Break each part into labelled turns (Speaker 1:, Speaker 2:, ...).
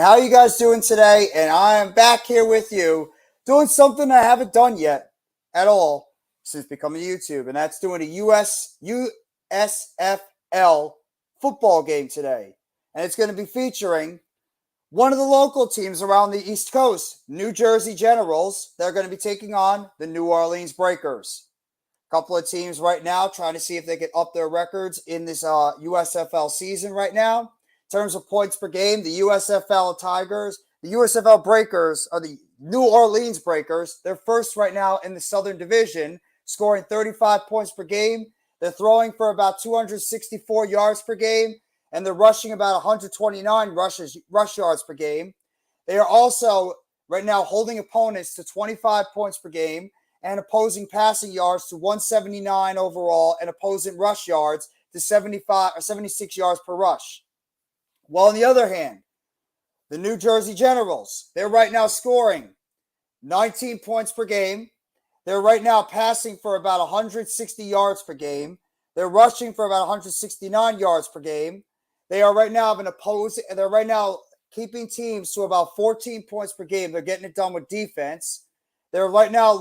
Speaker 1: how are you guys doing today? And I am back here with you doing something I haven't done yet at all since becoming YouTube, and that's doing a USFL football game today. And it's going to be featuring one of the local teams around the East Coast, New Jersey Generals. They're going to be taking on the New Orleans Breakers. A couple of teams right now trying to see if they can up their records in this USFL season right now. In terms of points per game, the USFL Breakers are the New Orleans Breakers. They're first right now in the Southern Division, scoring 35 points per game. They're throwing for about 264 yards per game, and they're rushing about 129 rush yards per game. They are also right now holding opponents to 25 points per game and opposing passing yards to 179 overall and opposing rush yards to 75 or 76 yards per rush. While on the other hand, the New Jersey Generals, they're right now scoring 19 points per game. They're right now passing for about 160 yards per game. They're rushing for about 169 yards per game. They are right now they're right now keeping teams to about 14 points per game. They're getting it done with defense. They're right now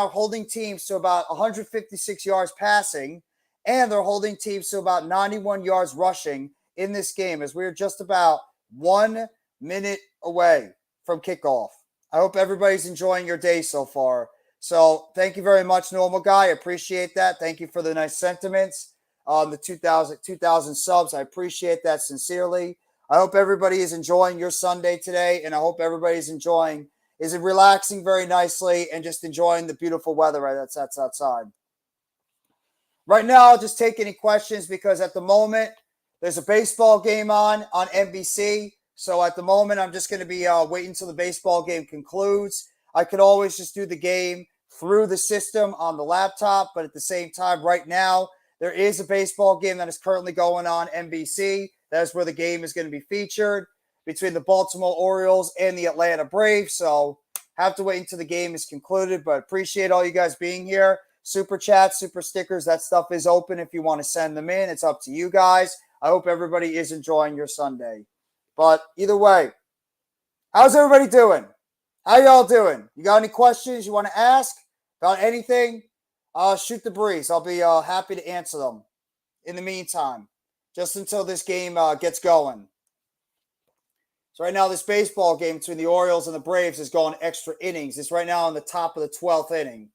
Speaker 1: holding teams to about 156 yards passing, and they're holding teams to about 91 yards rushing in this game, as we're just about 1 minute away from kickoff. I hope everybody's enjoying your day so far. So thank you very much, Normal Guy. I appreciate that. Thank you for the nice sentiments on the 2,000 subs. I appreciate that sincerely. I hope everybody is enjoying your Sunday today, and I hope everybody's is relaxing very nicely and just enjoying the beautiful weather that's outside. Right now, I'll just take any questions because at the moment, there's a baseball game on NBC. So at the moment, I'm just going to be waiting until the baseball game concludes. I could always just do the game through the system on the laptop. But at the same time, right now, there is a baseball game that is currently going on NBC. That's where the game is going to be featured between the Baltimore Orioles and the Atlanta Braves. So have to wait until the game is concluded. But appreciate all you guys being here. Super chats, super stickers, that stuff is open if you want to send them in. It's up to you guys. I hope everybody is enjoying your Sunday. But either way, how's everybody doing? How y'all doing? You got any questions you want to ask about anything? Shoot the breeze. I'll be happy to answer them in the meantime, just until this game gets going. So right now, this baseball game between the Orioles and the Braves is going extra innings. It's right now on the top of the 12th inning.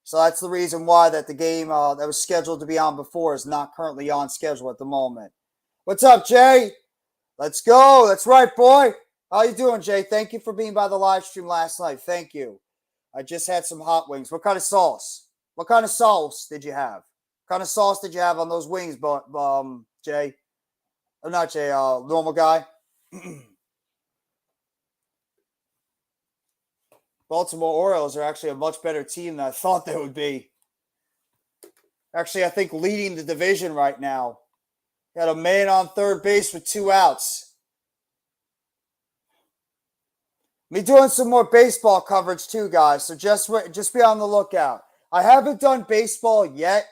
Speaker 1: So that's the reason why that the game that was scheduled to be on before is not currently on schedule at the moment. What's up, Jay? Let's go. That's right, boy. How you doing, Jay? Thank you for being by the live stream last night. Thank you. I just had some hot wings. What kind of sauce? What kind of sauce did you have? What kind of sauce did you have on those wings, Jay? Or not Jay, Normal Guy? Baltimore Orioles are actually a much better team than I thought they would be. Actually, I think leading the division right now. Got a man on third base with 2 outs. Me doing some more baseball coverage too, guys. So just be on the lookout. I haven't done baseball yet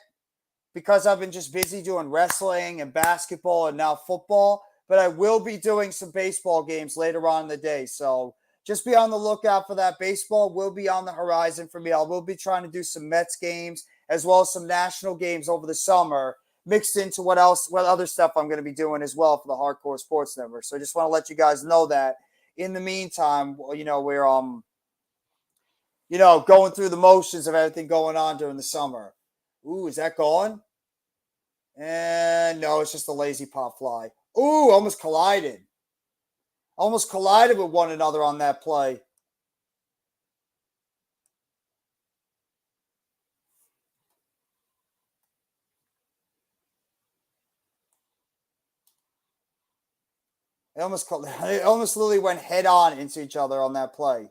Speaker 1: because I've been just busy doing wrestling and basketball and now football. But I will be doing some baseball games later on in the day. So just be on the lookout for that. Baseball will be on the horizon for me. I will be trying to do some Mets games as well as some national games over the summer, mixed into what other stuff I'm going to be doing as well for the Hardcore Sports Network. So I just want to let you guys know that. In the meantime, we're going through the motions of everything going on during the summer. Ooh, is that gone? And no, it's just a lazy pop fly. Ooh, almost collided. Almost collided with one another on that play. It almost literally went head on into each other on that play.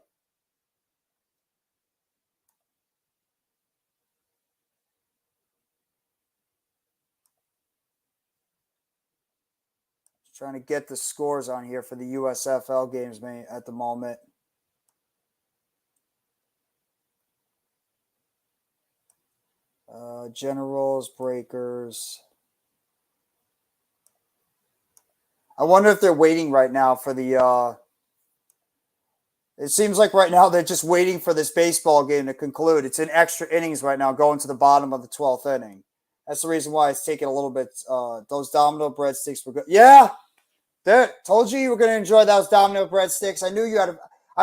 Speaker 1: Just trying to get the scores on here for the USFL games at the moment. Generals, Breakers. I wonder if they're waiting right now for the. It seems like right now they're just waiting for this baseball game to conclude. It's in extra innings right now, going to the bottom of the 12th inning. That's the reason why it's taking a little bit. Those domino breadsticks were good. Yeah, there. Told you were going to enjoy those domino breadsticks. I knew you had.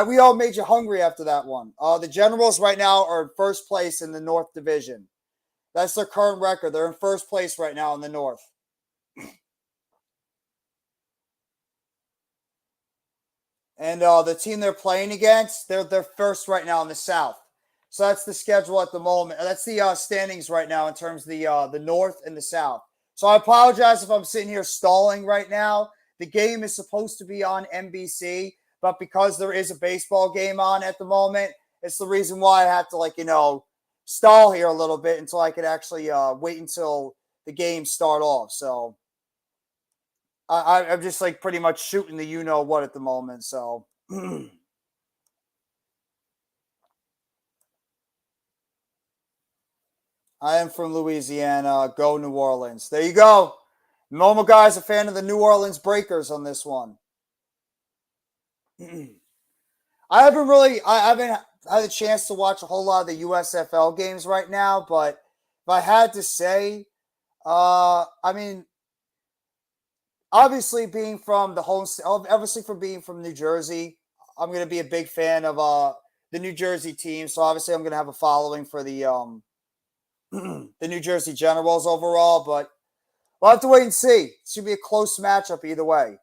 Speaker 1: We all made you hungry after that one. The Generals right now are in first place in the North Division. That's their current record. They're in first place right now in the North. And the team they're playing against, they're first right now in the South. So that's the schedule at the moment. That's the standings right now in terms of the North and the South. So I apologize if I'm sitting here stalling right now. The game is supposed to be on NBC, but because there is a baseball game on at the moment, it's the reason why I have to stall here a little bit until I could actually wait until the games start off. So I'm just pretty much shooting the you know what at the moment. So I am from Louisiana. Go New Orleans. There you go. Momo guy's a fan of the New Orleans Breakers on this one. I haven't had a chance to watch a whole lot of the USFL games right now, but if I had to say, I mean, obviously being from obviously from being from New Jersey, I'm going to be a big fan of the New Jersey team. So obviously I'm going to have a following for the the New Jersey Generals overall, but we'll have to wait and see. It should be a close matchup either way.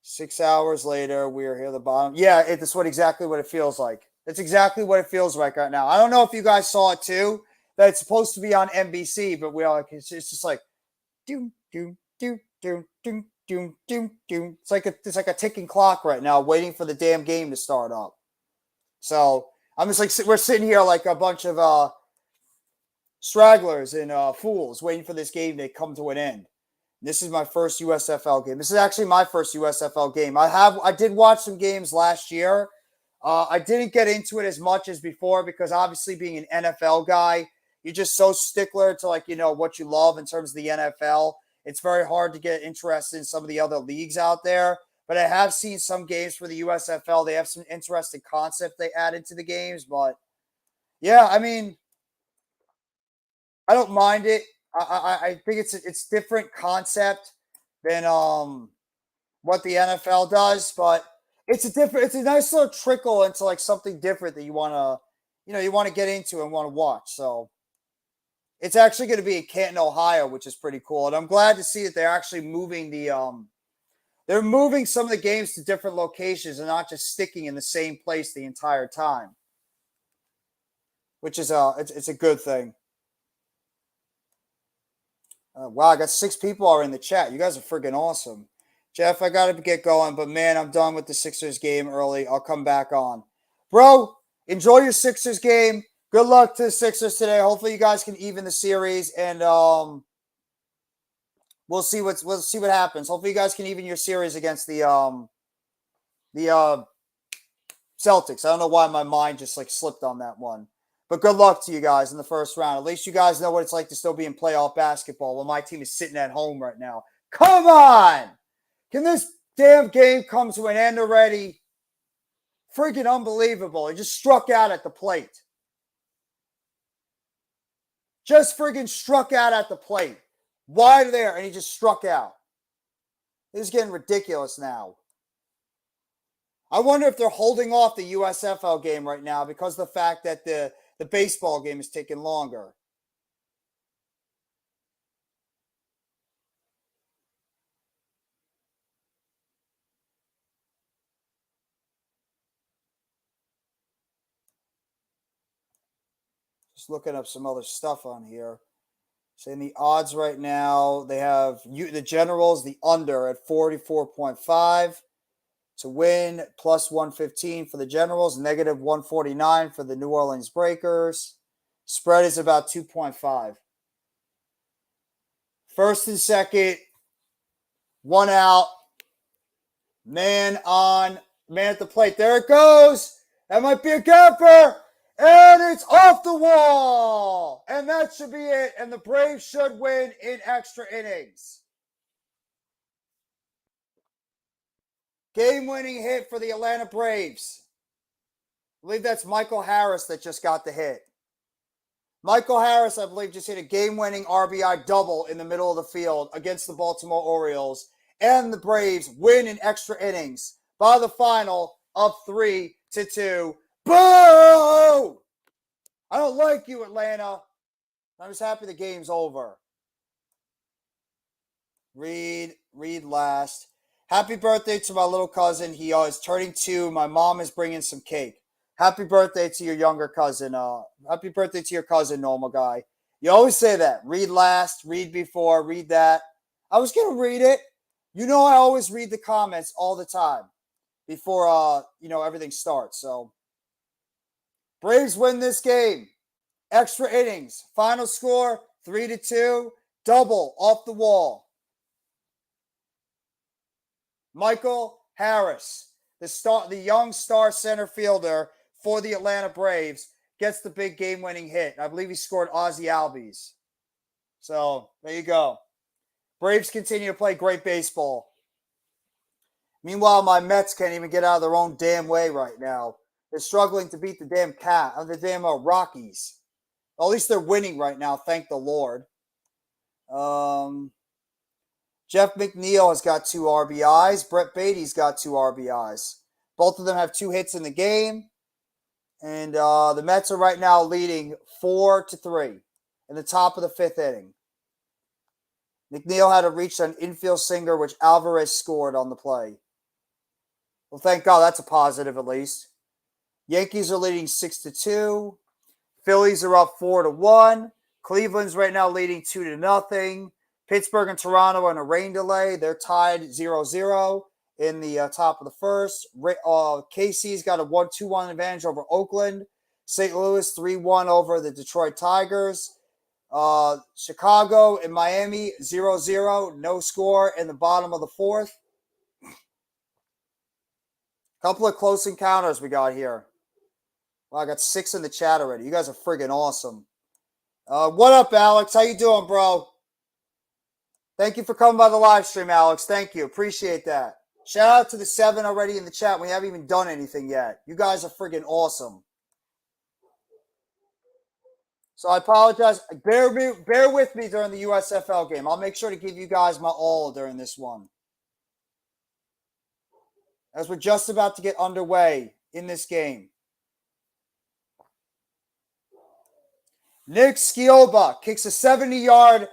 Speaker 1: 6 hours later, we're here at the bottom. Yeah, that's exactly what it feels like. That's exactly what it feels like right now. I don't know if you guys saw it too, that it's supposed to be on NBC, but it's just like doom, doom, doom, doom, doom, doom, doom, doom. It's like a ticking clock right now, waiting for the damn game to start up. So I'm just we're sitting here like a bunch of stragglers and fools waiting for this game to come to an end. This is my first USFL game. This is actually my first USFL game. I did watch some games last year. I didn't get into it as much as before because obviously being an NFL guy, you're just so stickler to what you love in terms of the NFL. It's very hard to get interested in some of the other leagues out there. But I have seen some games for the USFL. They have some interesting concepts they add into the games. But yeah, I mean, I don't mind it. I think it's different concept than what the NFL does, but it's a nice little trickle into something different that you want to get into and want to watch. So it's actually going to be in Canton, Ohio, which is pretty cool. And I'm glad to see that they're actually moving they're moving some of the games to different locations and not just sticking in the same place the entire time, which is it's a good thing. Wow, I got 6 people are in the chat. You guys are freaking awesome. Jeff, I got to get going, but man, I'm done with the Sixers game early. I'll come back on. Bro, enjoy your Sixers game. Good luck to the Sixers today. Hopefully you guys can even the series, and we'll see what happens. Hopefully you guys can even your series against the Celtics. I don't know why my mind just slipped on that one. But good luck to you guys in the first round. At least you guys know what it's like to still be in playoff basketball while my team is sitting at home right now. Come on! Can this damn game come to an end already? Freaking unbelievable. He just struck out at the plate. Just freaking struck out at the plate. Wide there, and he just struck out. This is getting ridiculous now. I wonder if they're holding off the USFL game right now because of the fact that the baseball game is taking longer. Just looking up some other stuff on here. Saying the odds right now, they have the Generals, the under at 44.5 to win, plus 115 for the Generals, negative 149 for the New Orleans Breakers. Spread is about 2.5. First and second, 1 out. Man at the plate. There it goes. That might be a gapper. And it's off the wall. And that should be it. And the Braves should win in extra innings. Game-winning hit for the Atlanta Braves. I believe that's Michael Harris that just got the hit. Michael Harris, I believe, just hit a game-winning RBI double in the middle of the field against the Baltimore Orioles. And the Braves win in extra innings by the final of 3-2. Boo! I don't like you, Atlanta. I'm just happy the game's over. Read last. Happy birthday to my little cousin. He is turning 2. My mom is bringing some cake. Happy birthday to your younger cousin. Happy birthday to your cousin, normal guy. You always say that. Read last, read before, read that. I was going to read it. You know I always read the comments all the time before, everything starts. So, Braves win this game. Extra innings. Final score, 3-2. Double off the wall. Michael Harris, the young star center fielder for the Atlanta Braves, gets the big game-winning hit. I believe he scored Ozzie Albies. So, there you go. Braves continue to play great baseball. Meanwhile, my Mets can't even get out of their own damn way right now. They're struggling to beat the damn Rockies. At least they're winning right now, thank the Lord. Jeff McNeil has got 2 RBIs. Brett Beatty's got 2 RBIs. Both of them have 2 hits in the game. And the Mets are right now leading 4-3 in the top of the 5th inning. McNeil had a reach on infield single, which Alvarez scored on the play. Well, thank God that's a positive at least. Yankees are leading 6-2. Phillies are up 4-1. Cleveland's right now leading 2-0. Pittsburgh and Toronto are in a rain delay. They're tied 0-0 in the top of the first. KC's got a 1-2-1 advantage over Oakland. St. Louis 3-1 over the Detroit Tigers. Chicago and Miami 0-0. No score in the bottom of the 4th. Couple of close encounters we got here. Well, I got 6 in the chat already. You guys are friggin' awesome. What up, Alex? How you doing, bro? Thank you for coming by the live stream, Alex. Thank you. Appreciate that. Shout out to the 7 already in the chat. We haven't even done anything yet. You guys are friggin' awesome. So I apologize. Bear with me during the USFL game. I'll make sure to give you guys my all during this one. As we're just about to get underway in this game. Nick Scioba kicks a 70 yards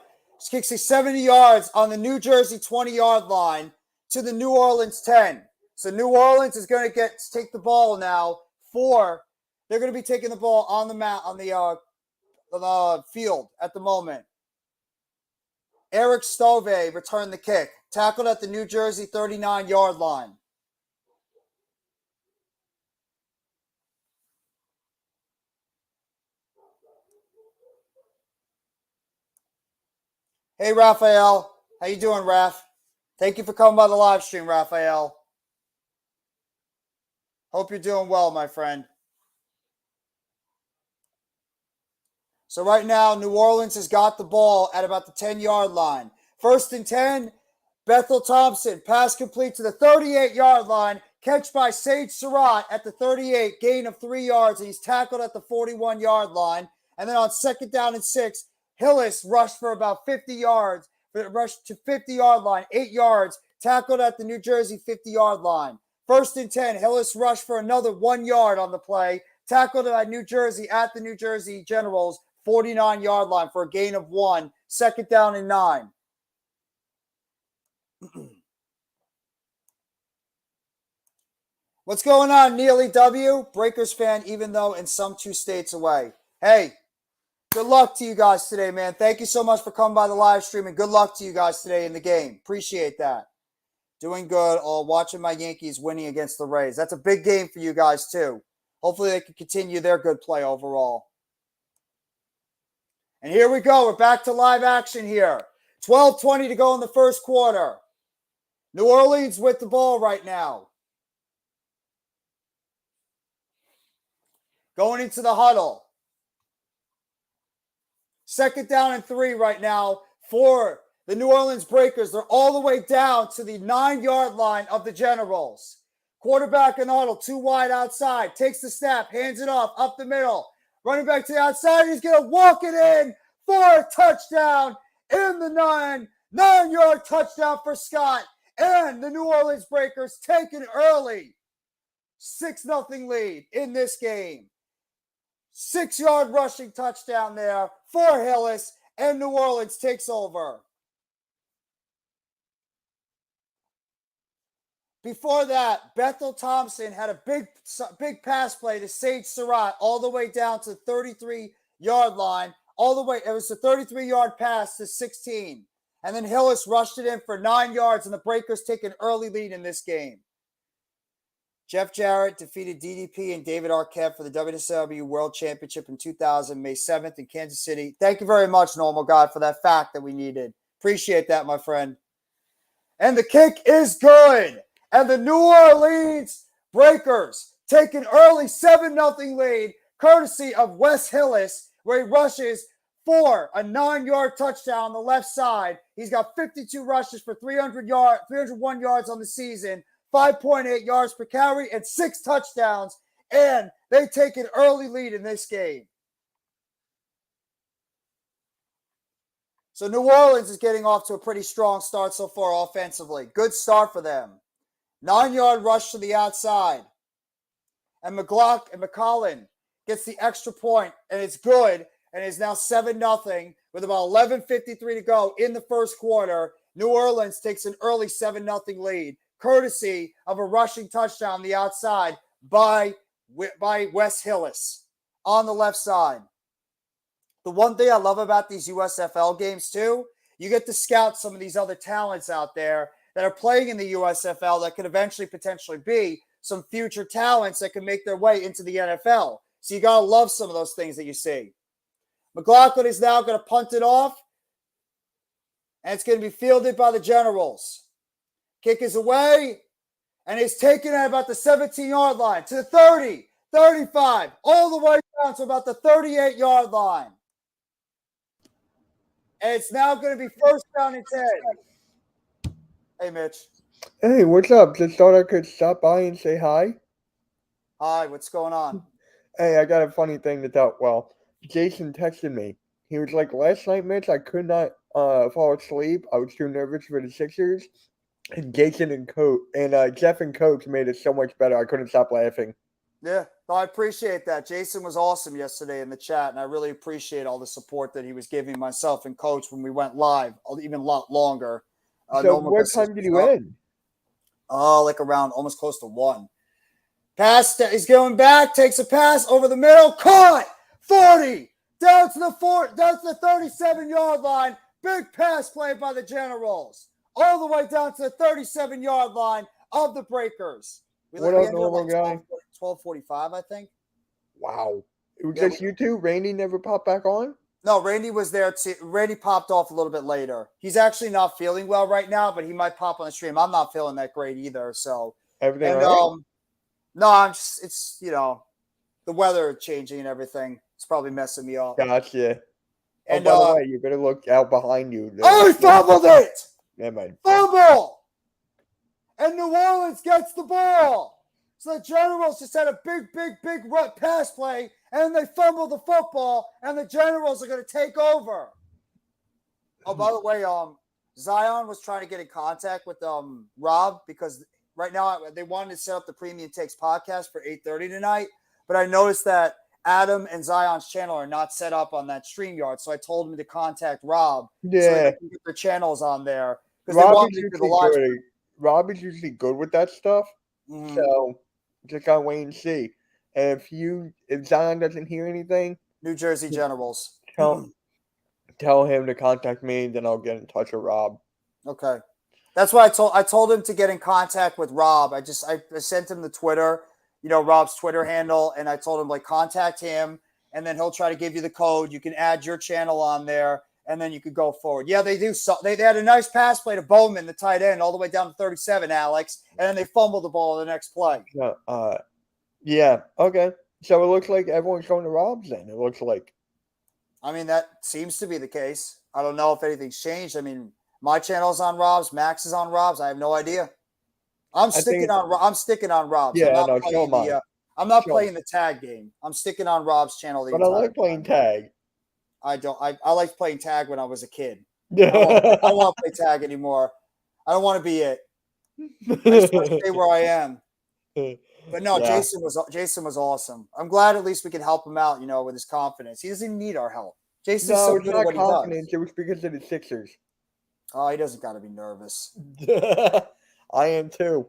Speaker 1: on the New Jersey 20-yard line to the New Orleans 10. So New Orleans is going to take the ball now. They're going to be taking the ball on the field at the moment. Eric Stove returned the kick, tackled at the New Jersey 39-yard line. Hey, Raphael. How you doing, Raph? Thank you for coming by the live stream, Raphael. Hope you're doing well, my friend. So right now, New Orleans has got the ball at about the 10-yard line. 1st and 10, Bethel Thompson, pass complete to the 38-yard line. Catch by Sage Surratt at the 38, gain of 3 yards, and he's tackled at the 41-yard line. And then on 2nd down and 6, Hillis rushed for about 50 yards, rushed to 50-yard line, 8 yards, tackled at the New Jersey 50-yard line. 1st and 10, Hillis rushed for another 1 yard on the play, tackled by New Jersey at the New Jersey Generals 49-yard line for a gain of 1, 2nd down and 9. What's going on, Neely W? Breakers fan, even though in some 2 states away. Hey, good luck to you guys today, man. Thank you so much for coming by the live stream, and good luck to you guys today in the game. Appreciate that. Doing good. Watching my Yankees winning against the Rays. That's a big game for you guys, too. Hopefully they can continue their good play overall. And here we go. We're back to live action here. 12:20 to go in the first quarter. New Orleans with the ball right now. Going into the huddle. 2nd down and 3 right now for The New Orleans Breakers, they're all the way down to the 9-yard line of the Generals. Quarterback and Arnold, 2 wide outside, takes the snap, hands it off, up the middle. Running back to the outside, he's going to walk it in for a touchdown in the 9-yard touchdown for Scott. And the New Orleans Breakers take an early 6-0 lead in this game. 6-yard rushing touchdown there for Hillis, and New Orleans takes over. Before that, Bethel Thompson had a big pass play to Sage Surratt all the way down to the 33-yard line. All the way, it was a 33-yard pass to 16. And then Hillis rushed it in for 9 yards, and the Breakers take an early lead in this game. Jeff Jarrett defeated DDP and David Arquette for the WSW World Championship in 2000, May 7th in Kansas City. Thank you very much, Normal God, for that fact that we needed. Appreciate that, my friend. And the kick is good. And the New Orleans Breakers take an early 7-0 lead, courtesy of Wes Hillis, where he rushes for a 9-yard touchdown on the left side. He's got 52 rushes for 301 yards on the season, 5.8 yards per carry, and 6 touchdowns. And they take an early lead in this game. So New Orleans is getting off to a pretty strong start so far offensively. Good start for them. 9-yard rush to the outside. And McCollin gets the extra point, and it's good. And it's now 7-0 with about 11:53 to go in the first quarter. New Orleans takes an early 7-0 lead, courtesy of a rushing touchdown on the outside by Wes Hillis on the left side. The one thing I love about these USFL games, too, you get to scout some of these other talents out there that are playing in the USFL that could eventually potentially be some future talents that can make their way into the NFL. So you got to love some of those things that you see. McLaughlin is now going to punt it off, and it's going to be fielded by the Generals. Kick is away, and it's taken at about the 17-yard line to the 30, 35, all the way down to about the 38-yard line. And it's now going to be first down and 10. Hey, Mitch.
Speaker 2: Hey, what's up? Just thought I could stop by and say hi.
Speaker 1: Hi, what's going on?
Speaker 2: Hey, I got a funny thing to tell. Well, Jason texted me. He was like, last night, Mitch, I could not fall asleep. I was too nervous for the Sixers. And Jason and Jeff and Coach made it so much better. I couldn't stop laughing.
Speaker 1: Yeah, I appreciate that. Jason was awesome yesterday in the chat, and I really appreciate all the support that he was giving myself and Coach when we went live, even a lot longer.
Speaker 2: So what time did you end?
Speaker 1: Like around almost close to 1. Pass, he's going back, takes a pass over the middle, caught, 40, down to the 37-yard line. Big pass play by the Generals, all the way down to the 37-yard line of the Breakers.
Speaker 2: What up, Normal guy?
Speaker 1: 12:45, I think.
Speaker 2: Wow. It was just you two? Randy never popped back on?
Speaker 1: No, Randy was there too. Randy popped off a little bit later. He's actually not feeling well right now, but he might pop on the stream. I'm not feeling that great either. So
Speaker 2: everything all right?
Speaker 1: No, it's the weather changing and everything. It's probably messing me up.
Speaker 2: Gotcha. And by the way, you better look out behind you.
Speaker 1: Oh, he fumbled it!
Speaker 2: Never mind.
Speaker 1: Fumble! And New Orleans gets the ball. So the Generals just had a big pass play, and they fumbled the football, and the Generals are going to take over. Oh, by the way, Zion was trying to get in contact with Rob because right now they wanted to set up the Premium Takes podcast for 8:30 tonight, but I noticed that Adam and Zion's channel are not set up on that StreamYard, so I told him to contact Rob so they can get their channels on there.
Speaker 2: Rob is usually good with that stuff, so just gotta wait and see. And if Zion doesn't hear anything,
Speaker 1: New Jersey Generals,
Speaker 2: tell him to contact me, then I'll get in touch with Rob.
Speaker 1: Okay. That's why I told him to get in contact with Rob. I sent him the Twitter, Rob's Twitter handle, and I told him contact him, and then he'll try to give you the code. You can add your channel on there, and then you could go forward. Yeah, they do. So they had a nice pass play to Bowman, the tight end, all the way down to 37, Alex, and then they fumbled the ball in the next play.
Speaker 2: Yeah. Okay. So it looks like everyone's going to Rob's then. It looks like.
Speaker 1: I mean, that seems to be the case. I don't know if anything's changed. I mean, My channel's on Rob's. Max is on Rob's. I have no idea. I'm sticking on Rob's.
Speaker 2: Yeah, no, so am I.
Speaker 1: I'm not playing the tag game. I'm sticking on Rob's channel.
Speaker 2: But I like playing tag.
Speaker 1: I don't. I liked playing tag when I was a kid. I don't want to play tag anymore. I don't want to be it. I just want to stay where I am. But no, yeah. Jason was awesome. I'm glad at least we can help him out, with his confidence. He doesn't need our help. Jason's so good at what he does.
Speaker 2: It was because of the Sixers.
Speaker 1: Oh, he doesn't got to be nervous.
Speaker 2: I am too.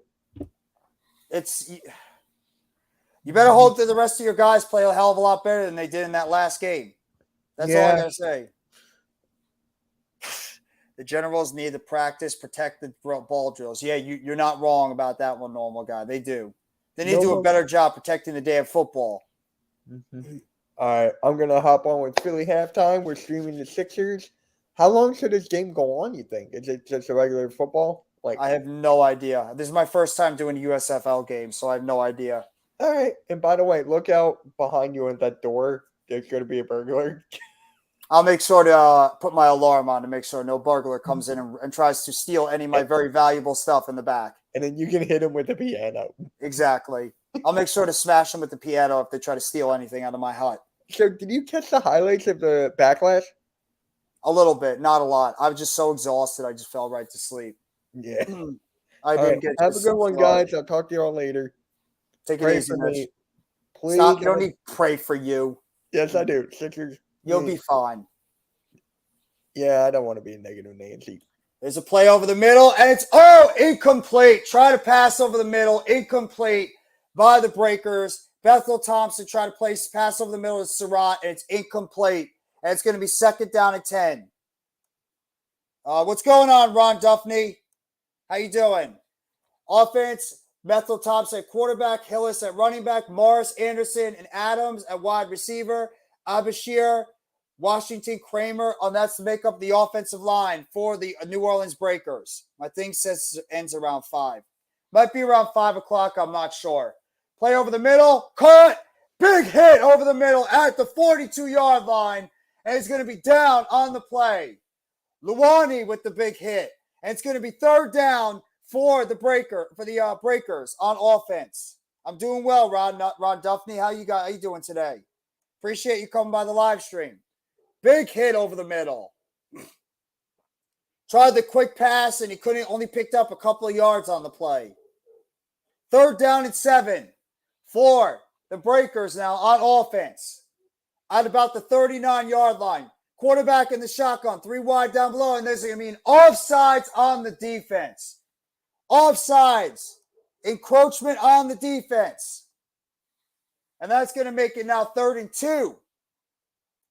Speaker 1: You better hope that the rest of your guys play a hell of a lot better than they did in that last game. That's all I gotta say. The Generals need to practice, protect the ball drills. Yeah, you're not wrong about that one, normal guy. They do. They need to do a better job protecting the damn football.
Speaker 2: Mm-hmm. All right, I'm going to hop on with Philly halftime. We're streaming the Sixers. How long should this game go on, you think? Is it just a regular football?
Speaker 1: I have no idea. This is my first time doing a USFL game, so I have no idea.
Speaker 2: All right. And by the way, look out behind you at that door. There's going to be a burglar.
Speaker 1: I'll make sure to put my alarm on to make sure no burglar comes in and tries to steal any of my very valuable stuff in the back.
Speaker 2: And then you can hit him with the piano.
Speaker 1: Exactly. I'll make sure to smash them with the piano if they try to steal anything out of my hut.
Speaker 2: So did you catch the highlights of the backlash?
Speaker 1: A little bit, not a lot. I was just so exhausted, I just fell right to sleep.
Speaker 2: Yeah.
Speaker 1: I didn't get
Speaker 2: have a good one, guys. I'll talk to you all later.
Speaker 1: Take it easy, Mitch.
Speaker 2: Please.
Speaker 1: Stop. You don't need to pray for you.
Speaker 2: Yes, I do. Sixers.
Speaker 1: You'll be fine.
Speaker 2: Yeah, I don't want to be a negative Nancy.
Speaker 1: There's a play over the middle, and it's incomplete. Try to pass over the middle, incomplete by the Breakers. Bethel Thompson tried to pass over the middle to Surratt, and it's incomplete. And it's going to be 2nd down and 10. What's going on, Ron Duffney? How you doing? Offense, Bethel Thompson at quarterback, Hillis at running back, Morris, Anderson, and Adams at wide receiver, Abashir, Washington, Kramer, and that's to make up the offensive line for the New Orleans Breakers. My thing says it ends around 5. Might be around 5 o'clock. I'm not sure. Play over the middle. Cut. Big hit over the middle at the 42-yard line. And it's going to be down on the play. Luwani with the big hit. And it's going to be 3rd down for the Breakers on offense. I'm doing well, Ron Duffney. How you doing today? Appreciate you coming by the live stream. Big hit over the middle. Tried the quick pass, and he only picked up a couple of yards on the play. 3rd down and 7 for the Breakers now on offense. At about the 39-yard line. Quarterback in the shotgun, 3 wide down below, and there's going to be an offsides on the defense. Offsides. Encroachment on the defense. And that's going to make it now 3rd and 2.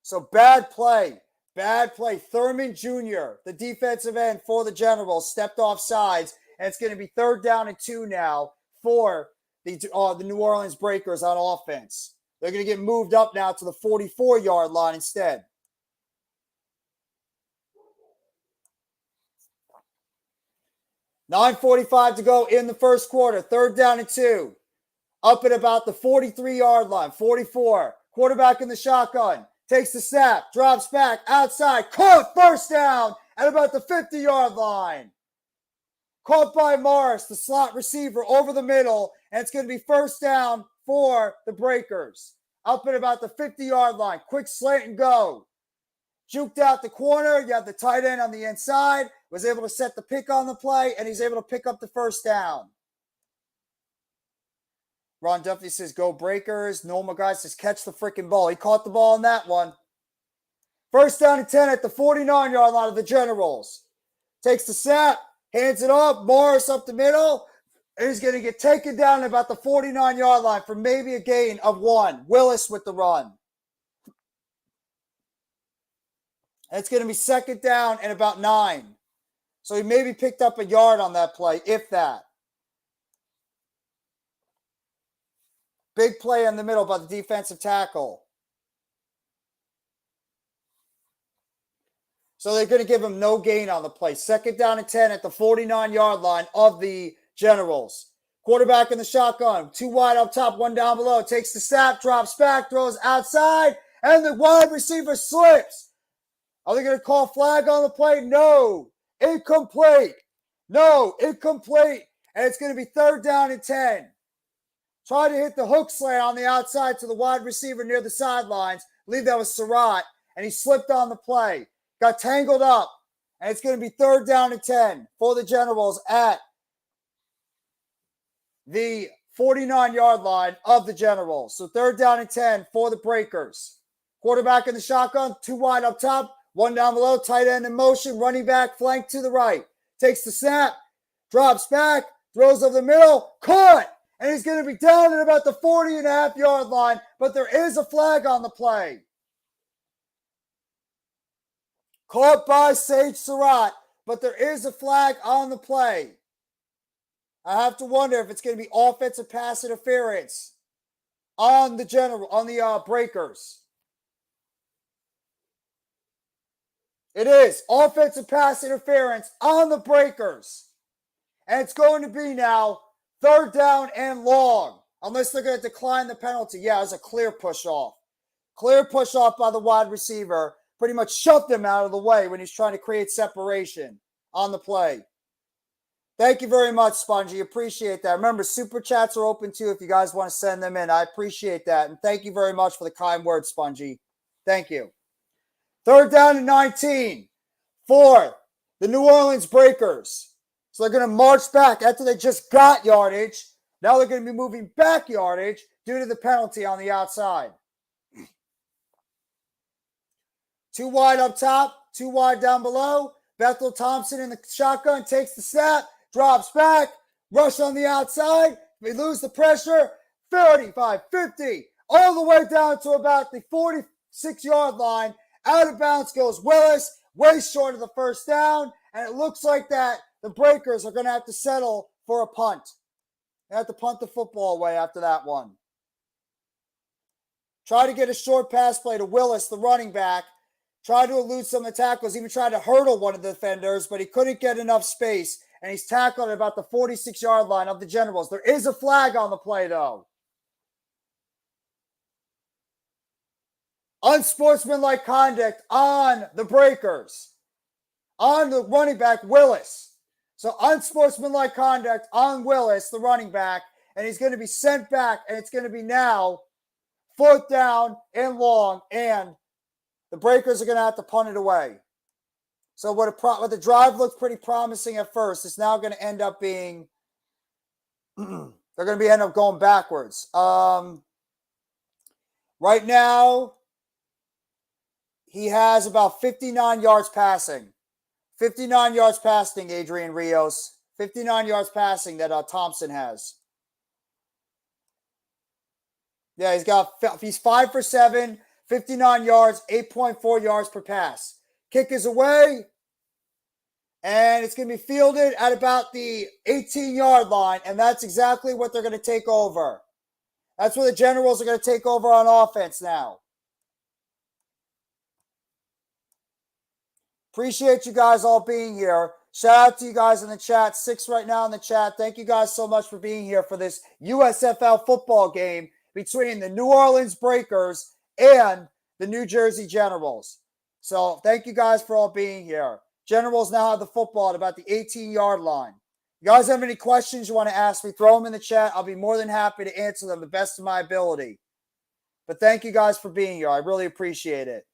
Speaker 1: So bad play. Thurman Jr., the defensive end for the Generals, stepped off sides, and it's going to be 3rd down and 2 now for the New Orleans Breakers on offense. They're going to get moved up now to the 44-yard line instead. $9:45 to go in the first quarter. 3rd down and 2. Up at about the 43-yard line. 44. Quarterback in the shotgun. Takes the snap. Drops back. Outside. Caught. 1st down at about the 50-yard line. Caught by Morris, the slot receiver, over the middle. And it's going to be 1st down for the Breakers. Up at about the 50-yard line. Quick slant and go. Juked out the corner. You have the tight end on the inside. Was able to set the pick on the play, and he's able to pick up the 1st down. Ron Duffy says, go Breakers. Normal guy says, catch the freaking ball. He caught the ball on that one. 1st down and 10 at the 49-yard line of the Generals. Takes the snap, hands it up. Morris up the middle. And he's going to get taken down at about the 49-yard line for maybe a gain of 1. Willis with the run. And it's going to be 2nd down and about 9. So he maybe picked up a yard on that play, if that. Big play in the middle by the defensive tackle. So they're going to give him no gain on the play. 2nd down and 10 at the 49-yard line of the Generals. Quarterback in the shotgun. 2 wide up top, 1 down below. Takes the snap, drops back, throws outside, and the wide receiver slips. Are they going to call flag on the play? No. Incomplete. No, incomplete. And it's going to be 3rd down and 10. Tried to hit the hook slant on the outside to the wide receiver near the sidelines. I believe that was Surratt. And he slipped on the play. Got tangled up. And it's going to be 3rd down and 10 for the Generals at the 49-yard line of the Generals. So 3rd down and 10 for the Breakers. Quarterback in the shotgun, 2 wide up top, 1 down below, tight end in motion, running back flank to the right. Takes the snap, drops back, throws over the middle, caught! And he's going to be down at about the 40.5-yard line, but there is a flag on the play. Caught by Sage Surratt, but there is a flag on the play. I have to wonder if it's going to be offensive pass interference on the Breakers. It is offensive pass interference on the Breakers. And it's going to be now 3rd down and long, unless they're going to decline the penalty. Yeah, it was a clear push off. Clear push off by the wide receiver. Pretty much shoved him out of the way when he's trying to create separation on the play. Thank you very much, Spongy. Appreciate that. Remember, super chats are open too if you guys want to send them in. I appreciate that. And thank you very much for the kind words, Spongy. Thank you. 3rd down and 19 for the New Orleans Breakers. So they're going to march back after they just got yardage. Now they're going to be moving back yardage due to the penalty on the outside. 2 wide up top, 2 wide down below. Bethel Thompson in the shotgun takes the snap, drops back, rush on the outside. We lose the pressure. 35, 50, all the way down to about the 46-yard line. Out of bounds goes Willis, way short of the 1st down. And it looks like that the Breakers are going to have to settle for a punt. They have to punt the football away after that one. Try to get a short pass play to Willis, the running back. Tried to elude some of the tackles, even tried to hurdle one of the defenders, but he couldn't get enough space. And he's tackled at about the 46-yard line of the Generals. There is a flag on the play, though. Unsportsmanlike conduct on the Breakers. On the running back, Willis. So unsportsmanlike conduct on Willis, the running back. And he's going to be sent back. And it's going to be now 4th down and long. And the Breakers are going to have to punt it away. So what the drive looked pretty promising at first, it's now going to end up being, they're going to end up going backwards. Right now, he has about 59 yards passing. 59 yards passing, Adrian Rios. 59 yards passing that Thompson has. Yeah, he's 5 for 7, 59 yards, 8.4 yards per pass. Kick is away, and it's going to be fielded at about the 18-yard line, and that's exactly what they're going to take over. That's where the Generals are going to take over on offense now. Appreciate you guys all being here. Shout out to you guys in the chat. 6 right now in the chat. Thank you guys so much for being here for this USFL football game between the New Orleans Breakers and the New Jersey Generals. So thank you guys for all being here. Generals now have the football at about the 18-yard line. You guys have any questions you want to ask me, throw them in the chat. I'll be more than happy to answer them the best of my ability. But thank you guys for being here. I really appreciate it.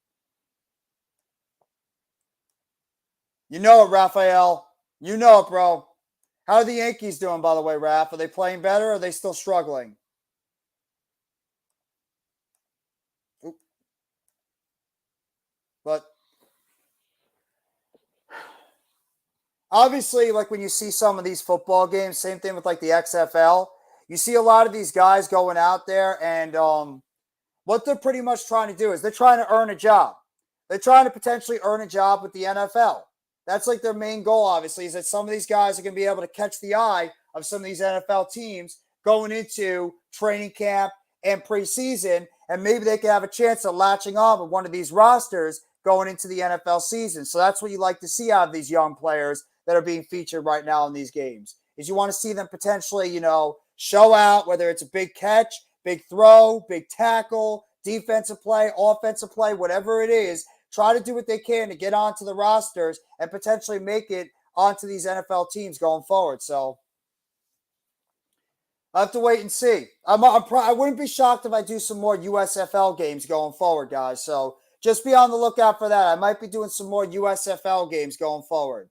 Speaker 1: You know it, Raphael. You know it, bro. How are the Yankees doing, by the way, Raph? Are they playing better or are they still struggling? Oop. But obviously, like when you see some of these football games, same thing with like the XFL, you see a lot of these guys going out there and what they're pretty much trying to do is they're trying to earn a job. They're trying to potentially earn a job with the NFL. That's like their main goal, obviously, is that some of these guys are going to be able to catch the eye of some of these NFL teams going into training camp and preseason, and maybe they can have a chance of latching on with one of these rosters going into the NFL season. So that's what you like to see out of these young players that are being featured right now in these games, is you want to see them potentially, show out, whether it's a big catch, big throw, big tackle, defensive play, offensive play, whatever it is. Try to do what they can to get onto the rosters and potentially make it onto these NFL teams going forward. So I have to wait and see. I wouldn't be shocked if I do some more USFL games going forward, guys. So just be on the lookout for that. I might be doing some more USFL games going forward.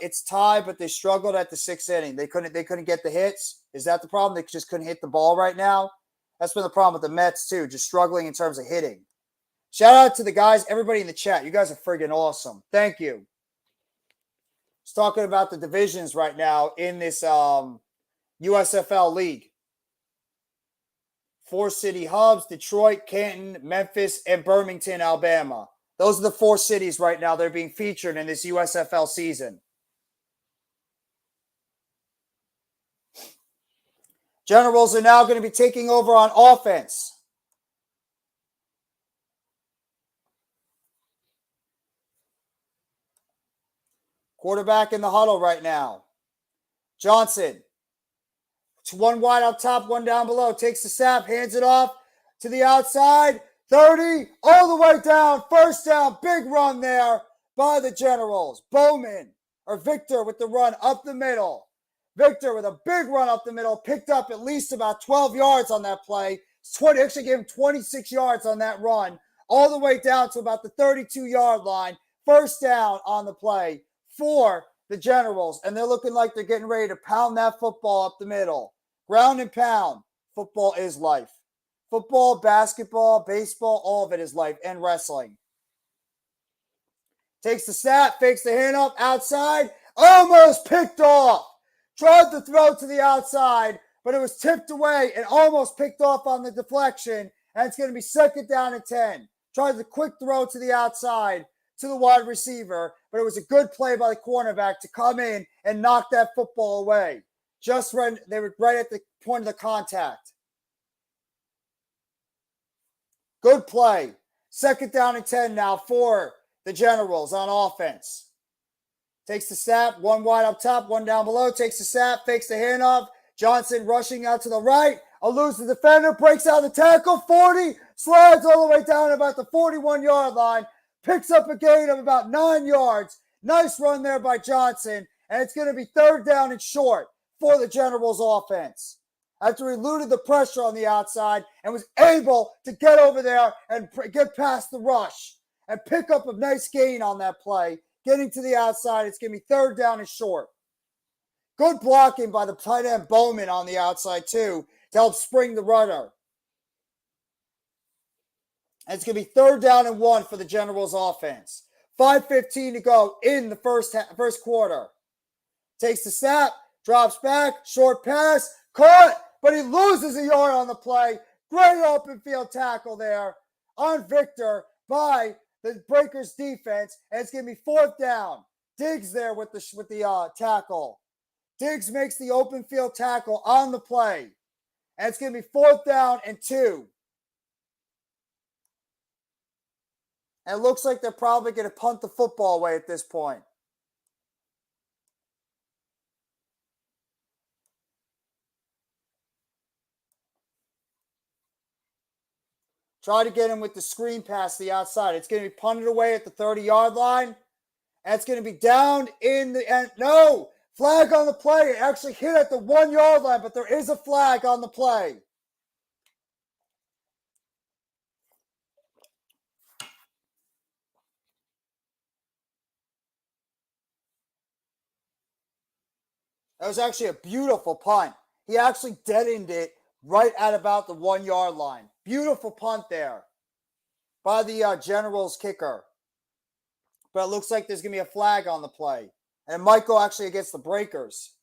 Speaker 1: It's tied, but they struggled at the 6th inning. They couldn't get the hits. Is that the problem? They just couldn't hit the ball right now. That's been the problem with the Mets too, just struggling in terms of hitting. Shout out to the guys, everybody in the chat. You guys are friggin' awesome. Thank you. Just talking about the divisions right now in this USFL league. 4 city hubs: Detroit, Canton, Memphis, and Birmingham, Alabama. Those are the 4 cities right now that are being featured in this USFL season. Generals are now going to be taking over on offense. Quarterback in the huddle right now. Johnson. It's 1 wide up top, 1 down below. Takes the snap, hands it off to the outside. 30, all the way down. First down, big run there by the Generals. Victor with the run up the middle. Victor with a big run up the middle. Picked up at least about 12 yards on that play. Actually gave him 26 yards on that run. All the way down to about the 32-yard line. First down on the play for the Generals. And they're looking like they're getting ready to pound that football up the middle. Ground and pound. Football is life. Football, basketball, baseball, all of it is life, and wrestling. Takes the snap, fakes the handoff, outside, almost picked off. Tried to throw to the outside, but it was tipped away and almost picked off on the deflection, and it's going to be 2nd down and 10. Tried the quick throw to the outside to the wide receiver, but it was a good play by the cornerback to come in and knock that football away. Just when they were right at the point of the contact. Good play. 2nd down and 10 now for the Generals on offense. Takes the snap, 1 wide up top, 1 down below. Takes the snap, fakes the handoff. Johnson rushing out to the right. Eludes the defender, breaks out the tackle. 40, slides all the way down about the 41-yard line. Picks up a gain of about 9 yards. Nice run there by Johnson. And it's going to be 3rd down and short for the Generals offense. After he eluded the pressure on the outside and was able to get over there and get past the rush and pick up a nice gain on that play. Getting to the outside, it's going to be 3rd down and short. Good blocking by the tight end Bowman on the outside too to help spring the runner. And it's going to be 3rd down and 1 for the Generals offense. 5:15 to go in the first quarter. Takes the snap, drops back, short pass, caught, but he loses a yard on the play. Great open field tackle there on Victor by the Breakers defense, and it's going to be 4th down. Diggs there with the tackle. Diggs makes the open field tackle on the play, and it's going to be 4th down and 2. And it looks like they're probably going to punt the football away at this point. Try to get him with the screen pass to the outside. It's going to be punted away at the 30-yard line. And it's going to be down in the end. No! Flag on the play. It actually hit at the 1-yard line, but there is a flag on the play. That was actually a beautiful punt. He actually deadened it right at about the 1-yard line. Beautiful punt there by the Generals kicker. But it looks like there's going to be a flag on the play. And it might go actually against the Breakers.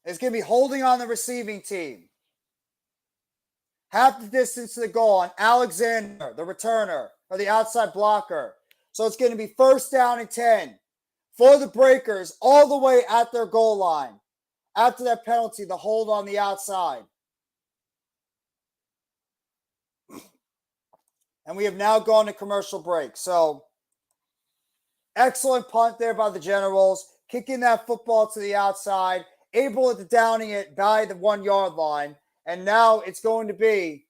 Speaker 1: It's going to be holding on the receiving team. Half the distance to the goal on Alexander, the returner, or the outside blocker. So it's going to be 1st down and 10 for the Breakers all the way at their goal line. After that penalty, the hold on the outside. And we have now gone to commercial break. So, excellent punt there by the Generals. Kicking that football to the outside. Able to downing it by the 1-yard line. And now it's going to be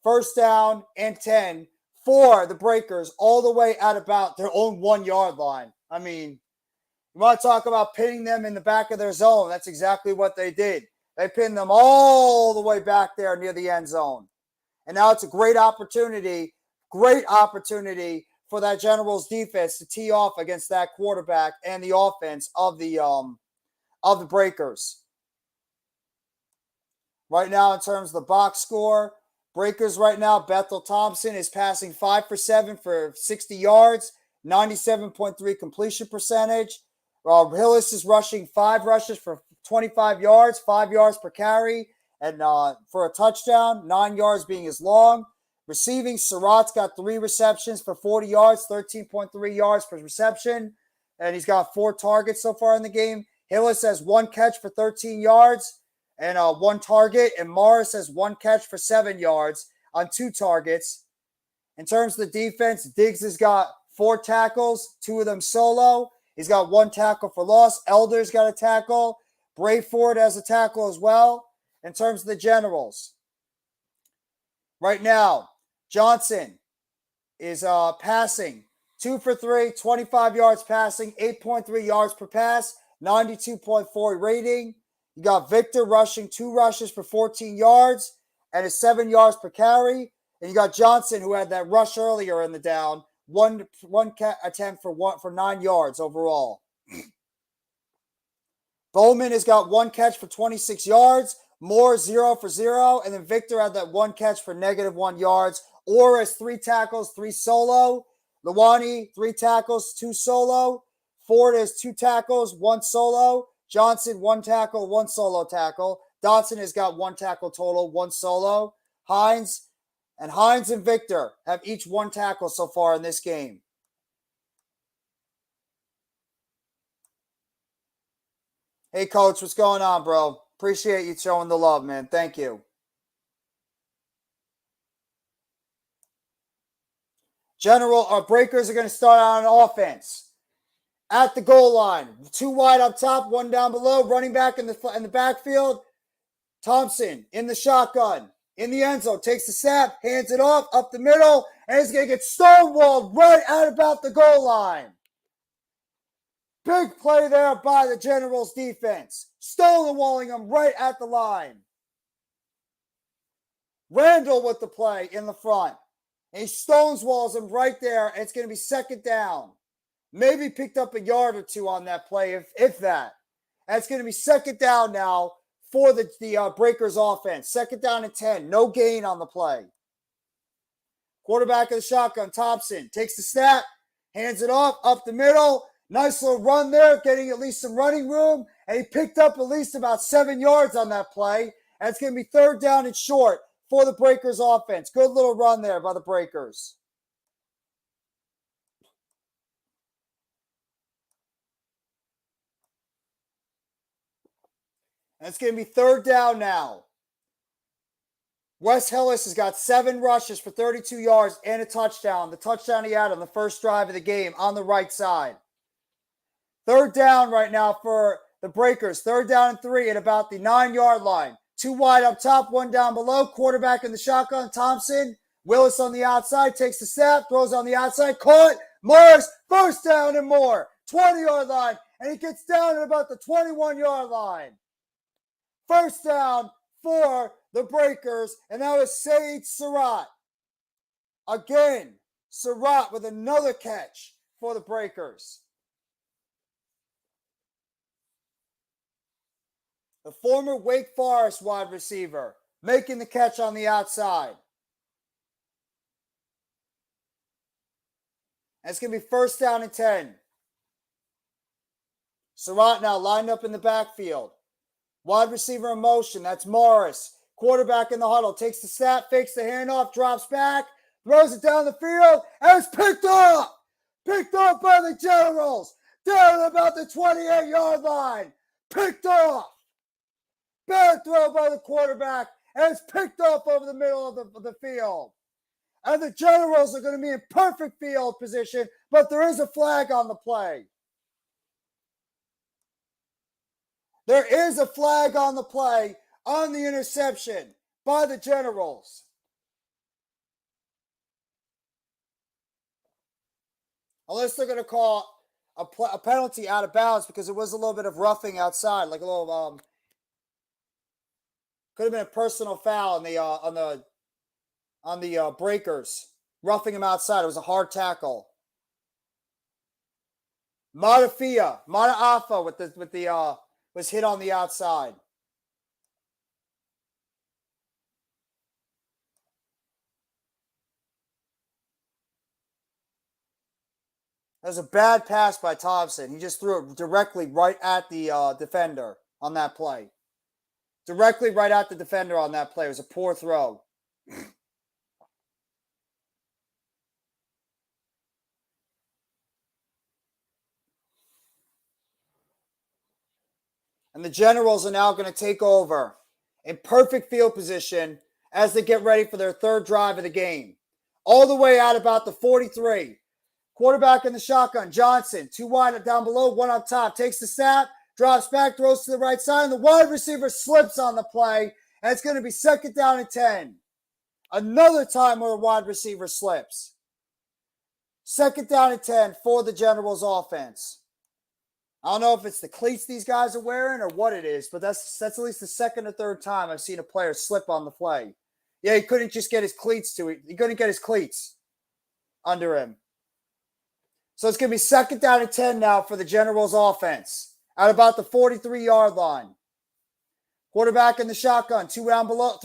Speaker 1: 1st down and 10 for the Breakers all the way at about their own 1 yard line. I mean, you want to talk about pinning them in the back of their zone. That's exactly what they did. They pinned them all the way back there near the end zone. And now it's a great opportunity for that Generals defense to tee off against that quarterback and the offense of the Breakers. Right now, in terms of the box score, Breakers right now, Bethel Thompson is passing 5 for 7 for 60 yards, 97.3 completion percentage. Hillis is rushing 5 rushes for 25 yards, 5 yards per carry, and for a touchdown, 9 yards being his long. Receiving, Surratt's got 3 receptions for 40 yards, 13.3 yards per reception, and he's got 4 targets so far in the game. Hillis has 1 catch for 13 yards and 1 target, and Morris has 1 catch for 7 yards on 2 targets. In terms of the defense, Diggs has got 4 tackles, 2 of them solo. He's got 1 tackle for loss. Elder's got a tackle. Brayford has a tackle as well. In terms of the Generals, right now, Johnson is passing 2 for 3, 25 yards passing, 8.3 yards per pass, 92.4 rating. You got Victor rushing 2 rushes for 14 yards and is 7 yards per carry. And you got Johnson, who had that rush earlier in the down, one attempt for 9 yards overall. Bowman has got 1 catch for 26 yards. Moore 0 for 0. And then Victor had that 1 catch for -1 yards. Orr has 3 tackles, 3 solo. Lawani, 3 tackles, 2 solo. Ford has 2 tackles, 1 solo. Johnson, 1 tackle, 1 solo tackle. Dotson has got 1 tackle total, 1 solo. Hines and Victor have each 1 tackle so far in this game. Hey, Coach, what's going on, bro? Appreciate you showing the love, man. Thank you. Breakers are going to start out on offense. At the goal line, 2 wide up top, 1 down below. Running back in the backfield. Thompson in the shotgun, in the end zone, takes the snap, hands it off, up the middle, and he's going to get stonewalled right at about the goal line. Big play there by the Generals defense. Stonewalling him right at the line. Randall with the play in the front. And he stonewalls him right there, and it's going to be 2nd down. Maybe picked up a yard or 2 on that play, if that. And it's going to be 2nd down now for the Breakers offense. 2nd down and 10. No gain on the play. Quarterback of the shotgun, Thompson, takes the snap, hands it off, up the middle. Nice little run there, getting at least some running room. And he picked up at least about 7 yards on that play. And it's going to be 3rd down and short for the Breakers offense. Good little run there by the Breakers. And it's going to be 3rd down now. Wes Hillis has got 7 rushes for 32 yards and a touchdown. The touchdown he had on the first drive of the game on the right side. 3rd down right now for the Breakers. 3rd down and 3 at about the 9-yard line. 2 wide up top, 1 down below. Quarterback in the shotgun, Thompson. Willis on the outside, takes the snap, throws on the outside. Caught. Morris, 1st down and more. 20-yard line. And he gets down at about the 21-yard line. 1st down for the Breakers, and that was Sage Surratt. Again, Surratt with another catch for the Breakers. The former Wake Forest wide receiver making the catch on the outside. And it's going to be 1st down and 10. Surratt now lined up in the backfield. Wide receiver in motion, that's Morris. Quarterback in the huddle, takes the snap, fakes the handoff, drops back, throws it down the field, and it's picked up! Picked up by the Generals! Down at about the 28-yard line! Picked off! Bad throw by the quarterback, and it's picked off over the middle of the field. And the Generals are going to be in perfect field position, but there is a flag on the play. There is a flag on the play on the interception by the Generals. Unless they're going to call a penalty out of bounds because it was a little bit of roughing outside, like a little could have been a personal foul on the breakers, roughing him outside. It was a hard tackle. Mataafa was hit on the outside. That was a bad pass by Thompson. He just threw it directly right at the defender on that play. Directly right at the defender on that play. It was a poor throw. And the Generals are now going to take over in perfect field position as they get ready for their third drive of the game. All the way out about the 43. Quarterback in the shotgun, Johnson. 2 wide down below, 1 up top. Takes the snap, drops back, throws to the right side, and the wide receiver slips on the play, and it's going to be 2nd down and 10. Another time where the wide receiver slips. 2nd down and 10 for the Generals offense. I don't know if it's the cleats these guys are wearing or what it is, but that's at least the 2nd or 3rd time I've seen a player slip on the play. Yeah, he couldn't just get his cleats to it. He couldn't get his cleats under him. So it's going to be 2nd down and 10 now for the Generals offense at about the 43-yard line. Quarterback in the shotgun, 3 down below,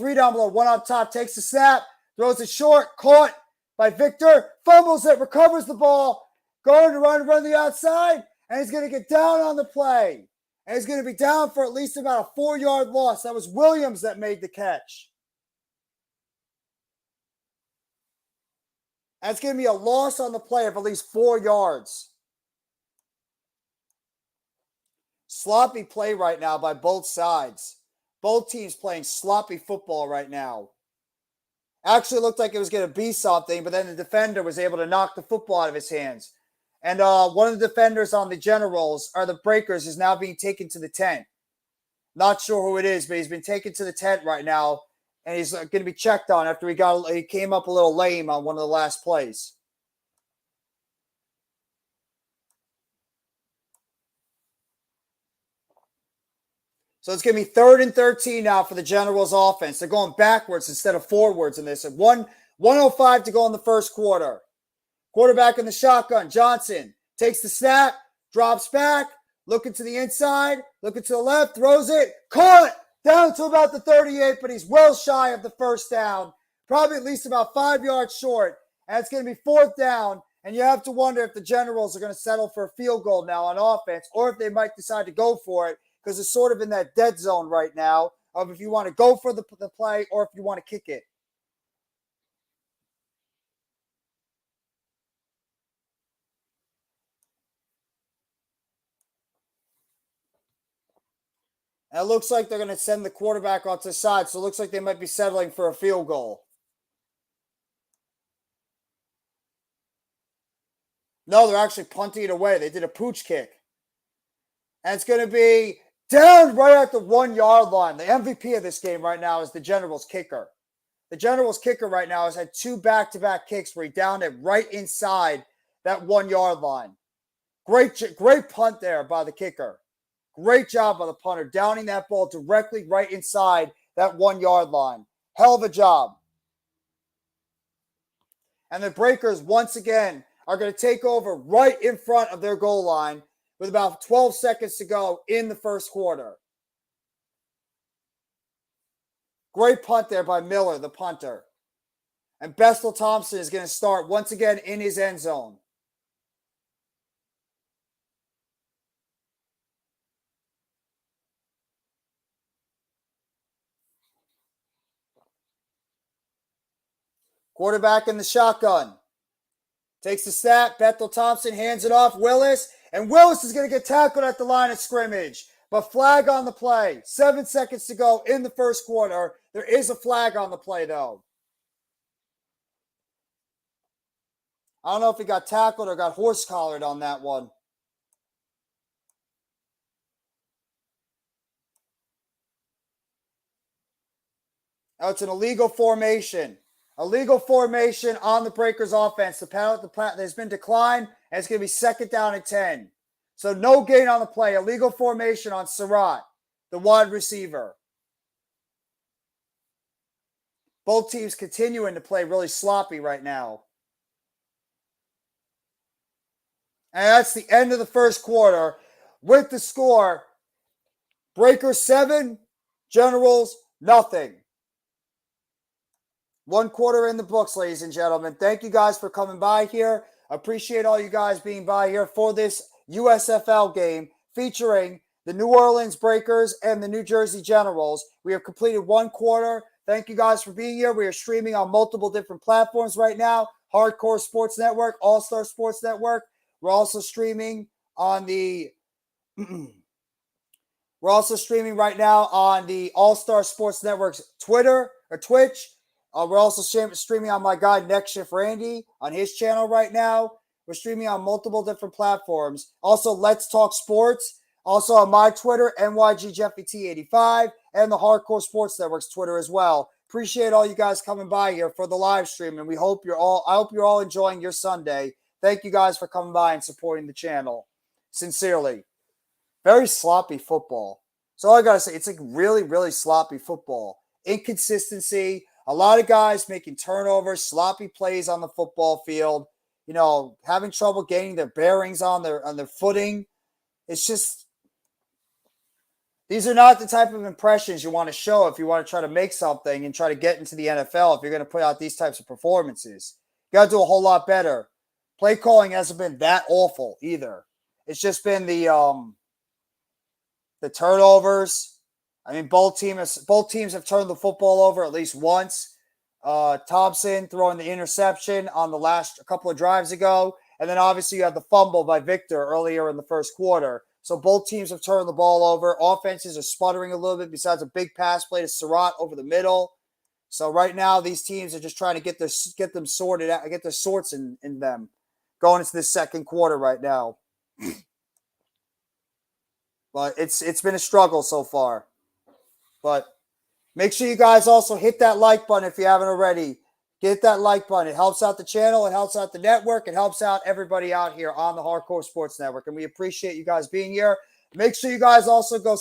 Speaker 1: 1 up top, takes the snap, throws it short, caught by Victor, fumbles it, recovers the ball, going to run the outside, and he's going to get down on the play. And he's going to be down for at least about a 4-yard loss. That was Williams that made the catch. That's going to be a loss on the play of at least 4 yards. Sloppy play right now by both sides. Both teams playing sloppy football right now. Actually looked like it was going to be something, but then the defender was able to knock the football out of his hands. And one of the defenders on the Generals, or the Breakers, is now being taken to the tent. Not sure who it is, but he's been taken to the tent right now. And he's going to be checked on after he came up a little lame on one of the last plays. So it's going to be 3rd and 13 now for the Generals offense. They're going backwards instead of forwards in this. And 1:05 to go in the first quarter. Quarterback in the shotgun, Johnson takes the snap, drops back, looking to the inside, looking to the left, throws it, caught! Down to about the 38, but he's well shy of the 1st down. Probably at least about 5 yards short. And it's going to be 4th down. And you have to wonder if the Generals are going to settle for a field goal now on offense, or if they might decide to go for it, because it's sort of in that dead zone right now of if you want to go for the play or if you want to kick it. And it looks like they're going to send the quarterback onto the side, so it looks like they might be settling for a field goal. No, they're actually punting it away. They did a pooch kick. And it's going to be down right at the 1-yard line. The MVP of this game right now is the Generals kicker. The Generals kicker right now has had 2 back-to-back kicks where he downed it right inside that 1-yard line. Great punt there by the kicker. Great job by the punter, downing that ball directly right inside that 1-yard line. Hell of a job. And the Breakers, once again, are going to take over right in front of their goal line with about 12 seconds to go in the first quarter. Great punt there by Miller, the punter. And Bestel Thompson is going to start once again in his end zone. Quarterback in the shotgun. Takes the snap. Bethel Thompson hands it off. Willis. And Willis is going to get tackled at the line of scrimmage. But flag on the play. 7 seconds to go in the first quarter. There is a flag on the play, though. I don't know if he got tackled or got horse-collared on that one. Oh, it's an illegal formation. Illegal formation on the Breakers offense. The penalty has been declined. And it's going to be 2nd down and 10. So no gain on the play. Illegal formation on Surratt, the wide receiver. Both teams continuing to play really sloppy right now. And that's the end of the first quarter with the score. Breakers 7, Generals nothing. 1 quarter in the books, ladies and gentlemen. Thank you guys for coming by here. Appreciate all you guys being by here for this USFL game featuring the New Orleans Breakers and the New Jersey Generals. We have completed 1 quarter. Thank you guys for being here. We are streaming on multiple different platforms right now. Hardcore Sports Network, All-Star Sports Network. We're also streaming on the we're also streaming right now on the All-Star Sports Network's Twitter or Twitch. We're also streaming on my guy Next Shift Randy on his channel right now. We're streaming on multiple different platforms. Also, Let's Talk Sports. Also on my Twitter, NYGJeffyT85, and the Hardcore Sports Network's Twitter as well. Appreciate all you guys coming by here for the live stream, and I hope you're all enjoying your Sunday. Thank you guys for coming by and supporting the channel. Sincerely. Very sloppy football. So all I gotta say, it's like really, really sloppy football. Inconsistency. A lot of guys making turnovers, sloppy plays on the football field. You know, having trouble getting their bearings on their footing. It's just, these are not the type of impressions you want to show if you want to try to make something and try to get into the NFL. If you're going to put out these types of performances, you got to do a whole lot better. Play calling hasn't been that awful either. It's just been the turnovers. I mean, both teams have turned the football over at least once. Thompson throwing the interception on the last couple of drives ago. And then obviously you had the fumble by Victor earlier in the first quarter. So both teams have turned the ball over. Offenses are sputtering a little bit besides a big pass play to Surratt over the middle. So right now these teams are just trying to get them sorted out, get their sorts in them going into this second quarter right now. But it's been a struggle so far. But make sure you guys also hit that like button if you haven't already. Get that like button. It helps out the channel. It helps out the network. It helps out everybody out here on the Hardcore Sports Network. And we appreciate you guys being here. Make sure you guys also go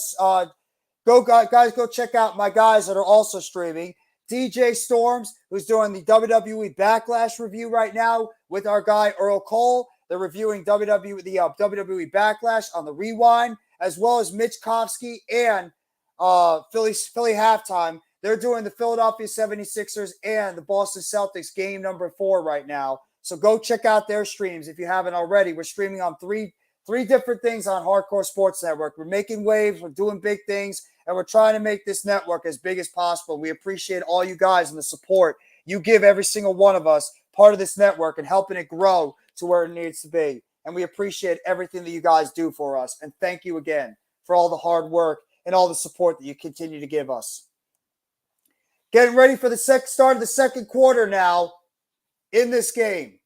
Speaker 1: check out my guys that are also streaming. DJ Storms, who's doing the WWE Backlash review right now with our guy Earl Cole. They're reviewing WWE Backlash on the Rewind, as well as Mitch Kofsky and Philly Halftime. They're doing the Philadelphia 76ers and the Boston Celtics game number 4 right now. So go check out their streams if you haven't already. We're streaming on three different things on Hardcore Sports Network. We're making waves. We're doing big things. And we're trying to make this network as big as possible. We appreciate all you guys and the support you give every single one of us part of this network and helping it grow to where it needs to be. And we appreciate everything that you guys do for us. And thank you again for all the hard work and all the support that you continue to give us. Getting ready for the start of the second quarter now in this game.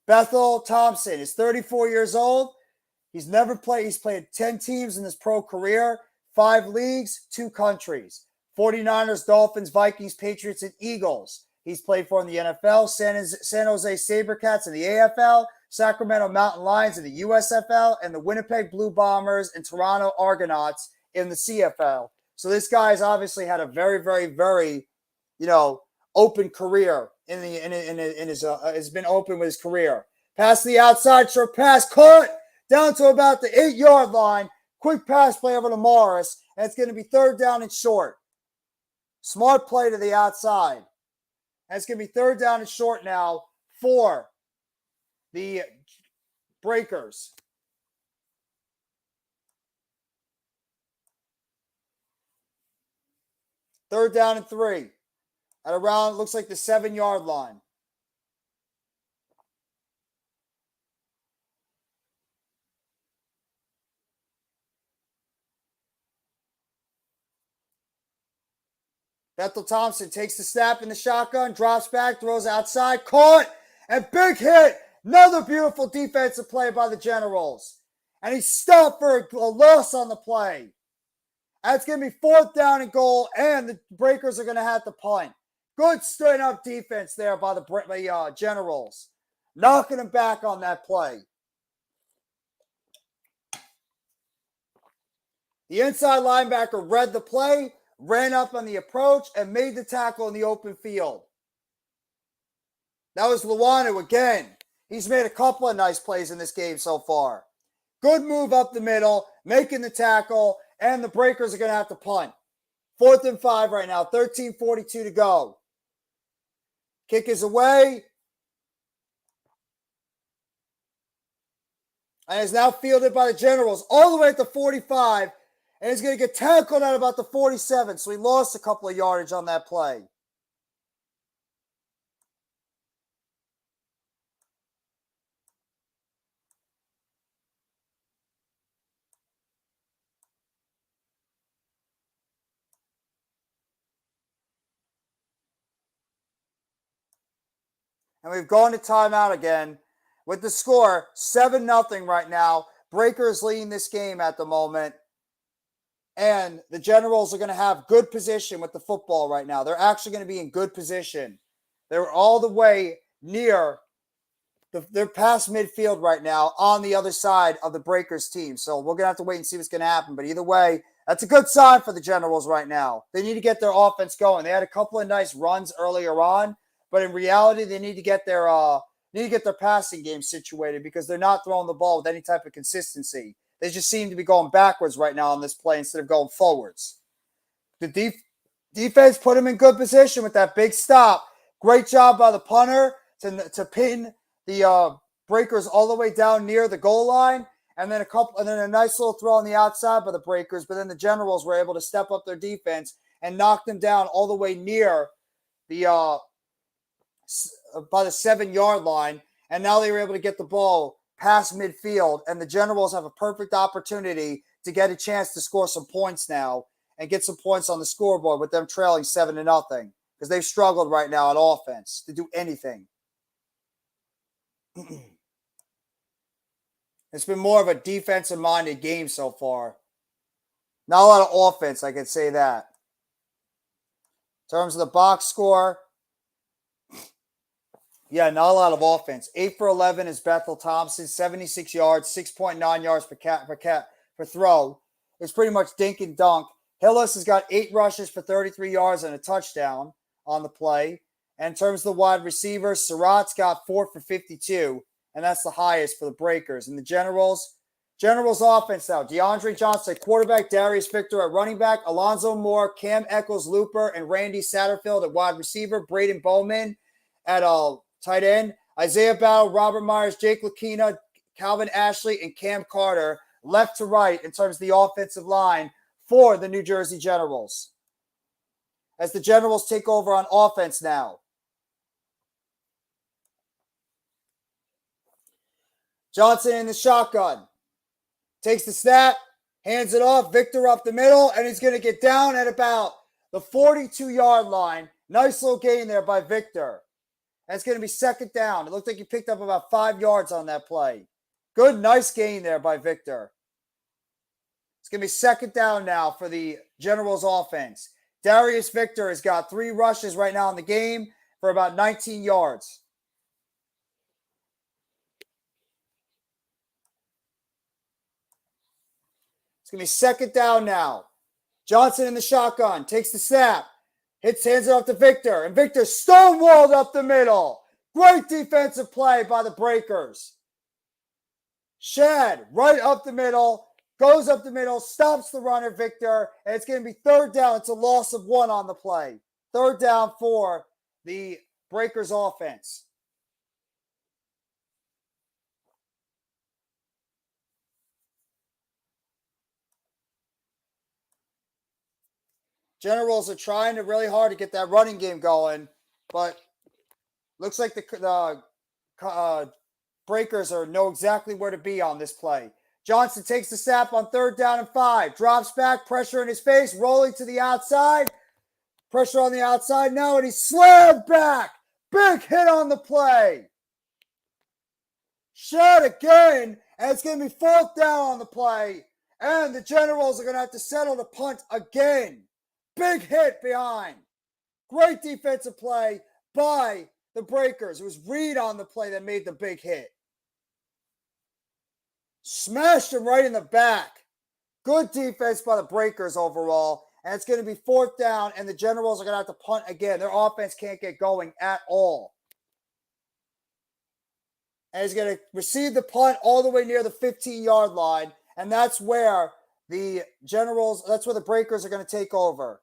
Speaker 1: Bethel Thompson is 34 years old. He's never played. He's played 10 teams in his pro career, 5 leagues, 2 countries. 49ers, Dolphins, Vikings, Patriots, and Eagles. He's played for in the NFL, San Jose SaberCats in the AFL, Sacramento Mountain Lions in the USFL, and the Winnipeg Blue Bombers and Toronto Argonauts in the CFL. So this guy has obviously had a very, very, very, open career has been open with his career. Pass to the outside, short pass, caught down to about the 8-yard line. Quick pass play over to Morris, and it's going to be 3rd down and short. Smart play to the outside. And it's going to be 3rd down and short now for the Breakers. Third down and 3 at around, looks like the 7-yard line. Bethel Thompson takes the snap in the shotgun, drops back, throws outside, caught, and big hit. Another beautiful defensive play by the Generals. And he's stopped for a loss on the play. That's going to be 4th down and goal, and the Breakers are going to have to punt. Good straight-up defense there by the Generals. Knocking him back on that play. The inside linebacker read the play, ran up on the approach, and made the tackle in the open field. That was Luanu again. He's made a couple of nice plays in this game so far. Good move up the middle, making the tackle, and the Breakers are going to have to punt. 4th and 5 right now, 13:42 to go. Kick is away. And is now fielded by the Generals all the way at the 45. And he's going to get tackled at about the 47. So he lost a couple of yardage on that play. And we've gone to timeout again with the score 7-0 right now. Breakers leading this game at the moment. And the Generals are going to have good position with the football right now. They're actually going to be in good position. They're all the way near, they're past midfield right now on the other side of the Breakers team. So we're going to have to wait and see what's going to happen. But either way, that's a good sign for the Generals right now. They need to get their offense going. They had a couple of nice runs earlier on, but in reality, they need to get their passing game situated because they're not throwing the ball with any type of consistency. They just seem to be going backwards right now on this play instead of going forwards. The defense put them in good position with that big stop. Great job by the punter to pin the Breakers all the way down near the goal line, and then a nice little throw on the outside by the Breakers. But then the Generals were able to step up their defense and knock them down all the way near the by the 7-yard line, and now they were able to get the ball past midfield, and the Generals have a perfect opportunity to get a chance to score some points now and get some points on the scoreboard with them trailing 7-0 because they've struggled right now on offense to do anything. It's been more of a defensive-minded game so far. Not a lot of offense, I can say that. In terms of the box score, yeah, not a lot of offense. 8 for 11 is Bethel Thompson, 76 yards, 6.9 yards per throw. It's pretty much dink and dunk. Hillis has got 8 rushes for 33 yards and a touchdown on the play. And in terms of the wide receivers, Surratt's got 4 for 52, and that's the highest for the Breakers. And the Generals offense now, DeAndre Johnson, quarterback, Darius Victor at running back, Alonzo Moore, Cam Eccles, Looper, and Randy Satterfield at wide receiver, Braden Bowman at tight end, Isaiah Battle, Robert Myers, Jake Lakina, Calvin Ashley, and Cam Carter, left to right in terms of the offensive line for the New Jersey Generals. As the Generals take over on offense now. Johnson in the shotgun. Takes the snap, hands it off, Victor up the middle, and he's going to get down at about the 42-yard line. Nice little gain there by Victor. And it's going to be 2nd down. It looked like he picked up about 5 yards on that play. Good, nice gain there by Victor. It's going to be 2nd down now for the Generals offense. Darius Victor has got 3 rushes right now in the game for about 19 yards. It's going to be 2nd down now. Johnson in the shotgun, takes the snap. Hands it off to Victor, and Victor stonewalled up the middle. Great defensive play by the Breakers. Shad right up the middle, goes up the middle, stops the runner, Victor, and it's going to be 3rd down. It's a loss of 1 on the play. 3rd down for the Breakers offense. Generals are trying really hard to get that running game going, but looks like the Breakers know exactly where to be on this play. Johnson takes the snap on 3rd down and 5. Drops back, pressure in his face, rolling to the outside. Pressure on the outside now, and he slammed back. Big hit on the play. Shot again, and it's going to be 4th down on the play. And the Generals are going to have to settle the punt again. Big hit behind. Great defensive play by the Breakers. It was Reed on the play that made the big hit. Smashed him right in the back. Good defense by the Breakers overall. And it's going to be 4th down, and the Generals are going to have to punt again. Their offense can't get going at all. And he's going to receive the punt all the way near the 15-yard line. And that's where the Breakers are going to take over.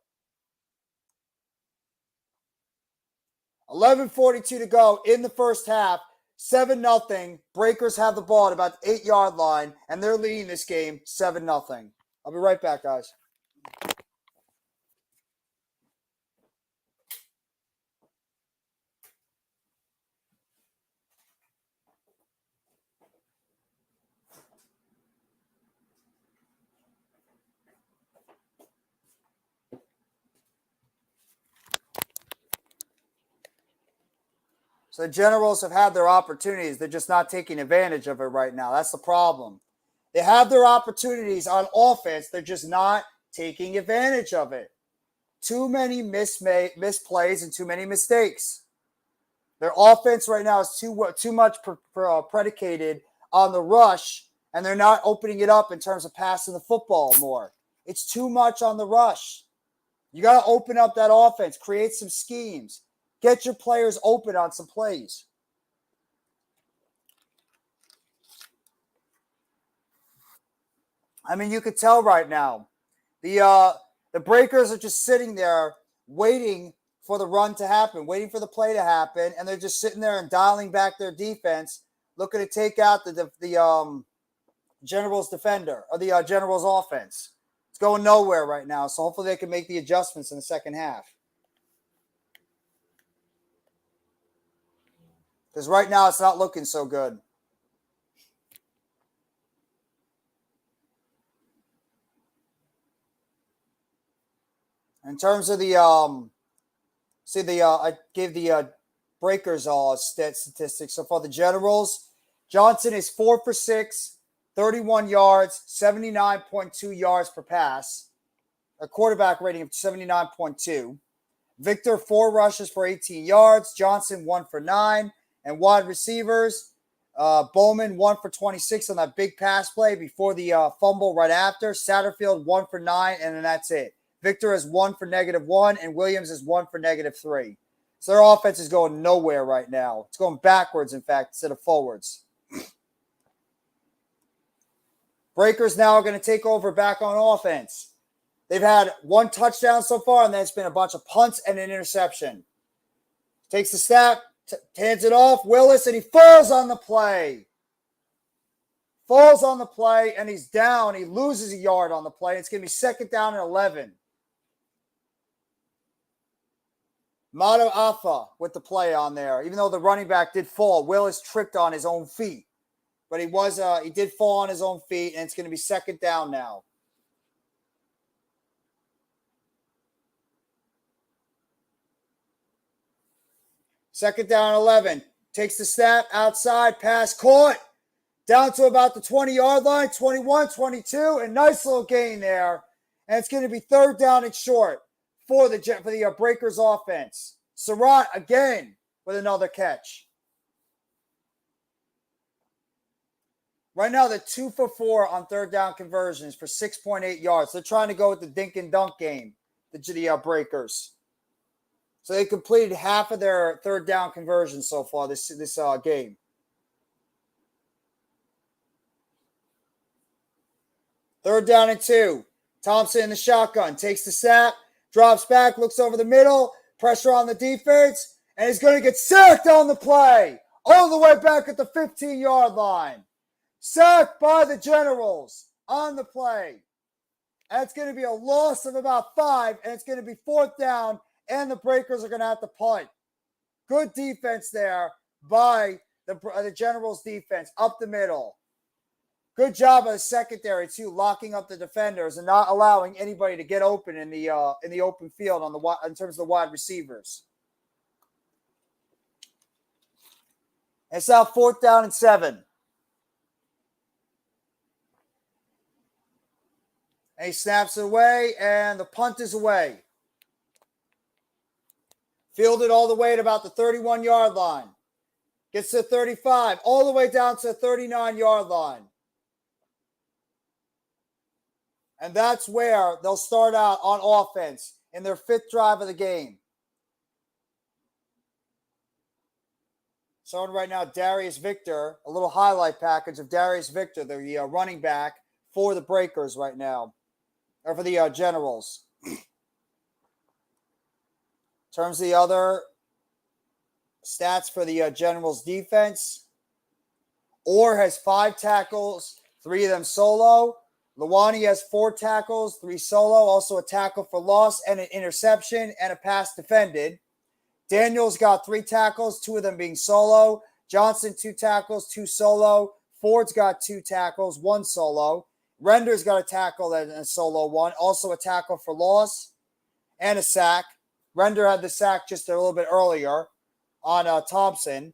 Speaker 1: 11:42 to go in the first half. 7-0. Breakers have the ball at about the 8-yard line, and they're leading this game 7-0. I'll be right back, guys. So the Generals have had their opportunities. They're just not taking advantage of it right now. That's the problem. They have their opportunities on offense. They're just not taking advantage of it. Too many misplays and too many mistakes. Their offense right now is too much predicated on the rush, and they're not opening it up in terms of passing the football more. It's too much on the rush. You got to open up that offense, create some schemes. Get your players open on some plays. I mean, you could tell right now. The Breakers are just sitting there waiting for the run to happen, waiting for the play to happen, and they're just sitting there and dialing back their defense, looking to take out the Generals defender or the Generals offense. It's going nowhere right now, so hopefully they can make the adjustments in the second half. Because right now it's not looking so good. In terms of the I gave the Breakers statistics. So for the Generals, Johnson is 4 for 6, 31 yards, 79.2 yards per pass, a quarterback rating of 79.2. Victor, 4 rushes for 18 yards. Johnson, 1 for 9. And wide receivers, Bowman, 1 for 26 on that big pass play before the fumble right after. Satterfield, 1 for 9, and then that's it. Victor is 1 for -1, and Williams is 1 for -3. So their offense is going nowhere right now. It's going backwards, in fact, instead of forwards. Breakers now are going to take over back on offense. They've had 1 touchdown so far, and then it's been a bunch of punts and an interception. Takes the snap, hands it off, Willis, and he falls on the play. Falls on the play, and he's down. He loses a yard on the play. It's going to be 2nd down and 11. Mato Afa with the play on there. Even though the running back did fall, Willis tripped on his own feet. But he did fall on his own feet, and it's going to be 2nd down now. Second down, 11. Takes the snap, outside, pass caught. Down to about the 20-yard line, 21, 22, and nice little gain there. And it's going to be 3rd down and short for the Breakers offense. Surratt again with another catch. Right now, they're 2 for 4 on 3rd down conversions for 6.8 yards. They're trying to go with the dink and dunk game, the Breakers. So they completed half of their 3rd down conversions so far this game. Third down and 2. Thompson in the shotgun. Takes the snap. Drops back. Looks over the middle. Pressure on the defense. And he's going to get sacked on the play. All the way back at the 15-yard line. Sacked by the Generals on the play. And it's going to be a loss of about 5. And it's going to be 4th down. And the Breakers are going to have to punt. Good defense there by the Generals defense up the middle. Good job by the secondary too, locking up the defenders and not allowing anybody to get open in the open field in terms of the wide receivers. It's now 4th down and 7. And he snaps it away, and the punt is away. Fielded all the way at about the 31-yard line. Gets to 35, all the way down to the 39-yard line. And that's where they'll start out on offense in their 5th drive of the game. Showing right now Darius Victor, a little highlight package of Darius Victor, the running back for the Breakers right now, or for the Generals. In terms of the other stats for the Generals defense, Orr has 5 tackles, 3 of them solo. Luwani has 4 tackles, 3 solo, also a tackle for loss and an interception and a pass defended. Daniels got 3 tackles, 2 of them being solo. Johnson, 2 tackles, 2 solo. Ford's got 2 tackles, 1 solo. Render's got a tackle and a solo 1. Also a tackle for loss and a sack. Render had the sack just a little bit earlier on Thompson.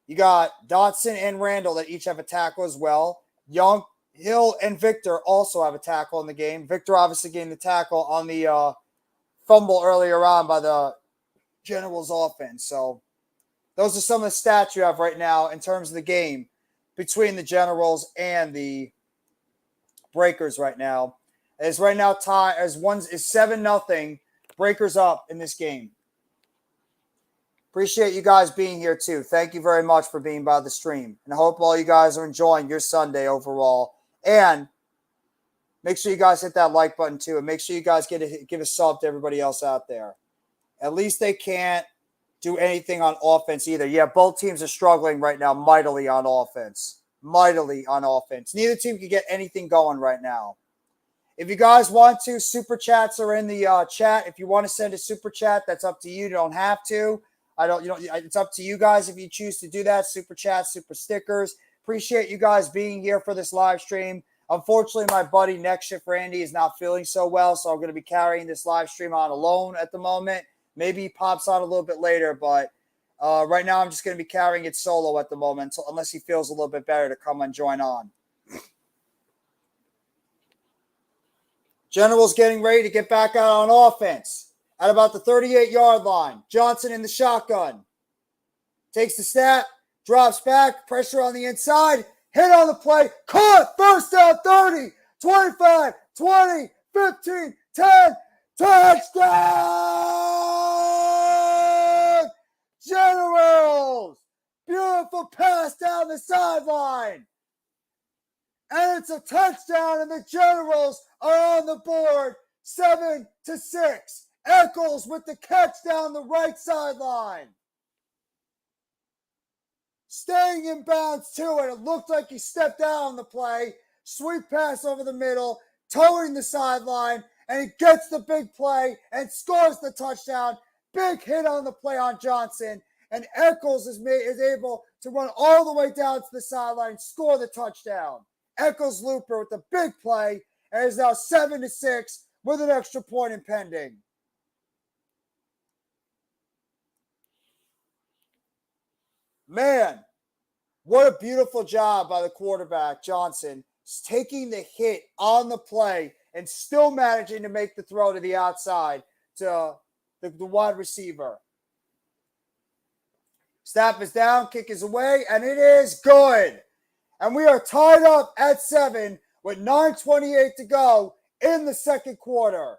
Speaker 1: You got Dotson and Randall that each have a tackle as well. Young, Hill, and Victor also have a tackle in the game. Victor obviously getting the tackle on the fumble earlier on by the Generals offense. So those are some of the stats you have right now in terms of the game between the Generals and the Breakers right now. As right now tie as one is 7-0. Breakers up in this game. Appreciate you guys being here too. Thank you very much for being by the stream. And I hope all you guys are enjoying your Sunday overall. And make sure you guys hit that like button too. And make sure you guys give a sub to everybody else out there. At least they can't do anything on offense either. Yeah, both teams are struggling right now mightily on offense. Mightily on offense. Neither team can get anything going right now. If you guys want to, super chats are in the chat. If you want to send a super chat, that's up to you. You don't have to. It's up to you guys if you choose to do that. Super chats, super stickers. Appreciate you guys being here for this live stream. Unfortunately, my buddy Next Shift Randy is not feeling so well, so I'm going to be carrying this live stream on alone at the moment. Maybe he pops on a little bit later, but right now I'm just going to be carrying it solo at the moment, unless he feels a little bit better to come and join on. Generals getting ready to get back out on offense at about the 38-yard line. Johnson in the shotgun. Takes the snap, drops back, pressure on the inside, hit on the play, caught, first down 30, 25, 20, 15, 10, touchdown! Generals! Beautiful pass down the sideline. And it's a touchdown, and the Generals are on the board 7-6. Eccles with the catch down the right sideline. Staying in bounds to it. It looked like he stepped out on the play. Sweet pass over the middle, towing the sideline, and he gets the big play and scores the touchdown. Big hit on the play on Johnson, and Eccles is able to run all the way down to the sideline and score the touchdown. Eccles Looper with the big play, and is now 7-6 with an extra point impending. Man, what a beautiful job by the quarterback, Johnson, taking the hit on the play and still managing to make the throw to the outside to the wide receiver. Snap is down, kick is away, and it is good. And we are tied up at 7 with 9:28 to go in the second quarter.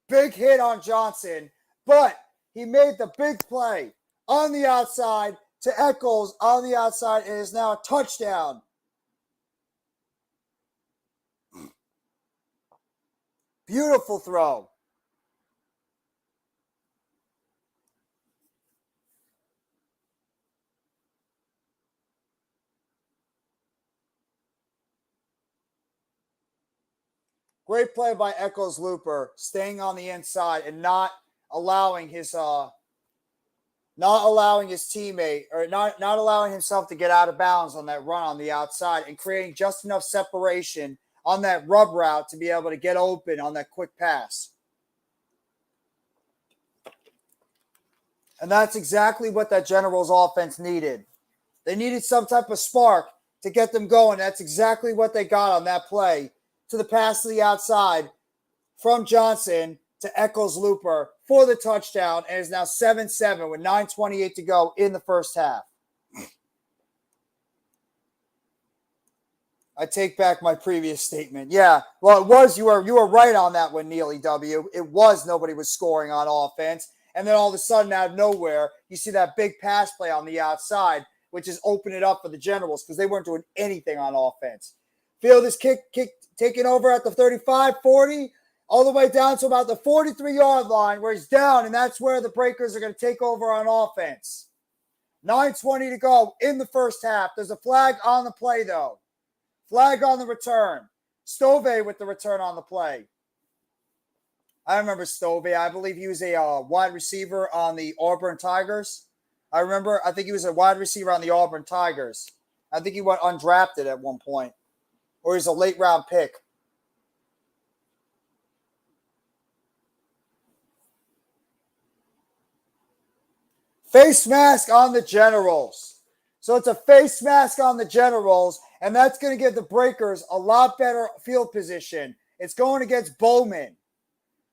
Speaker 1: Big hit on Johnson, but he made the big play on the outside to Eccles on the outside, and is now a touchdown. Beautiful throw. Great play by Eccles Looper, staying on the inside and not allowing his teammate, or not allowing himself to get out of bounds on that run on the outside, and creating just enough separation on that rub route to be able to get open on that quick pass. And that's exactly what that Generals offense needed. They needed some type of spark to get them going. That's exactly what they got on that play, to the pass to the outside from Johnson to Eccles Looper for the touchdown, and is now 7-7 with 9:28 to go in the first half. I take back my previous statement. Yeah, well, it was you were right on that one, Neely W. It was nobody was scoring on offense, and then all of a sudden, out of nowhere, you see that big pass play on the outside, which is opening it up for the Generals because they weren't doing anything on offense. Field is kick taking over at the 35, 40, all the way down to about the 43-yard line where he's down, and that's where the Breakers are going to take over on offense. 9:20 to go in the first half. There's a flag on the play, though. Flag on the return. Stove with the return on the play. I remember Stove. I believe he was a wide receiver on the Auburn Tigers. I think he was a wide receiver on the Auburn Tigers. I think he went undrafted at one point. Or he's a late round pick. Face mask on the Generals. So it's a face mask on the Generals, and that's going to give the Breakers a lot better field position. It's going against Bowman.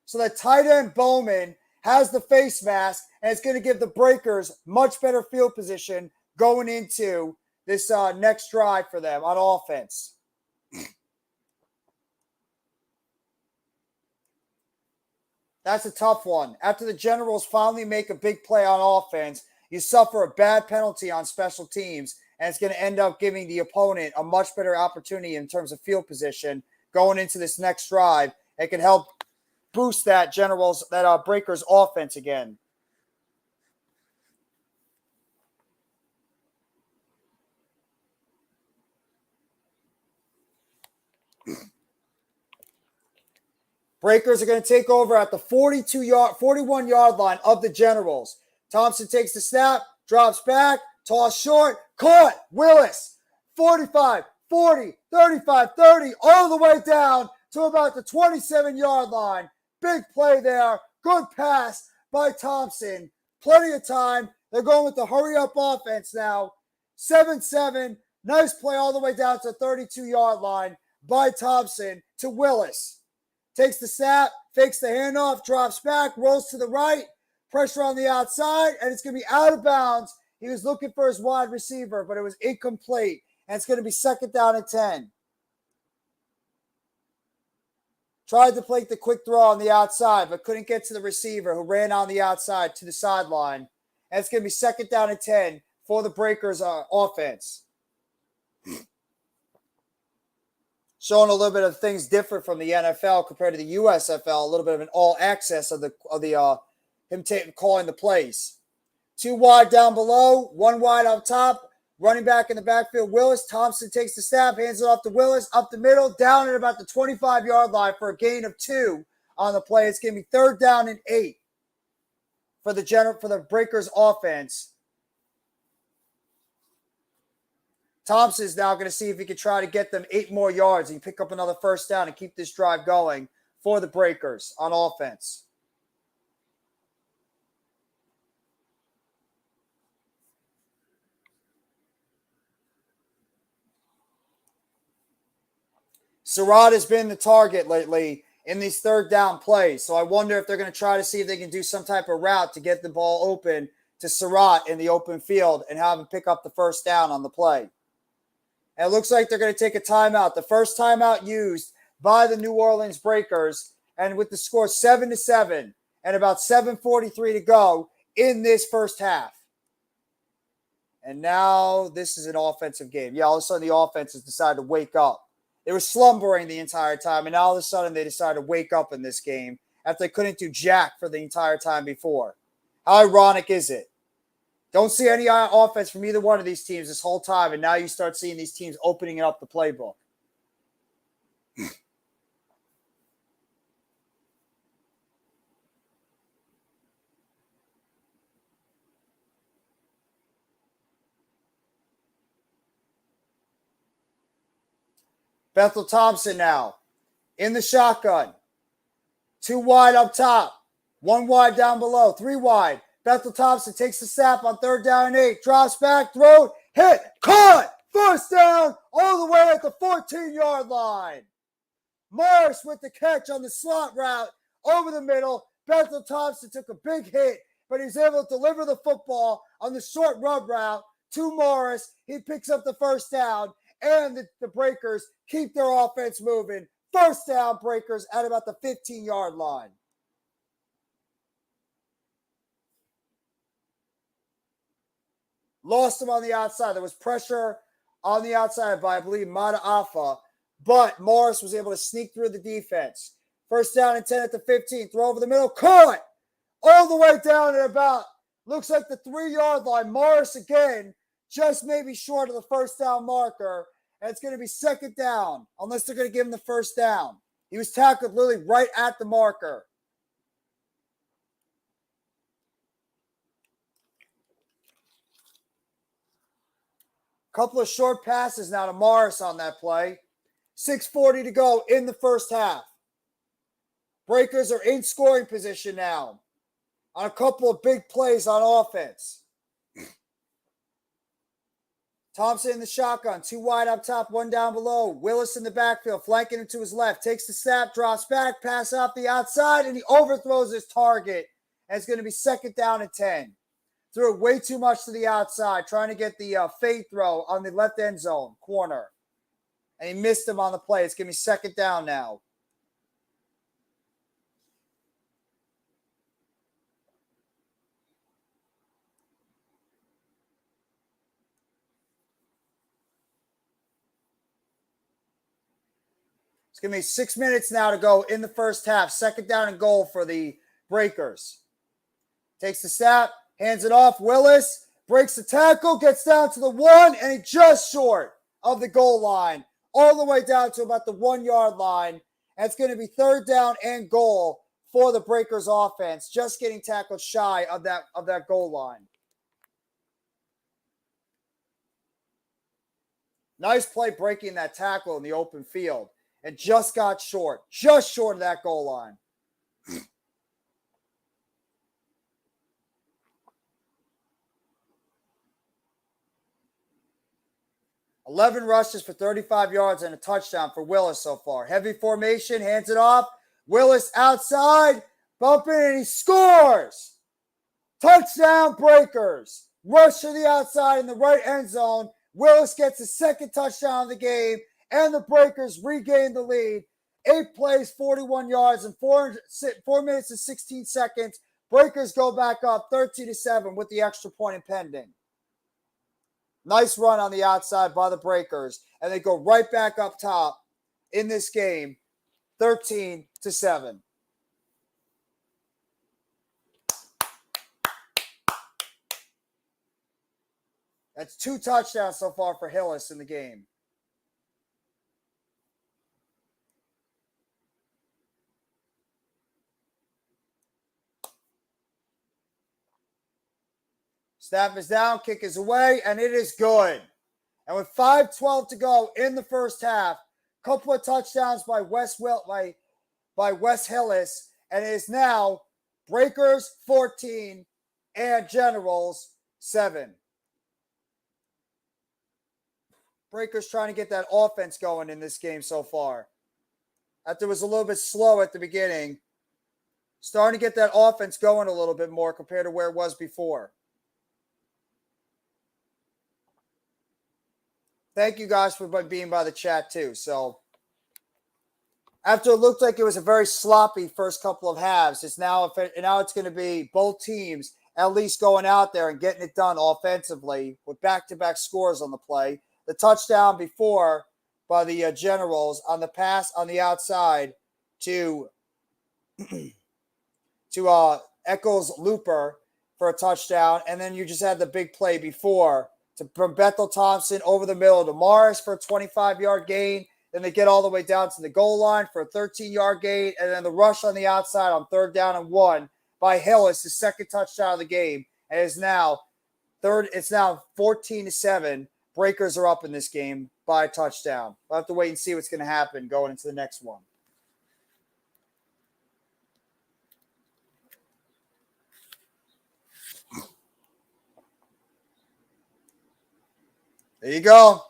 Speaker 1: So that tight end Bowman has the face mask, and it's going to give the Breakers much better field position going into this next drive for them on offense. That's a tough one. After the Generals finally make a big play on offense, you suffer a bad penalty on special teams, and it's going to end up giving the opponent a much better opportunity in terms of field position going into this next drive. It can help boost that Breakers offense again. Breakers are going to take over at the 41-yard line of the Generals. Thompson takes the snap, drops back, toss short, caught. Willis, 45, 40, 35, 30, all the way down to about the 27-yard line. Big play there. Good pass by Thompson. Plenty of time. They're going with the hurry-up offense now. 7-7. Nice play all the way down to the 32-yard line by Thompson to Willis. Takes the snap, fakes the handoff, drops back, rolls to the right, pressure on the outside, and it's going to be out of bounds. He was looking for his wide receiver, but it was incomplete, and it's going to be second down and 10. Tried to play the quick throw on the outside, but couldn't get to the receiver who ran on the outside to the sideline. And it's going to be second down and 10 for the Breakers offense. Showing a little bit of things different from the NFL compared to the USFL, a little bit of an all access of him calling the plays. 2 wide down below, 1 wide up top, running back in the backfield. Willis, Thompson takes the snap, hands it off to Willis, up the middle, down at about the 25-yard line for a gain of 2 on the play. It's going to be third down and 8 for the Breakers offense. Thompson is now going to see if he can try to get them 8 more yards and pick up another first down and keep this drive going for the Breakers on offense. Surratt has been the target lately in these third down plays, so I wonder if they're going to try to see if they can do some type of route to get the ball open to Surratt in the open field and have him pick up the first down on the play. And it looks like they're going to take a timeout. The first timeout used by the New Orleans Breakers, and with the score 7-7 and about 7:43 to go in this first half. And now this is an offensive game. Yeah, all of a sudden the offense has decided to wake up. They were slumbering the entire time, and now all of a sudden they decided to wake up in this game after they couldn't do jack for the entire time before. How ironic is it? Don't see any offense from either one of these teams this whole time, and now you start seeing these teams opening up the playbook. Bethel Thompson now in the shotgun. 2 wide up top, 1 wide down below, 3 wide. Bethel Thompson takes the snap on third down and 8, drops back, throw, hit, caught, first down, all the way at the 14-yard line. Morris with the catch on the slot route over the middle. Bethel Thompson took a big hit, but he's able to deliver the football on the short rub route to Morris. He picks up the first down, and the Breakers keep their offense moving. First down, Breakers at about the 15-yard line. Lost him on the outside. There was pressure on the outside by, I believe, Mataafa, but Morris was able to sneak through the defense. First down and 10 at the 15. Throw over the middle. Caught all the way down at about, looks like the 3-yard line. Morris again, just maybe short of the first down marker. And it's going to be second down, unless they're going to give him the first down. He was tackled literally right at the marker. Couple of short passes now to Morris on that play. 6:40 to go in the first half. Breakers are in scoring position now on a couple of big plays on offense. Thompson in the shotgun, 2 wide up top, 1 down below. Willis in the backfield, flanking him to his left. Takes the snap, drops back, pass off the outside, and he overthrows his target. And it's going to be second down and 10. Threw it way too much to the outside, trying to get the fade throw on the left end zone corner. And he missed him on the play. It's going to be second down now. It's going to be 6 minutes now to go in the first half. Second down and goal for the Breakers. Takes the snap, hands it off. Willis breaks the tackle, gets down to the 1, and he just short of the goal line. All the way down to about the 1-yard line. And it's going to be third down and goal for the Breakers offense. Just getting tackled shy of that goal line. Nice play breaking that tackle in the open field. And just got short. Just short of that goal line. 11 rushes for 35 yards and a touchdown for Willis so far. Heavy formation, hands it off. Willis outside, bumping, and he scores. Touchdown, Breakers. Rush to the outside in the right end zone. Willis gets his second touchdown of the game, and the Breakers regain the lead. 8 plays, 41 yards, and 4 minutes and 16 seconds. Breakers go back up 13-7 with the extra point impending. Nice run on the outside by the Breakers, and they go right back up top in this game, 13-7. That's 2 touchdowns so far for Hillis in the game. Snap is down, kick is away, and it is good. And with 5:12 to go in the first half, couple of touchdowns by Wes Hillis, and it is now Breakers 14 and Generals 7. Breakers trying to get that offense going in this game so far. After it was a little bit slow at the beginning, starting to get that offense going a little bit more compared to where it was before. Thank you guys for being by the chat too. So after it looked like it was a very sloppy first couple of halves, it's now it's going to be both teams at least going out there and getting it done offensively with back-to-back scores on the play. The touchdown before by the Generals on the pass on the outside to Eccles Looper for a touchdown, and then you just had the big play before from Bethel Thompson over the middle to Morris for a 25-yard gain. Then they get all the way down to the goal line for a 13-yard gain, and then the rush on the outside on third down and 1 by Hillis, his second touchdown of the game, and it's now 14-7. Breakers are up in this game by a touchdown. We'll have to wait and see what's going to happen going into the next one. There you go.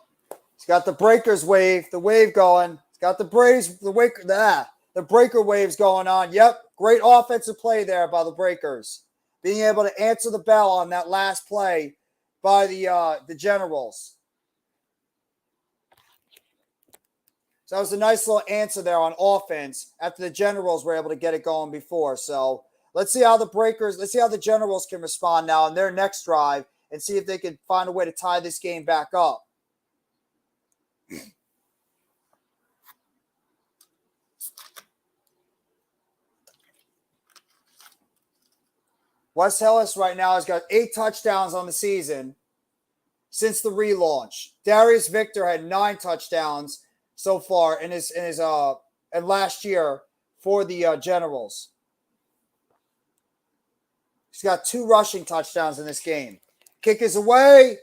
Speaker 1: It's got the Breakers wave, the wave going. It's got the Braves, the breaker waves going on. Yep, great offensive play there by the Breakers. Being able to answer the bell on that last play by the Generals. So that was a nice little answer there on offense after the Generals were able to get it going before. So let's see how the Generals can respond now in their next drive and see if they can find a way to tie this game back up. Wes Ellis right now has got 8 touchdowns on the season since the relaunch. Darius Victor had 9 touchdowns so far in his and last year for the Generals. He's got 2 rushing touchdowns in this game. Kick is away,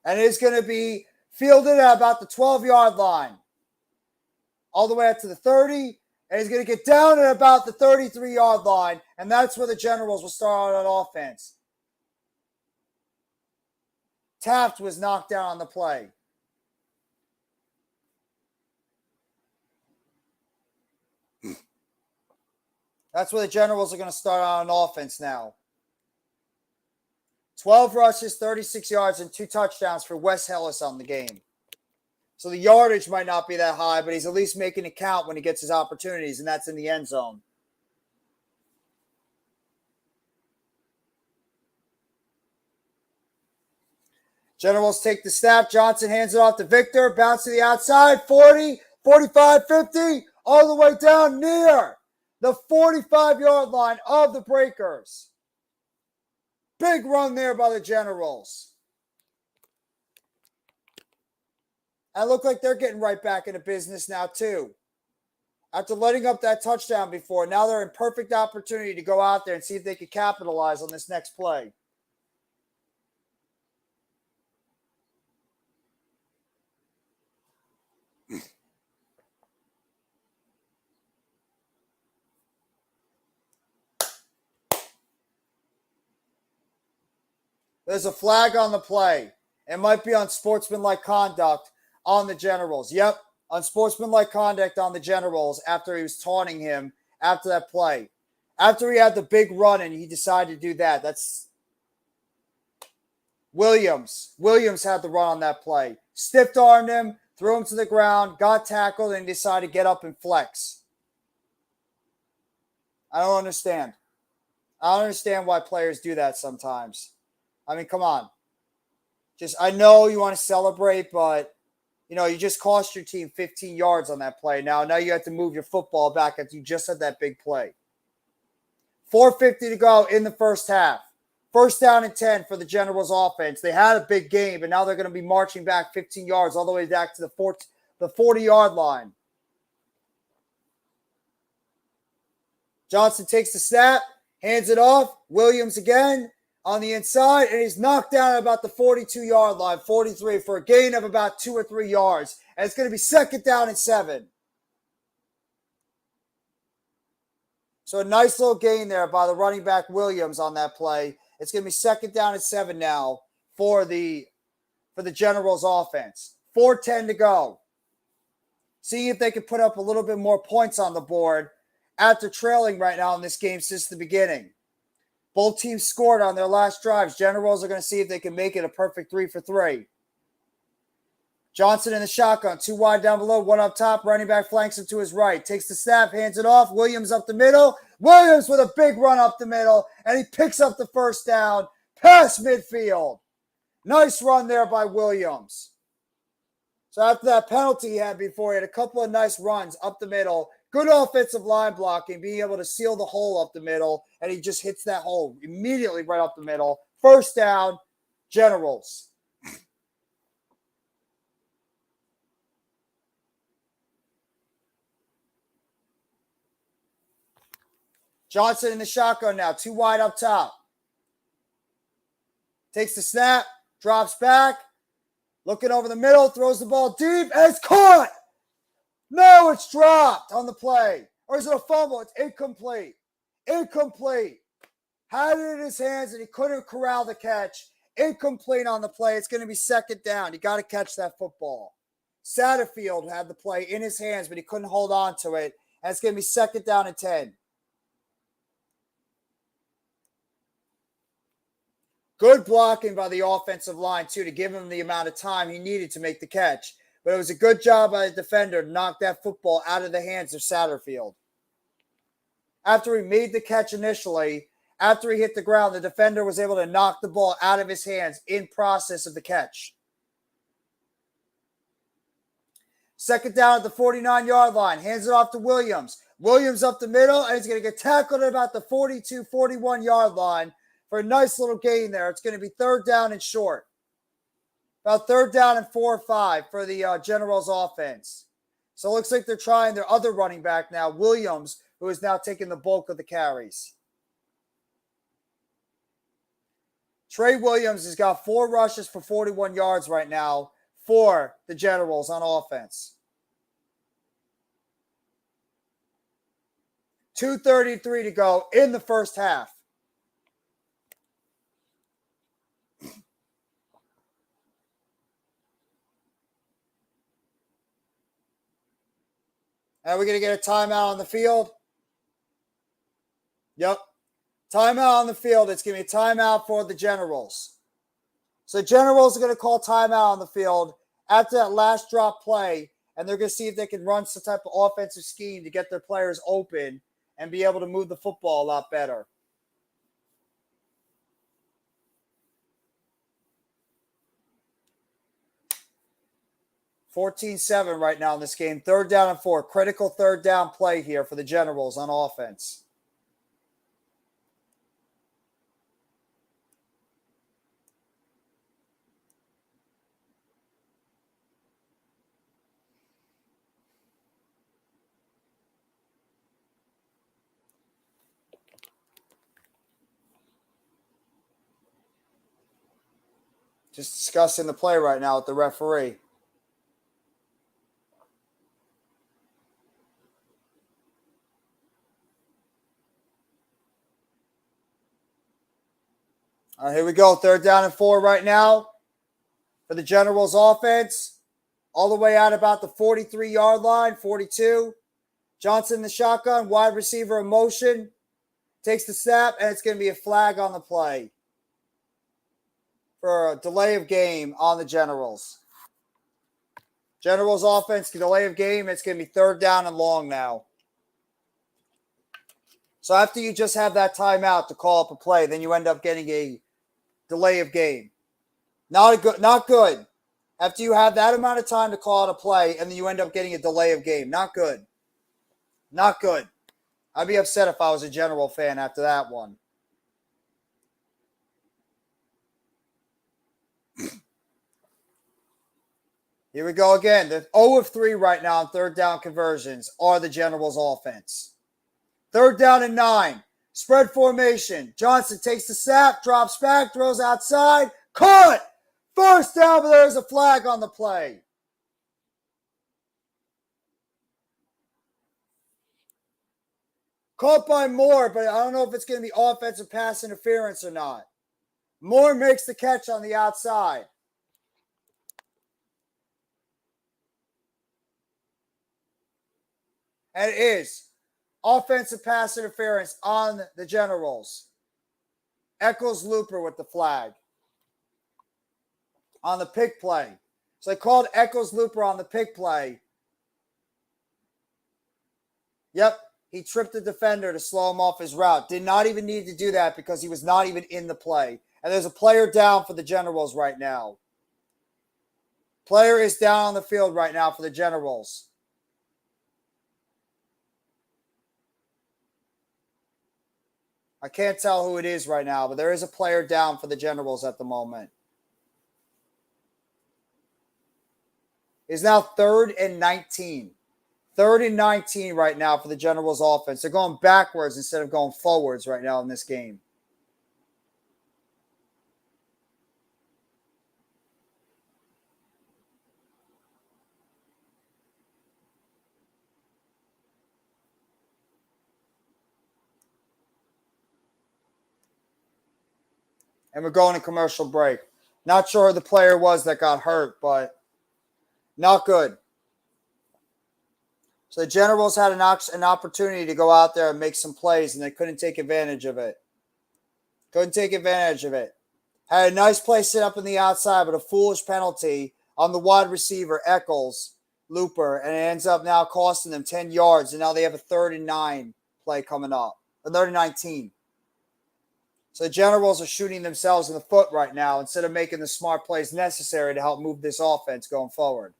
Speaker 1: and it is going to be fielded at about the 12-yard line. All the way up to the 30, and he's going to get down at about the 33-yard line, and that's where the Generals will start out on offense. Taft was knocked down on the play. That's where the Generals are going to start out on offense now. 12 rushes, 36 yards, and 2 touchdowns for Wes Ellis on the game. So the yardage might not be that high, but he's at least making it count when he gets his opportunities, and that's in the end zone. Generals take the snap. Johnson hands it off to Victor. Bounce to the outside. 40, 45, 50, all the way down near the 45-yard line of the Breakers. Big run there by the Generals. And look like they're getting right back into business now, too. After letting up that touchdown before, now they're in perfect opportunity to go out there and see if they can capitalize on this next play. There's a flag on the play. It might be unsportsmanlike conduct on the Generals. Yep, unsportsmanlike conduct on the Generals after he was taunting him after that play. After he had the big run and he decided to do that. That's Williams. Williams had the run on that play. Stiff-armed him, threw him to the ground, got tackled, and decided to get up and flex. I don't understand. I don't understand why players do that sometimes. I mean, come on. I know you want to celebrate, but, you just cost your team 15 yards on that play. Now you have to move your football back after you just had that big play. 4:50 to go in the first half. First down and 10 for the Generals offense. They had a big game, but now they're going to be marching back 15 yards all the way back to the 40-yard line. Johnson takes the snap, hands it off. Williams again on the inside, and he's knocked down at about the 42-yard line, 43, for a gain of about 2 or 3 yards. And it's going to be second down and 7. So a nice little gain there by the running back Williams on that play. It's going to be second down and 7 now for the Generals offense. 4:10 to go. See if they can put up a little bit more points on the board after trailing right now in this game since the beginning. Both teams scored on their last drives. Generals are going to see if they can make it a perfect 3-for-3. Johnson in the shotgun. 2 wide down below, 1 up top. Running back flanks him to his right. Takes the snap, hands it off. Williams up the middle. Williams with a big run up the middle. And he picks up the first down past midfield. Nice run there by Williams. So after that penalty he had before, he had a couple of nice runs up the middle. Good offensive line blocking, being able to seal the hole up the middle, and he just hits that hole immediately right up the middle. First down, Generals. Johnson in the shotgun now, 2 wide up top. Takes the snap, drops back, looking over the middle, throws the ball deep, and it's caught! No, it's dropped on the play. Or is it a fumble? It's incomplete. Incomplete. Had it in his hands and he couldn't corral the catch. Incomplete on the play. It's going to be second down. You got to catch that football. Satterfield had the play in his hands, but he couldn't hold on to it. And it's going to be second down and 10. Good blocking by the offensive line, too, to give him the amount of time he needed to make the catch. but it was a good job by the defender to knock that football out of the hands of Satterfield. After he made the catch initially, after he hit the ground, the defender was able to knock the ball out of his hands in process of the catch. Second down at the 49-yard line. Hands it off to Williams. Williams up the middle, and he's going to get tackled at about the 42, 41-yard line for a nice little gain there. It's going to be third down and short. About third down and 4 or 5 for the Generals offense. So it looks like they're trying their other running back now, Williams, who is now taking the bulk of the carries. Trey Williams has got 4 rushes for 41 yards right now for the Generals on offense. 2:33 to go in the first half. And we're going to get a timeout on the field. Yep. Timeout on the field. It's going to be a timeout for the Generals. So Generals are going to call timeout on the field after that last drop play, and they're going to see if they can run some type of offensive scheme to get their players open and be able to move the football a lot better. $14-7 right now in this game. Third down and 4. Critical third down play here for the Generals on offense. Just discussing the play right now with the referee. All right, here we go. Third down and 4 right now for the Generals offense. All the way out about the 43-yard line, 42. Johnson in the shotgun, wide receiver in motion. Takes the snap, and it's going to be a flag on the play for a delay of game on the Generals. Generals offense, delay of game. It's going to be third down and long now. So after you just have that timeout to call up a play, then you end up getting a delay of game. Not good. After you have that amount of time to call out a play, and then you end up getting a delay of game. Not good. Not good. I'd be upset if I was a General fan after that one. Here we go again. The 0 of 3 right now on third down conversions are the Generals offense. Third down and 9. Spread formation. Johnson takes the snap, drops back, throws outside. Caught! First down, but there's a flag on the play. Caught by Moore, but I don't know if it's going to be offensive pass interference or not. Moore makes the catch on the outside. And it is offensive pass interference on the Generals. Eccles Looper with the flag on the pick play. So they called Eccles Looper on the pick play. Yep, he tripped the defender to slow him off his route. Did not even need to do that because he was not even in the play. And there's a player down for the Generals right now. Player is down on the field right now for the Generals. I can't tell who it is right now, but there is a player down for the Generals at the moment. It's now 3rd and 19. 3rd and 19 right now for the Generals offense. They're going backwards instead of going forwards right now in this game. And we're going to commercial break. Not sure who the player was that got hurt, but not good. So the Generals had an opportunity to go out there and make some plays, and they couldn't take advantage of it. Couldn't take advantage of it. Had a nice play set up on the outside, but a foolish penalty on the wide receiver, Eccles, Looper, and it ends up now costing them 10 yards, and now they have a 3rd-and-9 play coming up, a 3rd-and-19. So the Generals are shooting themselves in the foot right now instead of making the smart plays necessary to help move this offense going forward.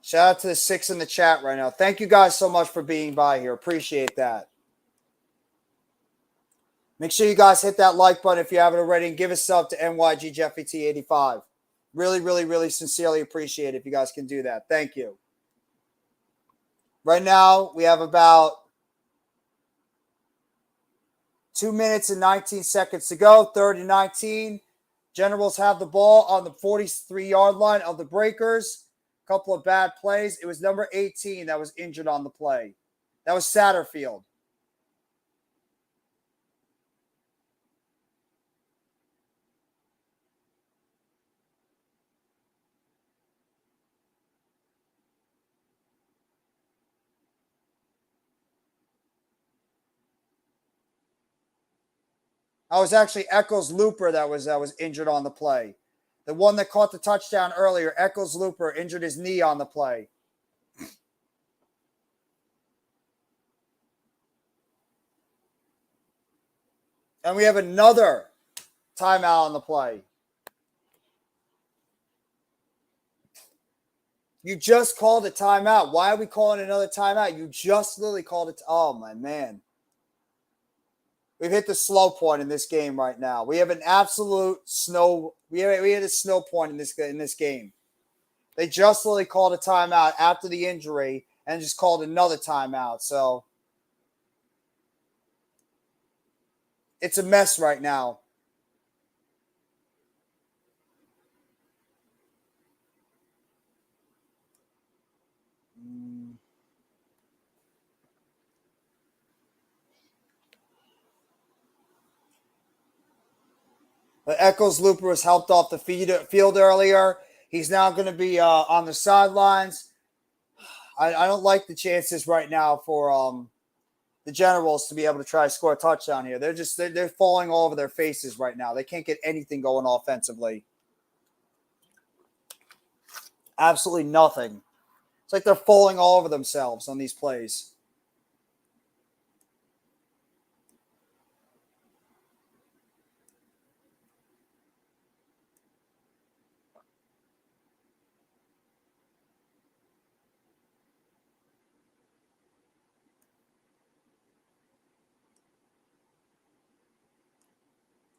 Speaker 1: Shout out to the 6 in the chat right now. Thank you guys so much for being by here. Appreciate that. Make sure you guys hit that like button if you haven't already, and give a sub to NYGJeffyT85. Really, really, really sincerely appreciate it if you guys can do that. Thank you. Right now, we have about 2 minutes and 19 seconds to go. 3rd-and-19. Generals have the ball on the 43-yard line of the Breakers. Couple of bad plays. It was number 18 that was injured on the play. That was Satterfield. I was actually Eccles Looper that was injured on the play. The one that caught the touchdown earlier, Eccles Looper, injured his knee on the play. And we have another timeout on the play. You just called a timeout. Why are we calling another timeout? You just literally called it. Oh, my man. We've hit the slow point in this game right now. We have an absolute snow. We had a snow point in this game. They just literally called a timeout after the injury and just called another timeout. So it's a mess right now. But Eccles Looper was helped off the field earlier. He's now going to be on the sidelines. I don't like the chances right now for the Generals to be able to try to score a touchdown here. They're falling all over their faces right now. They can't get anything going offensively. Absolutely nothing. It's like they're falling all over themselves on these plays.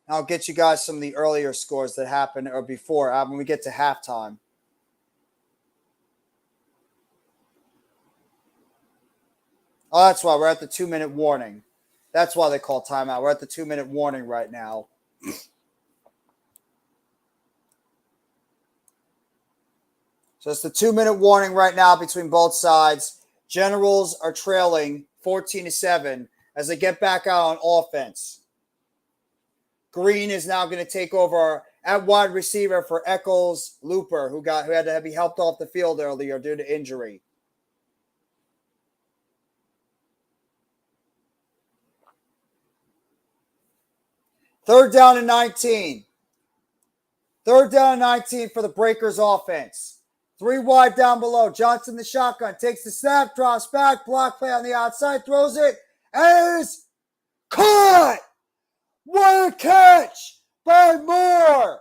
Speaker 1: I'll get you guys some of the earlier scores that happened or before when we get to halftime. Oh, that's why we're at the 2-minute warning. That's why they call timeout. We're at the 2-minute warning right now. So it's the 2-minute warning right now between both sides. Generals are trailing 14-7 as they get back out on offense. Green is now going to take over at wide receiver for Eccles Looper, who had to be helped off the field earlier due to injury. Third down and 19. 3rd down and 19 for the Breakers offense. 3 wide down below. Johnson the shotgun takes the snap, drops back, block play on the outside, throws it, and is caught. What a catch by Moore.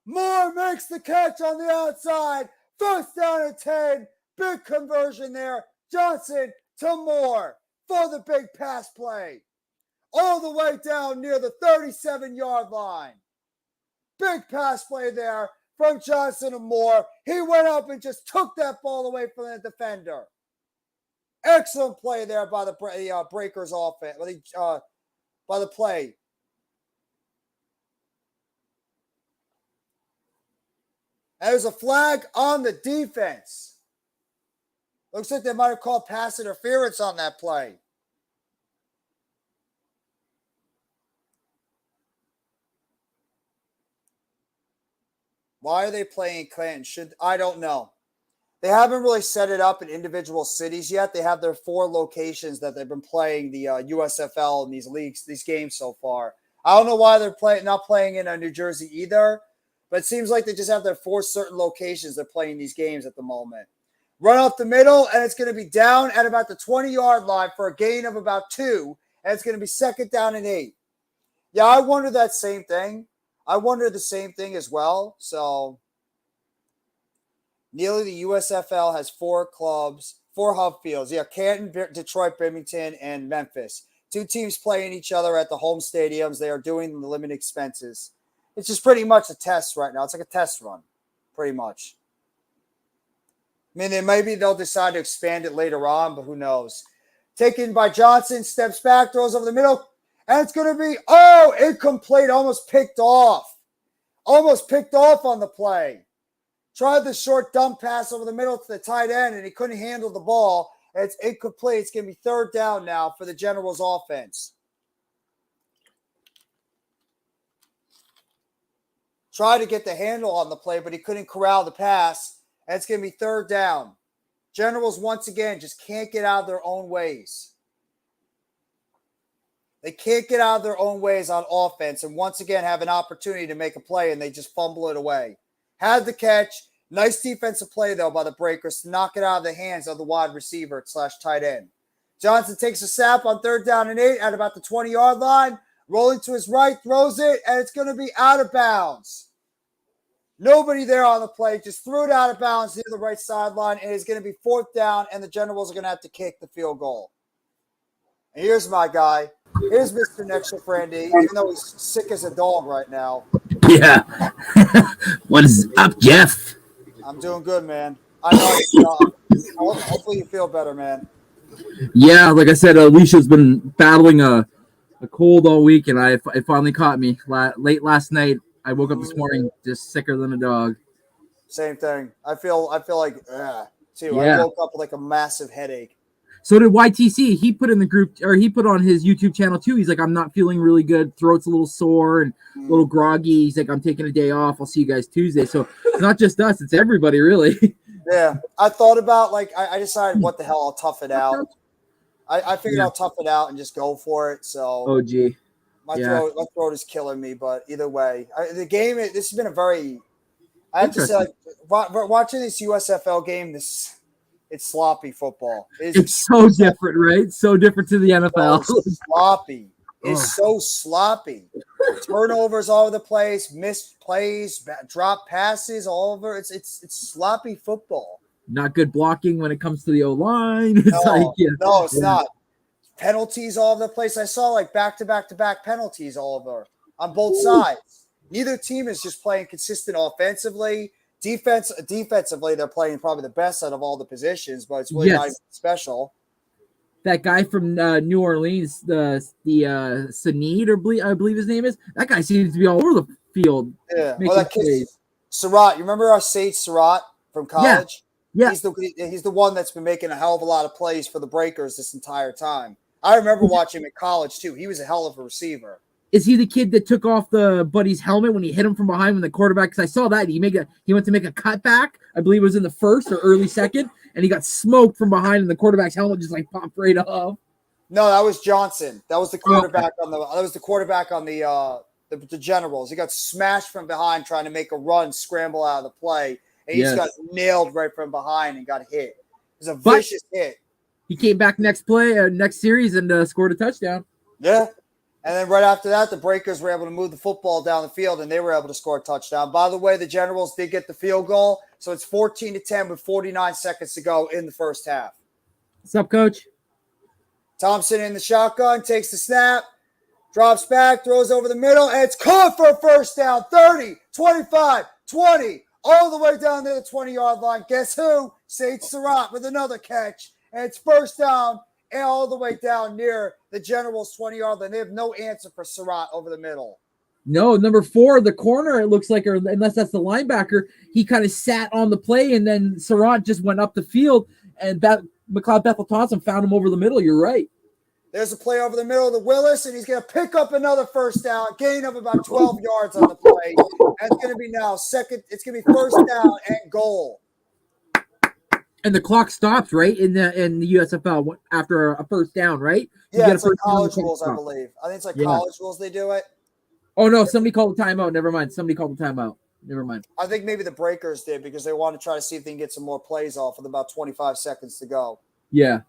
Speaker 1: Moore makes the catch on the outside. 1st down and 10. Big conversion there. Johnson to Moore for the big pass play. All the way down near the 37-yard line. Big pass play there from Johnson to Moore. He went up and just took that ball away from the defender. Excellent play there by the Breakers offense, by the play. And there's a flag on the defense. Looks like they might have called pass interference on that play. Why are they playing Clanton? I don't know. They haven't really set it up in individual cities yet. They have their 4 locations that they've been playing the USFL in these games so far. I don't know why they're not playing in New Jersey either, but it seems like they just have their 4 certain locations they're playing these games at the moment. Run up the middle, and it's going to be down at about the 20-yard line for a gain of about 2, and it's going to be 2nd down and 8. Yeah, I wonder that same thing. I wonder the same thing as well. So nearly the USFL has 4 clubs, 4 hub fields. Yeah, Canton, Detroit, Birmingham, and Memphis. 2 teams playing each other at the home stadiums. They are doing the limited expenses. It's just pretty much a test right now. It's like a test run, pretty much. I mean, maybe they'll decide to expand it later on, but who knows? Taken by Johnson, steps back, throws over the middle, and it's going to be, incomplete, almost picked off. Almost picked off on the play. Tried the short dump pass over the middle to the tight end, and he couldn't handle the ball. It's incomplete. It's going to be 3rd down now for the Generals offense. Tried to get the handle on the play, but he couldn't corral the pass. And it's going to be 3rd down. Generals, once again, just can't get out of their own ways. They can't get out of their own ways on offense and once again have an opportunity to make a play, and they just fumble it away. Had the catch. Nice defensive play, though, by the Breakers to knock it out of the hands of the wide receiver / tight end. Johnson takes a snap on 3rd down and 8 at about the 20-yard line. Rolling to his right, throws it, and it's going to be out of bounds. Nobody there on the play. Just threw it out of bounds near the right sideline, and it's going to be 4th down, and the Generals are going to have to kick the field goal. And here's my guy. Here's Mr. Nextra Brandy, even though he's sick as a dog right now.
Speaker 3: Yeah. What is up, Jeff?
Speaker 1: I'm doing good, man. I know. Hopefully you feel better, man.
Speaker 3: Yeah, like I said, Alicia's been battling a cold all week, and it finally caught me. Late last night, I woke up this morning just sicker than a dog.
Speaker 1: Same thing. I feel like too.
Speaker 3: Yeah.
Speaker 1: I woke up with like a massive headache.
Speaker 3: So did YTC. He put in the group, or he put on his YouTube channel too. He's like, I'm not feeling really good. Throat's a little sore and a little groggy. He's like, I'm taking a day off. I'll see you guys Tuesday. So it's not just us. It's everybody, really.
Speaker 1: Yeah. I thought about, I decided, what the hell, I'll tough it out. I figured I'll tough it out and just go for it. So
Speaker 3: oh, gee.
Speaker 1: My throat is killing me. But either way, the game, this has been a very, I have to say, watching this USFL game, it's sloppy football.
Speaker 3: It's so different, right? So different to the NFL.
Speaker 1: So sloppy. It's so sloppy. Turnovers all over the place, missed plays, drop passes all over. It's sloppy football.
Speaker 3: Not good blocking when it comes to the O-line.
Speaker 1: It's not. Penalties all over the place. I saw like back-to-back penalties all over on both sides. Neither team is just playing consistent offensively. Defensively, they're playing probably the best out of all the positions, but it's really not even special.
Speaker 3: That guy from New Orleans, the Snead, I believe his name is. That guy seems to be all over the field.
Speaker 1: Yeah, well, that kid, Surratt. You remember our Sage Surratt from college?
Speaker 3: Yeah.
Speaker 1: He's the one that's been making a hell of a lot of plays for the Breakers this entire time. I remember watching him in college too. He was a hell of a receiver.
Speaker 3: Is he the kid that took off the buddy's helmet when he hit him from behind when the quarterback? Because I saw that he went to make a cutback. I believe it was in the first or early second, and he got smoked from behind, and the quarterback's helmet just like popped right off.
Speaker 1: No, that was Johnson. That was the quarterback on the Generals. He got smashed from behind trying to make a run, scramble out of the play, and he just got nailed right from behind and got hit. It was a vicious hit.
Speaker 3: He came back next series, and scored a touchdown.
Speaker 1: Yeah. And then right after that, the Breakers were able to move the football down the field, and they were able to score a touchdown. By the way, the Generals did get the field goal, so it's 14-10 with 49 seconds to go in the first half.
Speaker 3: What's up, Coach?
Speaker 1: Thompson in the shotgun, takes the snap, drops back, throws over the middle, and it's caught for a first down. 30, 25, 20, all the way down to the 20-yard line. Guess who? Sage Surratt with another catch, and it's first down and all the way down near the Generals' 20-yard line. They have no answer for Surratt over the middle.
Speaker 3: No, number 4, the corner, it looks like, or unless that's the linebacker, he kind of sat on the play, and then Surratt just went up the field. and McLeod Bethel-Thompson found him over the middle. You're right.
Speaker 1: There's a play over the middle of the Willis, and he's going to pick up another first down, gain of about 12 yards on the play. And it's going to be now second. It's going to be first down and goal.
Speaker 3: And the clock stops, right, in the USFL after a first down, right?
Speaker 1: Yeah, it's like college rules, I believe. I think it's like college rules they do it.
Speaker 3: Oh, no, somebody called a timeout. Never mind. Somebody called a timeout. Never mind.
Speaker 1: I think maybe the Breakers did because they want to try to see if they can get some more plays off with about 25 seconds to go.
Speaker 3: Yeah.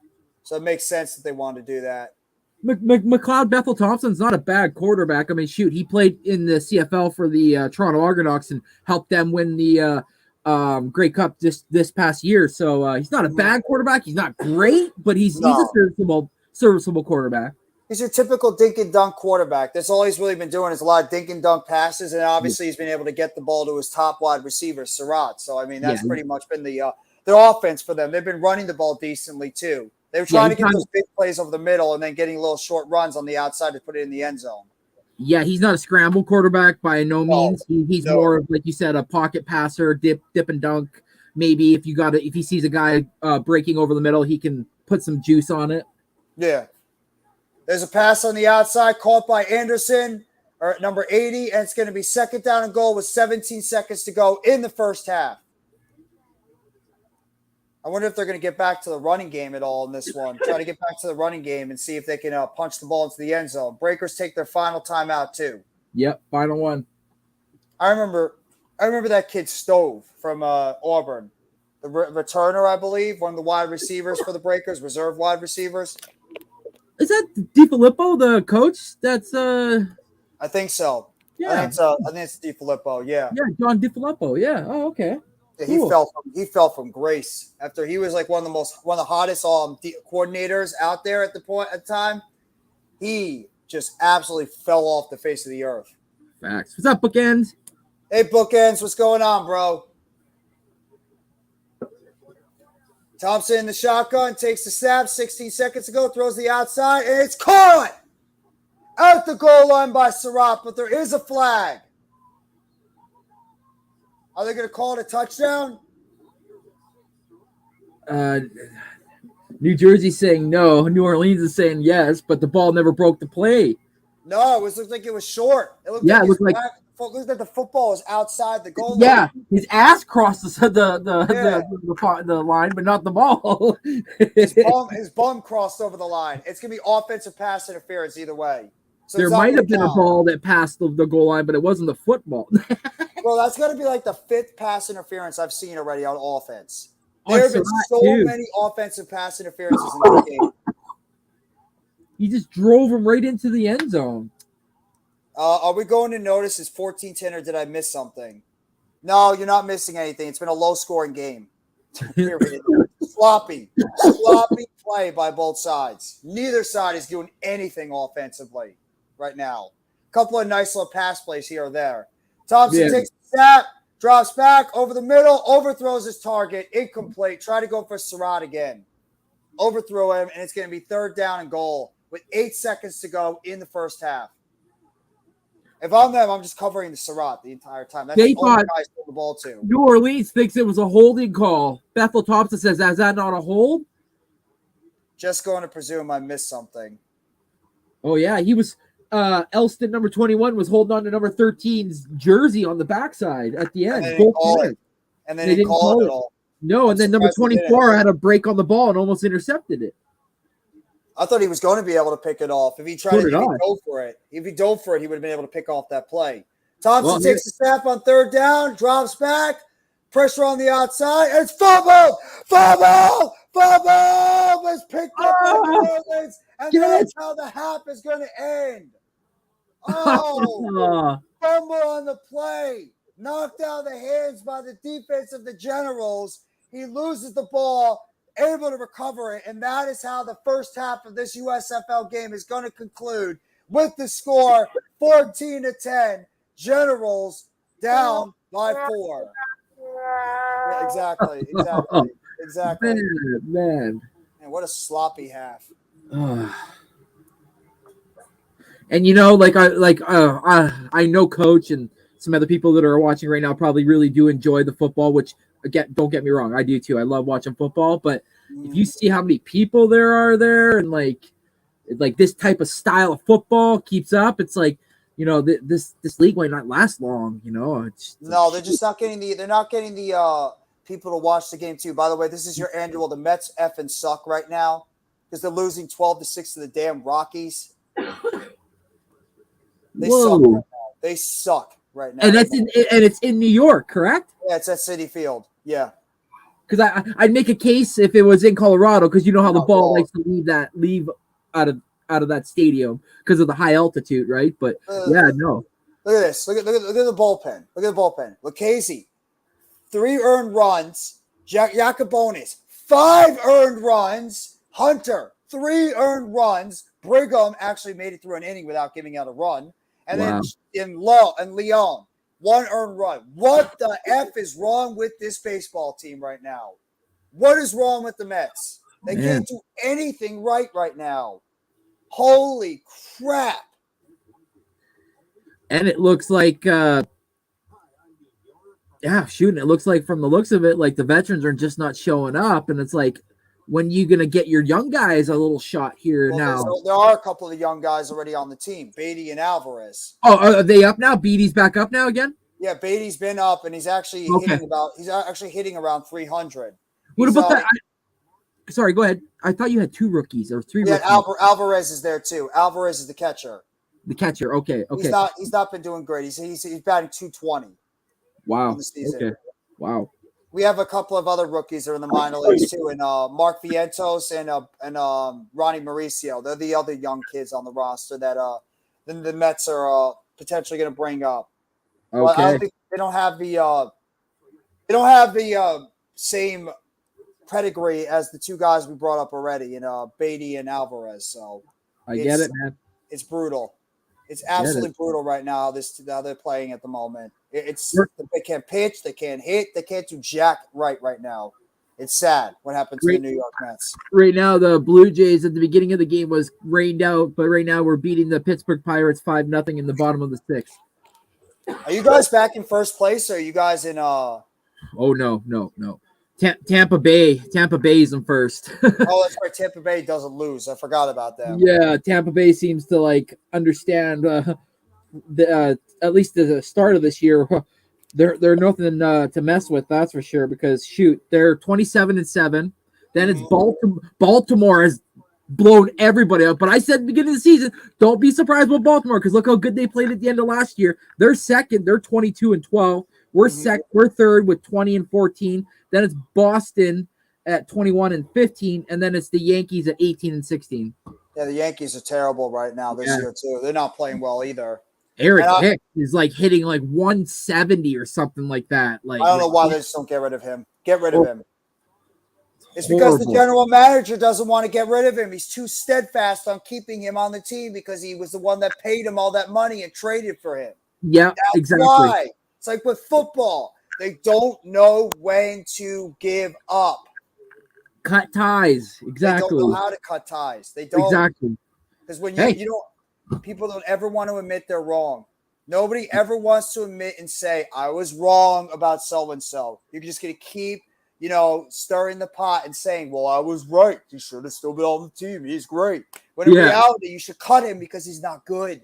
Speaker 1: So it makes sense that they want to do that.
Speaker 3: McLeod Bethel-Thompson's not a bad quarterback. I mean, shoot, he played in the CFL for the Toronto Argonauts and helped them win the Grey Cup this past year. So he's not a bad quarterback. He's not great, but he's a serviceable quarterback.
Speaker 1: He's your typical dink and dunk quarterback. That's all he's really been doing is a lot of dink and dunk passes, and obviously he's been able to get the ball to his top wide receiver, Surratt. So, I mean, that's pretty much been the offense for them. They've been running the ball decently, too. They were trying to get those big plays over the middle and then getting little short runs on the outside to put it in the end zone.
Speaker 3: Yeah, he's not a scramble quarterback by no means. He's more of, like you said, a pocket passer, dip and dunk. Maybe if he sees a guy breaking over the middle, he can put some juice on it.
Speaker 1: Yeah. There's a pass on the outside caught by Anderson, or number 80, and it's going to be second down and goal with 17 seconds to go in the first half. I wonder if they're going to get back to the running game at all in this one. Try to get back to the running game and see if they can punch the ball into the end zone. Breakers take their final timeout too.
Speaker 3: Yep, final one.
Speaker 1: I remember that kid Stove from Auburn, the returner, I believe, one of the wide receivers for the Breakers, reserve wide receivers.
Speaker 3: Is that DiFilippo, the coach? That's
Speaker 1: I think so.
Speaker 3: Yeah,
Speaker 1: I think it's DiFilippo. Yeah.
Speaker 3: Yeah, John DiFilippo. Yeah. Oh, okay.
Speaker 1: Yeah,
Speaker 3: Cool.
Speaker 1: he fell from grace after he was like one of the hottest coordinators out there at the time. He just absolutely fell off the face of the earth.
Speaker 3: Facts. What's up, Bookends?
Speaker 1: Hey, Bookends, what's going on, bro? Thompson in the shotgun, takes the snap, 16 seconds to go, throws the outside, and it's caught at the goal line by Surratt, but there is a flag. Are they going to call it a touchdown?
Speaker 3: New Jersey's saying no. New Orleans is saying yes, but the ball never broke the play.
Speaker 1: No, it looked like it was short. It looked like the football was outside the goal line.
Speaker 3: Yeah, his ass crossed the line, but not the ball.
Speaker 1: His bum crossed over the line. It's going to be offensive pass interference either way. So
Speaker 3: there might have been a ball that passed the goal line, but it wasn't the football.
Speaker 1: Bro, that's got to be like the fifth pass interference I've seen already on offense. There have been so many offensive pass interferences in this game.
Speaker 3: He just drove him right into the end zone.
Speaker 1: Are we going to notice his 14-10 or did I miss something? No, you're not missing anything. It's been a low-scoring game. Sloppy play by both sides. Neither side is doing anything offensively right now. A couple of nice little pass plays here or there. Thompson takes the snap, drops back over the middle, overthrows his target, incomplete. Try to go for Surratt again. Overthrow him, and it's going to be third down and goal with 8 seconds to go in the first half. If I'm them, I'm just covering the Surratt the entire time. That's the only guy to the ball to.
Speaker 3: New Orleans thinks it was a holding call. Bethel Thompson says, is that not a hold?
Speaker 1: Just going to presume I missed something.
Speaker 3: Oh, yeah. He was Elston, number 21, was holding on to number 13's jersey on the backside at the end.
Speaker 1: And they didn't call it at all.
Speaker 3: No, and then number 24 had a break on the ball and almost intercepted it.
Speaker 1: I thought he was going to be able to pick it off. If he dove for it, he would have been able to pick off that play. Thompson takes the snap on third down, drops back, pressure on the outside, and it's fumbled! It's picked up by the Orleans, and that's how the half is going to end. Oh, fumble on the play, knocked out of the hands by the defense of the Generals. He loses the ball, able to recover it, and that is how the first half of this USFL game is going to conclude with the score 14-10. Generals down by 4. Yeah, exactly.
Speaker 3: Man,
Speaker 1: what a sloppy half.
Speaker 3: And I know Coach and some other people that are watching right now probably really do enjoy the football, which again, don't get me wrong, I do too. I love watching football, but if you see how many people there are there, and like this type of style of football keeps up, it's like, you know, this league might not last long. You know,
Speaker 1: No, they're just not getting the people to watch the game too. By the way, this is your annual. The Mets effing suck right now because they're losing 12-6 to the damn Rockies. They suck right now. They suck right now.
Speaker 3: And it's in New York, correct?
Speaker 1: Yeah, it's at Citi Field. Yeah.
Speaker 3: Because I'd make a case if it was in Colorado, because you know how the ball likes to leave out of that stadium because of the high altitude, right? But no.
Speaker 1: Look at this. Look at the bullpen. Look at the bullpen. Lucchese, 3 earned runs. Jacobonis, 5 earned runs. Hunter, 3 earned runs. Brigham actually made it through an inning without giving out a run. And then Leon, 1 earned run. What the F is wrong with this baseball team right now? What is wrong with the Mets? They can't do anything right now. Holy crap.
Speaker 3: And it looks like, it looks like from the looks of it, like the veterans are just not showing up. And it's like, when you going to get your young guys a little shot here now?
Speaker 1: There are a couple of young guys already on the team, Beatty and Alvarez.
Speaker 3: Oh, are they up now? Beatty's back up now again?
Speaker 1: Yeah, Beatty's been up, and he's actually hitting around 300.
Speaker 3: What about that? Sorry, go ahead. I thought you had 2 rookies or 3 rookies.
Speaker 1: Alvarez is there too. Alvarez is the catcher.
Speaker 3: The catcher, okay.
Speaker 1: He's not been doing great. He's batting 220.
Speaker 3: Wow.
Speaker 1: In the season.
Speaker 3: Okay. Wow.
Speaker 1: We have a couple of other rookies that are in the minor leagues too, and Mark Vientos and Ronnie Mauricio. They're the other young kids on the roster that the Mets are potentially going to bring up.
Speaker 3: Okay.
Speaker 1: Well, I don't think they don't have the same pedigree as the 2 guys we brought up already, Beatty and Alvarez. So
Speaker 3: I get it, man.
Speaker 1: It's brutal. It's absolutely brutal right now. How they're playing at the moment. They can't pitch, they can't hit, they can't do jack right now. It's sad what happened to the New York Mets.
Speaker 3: Right now, the Blue Jays at the beginning of the game was rained out, but right now we're beating the Pittsburgh Pirates 5-0 in the bottom of the 6th.
Speaker 1: Are you guys back in first place, or are you guys in
Speaker 3: Oh no. Tampa Bay is in first.
Speaker 1: Oh, that's right. Tampa Bay doesn't lose. I forgot about that.
Speaker 3: Yeah, Tampa Bay seems to like understand at least at the start of this year, they're nothing to mess with. That's for sure. Because they're 27-7. Then it's Baltimore has blown everybody up. But I said at the beginning of the season, don't be surprised with Baltimore because look how good they played at the end of last year. They're second. They're 22-12. We're second. We're third with 20-14. Then it's Boston at 21-15, and then it's the Yankees at 18-16.
Speaker 1: Yeah, the Yankees are terrible right now this year too. They're not playing well either.
Speaker 3: Eric Hicks is like hitting like 170 or something like that. Like
Speaker 1: I don't know why they just don't get rid of him. Get rid of him. It's because the general manager doesn't want to get rid of him. He's too steadfast on keeping him on the team because he was the one that paid him all that money and traded for him.
Speaker 3: Yeah, exactly.
Speaker 1: Why? It's like with football. They don't know when to give up.
Speaker 3: Cut ties. Exactly.
Speaker 1: They don't know how to cut ties. They don't.
Speaker 3: Exactly.
Speaker 1: Because when people don't ever want to admit they're wrong. Nobody ever wants to admit and say, I was wrong about so-and-so. You're just going to keep, stirring the pot and saying, well, I was right. He should have still been on the team. He's great. But in reality, you should cut him because he's not good.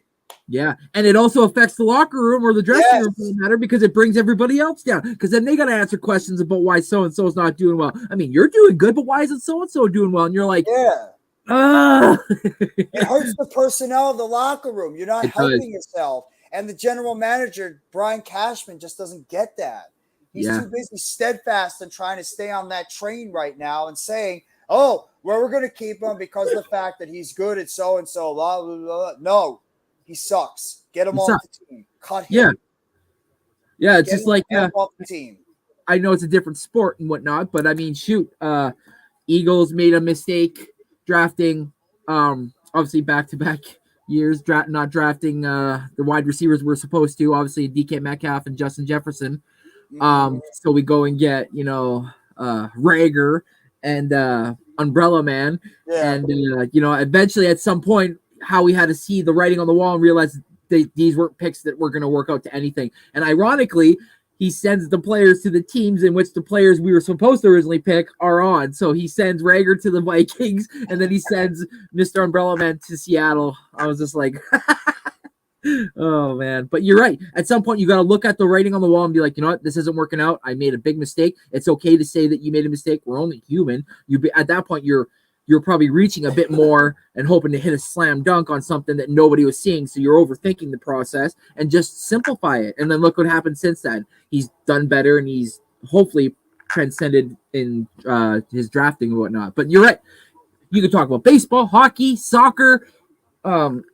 Speaker 3: Yeah, and it also affects the locker room or the dressing room, doesn't matter, because it brings everybody else down. Because then they got to answer questions about why so-and-so is not doing well. I mean, you're doing good, but why isn't so-and-so doing well? And you're like,
Speaker 1: it hurts the personnel of the locker room. You're not helping yourself. And the general manager, Brian Cashman, just doesn't get that. He's too busy steadfast and trying to stay on that train right now and saying, we're going to keep him because of the fact that he's good at so-and-so. Blah, blah, blah. No. He sucks. Get him off the team. Cut him.
Speaker 3: Yeah. It's just like
Speaker 1: off the team.
Speaker 3: I know it's a different sport and whatnot, but I mean, Eagles made a mistake drafting, obviously back-to-back years, not drafting the wide receivers we're supposed to. Obviously, DK Metcalf and Justin Jefferson. So we go and get Rager and Umbrella Man, and eventually at some point. How we had to see the writing on the wall and realize these weren't picks that were going to work out to anything. And ironically, he sends the players to the teams in which the players we were supposed to originally pick are on. So he sends Rager to the Vikings, and then he sends Mr. Umbrella Man to Seattle. I was just like, oh, man. But you're right. At some point, you got to look at the writing on the wall and be like, you know what? This isn't working out. I made a big mistake. It's okay to say that you made a mistake. We're only human. At that point, you're probably reaching a bit more and hoping to hit a slam dunk on something that nobody was seeing. So you're overthinking the process and just simplify it. And then look what happened since then. He's done better and he's hopefully transcended in his drafting and whatnot. But you're right. You could talk about baseball, hockey, soccer,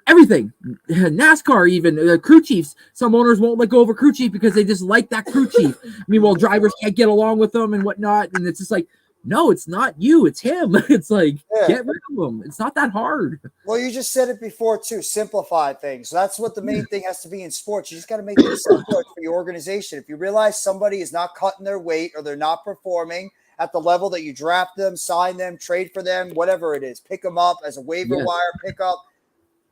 Speaker 3: everything, NASCAR, even crew chiefs. Some owners won't let go of a crew chief because they just like that crew chief. Meanwhile, drivers can't get along with them and whatnot. And it's just like, no, it's not you, it's him. It's like, get rid of him. It's not that hard.
Speaker 1: Well, you just said it before too. Simplify things. That's what the main thing has to be in sports. You just got to make it simpler for your organization. If you realize somebody is not cutting their weight or they're not performing at the level that you draft them, sign them, trade for them, whatever it is, pick them up as a waiver wire pickup,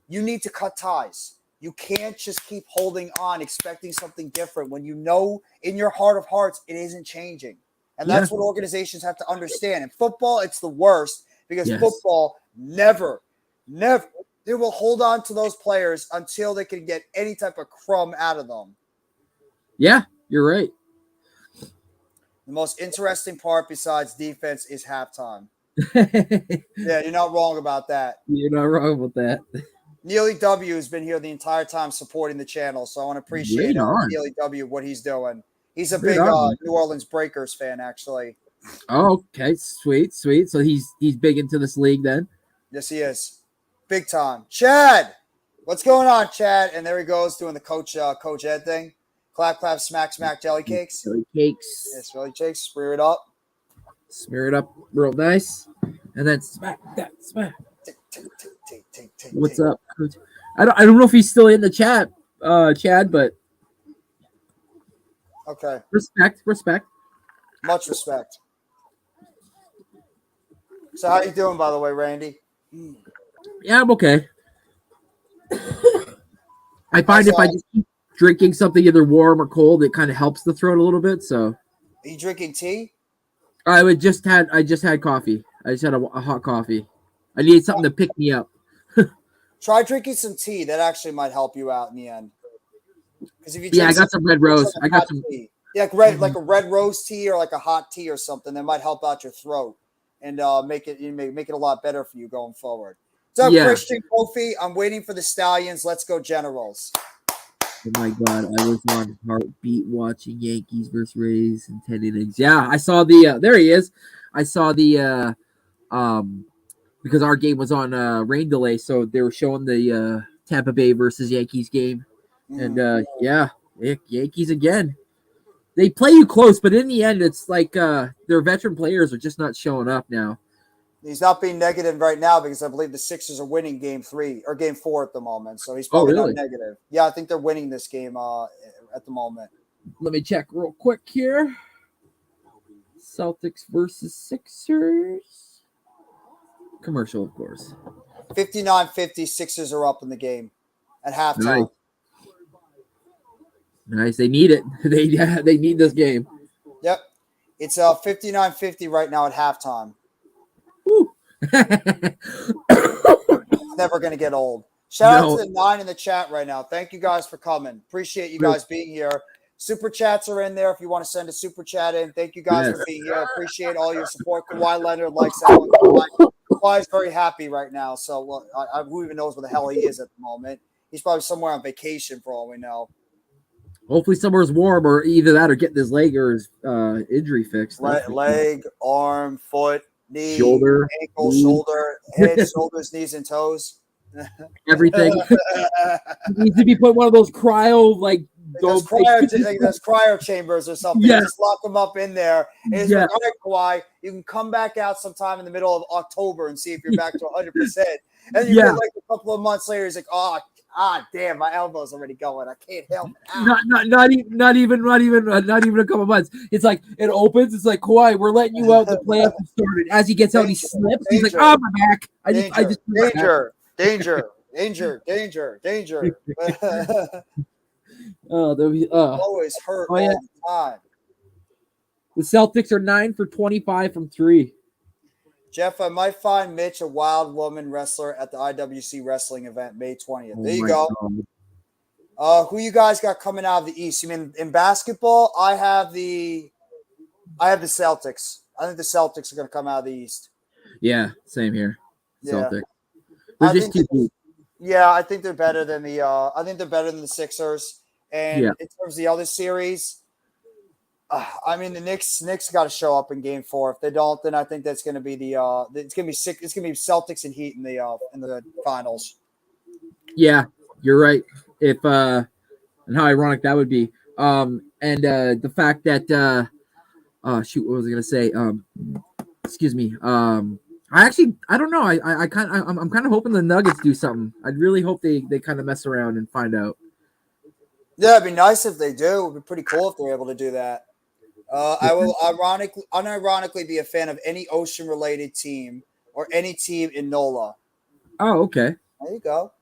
Speaker 1: you need to cut ties. You can't just keep holding on, expecting something different when you know in your heart of hearts it isn't changing. And that's what organizations have to understand. In football, it's the worst because football never, they will hold on to those players until they can get any type of crumb out of them.
Speaker 3: Yeah, you're right.
Speaker 1: The most interesting part besides defense is halftime. Yeah, you're not wrong about that.
Speaker 3: You're not wrong about that.
Speaker 1: Neely W has been here the entire time supporting the channel, so I want to appreciate Neely W, what he's doing. He's a big New Orleans Breakers fan, actually.
Speaker 3: Oh, okay, sweet. So he's big into this league then?
Speaker 1: Yes, he is. Big time. Chad! What's going on, Chad? And there he goes doing the Coach Ed thing. Clap, clap, smack, smack, jelly cakes.
Speaker 3: Jelly cakes.
Speaker 1: Yes, jelly cakes. Smear it up.
Speaker 3: Smear it up real nice. And then smack that, smack. What's up, Coach? I don't know if he's still in the chat, Chad, but
Speaker 1: okay.
Speaker 3: Respect.
Speaker 1: Much respect. So how you doing, by the way, Randy?
Speaker 3: Yeah, I'm okay. I find if I just keep drinking something either warm or cold, it kind of helps the throat a little bit. So,
Speaker 1: are you drinking tea?
Speaker 3: I just had coffee. I just had a hot coffee. I need something to pick me up.
Speaker 1: Try drinking some tea. That actually might help you out in the end. Because if you
Speaker 3: I got some red rose. I got some
Speaker 1: tea. Yeah, like a red rose tea or like a hot tea or something that might help out your throat and make it a lot better for you going forward. So Christian Kofi, I'm waiting for the Stallions. Let's go Generals.
Speaker 3: Oh my God, I was on Heartbeat watching Yankees versus Rays in 10 innings. Yeah, I saw the there he is. I saw the because our game was on rain delay, so they were showing the Tampa Bay versus Yankees game. And Yankees again. They play you close, but in the end, it's like their veteran players are just not showing up now.
Speaker 1: He's not being negative right now because I believe the Sixers are winning game 3 or game 4 at the moment. So he's probably not negative. Yeah, I think they're winning this game at the moment.
Speaker 3: Let me check real quick here. Celtics versus Sixers. Commercial, of course.
Speaker 1: 59-50, Sixers are up in the game at halftime.
Speaker 3: Nice. They need it. They need this game.
Speaker 1: Yep. It's 59-50 right now at halftime.
Speaker 3: Woo.
Speaker 1: It's never going to get old. Shout out to the 9 in the chat right now. Thank you guys for coming. Appreciate you guys being here. Super chats are in there if you want to send a super chat in. Thank you guys for being here. Appreciate all your support. Kawhi Leonard likes that one. Kawhi's very happy right now. So who even knows where the hell he is at the moment? He's probably somewhere on vacation for all we know.
Speaker 3: Hopefully somewhere's warm, or either that or getting his leg or his injury fixed.
Speaker 1: Leg, arm, foot, knee,
Speaker 3: shoulder,
Speaker 1: ankle, shoulder, head, shoulders, knees, and toes.
Speaker 3: Everything. Needs to be put in one of those cryo
Speaker 1: those cryo chambers or something. Yeah. Just lock them up in there. And it's like, all right, Kawhi, you can come back out sometime in the middle of October and see if you're back to 100%. And you get like a couple of months later, he's like, damn, my elbow's already going. I can't help it.
Speaker 3: Not even a couple months. It's like it opens. It's like, Kawhi, we're letting you out. The playoffs have started. As he gets out, he slips. He's like, my back.
Speaker 1: Danger. Always hurt all the time.
Speaker 3: The Celtics are 9 for 25 from 3.
Speaker 1: Jeff, I might find Mitch a wild woman wrestler at the IWC wrestling event May 20th. There you go. Who you guys got coming out of the East? You mean in basketball? I have the Celtics. I think the Celtics are going to come out of the East.
Speaker 3: Yeah, same here.
Speaker 1: Yeah.
Speaker 3: Celtics. They're just too deep.
Speaker 1: Yeah, I think they're better than the Sixers. And in terms of the other series, I mean the Knicks got to show up in Game 4. If they don't, then I think that's going to be it's going to be Celtics and Heat in the finals. Yeah,
Speaker 3: you're right. If and how ironic that would be. And the fact that shoot, what was I going to say? Excuse me. I don't know. I'm kind of hoping the Nuggets do something. I'd really hope they kind of mess around and find out.
Speaker 1: Yeah, it'd be nice if they do. It'd be pretty cool if they're able to do that. I will unironically be a fan of any ocean-related team or any team in NOLA.
Speaker 3: Oh, okay.
Speaker 1: There you go.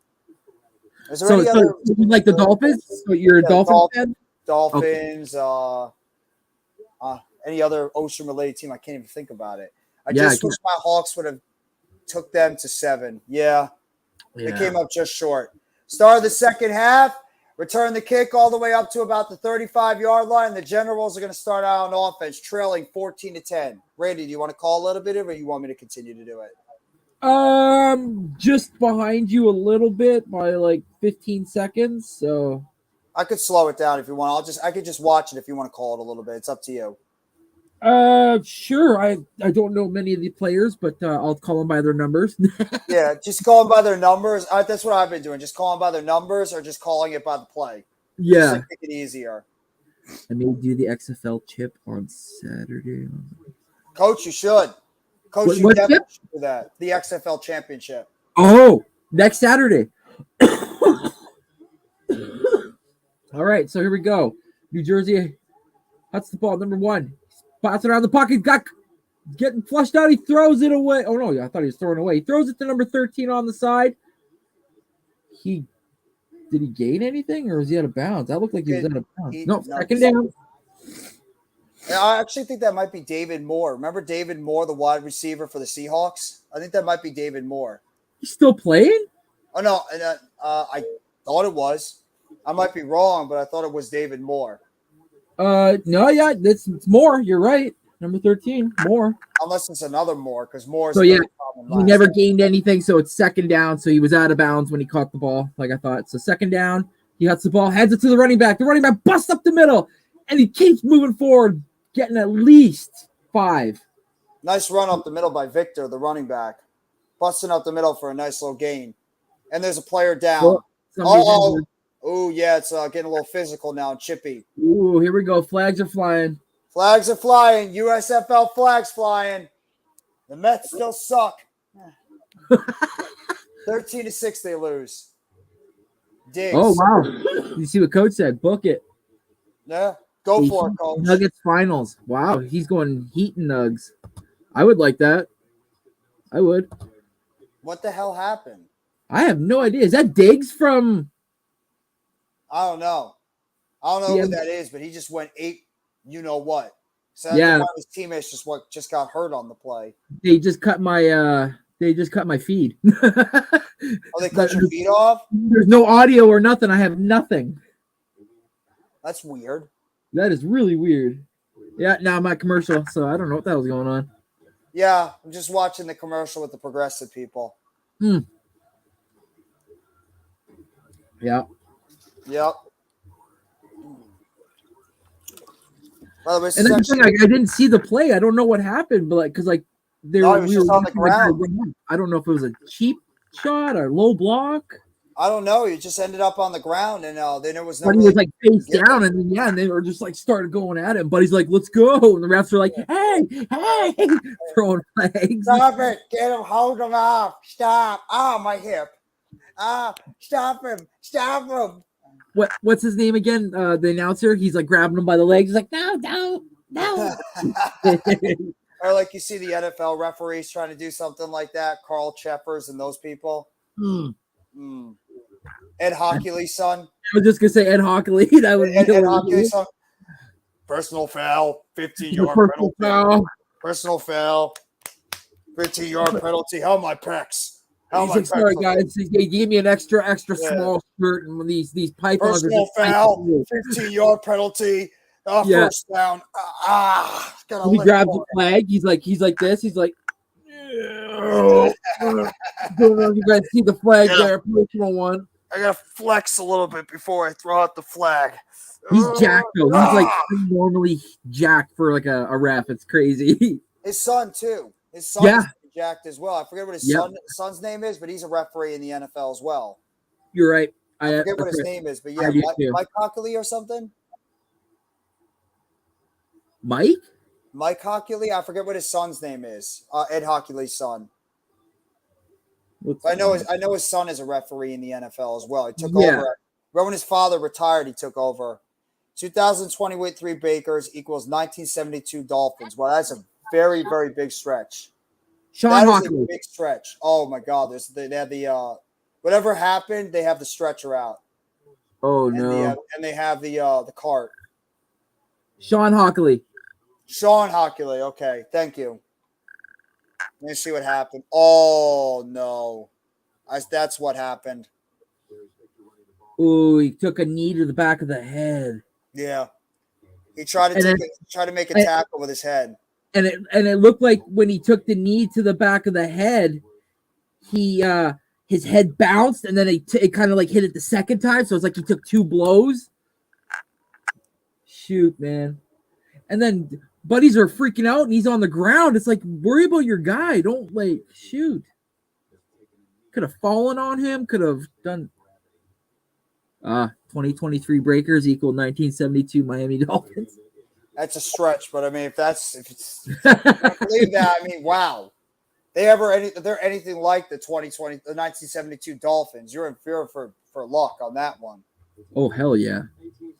Speaker 1: Is there
Speaker 3: so,
Speaker 1: any other
Speaker 3: you like the Dolphins? So you're a Dolphins fan?
Speaker 1: Dolphins. Okay. Any other ocean-related team? I can't even think about it. I just wish my Hawks would have took them to 7. Yeah. They came up just short. Start of the second half. Return the kick all the way up to about the 35-yard line. The Generals are going to start out on offense, trailing 14-10. Randy, do you want to call a little bit, or you want me to continue to do it?
Speaker 3: Just behind you a little bit by like 15 seconds. So
Speaker 1: I could slow it down if you want. I could just watch it if you want to call it a little bit. It's up to you.
Speaker 3: Sure. I don't know many of the players, but I'll call them by their numbers.
Speaker 1: Yeah, just call them by their numbers. That's what I've been doing. Just call them by their numbers, or just calling it by the play.
Speaker 3: Yeah,
Speaker 1: just make it easier.
Speaker 3: I may do the XFL chip on Saturday.
Speaker 1: Coach, you should. Coach, you definitely should do that. The XFL championship.
Speaker 3: Oh, next Saturday. All right, so here we go. New Jersey. That's the ball, number 1. Spots around the pocket, getting flushed out. He throws it away. Oh, no, I thought he was throwing away. He throws it to number 13 on the side. Did he gain anything, or was he out of bounds? That looked like he was out of bounds. No, second down.
Speaker 1: I actually think that might be David Moore. Remember David Moore, the wide receiver for the Seahawks? I think that might be David Moore.
Speaker 3: He's still playing?
Speaker 1: Oh, no. I thought it was. I might be wrong, but I thought it was David Moore.
Speaker 3: No, yeah, it's Moore. You're right. Number 13, Moore.
Speaker 1: Unless it's another Moore, because Moore is
Speaker 3: he never gained anything, so it's second down. So he was out of bounds when he caught the ball, like I thought. So second down, he gets the ball, heads it to the running back. The running back busts up the middle, and he keeps moving forward, getting at least 5.
Speaker 1: Nice run up the middle by Victor, the running back. Busting up the middle for a nice little gain. And there's a player down. Oh, yeah, it's getting a little physical now, Chippy.
Speaker 3: Ooh, here we go. Flags are flying.
Speaker 1: Flags are flying. USFL flags flying. The Mets still suck. 13-6 they lose. Diggs.
Speaker 3: Oh, wow. You see what Coach said? Book it.
Speaker 1: Yeah, go for it, Coach.
Speaker 3: Nuggets finals. Wow, he's going Heat and Nugs. I would like that. I would.
Speaker 1: What the hell happened?
Speaker 3: I have no idea. Is that Diggs from...
Speaker 1: I don't know. Who that is, but he just went 8. You know what? So one of his teammates just got hurt on the play.
Speaker 3: They just cut my feed.
Speaker 1: They cut your feed off?
Speaker 3: There's no audio or nothing. I have nothing.
Speaker 1: That's weird.
Speaker 3: That is really weird. Yeah, now I'm at commercial, so I don't know what the hell's going on.
Speaker 1: Yeah, I'm just watching the commercial with the progressive people.
Speaker 3: Yeah.
Speaker 1: Yep. By the way,
Speaker 3: and that's the thing, I didn't see the play. I don't know what happened, but because we were
Speaker 1: just on the ground.
Speaker 3: I don't know if it was a cheap shot or low block.
Speaker 1: I don't know. He just ended up on the ground, and then it was.
Speaker 3: But he was like face down, and then they were just like started going at him. But he's like, "Let's go!" And the refs are like, "Hey!" throwing flags.
Speaker 1: Stop it! Get him! Hold him off! Stop! My hip! Stop him! Stop him!
Speaker 3: What's his name again? The announcer. He's like grabbing him by the legs. He's like, no.
Speaker 1: Or like you see the NFL referees trying to do something like that. Carl Cheffers and those people. Ed Hockley's son.
Speaker 3: I was just gonna say Ed Hockley. That would be
Speaker 1: Ed Hockley's son. Personal foul, 15-yard
Speaker 3: personal
Speaker 1: penalty.
Speaker 3: foul.
Speaker 1: Personal foul, 15-yard penalty. How my pecs? How
Speaker 3: He's
Speaker 1: my
Speaker 3: like, sorry
Speaker 1: pecs?
Speaker 3: guys, they gave me an extra
Speaker 1: Yeah.
Speaker 3: small shirt, and these pythons
Speaker 1: Personal
Speaker 3: are just
Speaker 1: foul, 15-yard penalty.
Speaker 3: Yeah.
Speaker 1: First down. Gotta
Speaker 3: He
Speaker 1: lick
Speaker 3: grabs
Speaker 1: for
Speaker 3: the flag. He's like this. He's like, don't know if you guys see the flag there, personal one.
Speaker 1: I gotta flex a little bit before I throw out the flag.
Speaker 3: He's jacked though. He's like normally jacked for like a ref. It's crazy.
Speaker 1: His son too. His son is jacked as well. I forget what his son's name is, but he's a referee in the NFL as well.
Speaker 3: You're right.
Speaker 1: I forget what his name is, but yeah, Mike Hockley or something.
Speaker 3: Mike
Speaker 1: Hockley. I forget what his son's name is. Ed Hockley's son. I know his son is a referee in the NFL as well. He took over. Right when his father retired, he took over. 2023 Bakers equals 1972 Dolphins. Well, that's a very, very big stretch.
Speaker 3: Sean Hockley.
Speaker 1: A big stretch. Oh my God! They have the whatever happened. They have the stretcher out.
Speaker 3: Oh no!
Speaker 1: And they have the cart.
Speaker 3: Sean Hockley.
Speaker 1: Okay, thank you. Let me see what happened. Oh no, that's what happened.
Speaker 3: Ooh, he took a knee to the back of the head.
Speaker 1: Yeah, he tried to make a tackle with his head.
Speaker 3: And it looked like when he took the knee to the back of the head, his head bounced, and then it kind of like hit it the second time. So it's like he took two blows. Shoot, man. And then buddies are freaking out, and he's on the ground. It's like, worry about your guy. Don't shoot. Could have fallen on him. Could have done. 2023 Breakers equal 1972 Miami Dolphins.
Speaker 1: That's a stretch, but I mean, if I believe that, I mean, wow. If they're anything like the 1972 Dolphins, you're in fear for luck on that one.
Speaker 3: Oh, hell yeah.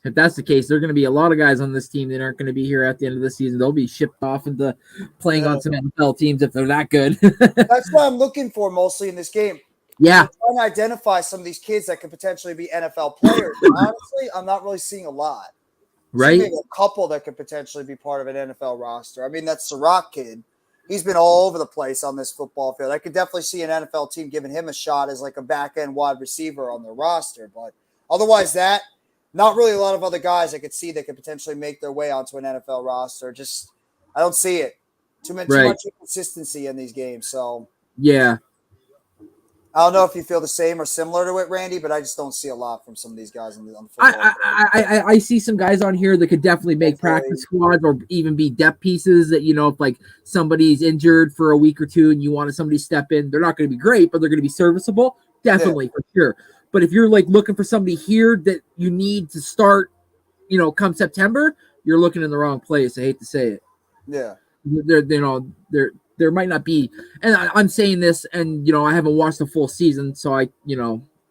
Speaker 3: If that's the case, there are going to be a lot of guys on this team that aren't going to be here at the end of the season. They'll be shipped off into playing on some NFL teams if they're that good.
Speaker 1: That's what I'm looking for mostly in this game.
Speaker 3: Yeah.
Speaker 1: I'm trying to identify some of these kids that could potentially be NFL players. Honestly, I'm not really seeing a lot.
Speaker 3: Right.
Speaker 1: Maybe a couple that could potentially be part of an NFL roster. I mean, that Sirach kid, he's been all over the place on this football field. I could definitely see an NFL team giving him a shot as like a back-end wide receiver on their roster. But otherwise not really a lot of other guys I could see that could potentially make their way onto an NFL roster. Just, I don't see it. Too much inconsistency in these games. So,
Speaker 3: yeah.
Speaker 1: I don't know if you feel the same or similar to it, Randy, but I just don't see a lot from some of these guys on the football.
Speaker 3: I see some guys on here that could definitely make practice squads or even be depth pieces that, if like somebody's injured for a week or two and you wanted somebody to step in, they're not going to be great, but they're going to be serviceable. Definitely, for sure. But if you're like looking for somebody here that you need to start, come September, you're looking in the wrong place. I hate to say it.
Speaker 1: Yeah.
Speaker 3: There might not be, and I'm saying this, and I haven't watched the full season, so I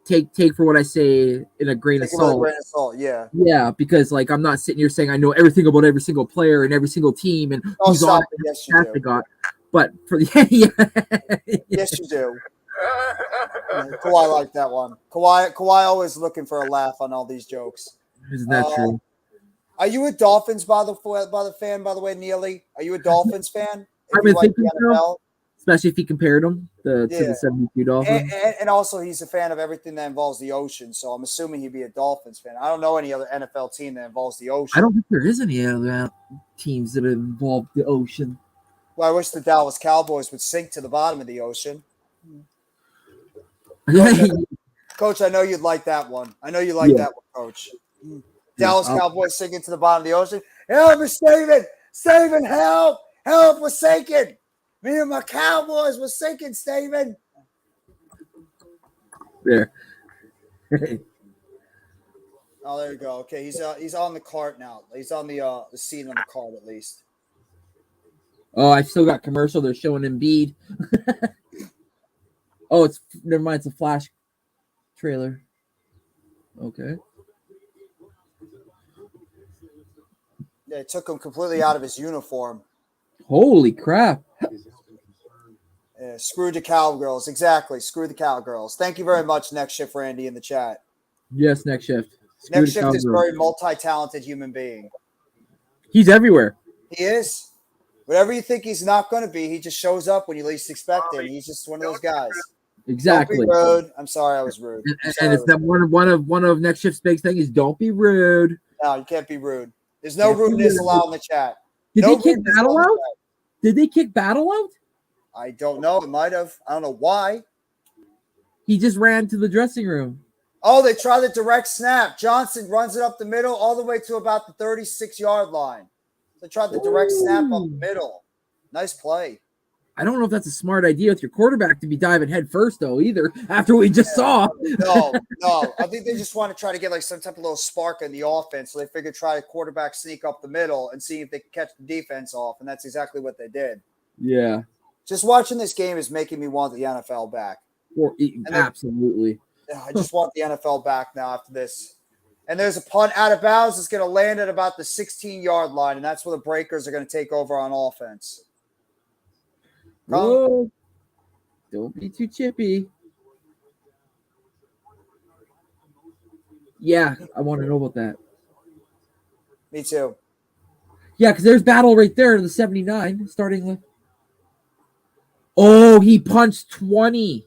Speaker 3: take for what I say in a grain of salt. Yeah, because like I'm not sitting here saying I know everything about every single player and every single team and who's on they got. But for yes,
Speaker 1: you do. Kawhi liked that one. Kawhi always looking for a laugh on all these jokes.
Speaker 3: Isn't that true?
Speaker 1: Are you a Dolphins by the way, Neely? Are you a Dolphins fan?
Speaker 3: I've been thinking so, especially if he compared them to the 72 Dolphins.
Speaker 1: And also he's a fan of everything that involves the ocean, so I'm assuming he'd be a Dolphins fan. I don't know any other NFL team that involves the ocean.
Speaker 3: I don't think there is any other teams that involve the ocean.
Speaker 1: Well, I wish the Dallas Cowboys would sink to the bottom of the ocean. Coach, I know you'd like that one. I know you like that one, Coach. Dallas Cowboys sinking to the bottom of the ocean. Help me, Steven, help! Help, we're sinking. Me and my Cowboys were sinking, Steven.
Speaker 3: There.
Speaker 1: Oh, there you go. Okay, he's on the cart now. He's on the seat on the cart at least.
Speaker 3: Oh, I still got commercial. They're showing Embiid. Oh, never mind. It's a Flash trailer. Okay.
Speaker 1: Yeah, it took him completely out of his uniform.
Speaker 3: Holy crap.
Speaker 1: Yeah, screw the Cowgirls. Exactly. Screw the Cowgirls. Thank you very much, Next Shift Randy, in the chat.
Speaker 3: Yes, next shift.
Speaker 1: Next
Speaker 3: Scooter
Speaker 1: shift is a
Speaker 3: Cowgirl.
Speaker 1: very multi-talented human being.
Speaker 3: He's everywhere.
Speaker 1: He is. Whatever you think he's not going to be, he just shows up when you least expect it. He's just one of those guys.
Speaker 3: Exactly.
Speaker 1: Don't be rude. I'm sorry I was rude.
Speaker 3: And it's that one of next shift's big thing is don't be rude.
Speaker 1: No, you can't be rude. There's no rudeness allowed in the chat.
Speaker 3: Did
Speaker 1: No
Speaker 3: they kick
Speaker 1: rudeness
Speaker 3: Battle
Speaker 1: allowed in
Speaker 3: out?
Speaker 1: the chat.
Speaker 3: Did they kick Battle out?
Speaker 1: I don't know. It might have. I don't know why.
Speaker 3: He just ran to the dressing room.
Speaker 1: Oh, they tried the direct snap. Johnson runs it up the middle all the way to about the 36-yard line. They tried the direct snap up the middle. Nice play.
Speaker 3: I don't know if that's a smart idea with your quarterback to be diving head first, though, either, after we just saw.
Speaker 1: No. I think they just want to try to get like some type of little spark in the offense. So they figured try a quarterback sneak up the middle and see if they can catch the defense off. And that's exactly what they did.
Speaker 3: Yeah.
Speaker 1: Just watching this game is making me want the NFL back.
Speaker 3: Absolutely.
Speaker 1: I just want the NFL back now after this. And there's a punt out of bounds. It's going to land at about the 16-yard line, and that's where the Breakers are going to take over on offense.
Speaker 3: Whoa. Don't be too chippy. Yeah, I want to know about that.
Speaker 1: Me too.
Speaker 3: Yeah, because there's battle right there in the 79 starting. Oh, he punched 20.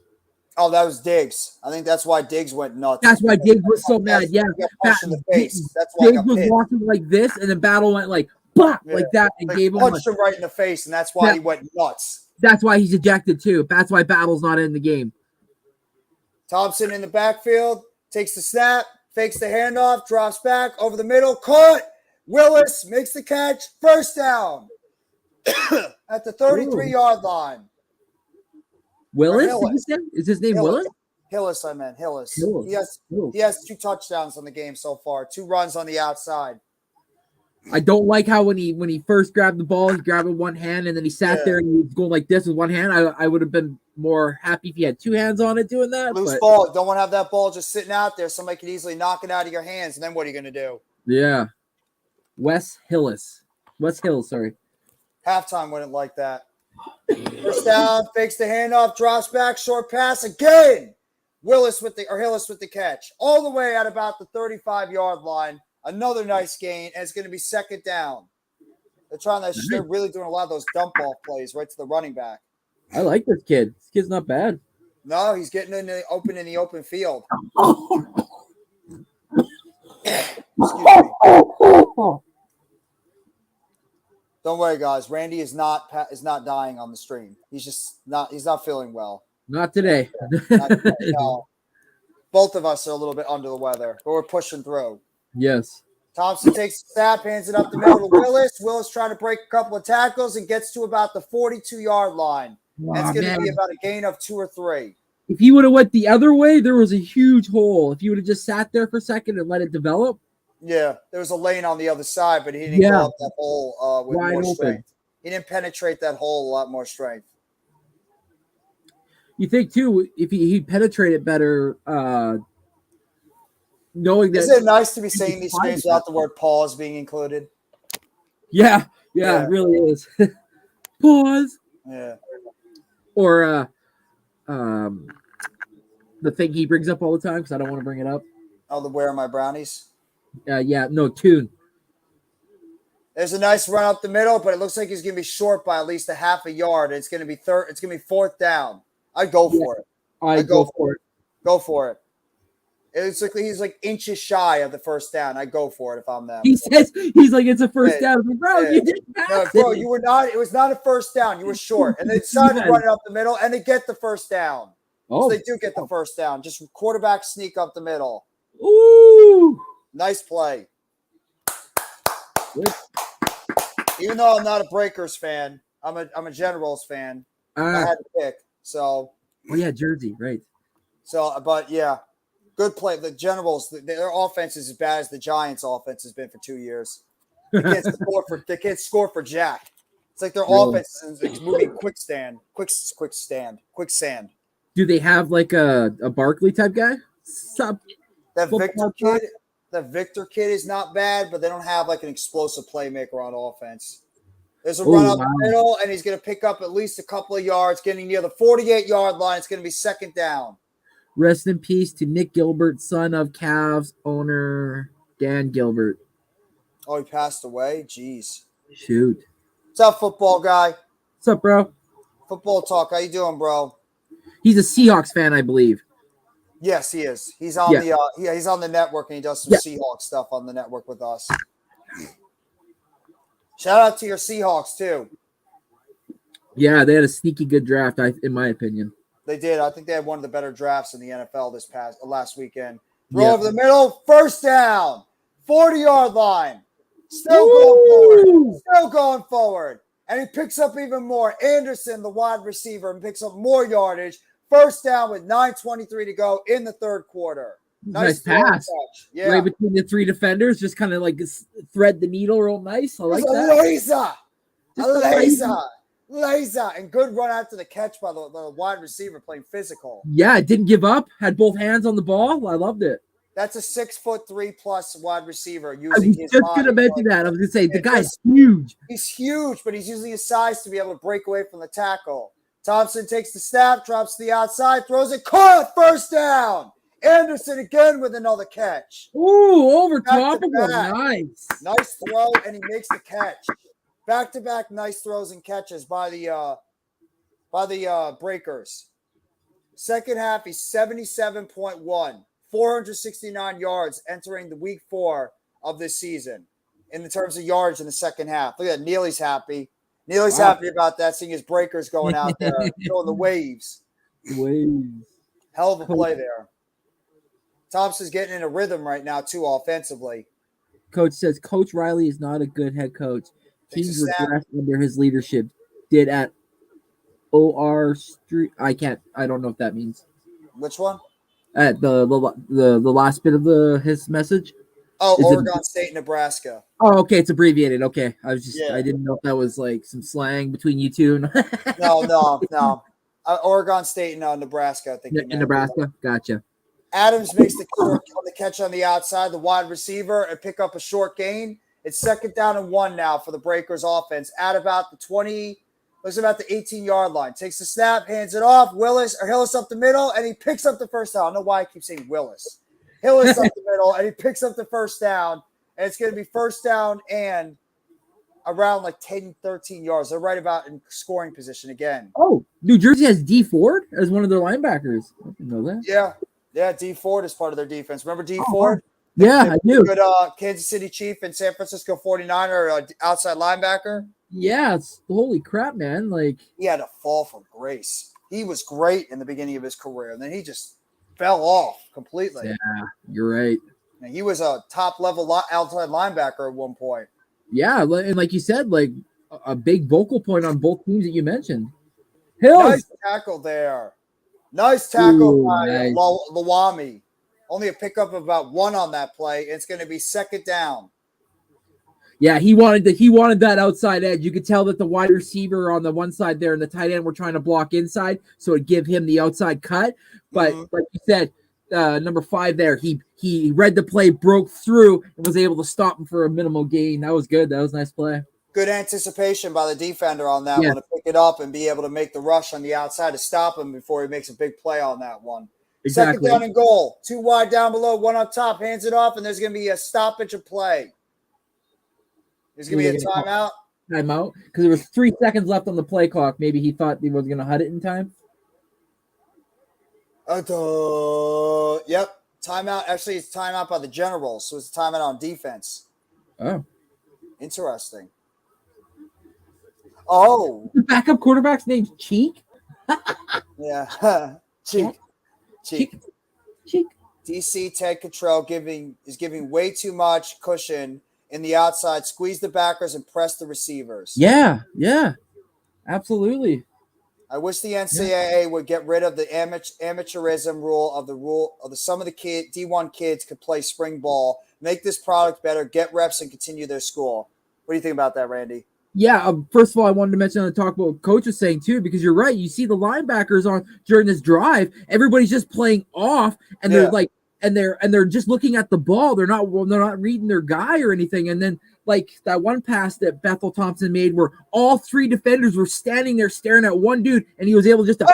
Speaker 1: Oh, that was Diggs. I think that's why Diggs went nuts.
Speaker 3: That's why Diggs was so mad. Yeah,
Speaker 1: in the face. That's why
Speaker 3: Diggs was walking like this, and then Battle went like, bah, like that, and gave him
Speaker 1: punched him right in the face, and that's why he went nuts.
Speaker 3: That's why he's ejected too. That's why Battle's not in the game.
Speaker 1: Thompson in the backfield takes the snap, fakes the handoff, drops back over the middle, caught. Willis makes the catch, first down at the 33-yard line.
Speaker 3: Willis? Is his name Willis?
Speaker 1: Hillis, I meant Hillis.
Speaker 3: Hillis.
Speaker 1: He has 2 touchdowns on the game so far, 2 runs on the outside.
Speaker 3: I don't like how when he first grabbed the ball, he grabbed it with one hand, and then he sat there and he was going like this with one hand. I would have been more happy if he had 2 hands on it doing that.
Speaker 1: Loose ball. Don't want to have that ball just sitting out there. Somebody could easily knock it out of your hands, and then what are you going to do?
Speaker 3: Yeah. Wes Hill, sorry.
Speaker 1: Halftime wouldn't like that. First down, fakes the handoff, drops back, short pass again. Hillis with the catch. All the way at about the 35-yard line. Another nice gain, and it's going to be second down. They're really doing a lot of those dump off plays right to the running back.
Speaker 3: I like this kid. This kid's not bad.
Speaker 1: No, he's getting in the open field. Excuse me. Don't worry, guys. Randy is not dying on the stream. He's not feeling well.
Speaker 3: Not today.
Speaker 1: No. Both of us are a little bit under the weather, but we're pushing through.
Speaker 3: Yes.
Speaker 1: Thompson takes the snap, hands it up the middle to Willis. Willis trying to break a couple of tackles and gets to about the 42-yard line. That's going to be about a gain of 2 or 3.
Speaker 3: If he would have went the other way, there was a huge hole. If he would have just sat there for a second and let it develop.
Speaker 1: Yeah, there was a lane on the other side, but he didn't go up that hole with
Speaker 3: wide
Speaker 1: more
Speaker 3: open.
Speaker 1: strength. He didn't penetrate that hole a lot more strength.
Speaker 3: You think, too, if he penetrated better, knowing that.
Speaker 1: Isn't it nice to be saying these screens without the word pause being included?
Speaker 3: Yeah, it really is. Pause.
Speaker 1: Yeah.
Speaker 3: Or the thing he brings up all the time, because I don't want to bring it up.
Speaker 1: Oh, the Where Are My Brownies?
Speaker 3: Tune.
Speaker 1: There's a nice run up the middle, but it looks like he's going to be short by at least a half a yard. It's going to be It's going to be 4th down. I'd go for it.
Speaker 3: I'd go for it.
Speaker 1: Go for it. It's like he's like inches shy of the first down. I'd go for it if I'm them.
Speaker 3: He says he's like it's a first down. I'm like, bro, you didn't pass
Speaker 1: bro, you were not. It was not a first down. You were short, and they decided to run it up the middle, and they get the first down. So they do get the first down. Just quarterback sneak up the middle.
Speaker 3: Ooh,
Speaker 1: nice play.
Speaker 3: Good.
Speaker 1: Even though I'm not a Breakers fan, I'm a Generals fan. I had to pick. So.
Speaker 3: Oh yeah, Jersey, right?
Speaker 1: So, but yeah. Good play. The Generals, their offense is as bad as the Giants' offense has been for 2 years. They can't score for Jack. It's like their offense is moving quicksand.
Speaker 3: Do they have like a Barkley type guy?
Speaker 1: That Victor kid is not bad, but they don't have like an explosive playmaker on offense. There's a run up the middle, and he's going to pick up at least a couple of yards, getting near the 48-yard line. It's going to be second down.
Speaker 3: Rest in peace to Nick Gilbert, son of Cavs owner Dan Gilbert.
Speaker 1: Oh, he passed away? Jeez.
Speaker 3: Shoot.
Speaker 1: What's up, football guy?
Speaker 3: What's up, bro?
Speaker 1: Football talk. How you doing, bro?
Speaker 3: He's a Seahawks fan, I believe.
Speaker 1: Yes, he is. He's on he's on the network and he does some Seahawks stuff on the network with us. Shout out to your Seahawks too.
Speaker 3: Yeah, they had a sneaky good draft, in my opinion.
Speaker 1: They did. I think they had one of the better drafts in the NFL last weekend. Throw over the middle, first down, 40-yard line. Still going forward. And he picks up even more. Anderson, the wide receiver, and picks up more yardage. First down with 9:23 to go in the third quarter.
Speaker 3: Nice pass.
Speaker 1: Yeah.
Speaker 3: Right between the three defenders, just kind of like thread the needle real nice. I like that.
Speaker 1: Laser. And good run after the catch by the wide receiver playing physical.
Speaker 3: Yeah, didn't give up. Had both hands on the ball. I loved it.
Speaker 1: That's a 6'3" plus wide receiver.
Speaker 3: I was just going to mention that. I was going to say, the guy's huge.
Speaker 1: He's huge, but he's using his size to be able to break away from the tackle. Thompson takes the snap, drops to the outside, throws it, caught, first down. Anderson again with another catch.
Speaker 3: Ooh, over top of him. Nice.
Speaker 1: Nice throw, and he makes the catch. Back-to-back nice throws and catches by the Breakers. Second half, he's 77.1, 469 yards entering the week 4 of this season in terms of yards in the second half. Look at that. Neely's happy. Neely's happy about that, seeing his Breakers going out there, throwing the waves. Hell of a play there. Thompson's getting in a rhythm right now, too, offensively.
Speaker 3: Coach says Coach Riley is not a good head coach. Teams regressed under his leadership. Did at OR Street. I don't know what that means.
Speaker 1: Which one?
Speaker 3: At the last bit of his message.
Speaker 1: Oh, Oregon State, Nebraska.
Speaker 3: Oh, okay, it's abbreviated. Okay, I didn't know if that was like some slang between you two.
Speaker 1: No. Oregon State and Nebraska, I think.
Speaker 3: In Nebraska, gotcha.
Speaker 1: Adams makes the catch on the outside, the wide receiver, and pick up a short gain. It's second down and 1 now for the Breakers offense at about the 20, looks about the 18-yard line. Takes the snap, hands it off. Hillis up the middle, and he picks up the first down. I don't know why I keep saying Willis. Hillis up the middle, and he picks up the first down. And it's going to be first down and around like 10, 13 yards. They're right about in scoring position again.
Speaker 3: Oh, New Jersey has D Ford as one of their linebackers. I didn't know that.
Speaker 1: Yeah, D Ford is part of their defense. Remember D Ford?
Speaker 3: Yeah, I do.
Speaker 1: Good Kansas City Chief and San Francisco 49er outside linebacker.
Speaker 3: Yeah, holy crap, man. Like,
Speaker 1: he had a fall from grace. He was great in the beginning of his career, and then he just fell off completely.
Speaker 3: Yeah, you're right.
Speaker 1: And he was a top-level outside linebacker at one point.
Speaker 3: Yeah, and like you said, like a big vocal point on both teams that you mentioned. Hills.
Speaker 1: Nice tackle there. Nice tackle by Lawami. Only a pickup of about 1 on that play. It's going to be second down.
Speaker 3: Yeah, he wanted that outside edge. You could tell that the wide receiver on the one side there and the tight end were trying to block inside, so it'd give him the outside cut. But like you said, number 5 there, he read the play, broke through, and was able to stop him for a minimal gain. That was good. That was a nice play.
Speaker 1: Good anticipation by the defender on that one to pick it up and be able to make the rush on the outside to stop him before he makes a big play on that one.
Speaker 3: Exactly.
Speaker 1: Second down and goal. 2 wide down below, 1 up top, hands it off, and there's going to be a stoppage of play. There's going to be a timeout.
Speaker 3: Timeout? Because there was 3 seconds left on the play clock. Maybe he thought he was going to hut it in time.
Speaker 1: Yep. Timeout. Actually, it's timeout by the Generals, so it's a timeout on defense.
Speaker 3: Oh.
Speaker 1: Interesting. Oh.
Speaker 3: The backup quarterback's name's Cheek?
Speaker 1: Yeah. Cheek.
Speaker 3: Cheek.
Speaker 1: DC Ted Cottrell is giving way too much cushion in the outside. Squeeze the backers and press the receivers.
Speaker 3: Yeah. Absolutely.
Speaker 1: I wish the NCAA would get rid of the amateurism rule of some of the D1 kids could play spring ball, make this product better, get reps, and continue their school. What do you think about that, Randy?
Speaker 3: Yeah, first of all, I wanted to mention and talk about what Coach was saying too, because you're right. You see the linebackers on during this drive, everybody's just playing off, and they're like, and they're just looking at the ball. They're not reading their guy or anything. And then like that one pass that Bethel Thompson made, where all 3 defenders were standing there staring at one dude, and he was able just to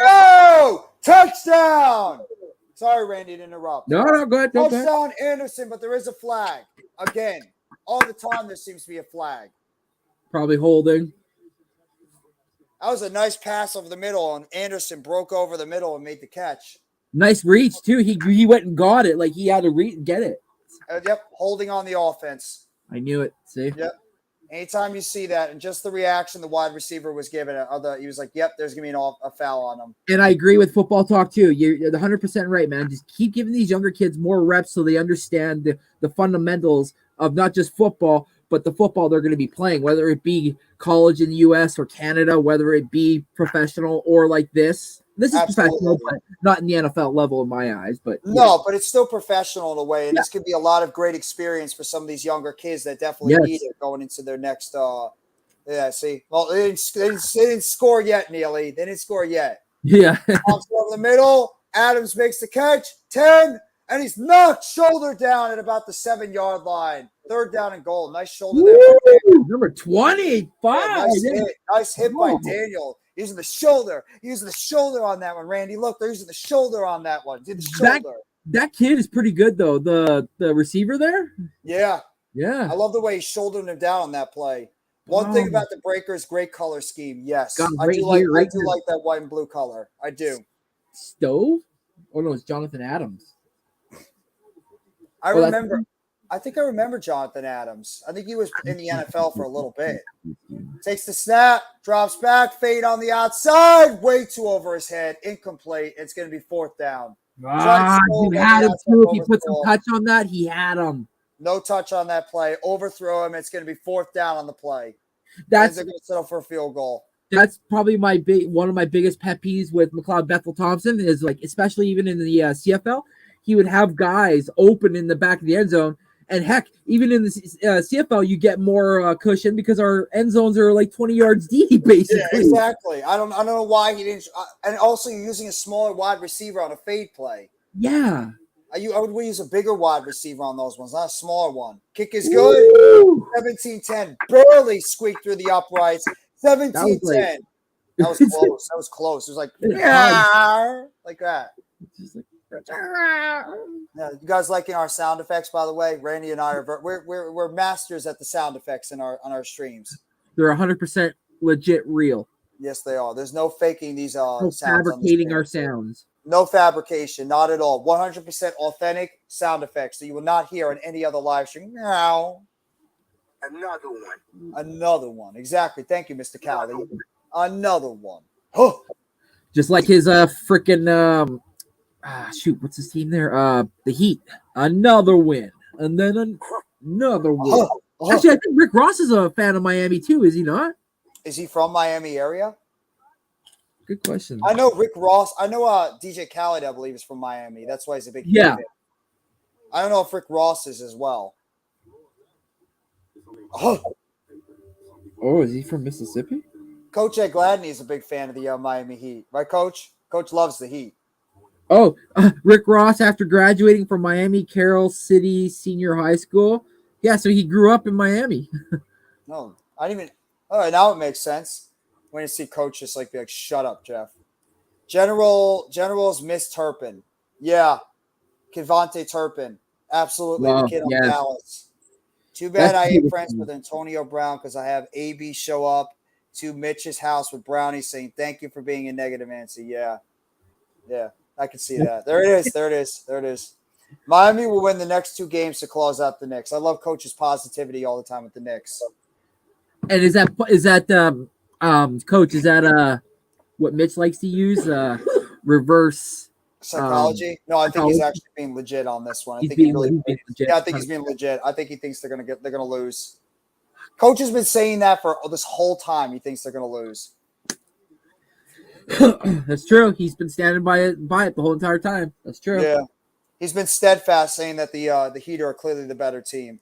Speaker 1: touchdown! Sorry, Randy, to interrupt.
Speaker 3: No, go ahead. Go ahead.
Speaker 1: Touchdown, Anderson, but there is a flag. Again, all the time there seems to be a flag.
Speaker 3: Probably holding.
Speaker 1: That was a nice pass over the middle, and Anderson broke over the middle and made the catch.
Speaker 3: Nice reach, too. He went and got it. Like, he had to get it.
Speaker 1: Yep, holding on the offense.
Speaker 3: I knew it. See?
Speaker 1: Yep. Anytime you see that, and just the reaction the wide receiver was given, he was like, yep, there's going to be a foul on him.
Speaker 3: And I agree with Football Talk, too. You're 100% right, man. Just keep giving these younger kids more reps so they understand the fundamentals of not just football, but the football they're going to be playing, whether it be college in the U.S. or Canada, whether it be professional or like this. This is
Speaker 1: Absolutely.
Speaker 3: professional, but not in the NFL level in my eyes. But
Speaker 1: no, but it's still professional in a way, and this could be a lot of great experience for some of these younger kids that definitely need it going into their next. See, well, they didn't score yet, Neely. They didn't score yet.
Speaker 3: Yeah,
Speaker 1: over the middle. Adams makes the catch, 10, and he's knocked shoulder down at about the 7-yard line. 3rd down and goal. Nice shoulder there.
Speaker 3: Number 25.
Speaker 1: Yeah, nice hit by Daniel. Using the shoulder on that one, Randy. Look, they're using the shoulder on that one. Did the shoulder.
Speaker 3: That kid is pretty good though. The receiver there.
Speaker 1: Yeah.
Speaker 3: I
Speaker 1: love the way he shouldered him down on that play. One thing about the Breakers, great color scheme. Yes, I do like that white and blue color. I do.
Speaker 3: Stove? Oh no, it's Jonathan Adams.
Speaker 1: I remember. I think I remember Jonathan Adams. I think he was in the NFL for a little bit. Takes the snap, drops back, fade on the outside, way too over his head, incomplete. It's going to be 4th down.
Speaker 3: He had him too. If he put some touch on that, he had him.
Speaker 1: No touch on that play. Overthrow him. It's going to be 4th down on the play.
Speaker 3: They're
Speaker 1: going to settle for a field goal.
Speaker 3: That's probably one of my biggest pet peeves with McLeod Bethel Thompson is like, especially even in the CFL, he would have guys open in the back of the end zone. And heck, even in the CFL, you get more cushion because our end zones are like 20 yards deep, basically.
Speaker 1: Yeah, exactly. I don't know why he didn't. And also, you're using a smaller wide receiver on a fade play.
Speaker 3: Yeah.
Speaker 1: I would use a bigger wide receiver on those ones, not a smaller one. Kick is good. 17-10. Barely squeaked through the uprights. 17-10. That was close. That was close. It was like, like that. Yeah, you guys liking our sound effects, by the way? Randy and I we're masters at the sound effects on our streams.
Speaker 3: They're 100% legit real.
Speaker 1: Yes, they are. There's no faking these
Speaker 3: no
Speaker 1: sounds.
Speaker 3: Fabricating our sounds.
Speaker 1: No fabrication, not at all. 100% authentic sound effects that you will not hear on any other live stream. Now, another one. Exactly. Thank you, Mr. Cowley. Another one. Oh.
Speaker 3: Just like his freaking what's his team there? The Heat. Another win. And then another win. Actually, I think Rick Ross is a fan of Miami too, is he not?
Speaker 1: Is he from Miami area?
Speaker 3: Good question.
Speaker 1: I know Rick Ross. I know DJ Khaled, I believe, is from Miami. That's why he's a big fan. I don't know if Rick Ross is as well.
Speaker 3: Oh, is he from Mississippi?
Speaker 1: Coach Ed Gladney is a big fan of the Miami Heat. Right, Coach? Coach loves the Heat.
Speaker 3: Oh, Rick Ross, after graduating from Miami Carroll City Senior High School. Yeah, so he grew up in Miami.
Speaker 1: No, I didn't even. All right, now it makes sense. When you see Coach just be like, shut up, Jeff. Generals Miss Turpin. Yeah. Kevontae Turpin. Absolutely. The kid on Dallas. Too bad I ain't friends with Antonio Brown because I have AB show up to Mitch's house with brownies saying, thank you for being a negative Nancy. Yeah. Yeah. I can see that. There it is. Miami will win the next 2 games to close out the Knicks. I love Coach's positivity all the time with the Knicks.
Speaker 3: And is that Coach, is that what Mitch likes to use? Reverse
Speaker 1: psychology? No, I think he's actually being legit on this one. I think he's being legit. I think he thinks they're gonna lose. Coach has been saying that for this whole time. He thinks they're gonna lose.
Speaker 3: That's true. He's been standing by it the whole entire time. That's true.
Speaker 1: Yeah. He's been steadfast saying that the Heat are clearly the better team.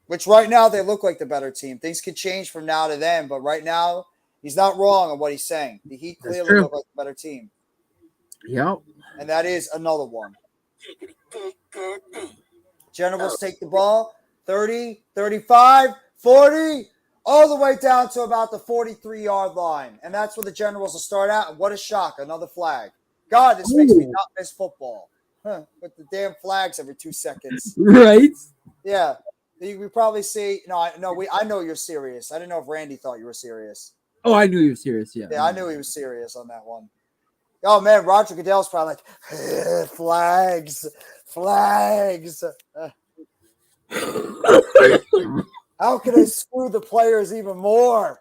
Speaker 1: Which right now they look like the better team. Things could change from now to then, but right now he's not wrong on what he's saying. The Heat clearly look like the better team.
Speaker 3: Yep.
Speaker 1: And that is another one. Generals take the ball 30, 35, 40, all the way down to about the 43-yard line. And that's where the Generals will start out. And what a shock. Another flag. God, this makes me not miss football. with the damn flags every 2 seconds.
Speaker 3: Right?
Speaker 1: Yeah. We probably see. No, I know you're serious. I didn't know if Randy thought you were serious.
Speaker 3: Oh, I knew you were serious. Yeah.
Speaker 1: Yeah, I knew he was serious on that one. Oh man, Roger Goodell's probably like flags. How can I screw the players even more?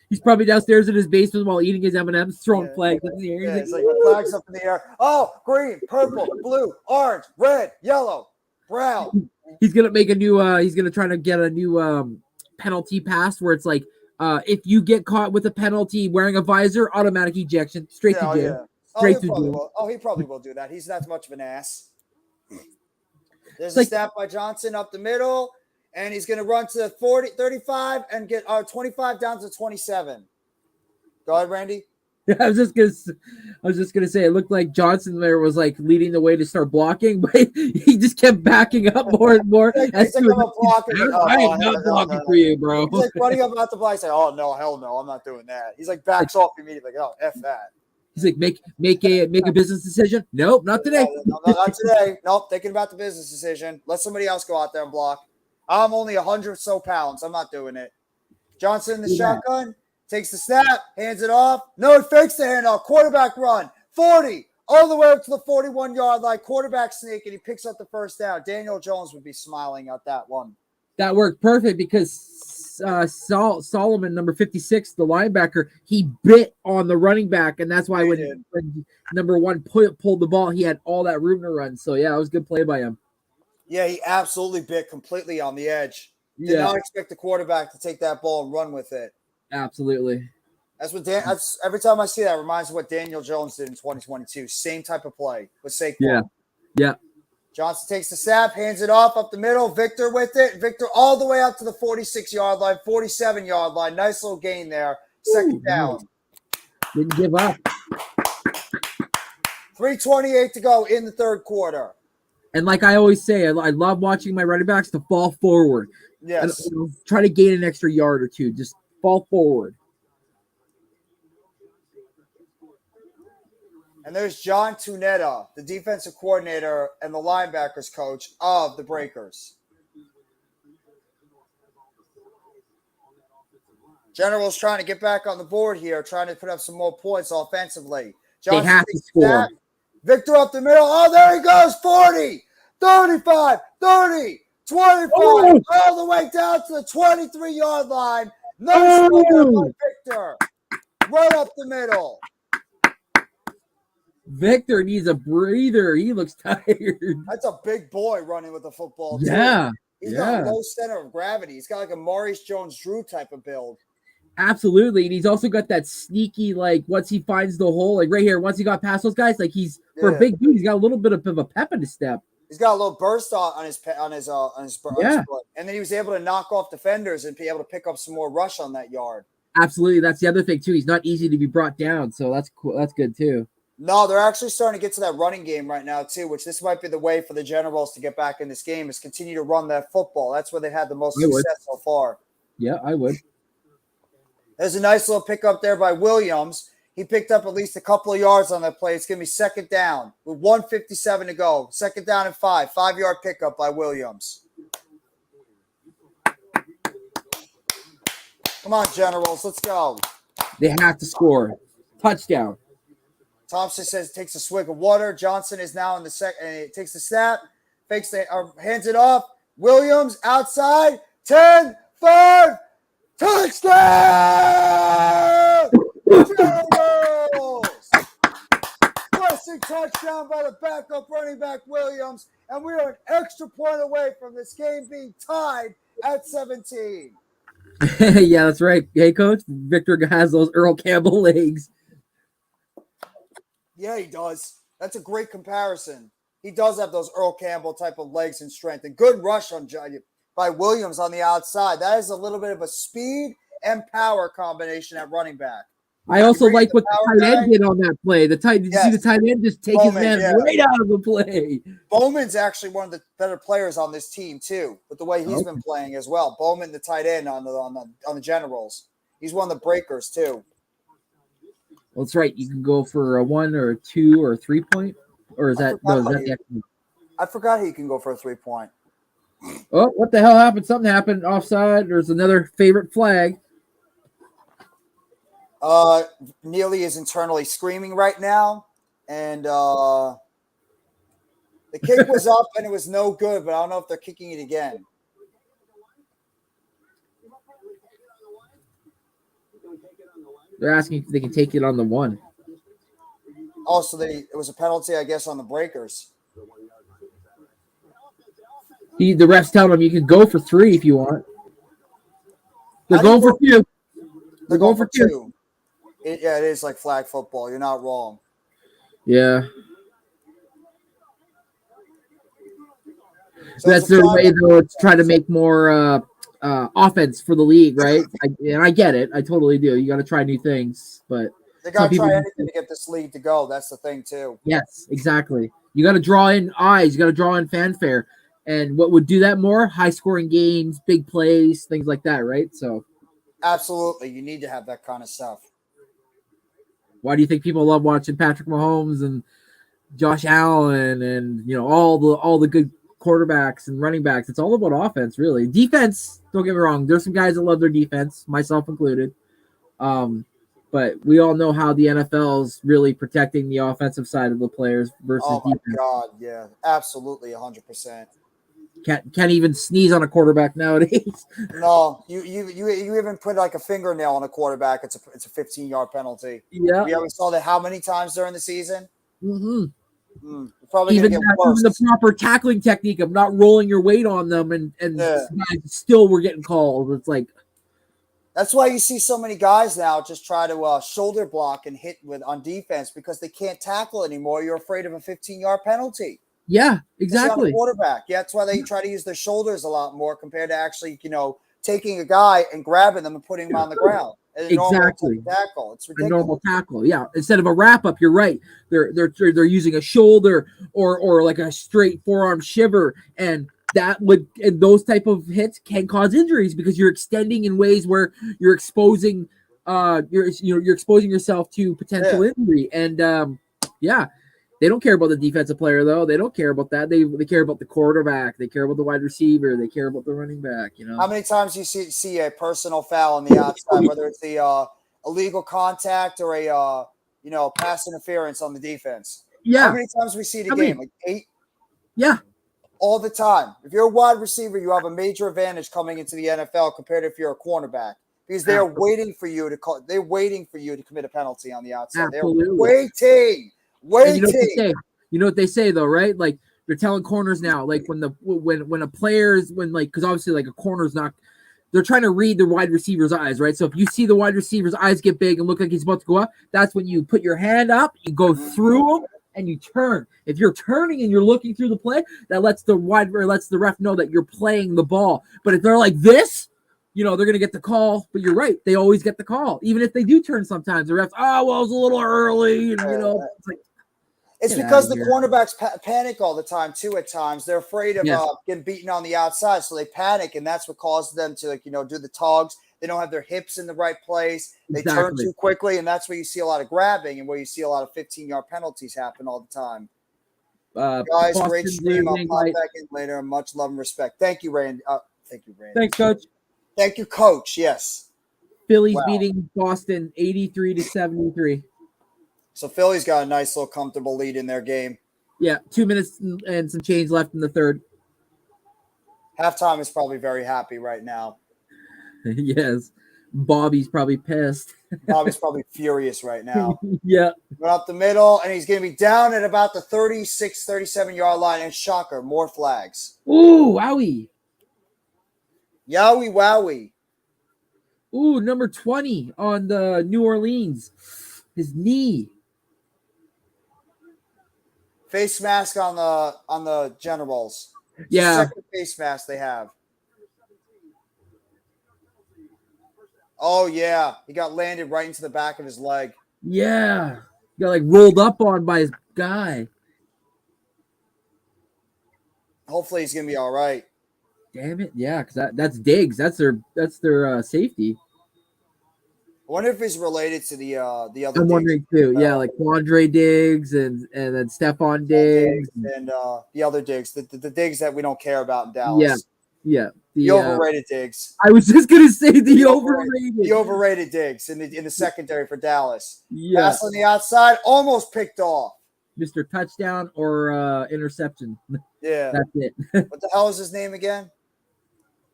Speaker 3: He's probably downstairs in his basement while eating his M&M's, throwing flags up in the air.
Speaker 1: Yeah, it's like flags up in the air. Oh, green, purple, blue, orange, red, yellow, brown.
Speaker 3: He's gonna make a new. He's gonna try to get a new penalty pass where it's like, if you get caught with a penalty wearing a visor, automatic ejection, straight to jail.
Speaker 1: Yeah.
Speaker 3: Straight to jail.
Speaker 1: He probably will do that. He's not much of an ass. There's
Speaker 3: Like-
Speaker 1: a snap by Johnson up the middle, and he's going to run to 35 and get 25 down to 27. Go ahead, Randy.
Speaker 3: I was just gonna say it looked like Johnson there was like leading the way to start blocking, but he just kept backing up more and more.
Speaker 1: He's like, I'm blocking.
Speaker 3: I am not blocking for you, bro.
Speaker 1: He's like running up out the block. He's like, oh no, hell no, I'm not doing that. He's like backs off immediately. Like, oh, F that.
Speaker 3: He's like, make a business decision. Nope, not today.
Speaker 1: No, not today. Nope, thinking about the business decision. Let somebody else go out there and block. I'm only 100 or so pounds. I'm not doing it. Johnson in the shotgun. Takes the snap, hands it off. No, he fakes the handoff. Quarterback run. 40, all the way up to the 41-yard line. Quarterback sneak, and he picks up the first down. Daniel Jones would be smiling at that one.
Speaker 3: That worked perfect because Solomon, number 56, the linebacker, he bit on the running back, and that's why when number one pulled the ball, he had all that room to run. So, yeah, it was a good play by him.
Speaker 1: Yeah, he absolutely bit completely on the edge. Did not expect the quarterback to take that ball and run with it.
Speaker 3: Absolutely.
Speaker 1: That's every time I see that, it reminds me of what Daniel Jones did in 2022. Same type of play with Saquon.
Speaker 3: Yeah.
Speaker 1: Johnson takes the snap, hands it off up the middle. Victor with it. Victor all the way up to the 46-yard line, 47-yard line. Nice little gain there. Second down.
Speaker 3: Didn't give up.
Speaker 1: 3:28 to go in the third quarter.
Speaker 3: And like I always say, I love watching my running backs to fall forward.
Speaker 1: Yes.
Speaker 3: And try to gain an extra yard or two. Just fall forward.
Speaker 1: And there's John Tunetta, the defensive coordinator and the linebackers coach of the Breakers. General's trying to get back on the board here, trying to put up some more points offensively.
Speaker 3: They have to score.
Speaker 1: Victor up the middle. Oh, there he goes. 40, 35, 30, 25, all the way down to the 23-yard line. Nice play by Victor. Right up the middle.
Speaker 3: Victor needs a breather. He looks tired.
Speaker 1: That's a big boy running with the football, too.
Speaker 3: Yeah.
Speaker 1: He's got a low center of gravity. He's got like a Maurice Jones-Drew type of build.
Speaker 3: Absolutely. And he's also got that sneaky, like, once he finds the hole, like right here, once he got past those guys, like for a big dude, he's got a little bit of a pep in his step.
Speaker 1: He's got a little burst on his foot. And then he was able to knock off defenders and be able to pick up some more rush on that yard.
Speaker 3: Absolutely. That's the other thing, too. He's not easy to be brought down. So that's cool. That's good, too.
Speaker 1: No, they're actually starting to get to that running game right now, too, which this might be the way for the Generals to get back in this game is continue to run that football. That's where they've had the most success so far.
Speaker 3: Yeah, I would.
Speaker 1: There's a nice little pickup there by Williams. He picked up at least a couple of yards on that play. It's going to be second down with 1:57 to go. Second down and 5. 5-yard pickup by Williams. Come on, Generals. Let's go.
Speaker 3: They have to score. Touchdown.
Speaker 1: Thompson says takes a swig of water. Johnson is now in the second. And he takes the snap, hands it off. Williams outside. 10, 5, touchdown! Generals! Pressing touchdown by the backup running back Williams, and we are an extra point away from this game being tied at 17.
Speaker 3: Yeah, that's right. Hey, Coach, Victor has those Earl Campbell legs.
Speaker 1: Yeah, he does. That's a great comparison. He does have those Earl Campbell type of legs and strength. And good rush by Williams on the outside. That is a little bit of a speed and power combination at running back.
Speaker 3: I also like what the tight end did on that play. Did you see the tight end just take his man right out of the play?
Speaker 1: Bowman's actually one of the better players on this team too, with the way he's been playing as well. Bowman, the tight end on the Generals. He's one of the breakers too.
Speaker 3: Well, that's right. You can go for a 1 or a 2 or a 3 point. Or is
Speaker 1: I
Speaker 3: that
Speaker 1: forgot
Speaker 3: no? Is
Speaker 1: how
Speaker 3: that
Speaker 1: you-
Speaker 3: the extra?
Speaker 1: I forgot he can go for a 3-point.
Speaker 3: Oh, what the hell happened? Something happened. Offside. There's another favorite flag.
Speaker 1: Neely is internally screaming right now, and the kick was up and it was no good, but I don't know if they're kicking it again.
Speaker 3: They're asking if they can take it on the one.
Speaker 1: Also, it was a penalty, I guess, on the breakers.
Speaker 3: The refs telling them you can go for 3 if you want. They're
Speaker 1: How do you
Speaker 3: going for 2.
Speaker 1: They're going for 2. It is like flag football. You're not wrong.
Speaker 3: Yeah.
Speaker 1: So
Speaker 3: That's their way, though. It's trying to make more offense for the league, right? And I get it. I totally do. You got to try new things, but
Speaker 1: They got to try anything to get this league to go. That's the thing, too.
Speaker 3: Yes, exactly. You got to draw in eyes. You got to draw in fanfare. And what would do that more? High-scoring games, big plays, things like that, right? So,
Speaker 1: absolutely, you need to have that kind of stuff.
Speaker 3: Why do you think people love watching Patrick Mahomes and Josh Allen and all the good quarterbacks and running backs? It's all about offense, really. Defense, don't get me wrong. There's some guys that love their defense, myself included. But we all know how the NFL's really protecting the offensive side of the players versus defense.
Speaker 1: Oh my God, yeah, absolutely, 100%.
Speaker 3: Can't even sneeze on a quarterback nowadays.
Speaker 1: No, you even put like a fingernail on a quarterback. It's a 15-yard penalty.
Speaker 3: Yeah,
Speaker 1: we always saw that how many times during the season?
Speaker 3: Mm-hmm.
Speaker 1: Probably
Speaker 3: even
Speaker 1: gonna get worse.
Speaker 3: Even the proper tackling technique of not rolling your weight on them, and guys still were getting called. It's like
Speaker 1: that's why you see so many guys now just try to shoulder block and hit on defense because they can't tackle anymore. You're afraid of a 15-yard penalty.
Speaker 3: Yeah, exactly.
Speaker 1: Quarterback. Yeah, that's why they try to use their shoulders a lot more compared to actually, taking a guy and grabbing them and putting him on the ground.
Speaker 3: Exactly.
Speaker 1: Tackle. It's ridiculous.
Speaker 3: A normal tackle. Yeah. Instead of a wrap up, you're right. They're using a shoulder or like a straight forearm shiver, and those type of hits can cause injuries because you're extending in ways where you're exposing you're exposing yourself to potential injury. And they don't care about the defensive player, though. They don't care about that. They care about the quarterback. They care about the wide receiver. They care about the running back.
Speaker 1: How many times do you see a personal foul on the outside, whether it's the illegal contact or a pass interference on the defense?
Speaker 3: Yeah.
Speaker 1: How many times we see it a game? Like 8?
Speaker 3: Yeah.
Speaker 1: All the time. If you're a wide receiver, you have a major advantage coming into the NFL compared to if you're a cornerback because they're waiting for you to call. They're waiting for you to commit a penalty on the outside.
Speaker 3: Absolutely.
Speaker 1: They're waiting.
Speaker 3: And you know what they say though, right? Like they're telling corners now, like when a player's because obviously like a corner's not, they're trying to read the wide receiver's eyes, right? So if you see the wide receiver's eyes get big and look like he's about to go up, that's when you put your hand up, you go through him, and you turn. If you're turning and you're looking through the play, that lets the ref know that you're playing the ball. But if they're like this, they're going to get the call. But you're right. They always get the call. Even if they do turn sometimes. The refs, it was a little early. And, it's like.
Speaker 1: It's because the cornerbacks panic all the time, too, at times. They're afraid of getting beaten on the outside, so they panic, and that's what causes them to, do the togs. They don't have their hips in the right place. They turn too quickly, and that's where you see a lot of grabbing and where you see a lot of 15-yard penalties happen all the time. Guys, Boston, great stream. I'll pop back in later. Much love and respect. Thank you, Randy. Thank you, Randy.
Speaker 3: Thanks, Coach.
Speaker 1: Thank you, Coach. Yes.
Speaker 3: Phillies beating Boston 83-73.
Speaker 1: So Philly's got a nice little comfortable lead in their game.
Speaker 3: Yeah, 2 minutes and some change left in the third.
Speaker 1: Halftime is probably very happy right now.
Speaker 3: Yes. Bobby's probably pissed.
Speaker 1: Bobby's probably furious right now.
Speaker 3: Yeah.
Speaker 1: Went up the middle, and he's going to be down at about the 36, 37-yard line. And shocker, more flags.
Speaker 3: Ooh, wowie.
Speaker 1: Yowie, wowie.
Speaker 3: Ooh, number 20 on the New Orleans. His knee.
Speaker 1: Face mask on the Generals.
Speaker 3: Yeah.
Speaker 1: Second face mask they have. Oh, yeah. He got landed right into the back of his leg.
Speaker 3: Yeah. He got rolled up on by his guy.
Speaker 1: Hopefully he's going to be all right.
Speaker 3: Damn it. Yeah, because that's Diggs. That's their safety.
Speaker 1: I wonder if he's related to the other.
Speaker 3: I'm
Speaker 1: Diggs.
Speaker 3: wondering too. Yeah, like Quandre Diggs and then Stephon Diggs.
Speaker 1: And the other Diggs, the Diggs that we don't care about in Dallas.
Speaker 3: Yeah.
Speaker 1: The overrated Diggs.
Speaker 3: I was just gonna say the overrated.
Speaker 1: The overrated Diggs in the secondary for Dallas.
Speaker 3: Yeah.
Speaker 1: Pass on the outside, almost picked off.
Speaker 3: Mr. Touchdown or interception.
Speaker 1: Yeah.
Speaker 3: That's it.
Speaker 1: What the hell is his name again?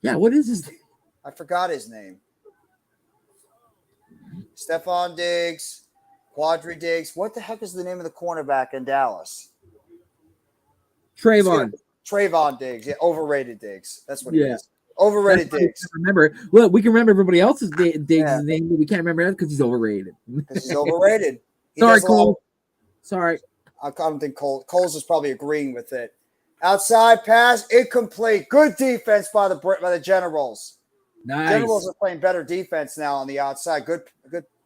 Speaker 3: Yeah, what is his name?
Speaker 1: I forgot his name. Stephon Diggs, Quadri Diggs. What the heck is the name of the cornerback in Dallas?
Speaker 3: Trayvon
Speaker 1: Diggs. Yeah, overrated Diggs. That's what he is.
Speaker 3: That's
Speaker 1: Overrated Diggs.
Speaker 3: Remember, well, we can remember everybody else's Diggs' name, but we can't remember that because he's overrated.
Speaker 1: Because he's overrated.
Speaker 3: Sorry, Cole. Sorry.
Speaker 1: I don't think Cole's is probably agreeing with it. Outside pass, incomplete. Good defense by the Generals.
Speaker 3: Nice.
Speaker 1: Generals are playing better defense now on the outside. Good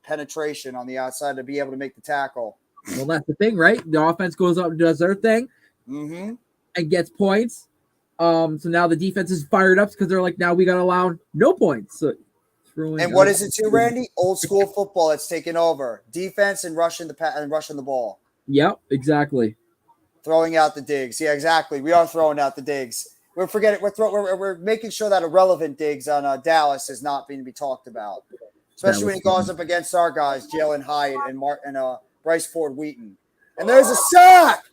Speaker 1: penetration on the outside to be able to make the tackle.
Speaker 3: Well, that's the thing, right? The offense goes up and does their thing and gets points. So now the defense is fired up because they're like, now we got to allow no points. So
Speaker 1: and what is it too, Randy? Old school football that's taken over. Defense and rushing the ball.
Speaker 3: Yep, exactly.
Speaker 1: Throwing out the Diggs. Yeah, exactly. We are throwing out the Diggs. We're making sure that irrelevant Diggs on Dallas is not being to be talked about, especially when he goes up against our guys, Jalen Hyatt and Bryce Ford Wheaton. And there's a sack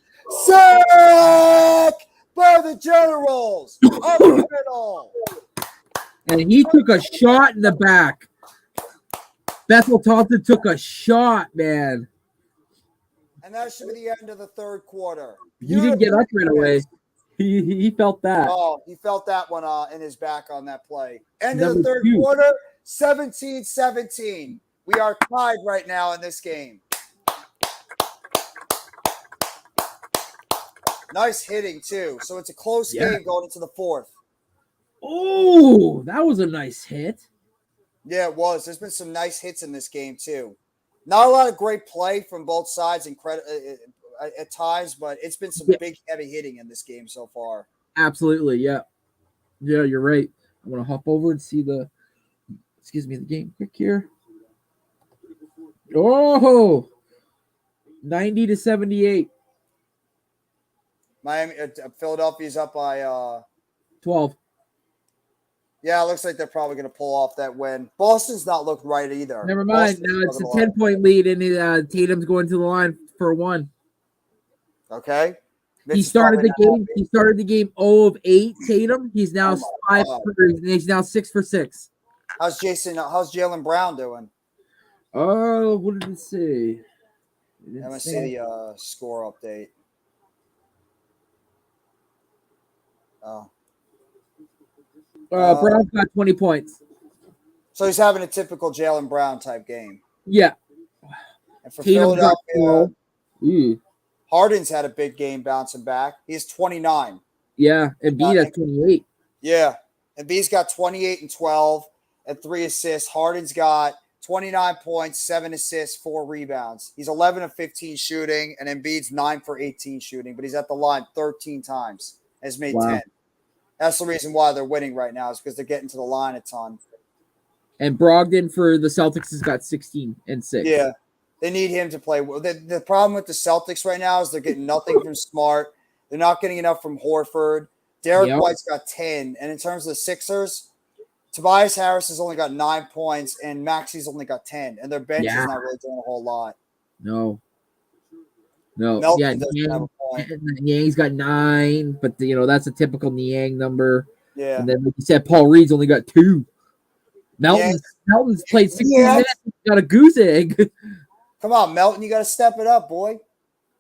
Speaker 1: by the Generals up the middle.
Speaker 3: And he took a shot in the back. Bethel Thompson took a shot, man.
Speaker 1: And that should be the end of the third quarter.
Speaker 3: He didn't get up right away. He felt that.
Speaker 1: Oh, he felt that one in his back on that play. End of the third quarter, 17-17. We are tied right now in this game. Nice hitting, too. So it's a close game going into the fourth.
Speaker 3: Oh, that was a nice hit.
Speaker 1: Yeah, it was. There's been some nice hits in this game, too. Not a lot of great play from both sides and credit at times, but it's been some big, heavy hitting in this game so far.
Speaker 3: Absolutely, yeah. Yeah, you're right. I'm going to hop over and see the game quick here. Oh, 90-78.
Speaker 1: Philadelphia's up by
Speaker 3: 12.
Speaker 1: Yeah, it looks like they're probably going to pull off that win. Boston's not looked right either.
Speaker 3: Never mind. Now it's a 10-point lead, and Tatum's going to the line for 1.
Speaker 1: Okay.
Speaker 3: He started the game. He started the game 0 of 8. Tatum. He's now 5. He's now 6 for 6.
Speaker 1: How's Jalen Brown doing?
Speaker 3: Oh, what did it say?
Speaker 1: I'm gonna see the score update. Oh.
Speaker 3: Brown's got 20 points.
Speaker 1: So he's having a typical Jalen Brown type game.
Speaker 3: Yeah.
Speaker 1: And for Philadelphia, Harden's had a big game bouncing back. He's 29.
Speaker 3: Yeah, and Embiid has 28.
Speaker 1: Yeah, Embiid's got 28 and 12 and 3 assists. Harden's got 29 points, 7 assists, 4 rebounds. He's 11 of 15 shooting, and Embiid's 9 for 18 shooting, but he's at the line 13 times. Has made 10. That's the reason why they're winning right now is because they're getting to the line a ton.
Speaker 3: And Brogdon for the Celtics has got 16 and 6.
Speaker 1: Yeah, they need him to play. The problem with the Celtics right now is they're getting nothing from Smart. They're not getting enough from Horford. Derek White's got 10. And in terms of the Sixers, Tobias Harris has only got 9 points, and Maxi's only got 10. And their bench is not really doing a whole lot.
Speaker 3: No.
Speaker 1: Melton doesn't have a point.
Speaker 3: Niang's got 9, but that's a typical Niang number.
Speaker 1: Yeah.
Speaker 3: And then like you said, Paul Reed's only got 2. Melton's played 16 minutes. Got a goose egg.
Speaker 1: Come on, Melton, you got to step it up, boy.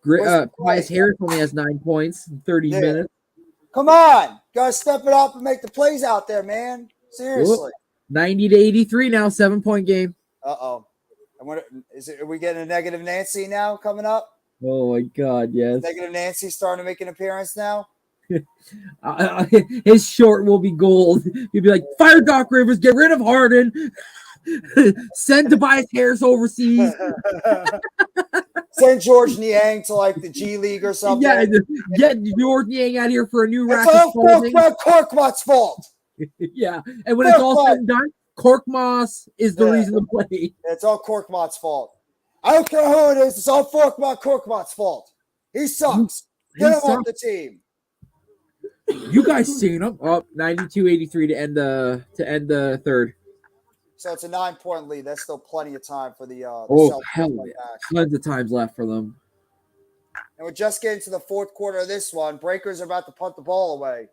Speaker 3: Tobias Harris only has 9 points in 30 minutes.
Speaker 1: Come on, got to step it up and make the plays out there, man. Seriously.
Speaker 3: 90-83 now, 7-point game.
Speaker 1: Uh-oh. Are we getting a negative Nancy now coming up?
Speaker 3: Oh, my God, yes.
Speaker 1: Negative Nancy starting to make an appearance now?
Speaker 3: His short will be gold. He'll be like, fire Doc Rivers, get rid of Harden. Send Tobias Harris overseas.
Speaker 1: Send George Niang to like the G League or something.
Speaker 3: Yeah, get George Niang out here for a new racket.
Speaker 1: It's all Korkmaz's fault.
Speaker 3: Yeah, and when it's all said and done, Korkmaz is the
Speaker 1: Yeah.
Speaker 3: reason to play.
Speaker 1: It's all Korkmaz's fault. I don't care who it is. It's all Korkmaz's fault. He sucks. Get him off the team.
Speaker 3: You guys seen him? Oh, 92-83 to end the third.
Speaker 1: So it's a 9-point lead. That's still plenty of time for the
Speaker 3: Oh,
Speaker 1: Celtics
Speaker 3: hell
Speaker 1: to come
Speaker 3: yeah.
Speaker 1: back.
Speaker 3: Tons of times left for them.
Speaker 1: And we're just getting to the fourth quarter of this one. Breakers are about to punt the ball away.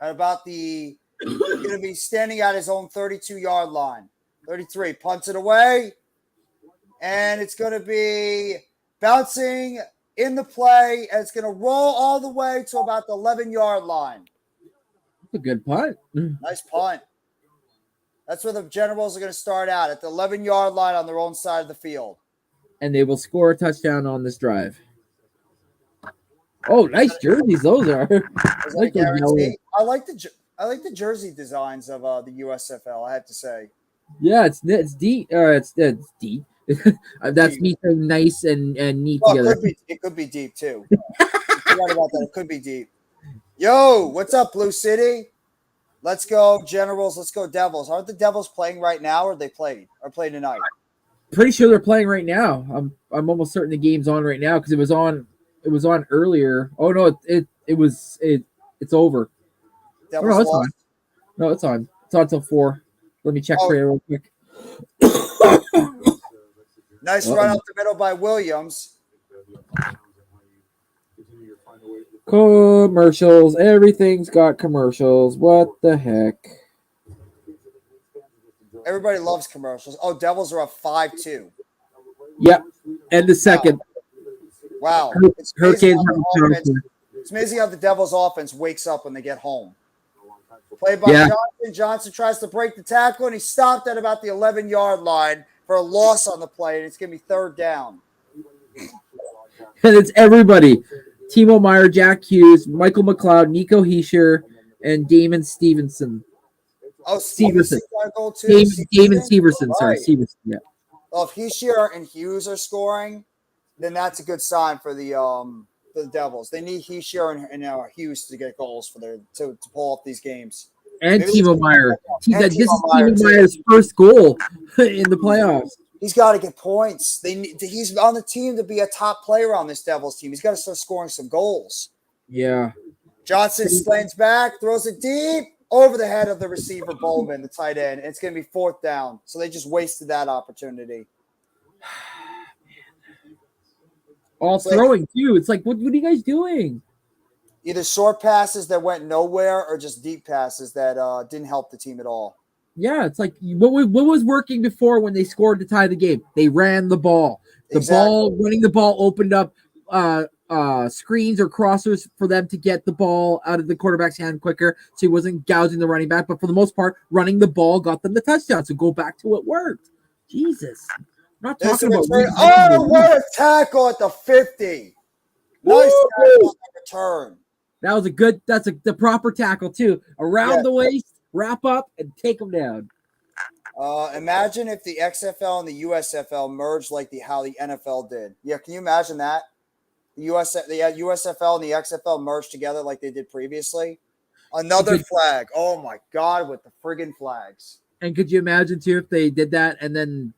Speaker 1: At about he's going to be standing at his own 32-yard line. 33, punts it away. And it's going to be bouncing in the play. And it's going to roll all the way to about the 11-yard line.
Speaker 3: That's a good punt.
Speaker 1: Nice punt. That's where the Generals are going to start out, at the 11-yard line on their own side of the field.
Speaker 3: And they will score a touchdown on this drive. Oh, nice jerseys those are.
Speaker 1: Is that a guarantee? I like the jersey designs of the USFL, I have to say.
Speaker 3: Yeah, it's deep. It's deep. That's
Speaker 1: Deep.
Speaker 3: me saying nice and neat
Speaker 1: Well,
Speaker 3: together.
Speaker 1: it could be deep too. You're right about that. It could be deep. Yo, what's up, Blue City? Let's go, Generals. Let's go, Devils. Aren't the Devils playing right now, or they played tonight?
Speaker 3: Pretty sure they're playing right now. I'm almost certain the game's on right now because it was on earlier. Oh no, it's over.
Speaker 1: Devils
Speaker 3: No, it's
Speaker 1: lost.
Speaker 3: on. No, it's on. It's on till 4. Let me check for you real quick.
Speaker 1: Nice run up the middle by Williams.
Speaker 3: Commercials. Everything's got commercials. What the heck?
Speaker 1: Everybody loves commercials. Oh, Devils are up 5-2.
Speaker 3: Yep. And the second.
Speaker 1: Wow.
Speaker 3: Hurricanes.
Speaker 1: It's amazing how the Devils offense wakes up when they get home. Played by Johnson. Johnson tries to break the tackle, and he stopped at about the 11-yard line for a loss on the play, and it's going to be third down.
Speaker 3: And it's everybody. Timo Meyer, Jack Hughes, Michael McLeod, Nico Heischer, and Damon Stevenson.
Speaker 1: Oh,
Speaker 3: Stevenson.
Speaker 1: Damon
Speaker 3: Stevenson. Sorry, Stevenson. Yeah.
Speaker 1: Well, if Heischer and Hughes are scoring, then that's a good sign for the Devils. They need Heischer and Hughes to get goals to pull off these games.
Speaker 3: And Timo Meyer. This is Timo Meyer's first goal in the playoffs.
Speaker 1: He's got to get points. He's on the team to be a top player on this Devils team. He's got to start scoring some goals.
Speaker 3: Yeah.
Speaker 1: Johnson slants back, throws it deep over the head of the receiver, Bowman, the tight end. It's going to be fourth down. So they just wasted that opportunity.
Speaker 3: All throwing, too. It's like, what are you guys doing?
Speaker 1: Either short passes that went nowhere or just deep passes that didn't help the team at all.
Speaker 3: Yeah, it's like what was working before when they scored to tie the game? They ran the ball. Running the ball opened up screens or crossers for them to get the ball out of the quarterback's hand quicker, so he wasn't gouging the running back. But for the most part, running the ball got them the touchdown. So go back to what worked. Jesus, I'm not talking about.
Speaker 1: Oh, what a tackle at the 50! Nice tackle on the return.
Speaker 3: That was that's the proper tackle too. Around the waist. Wrap up and take them down.
Speaker 1: Imagine if the XFL and the USFL merged like how the NFL did. Yeah, can you imagine that? The USFL and the XFL merged together like they did previously. Another flag. Oh my God, with the friggin' flags.
Speaker 3: And could you imagine too if they did that and then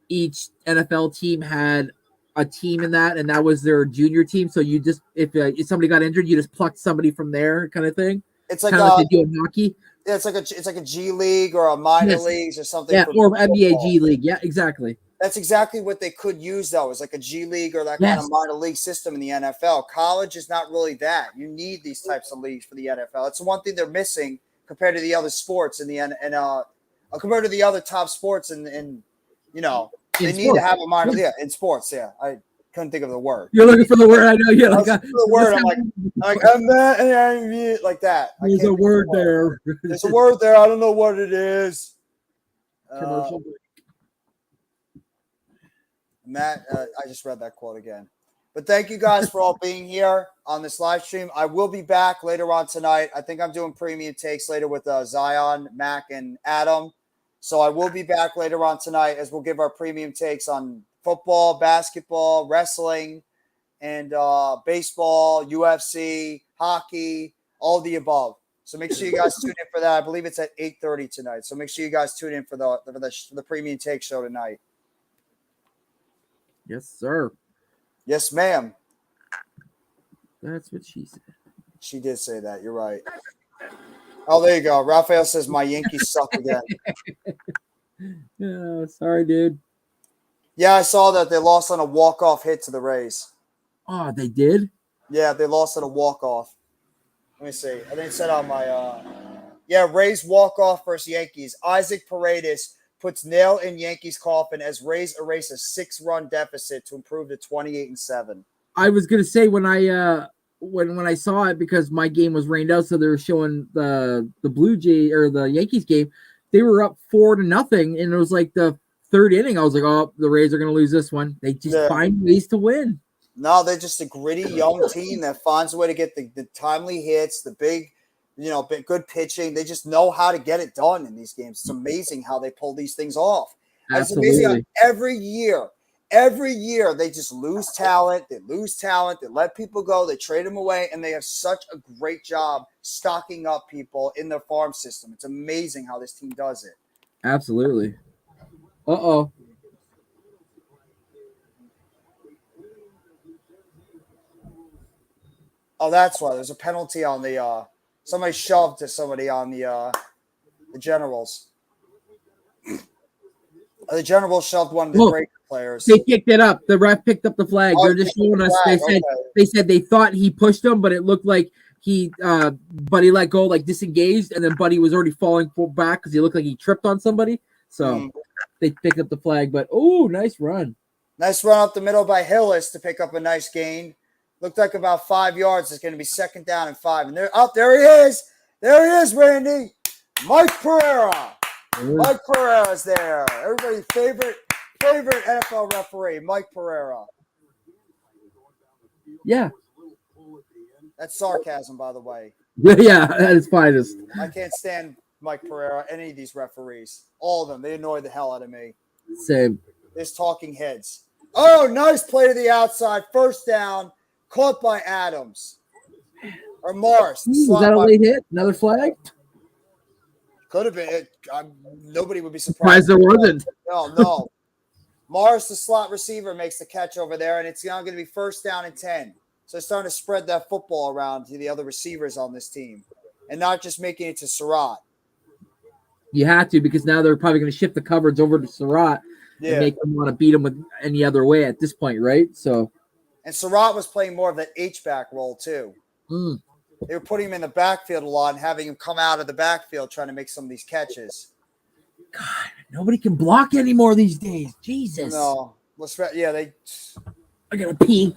Speaker 3: each NFL team had a team in that and that was their junior team? So you just if somebody got injured, you just plucked somebody from there, kind of thing.
Speaker 1: It's like
Speaker 3: kind of like they do in hockey.
Speaker 1: Yeah, it's like a G League or a minor leagues or something.
Speaker 3: Yeah, or NBA G League. Yeah, exactly.
Speaker 1: That's exactly what they could use though. It's like a G League or that kind of minor league system in the NFL. College is not really that. You need these types of leagues for the NFL. It's the one thing they're missing compared to the other sports compared to the other top sports and they need to have a minor league in sports. Yeah, I couldn't think of the word.
Speaker 3: You're looking for the word. I know. Yeah,
Speaker 1: like the word. I'm like that.
Speaker 3: There's a word there.
Speaker 1: There's a word there. I don't know what it is.
Speaker 3: Commercial break.
Speaker 1: Matt, I just read that quote again. But thank you guys for all being here on this live stream. I will be back later on tonight. I think I'm doing premium takes later with Zion, Mac, and Adam. So I will be back later on tonight as we'll give our premium takes on football, basketball, wrestling, and baseball, UFC, hockey, all the above. So make sure you guys tune in for that. I believe it's at 8:30 tonight. So make sure you guys tune in for the Premium Take Show tonight.
Speaker 3: Yes, sir.
Speaker 1: Yes, ma'am.
Speaker 3: That's what she said.
Speaker 1: She did say that. You're right. Oh, there you go. Raphael says my Yankees suck again.
Speaker 3: Yeah, sorry, dude.
Speaker 1: Yeah, I saw that they lost on a walk-off hit to the Rays.
Speaker 3: Oh, they did?
Speaker 1: Yeah, they lost on a walk-off. Let me see. I didn't set on my Rays walk-off versus Yankees. Isaac Paredes puts nail in Yankees coffin as Rays erase a 6-run deficit to improve to 28-7.
Speaker 3: I was gonna say when I saw it, because my game was rained out, so they were showing the Blue Jay or the Yankees game. They were up 4-0, and it was like the third inning. I was like, oh, the Rays are gonna lose this one. They just find ways to win.
Speaker 1: No, they're just a gritty young team that finds a way to get the timely hits, the big, good pitching. They just know how to get it done in these games. It's amazing how they pull these things off. And it's amazing how every year they just lose talent. They lose talent. They let people go. They trade them away, and they have such a great job stocking up people in their farm system. It's amazing how this team does it.
Speaker 3: Absolutely. Uh-oh.
Speaker 1: Oh, that's why there's a penalty on the somebody shoved to somebody on the Generals. The Generals shoved one of the Breaker players.
Speaker 3: They picked it up. The ref picked up the flag. They're just showing us. They said they thought he pushed him, but it looked like Buddy let go, like disengaged, and then Buddy was already falling back because he looked like he tripped on somebody. So they picked up the flag. But nice run.
Speaker 1: Nice run up the middle by Hillis to pick up a nice gain. Looked like about 5 yards. It's going to be 2nd down and 5. And there he is. There he is, Randy. Mike Pereira. Mike Pereira's there. Everybody's favorite NFL referee, Mike Pereira.
Speaker 3: Yeah.
Speaker 1: That's sarcasm, by the way.
Speaker 3: Yeah, at its finest.
Speaker 1: I can't stand Mike Pereira, any of these referees. All of them. They annoy the hell out of me.
Speaker 3: Same.
Speaker 1: There's talking heads. Oh, nice play to the outside. 1st down. Caught by Adams. Or Morris.
Speaker 3: Was that a late hit? Another flag?
Speaker 1: Could have been. Nobody would be surprised.
Speaker 3: There wasn't.
Speaker 1: No. Morris, the slot receiver, makes the catch over there, and it's now going to be 1st down and 10. So it's starting to spread that football around to the other receivers on this team and not just making it to Surratt.
Speaker 3: You have to, because now they're probably going to shift the coverage over to Surratt and make them want to beat him with any other way at this point, right? So.
Speaker 1: And Surratt was playing more of that H-back role, too. They were putting him in the backfield a lot and having him come out of the backfield trying to make some of these catches.
Speaker 3: God, nobody can block anymore these days. Jesus.
Speaker 1: No.
Speaker 3: I got to pee.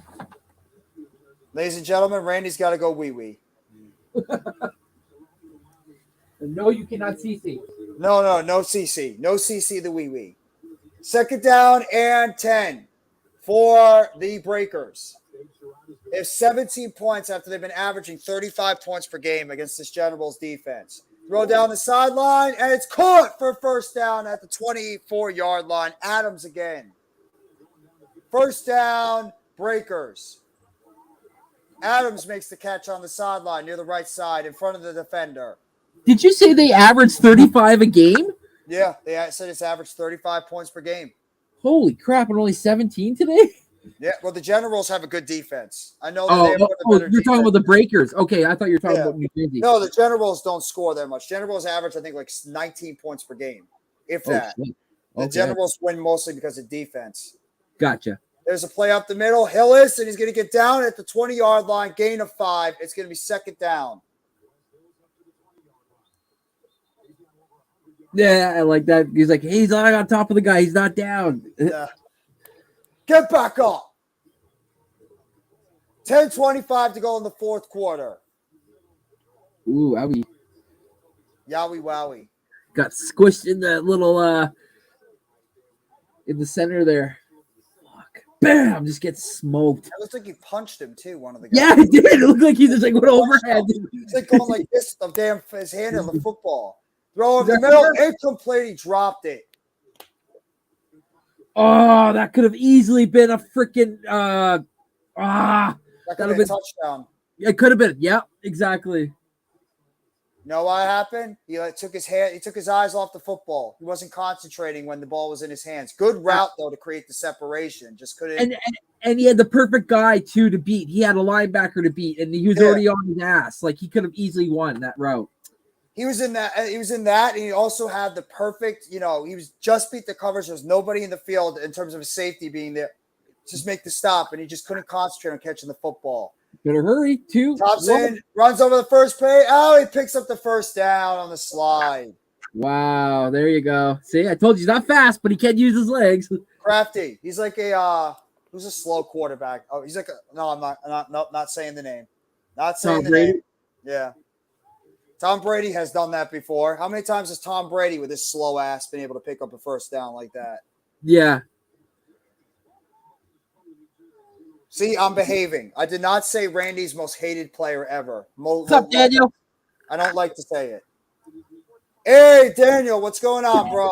Speaker 1: Ladies and gentlemen, Randy's got to go wee-wee.
Speaker 3: No, you cannot CC.
Speaker 1: No CC. No CC the wee-wee. 2nd down and 10 for the Breakers. They have 17 points after they've been averaging 35 points per game against this Generals defense. Throw down the sideline, and it's caught for 1st down at the 24-yard line. Adams again. 1st down, Breakers. Adams makes the catch on the sideline near the right side in front of the defender.
Speaker 3: Did you say they averaged 35 a game?
Speaker 1: Yeah, they said it's averaged 35 points per game.
Speaker 3: Holy crap, and only 17 today?
Speaker 1: Yeah, well, the Generals have a good defense. I know
Speaker 3: that you're talking about the Breakers. Okay, I thought you were talking about New Jersey.
Speaker 1: No, the Generals don't score that much. Generals average, I think, like 19 points per game, if that. The Generals win mostly because of defense.
Speaker 3: Gotcha.
Speaker 1: There's a play up the middle. Hillis, and he's going to get down at the 20-yard line, gain of 5. It's going to be 2nd down.
Speaker 3: Yeah, I like that. He's like, he's on top of the guy. He's not down.
Speaker 1: Yeah. Get back up. 10:25 to go in the 4th quarter.
Speaker 3: Ooh, wowie.
Speaker 1: Yowie wowie.
Speaker 3: Got squished in that little in the center there. Fuck. Bam! Just gets smoked.
Speaker 1: It looks like he punched him too, one of the guys.
Speaker 3: Yeah, it did. It looked like he just like went overhead.
Speaker 1: He's like going like this, his hand on the football. Throw over the middle, incomplete. He dropped it.
Speaker 3: Oh, that could have easily been a freaking
Speaker 1: that could have been a touchdown.
Speaker 3: It could have been. Yeah, exactly.
Speaker 1: You know what happened? He took his eyes off the football. He wasn't concentrating when the ball was in his hands. Good route though to create the separation. Just couldn't.
Speaker 3: And he had the perfect guy too to beat. He had a linebacker to beat, and he was already on his ass. Like he could have easily won that route.
Speaker 1: He was in that. And he also had the perfect. He was just beat the coverage. There was nobody in the field in terms of his safety being there. Just make the stop, and he just couldn't concentrate on catching the football.
Speaker 3: Better hurry, too.
Speaker 1: Thompson runs over the first pay. Oh, he picks up the first down on the slide.
Speaker 3: Wow, there you go. See, I told you he's not fast, but he can't use his legs.
Speaker 1: Crafty. He's like who's a slow quarterback? Oh, he's like I'm not saying the name. Not saying the name. Yeah. Tom Brady has done that before. How many times has Tom Brady with his slow ass been able to pick up a first down like that?
Speaker 3: Yeah.
Speaker 1: See, I'm behaving. I did not say Randy's most hated player ever.
Speaker 3: What's up, Daniel?
Speaker 1: I don't like to say it. Hey, Daniel, what's going on, bro?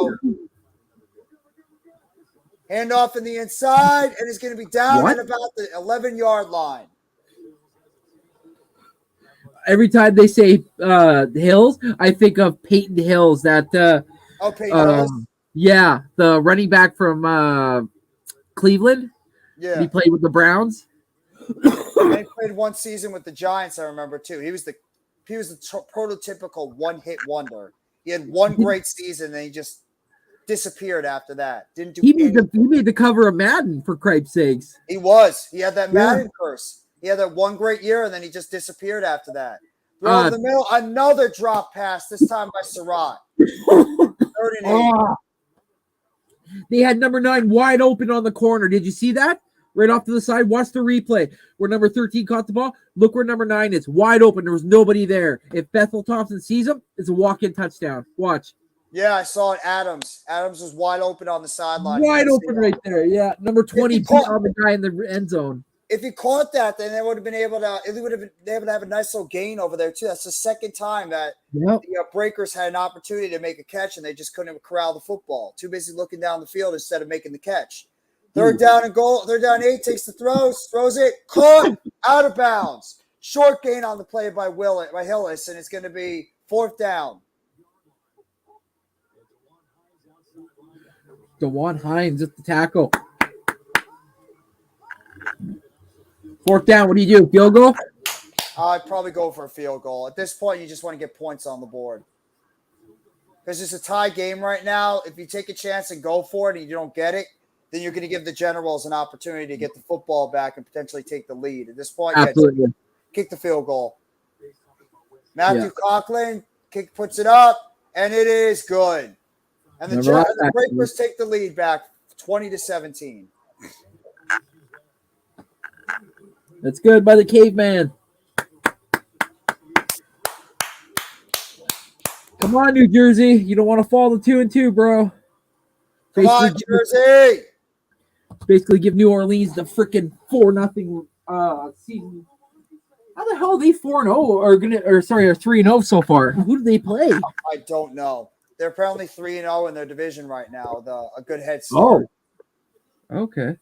Speaker 1: Handoff in the inside, and it's going to be down at about the 11-yard line.
Speaker 3: Every time they say Hills, I think of Peyton Hills. Peyton Hills? Yeah, the running back from Cleveland.
Speaker 1: Yeah.
Speaker 3: He played with the Browns.
Speaker 1: And he played one season with the Giants, I remember, too. He was the prototypical one-hit wonder. He had one great season, and he just disappeared after that. Didn't do anything. He
Speaker 3: made the cover of Madden, for cripe's sakes.
Speaker 1: He was. He had that Madden curse. He had that one great year, and then he just disappeared after that. Throw over the middle, another drop pass, this time by Surratt. 3rd and 8.
Speaker 3: They had number 9 wide open on the corner. Did you see that? Right off to the side. Watch the replay. Where number 13 caught the ball. Look where number 9 is. Wide open. There was nobody there. If Bethel Thompson sees him, it's a walk-in touchdown. Watch.
Speaker 1: Yeah, I saw it. Adams was wide open on the sideline.
Speaker 3: Wide open right there. Yeah. Number 20 beat on the guy in the end zone.
Speaker 1: If he caught that, then they would have been able to. They would have been able to have a nice little gain over there too. That's the second time that the Breakers had an opportunity to make a catch and they just couldn't corral the football. Too busy looking down the field instead of making the catch. 3rd down and goal. 3rd down 8 takes the throws it, caught out of bounds. Short gain on the play by Hillis, and it's going to be 4th down.
Speaker 3: DeJuan Hines at the tackle. 4th down, what do you do? Field goal?
Speaker 1: I'd probably go for a field goal. At this point, you just want to get points on the board. Because it's a tie game right now. If you take a chance and go for it and you don't get it, then you're going to give the Generals an opportunity to get the football back and potentially take the lead. At this point, kick the field goal. Matthew Conklin puts it up, and it is good. And the Breakers take the lead back 20-17.
Speaker 3: That's good by the caveman. Come on, New Jersey. You don't want to fall to 2-2, bro.
Speaker 1: Come on, Jersey.
Speaker 3: Basically give New Orleans the freaking 4-0 season. How the hell are they 4-0 or 3-0 so far? Who do they play?
Speaker 1: I don't know. They're apparently 3-0 in their division right now. A good head start.
Speaker 3: Oh. Okay.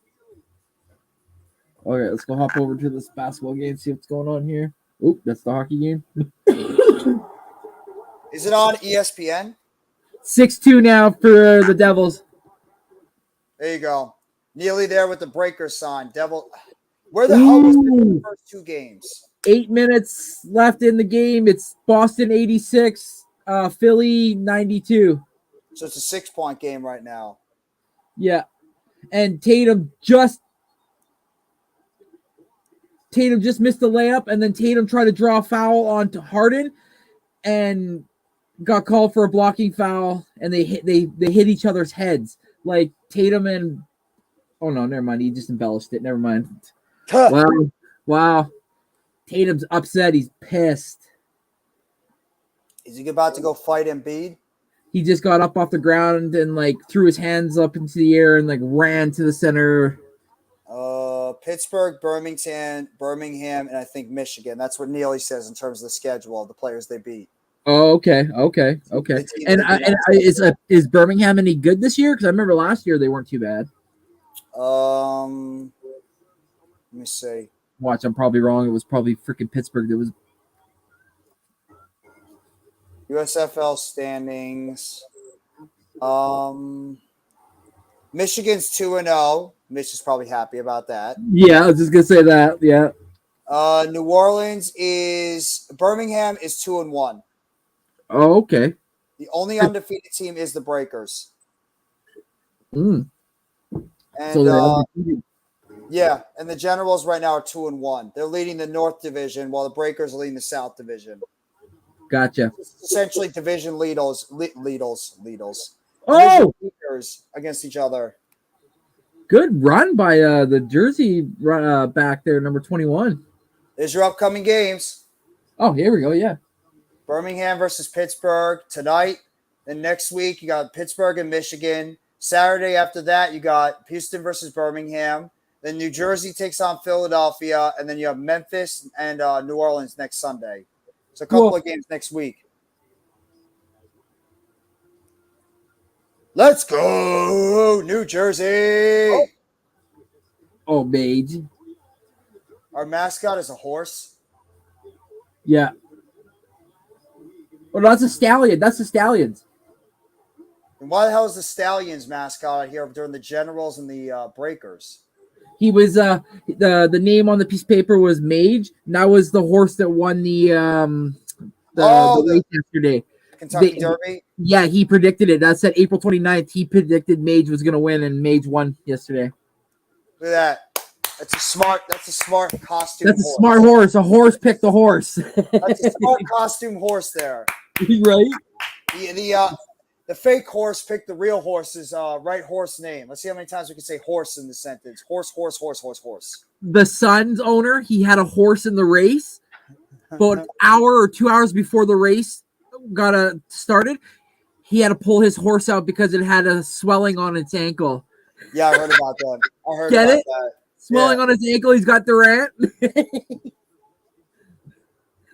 Speaker 3: Okay, let's go hop over to this basketball game, see what's going on here. Oop, that's the hockey game.
Speaker 1: Is it on ESPN?
Speaker 3: 6-2 now for the Devils.
Speaker 1: There you go. Nearly there with the Breakers sign. Where the hell was the first 2 games?
Speaker 3: 8 minutes left in the game. It's Boston 86, Philly 92.
Speaker 1: So it's a 6-point game right now.
Speaker 3: Yeah. And Tatum just missed the layup, and then Tatum tried to draw a foul onto Harden and got called for a blocking foul, and they hit each other's heads. Like Tatum and no, never mind. He just embellished it. Never mind. Wow. Tatum's upset. He's pissed.
Speaker 1: Is he about to go fight Embiid?
Speaker 3: He just got up off the ground and threw his hands up into the air and ran to the center.
Speaker 1: Pittsburgh, Birmingham, and I think Michigan. That's what Neely says in terms of the schedule of the players they beat.
Speaker 3: Oh, okay. And is Birmingham any good this year? Because I remember last year they weren't too bad.
Speaker 1: Let me see.
Speaker 3: Watch, I'm probably wrong. It was probably freaking Pittsburgh that was.
Speaker 1: USFL standings. Michigan's 2-0. Mitch is probably happy about that.
Speaker 3: Yeah, I was just gonna say that. Yeah.
Speaker 1: New Orleans Birmingham is 2-1.
Speaker 3: Oh, okay.
Speaker 1: The only undefeated team is the Breakers.
Speaker 3: Mm.
Speaker 1: And
Speaker 3: So they're undefeated.
Speaker 1: yeah, and the Generals right now are 2-1. They're leading the North Division while the Breakers are leading the South Division.
Speaker 3: Gotcha.
Speaker 1: It's essentially division leaders
Speaker 3: Oh,
Speaker 1: leaders against each other.
Speaker 3: good run by the Jersey back there, number 21.
Speaker 1: There's your upcoming games.
Speaker 3: Oh, here we go. Yeah.
Speaker 1: Birmingham versus Pittsburgh tonight. Then next week, you got Pittsburgh and Michigan. Saturday after that, you got Houston versus Birmingham. Then New Jersey takes on Philadelphia. And then you have Memphis and New Orleans next Sunday. So a couple of games next week. Let's go, New Jersey.
Speaker 3: Oh, Mage.
Speaker 1: Our mascot is a horse.
Speaker 3: Yeah. Oh, that's a stallion. That's the Stallions.
Speaker 1: And why the hell is the Stallions mascot out here during the Generals and the Breakers?
Speaker 3: He was the name on the piece of paper was Mage. And that was the horse that won the race yesterday.
Speaker 1: Kentucky Derby?
Speaker 3: Yeah, he predicted it. That said April 29th. He predicted Mage was going to win, and Mage won yesterday.
Speaker 1: Look at that. That's a smart costume.
Speaker 3: That's a smart horse. A horse picked the horse.
Speaker 1: That's a smart costume horse there.
Speaker 3: Right?
Speaker 1: The fake horse picked the real horse's right horse name. Let's see how many times we can say horse in the sentence. Horse.
Speaker 3: The Suns owner, he had a horse in the race, but an hour or 2 hours before the race got started, he had to pull his horse out because it had a swelling on its ankle.
Speaker 1: Yeah, I heard about that. That.
Speaker 3: Swelling on his ankle. He's got Durant.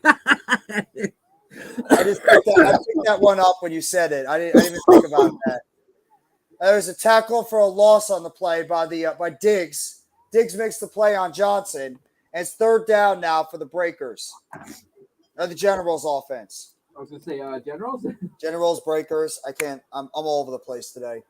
Speaker 1: I picked that one up when you said it. I didn't even think about that. There was a tackle for a loss on the play by Diggs. Diggs makes the play on Johnson, and it's third down now for the Breakers. The Generals offense.
Speaker 3: I was gonna say Generals.
Speaker 1: Generals, Breakers. I'm all over the place today.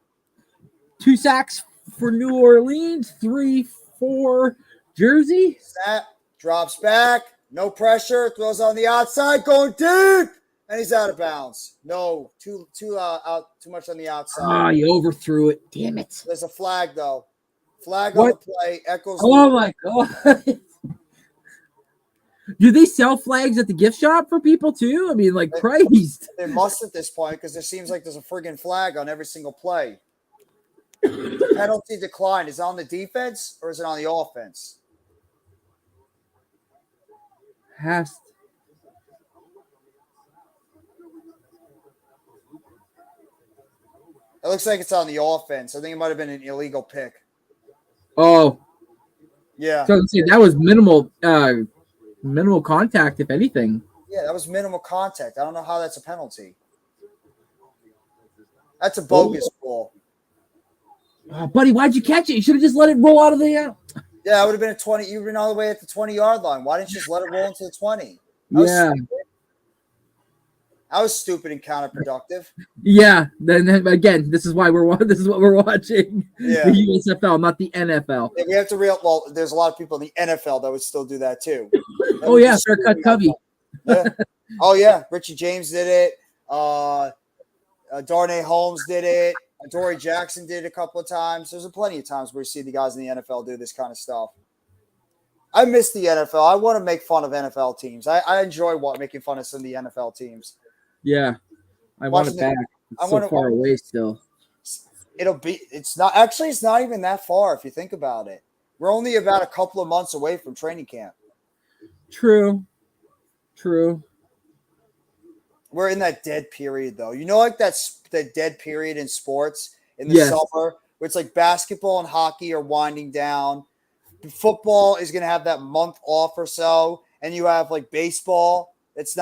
Speaker 3: 2 sacks for New Orleans. 3-4 Jersey.
Speaker 1: Snap, drops back, no pressure, throws on the outside, going deep, and he's out of bounds. No, too much on the outside.
Speaker 3: Ah, you overthrew it. Damn it.
Speaker 1: There's a flag though. Flag on the play. Echoes.
Speaker 3: Oh my god. Do they sell flags at the gift shop for people too? I mean, like, Christ.
Speaker 1: They must at this point because it seems like there's a friggin' flag on every single play. The penalty decline is it on the defense or is it on the offense?
Speaker 3: Has to.
Speaker 1: It looks like it's on the offense. I think it might have been an illegal pick.
Speaker 3: Oh.
Speaker 1: Yeah.
Speaker 3: So that was minimal contact, if anything.
Speaker 1: Yeah, that was minimal contact. I don't know how that's a penalty. That's a bogus ball.
Speaker 3: Buddy, why'd you catch it? You should have just let it roll out of the
Speaker 1: Yeah, it would have been a 20. You've been all the way at the 20-yard line. Why didn't you just let it roll into the 20? That was stupid and counterproductive.
Speaker 3: Yeah. Then again, this is what we're watching.
Speaker 1: Yeah.
Speaker 3: The USFL, not the NFL.
Speaker 1: Yeah, we have to well, there's a lot of people in the NFL that would still do that too.
Speaker 3: Oh yeah, Faircut Covey.
Speaker 1: Yeah. Oh yeah, Richie James did it. Darnay Holmes did it. Dory Jackson did it a couple of times. There's plenty of times where you see the guys in the NFL do this kind of stuff. I miss the NFL. I want to make fun of NFL teams. I enjoy making fun of some of the NFL teams.
Speaker 3: Yeah, I want it back. It's so far away still.
Speaker 1: It's not even that far if you think about it. We're only about a couple of months away from training camp.
Speaker 3: True.
Speaker 1: We're in that dead period, though. You know, like that dead period in sports in the summer, where it's like basketball and hockey are winding down. Football is going to have that month off or so, and you have like baseball. It's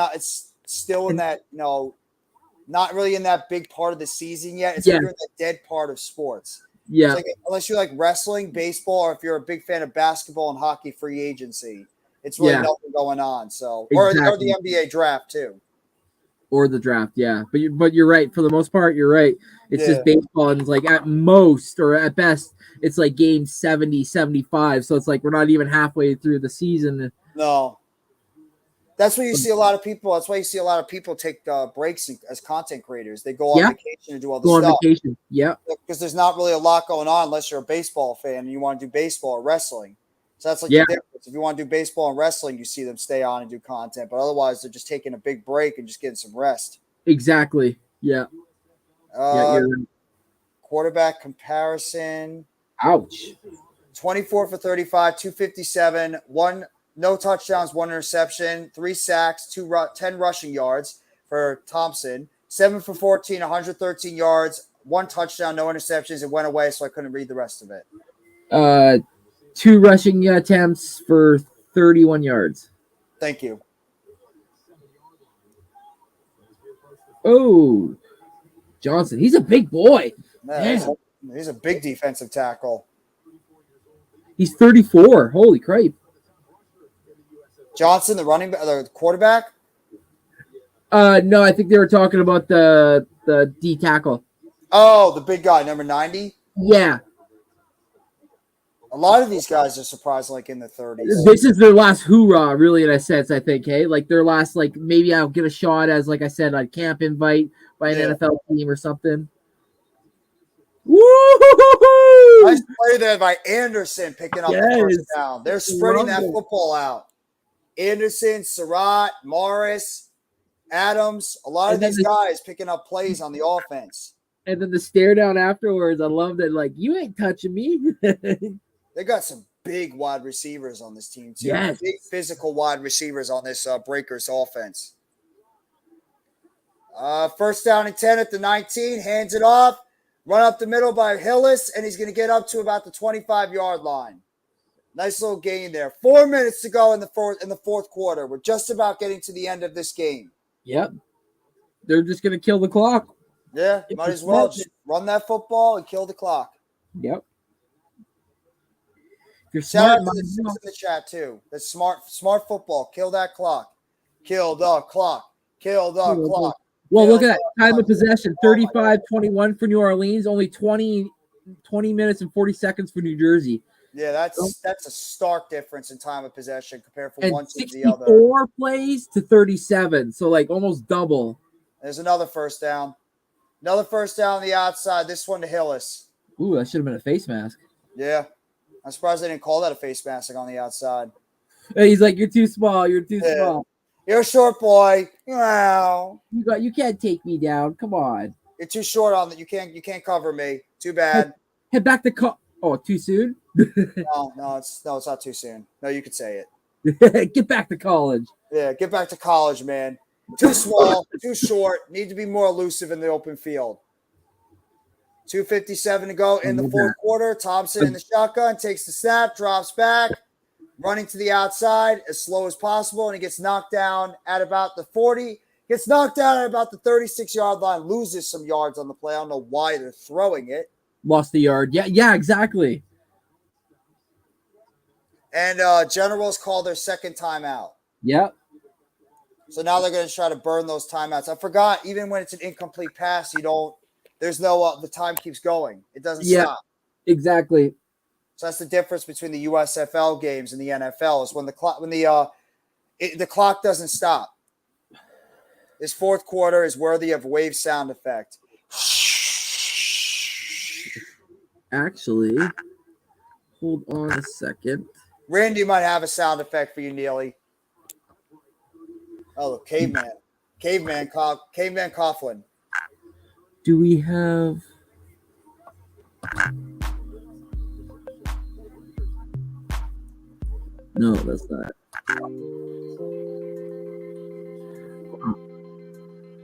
Speaker 1: still in that, not really in that big part of the season yet. It's like you're in the dead part of sports.
Speaker 3: Yeah.
Speaker 1: It's like, unless you like wrestling, baseball, or if you're a big fan of basketball and hockey, free agency. It's really nothing going on. So, or the NBA draft too.
Speaker 3: Or the draft, yeah. But you're right. For the most part, you're right. It's
Speaker 1: Yeah.
Speaker 3: just baseball, and it's like at most or at best, it's like game 70, 75. So it's like we're not even halfway through the season.
Speaker 1: No. That's why you see a lot of people. That's why you see a lot of people take breaks as content creators. They go on
Speaker 3: Yeah.
Speaker 1: vacation and do all
Speaker 3: Go
Speaker 1: this
Speaker 3: on
Speaker 1: stuff
Speaker 3: vacation. Yeah.
Speaker 1: because there's not really a lot going on unless you're a baseball fan and you want to do baseball or wrestling. So that's like
Speaker 3: Yeah.
Speaker 1: the difference. If you want to do baseball and wrestling, you see them stay on and do content. But otherwise, they're just taking a big break and just getting some rest.
Speaker 3: Exactly. Yeah. Yeah. You're right.
Speaker 1: Quarterback comparison.
Speaker 3: Ouch.
Speaker 1: 24 for 35, 257, no touchdowns, 1 interception, 3 sacks, 10 rushing yards for Thompson, 7 for 14, 113 yards, 1 touchdown, no interceptions. It went away, so I couldn't read the rest of it.
Speaker 3: 2 rushing attempts for 31 yards.
Speaker 1: Thank you.
Speaker 3: Oh, Johnson. He's a big boy.
Speaker 1: Man, he's a big defensive tackle.
Speaker 3: He's 34. Holy crap.
Speaker 1: Johnson, the quarterback?
Speaker 3: No, I think they were talking about the D tackle.
Speaker 1: Oh, the big guy, number 90?
Speaker 3: Yeah.
Speaker 1: A lot of these guys are surprised, like in the 30s.
Speaker 3: This is their last hoorah, really, in a sense, I think, hey? Like their last, like, maybe I'll get a shot as, like I said, a camp invite by an NFL team or something. Woo!
Speaker 1: Nice play there by Anderson picking up the first down. They're spreading that football out. Anderson, Surratt, Morris, Adams, a lot of these guys picking up plays on the offense.
Speaker 3: And then the stare down afterwards, I love that, like, you ain't touching me.
Speaker 1: They got some big wide receivers on this team, too.
Speaker 3: Yes.
Speaker 1: Big physical wide receivers on this Breakers offense. First down and 10 at the 19, hands it off. Run up the middle by Hillis, and he's going to get up to about the 25-yard line. Nice little gain there. 4 minutes to go in the fourth quarter. We're just about getting to the end of this game.
Speaker 3: Yep. They're just going to kill the clock.
Speaker 1: Yeah, might as well just run that football and kill the clock.
Speaker 3: Yep. You're
Speaker 1: Shout
Speaker 3: smart,
Speaker 1: out to the six in the chat, too. That's smart football. Kill that clock. Kill the clock. Kill the clock.
Speaker 3: Well, look at that. Time of possession, 35-21 for New Orleans, only 20 minutes and 40 seconds for New Jersey.
Speaker 1: Yeah, that's a stark difference in time of possession compared from one to the other.
Speaker 3: 64 plays to 37, so like almost double.
Speaker 1: There's another first down. Another first down on the outside. This one to Hillis.
Speaker 3: Ooh, that should have been a face mask.
Speaker 1: Yeah. I'm surprised they didn't call that a face mask on the outside.
Speaker 3: Hey, he's like, you're too small. You're too small.
Speaker 1: You're a short boy. Wow.
Speaker 3: You can't take me down. Come on.
Speaker 1: You're too short on that. You can't cover me. Too bad.
Speaker 3: Head back to Oh, too soon?
Speaker 1: No, it's not too soon. No, you could say
Speaker 3: it. Get back to college.
Speaker 1: Yeah, get back to college, man. Too small, too short. Need to be more elusive in the open field. 2:57 to go in the fourth quarter. Thompson in the shotgun takes the snap, drops back, running to the outside as slow as possible, and he gets knocked down at about the 40. Gets knocked down at about the 36-yard line, loses some yards on the play. I don't know why they're throwing it.
Speaker 3: Lost the yard. Yeah, exactly.
Speaker 1: And Generals call their second timeout.
Speaker 3: Yep.
Speaker 1: So now they're going to try to burn those timeouts. I forgot, even when it's an incomplete pass, there's no, the time keeps going. It doesn't stop.
Speaker 3: Exactly.
Speaker 1: So that's the difference between the USFL games and the NFL is when the clock doesn't stop. This fourth quarter is worthy of wave sound effect.
Speaker 3: Actually, hold on a second.
Speaker 1: Randy might have a sound effect for you, Neely. Oh, caveman Coughlin.
Speaker 3: Do we have? No, that's not.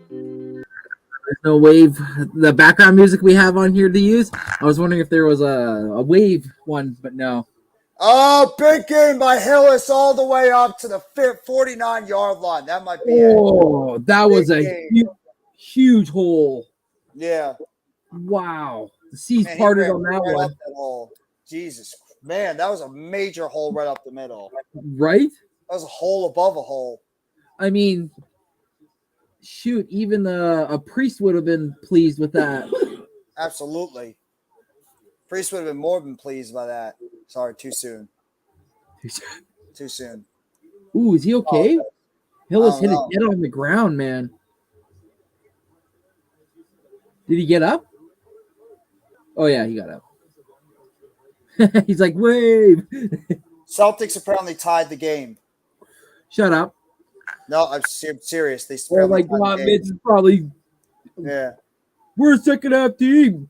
Speaker 3: There's no wave. The background music we have on here to use. I was wondering if there was a wave one, but no.
Speaker 1: Oh, big game by Hillis all the way up to the 49-yard line. That might be it.
Speaker 3: Oh, that was a huge hole.
Speaker 1: Yeah.
Speaker 3: Wow. The seas parted on that one.
Speaker 1: Up that hole. Jesus. Man, that was a major hole right up the middle.
Speaker 3: Right?
Speaker 1: That was a hole above a hole.
Speaker 3: I mean, shoot, even a priest would have been pleased with that.
Speaker 1: Absolutely. Priest would have been more than pleased by that. Sorry, too soon. Too soon.
Speaker 3: Ooh, is he okay?
Speaker 1: Oh,
Speaker 3: Hillis
Speaker 1: I
Speaker 3: hit
Speaker 1: don't
Speaker 3: his head on the ground, man. Did he get up? Oh yeah, he got up. He's like, wave.
Speaker 1: Celtics apparently tied the game.
Speaker 3: Shut up.
Speaker 1: No, I'm serious. They
Speaker 3: Oh
Speaker 1: apparently
Speaker 3: my
Speaker 1: tied the
Speaker 3: god,
Speaker 1: game.
Speaker 3: Mitch is probably
Speaker 1: Yeah.
Speaker 3: we're a second half team.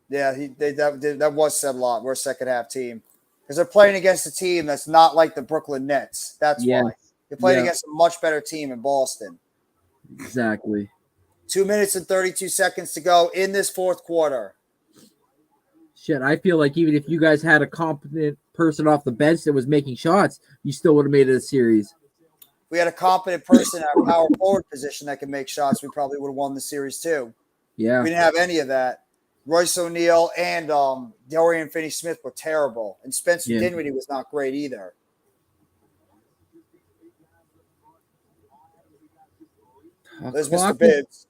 Speaker 1: Yeah, that was said a lot. We're a second half team because they're playing against a team that's not like the Brooklyn Nets. That's
Speaker 3: Yeah.
Speaker 1: why you're playing
Speaker 3: Yeah.
Speaker 1: against a much better team in Boston.
Speaker 3: Exactly.
Speaker 1: 2 minutes and 32 seconds to go in this fourth quarter.
Speaker 3: Shit, I feel like even if you guys had a competent person off the bench that was making shots, you still would have made it a series.
Speaker 1: If we had a competent person at our power forward position that can make shots, we probably would have won the series too.
Speaker 3: Yeah.
Speaker 1: We didn't have any of that. Royce O'Neal and Dorian Finney-Smith were terrible, and Spencer Dinwiddie was not great either. There's Mr. Bibbs.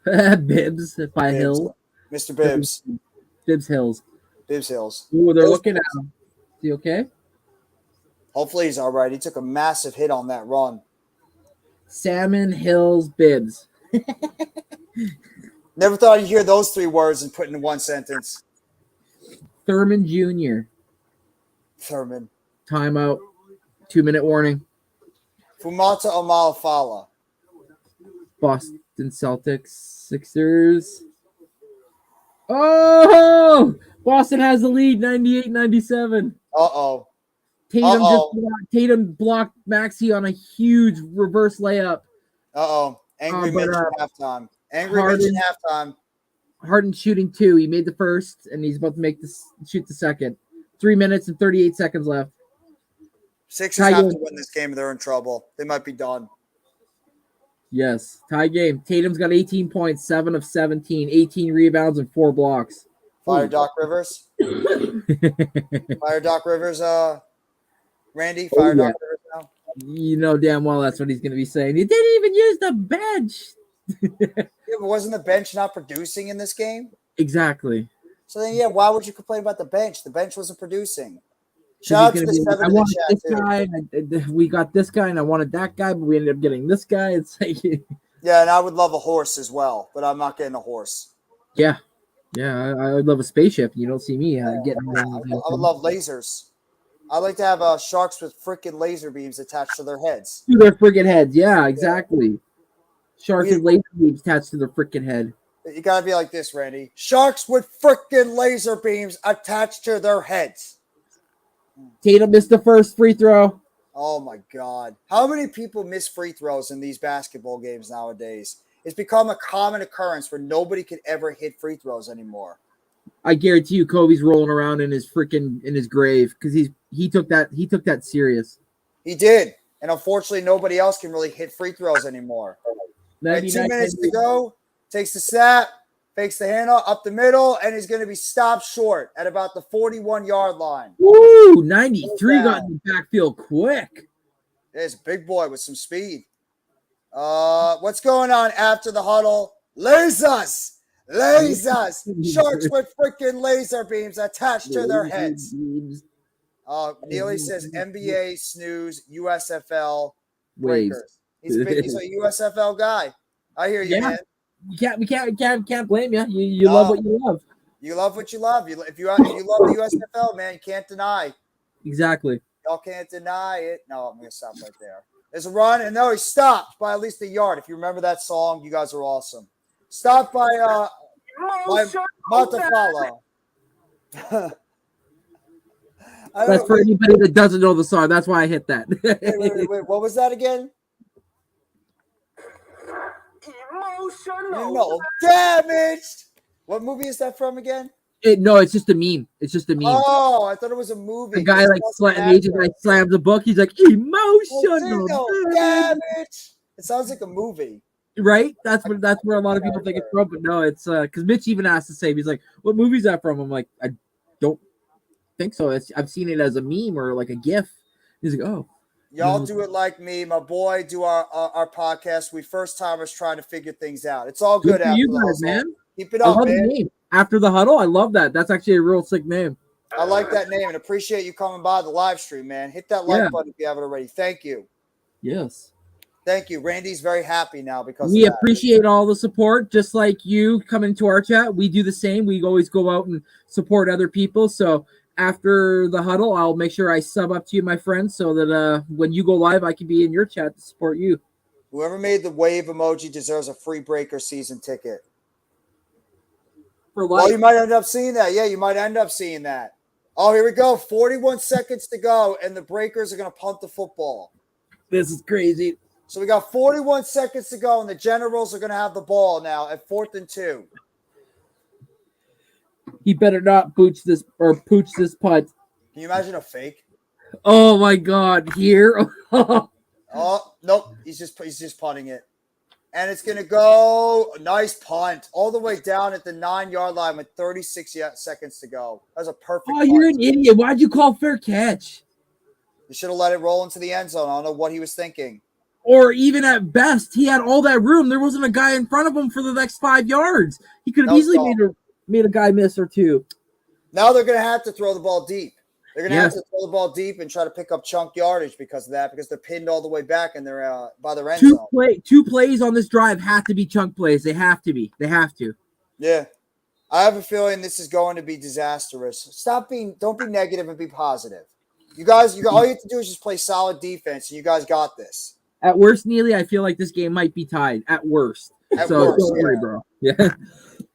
Speaker 3: Bibbs by Hill.
Speaker 1: Mr. Bibbs.
Speaker 3: Bibbs Hills.
Speaker 1: Bibbs Hills.
Speaker 3: Ooh, they're looking at him. Is he okay?
Speaker 1: Hopefully he's all right. He took a massive hit on that run.
Speaker 3: Salmon Hills Bibbs.
Speaker 1: Never thought you'd hear those three words and put in one sentence.
Speaker 3: Thurman Jr.
Speaker 1: Thurman.
Speaker 3: Timeout. 2-minute warning.
Speaker 1: Fumata Omalafala.
Speaker 3: Boston Celtics. Sixers. Oh! Boston has the lead, 98-97.
Speaker 1: Uh-oh.
Speaker 3: Tatum blocked Maxey on a huge reverse layup.
Speaker 1: Uh-oh. Angry Mitch at halftime. Angry Mitch at halftime.
Speaker 3: Harden shooting 2. He made the first, and he's about to shoot the second. 3 minutes and 38 seconds left.
Speaker 1: Sixers have to win this game or they're in trouble. They might be done.
Speaker 3: Yes. Tie game. Tatum's got 18 points, 7 of 17, 18 rebounds, and 4 blocks.
Speaker 1: Fire Doc Rivers. Fire Doc Rivers, Randy. Fire Doc Rivers now.
Speaker 3: You know damn well that's what he's going to be saying. He didn't even use the bench.
Speaker 1: Yeah, but wasn't the bench not producing in this game?
Speaker 3: Exactly.
Speaker 1: So then, yeah, why would you complain about the bench? The bench wasn't producing. Shout out to the seven in the chat,
Speaker 3: this guy, we got this guy, and I wanted that guy, but we ended up getting this guy. It's like,
Speaker 1: yeah, and I would love a horse as well, but I'm not getting a horse.
Speaker 3: Yeah, I would love a spaceship. You don't see me getting.
Speaker 1: I would love lasers. I like to have sharks with freaking laser beams attached to their heads.
Speaker 3: To their freaking heads, yeah, exactly. Sharks with laser beams attached to their freaking head.
Speaker 1: You gotta be like this, Randy. Sharks with freaking laser beams attached to their heads.
Speaker 3: Tatum missed the first free throw.
Speaker 1: Oh my God. How many people miss free throws in these basketball games nowadays? It's become a common occurrence where nobody can ever hit free throws anymore.
Speaker 3: I guarantee you Kobe's rolling around in his grave because he took that serious.
Speaker 1: He did. And unfortunately nobody else can really hit free throws anymore. 2 minutes to go. Takes the snap, fakes the handoff up the middle, and he's going to be stopped short at about the 41-yard line.
Speaker 3: Woo! 93 got in the backfield quick.
Speaker 1: There's a big boy with some speed. What's going on after the huddle? Lasers! Sharks with freaking laser beams attached to their heads. Neely says NBA, snooze, USFL, breakers. He's a USFL guy. I hear you, man.
Speaker 3: We can't blame you. You love what you love.
Speaker 1: You love what you love. If you love the USFL, man, you can't deny.
Speaker 3: Exactly.
Speaker 1: Y'all can't deny it. No, I'm gonna stop right there. There's a run, and no, he stopped by at least a yard. If you remember that song, you guys are awesome. Stopped by Matafala.
Speaker 3: That's for anybody that doesn't know the song. That's why I hit that.
Speaker 1: wait. What was that again? Emotional damaged. What movie is that from again?
Speaker 3: No, it's just a meme.
Speaker 1: Oh, I thought it was a movie.
Speaker 3: The guy slams the book. He's like emotional
Speaker 1: damage. It sounds like a movie,
Speaker 3: right? That's where a lot of people think it's from. But no, it's because Mitch even asked the same. He's like, "What movie is that from?" I'm like, "I don't think so. I've seen it as a meme or like a GIF." He's like, "Oh."
Speaker 1: Y'all do it like me. My boy do our podcast. We first timers trying to figure things out. It's all good
Speaker 3: for
Speaker 1: after
Speaker 3: you
Speaker 1: the
Speaker 3: guys,
Speaker 1: hustle.
Speaker 3: man.
Speaker 1: Keep it
Speaker 3: I
Speaker 1: up,
Speaker 3: love the
Speaker 1: man.
Speaker 3: name. After the huddle, I love that. That's actually a real sick name.
Speaker 1: I like that name and appreciate you coming by the live stream, man. Hit that like button if you haven't already. Thank you.
Speaker 3: Yes.
Speaker 1: Thank you. Randy's very happy now because
Speaker 3: We
Speaker 1: of that.
Speaker 3: appreciate all the support, just like you coming to our chat. We do the same. We always go out and support other people. So after the huddle, I'll make sure I sub up to you, my friend, so that when you go live, I can be in your chat to support you.
Speaker 1: Whoever made the wave emoji deserves a free Breaker season ticket.
Speaker 3: For life.
Speaker 1: Well, you might end up seeing that. Yeah, you might end up seeing that. Oh, here we go. 41 seconds to go, and the Breakers are going to punt the football.
Speaker 3: This is crazy.
Speaker 1: So we got 41 seconds to go, and the Generals are going to have the ball now at 4th and 2.
Speaker 3: He better not pooch this punt.
Speaker 1: Can you imagine a fake?
Speaker 3: Oh my God! Here.
Speaker 1: Oh, nope. He's just punting it. And it's going to go. Nice punt. All the way down at the 9-yard line with 36 seconds to go. That was a perfect punt.
Speaker 3: You're an idiot. Why'd you call fair catch?
Speaker 1: You should have let it roll into the end zone. I don't know what he was thinking.
Speaker 3: Or even at best, he had all that room. There wasn't a guy in front of him for the next 5 yards. He could have easily made a guy miss or two.
Speaker 1: Now they're going to have to throw the ball deep. They're going to have to throw the ball deep and try to pick up chunk yardage because of that, because they're pinned all the way back and they're by their end zone.
Speaker 3: Two plays on this drive have to be chunk plays. They have to be. They have to.
Speaker 1: Yeah. I have a feeling this is going to be disastrous. Don't be negative and be positive. You guys, all you have to do is just play solid defense, and you guys got this.
Speaker 3: At worst, Neely, I feel like this game might be tied. At worst. Don't worry, bro. Yeah.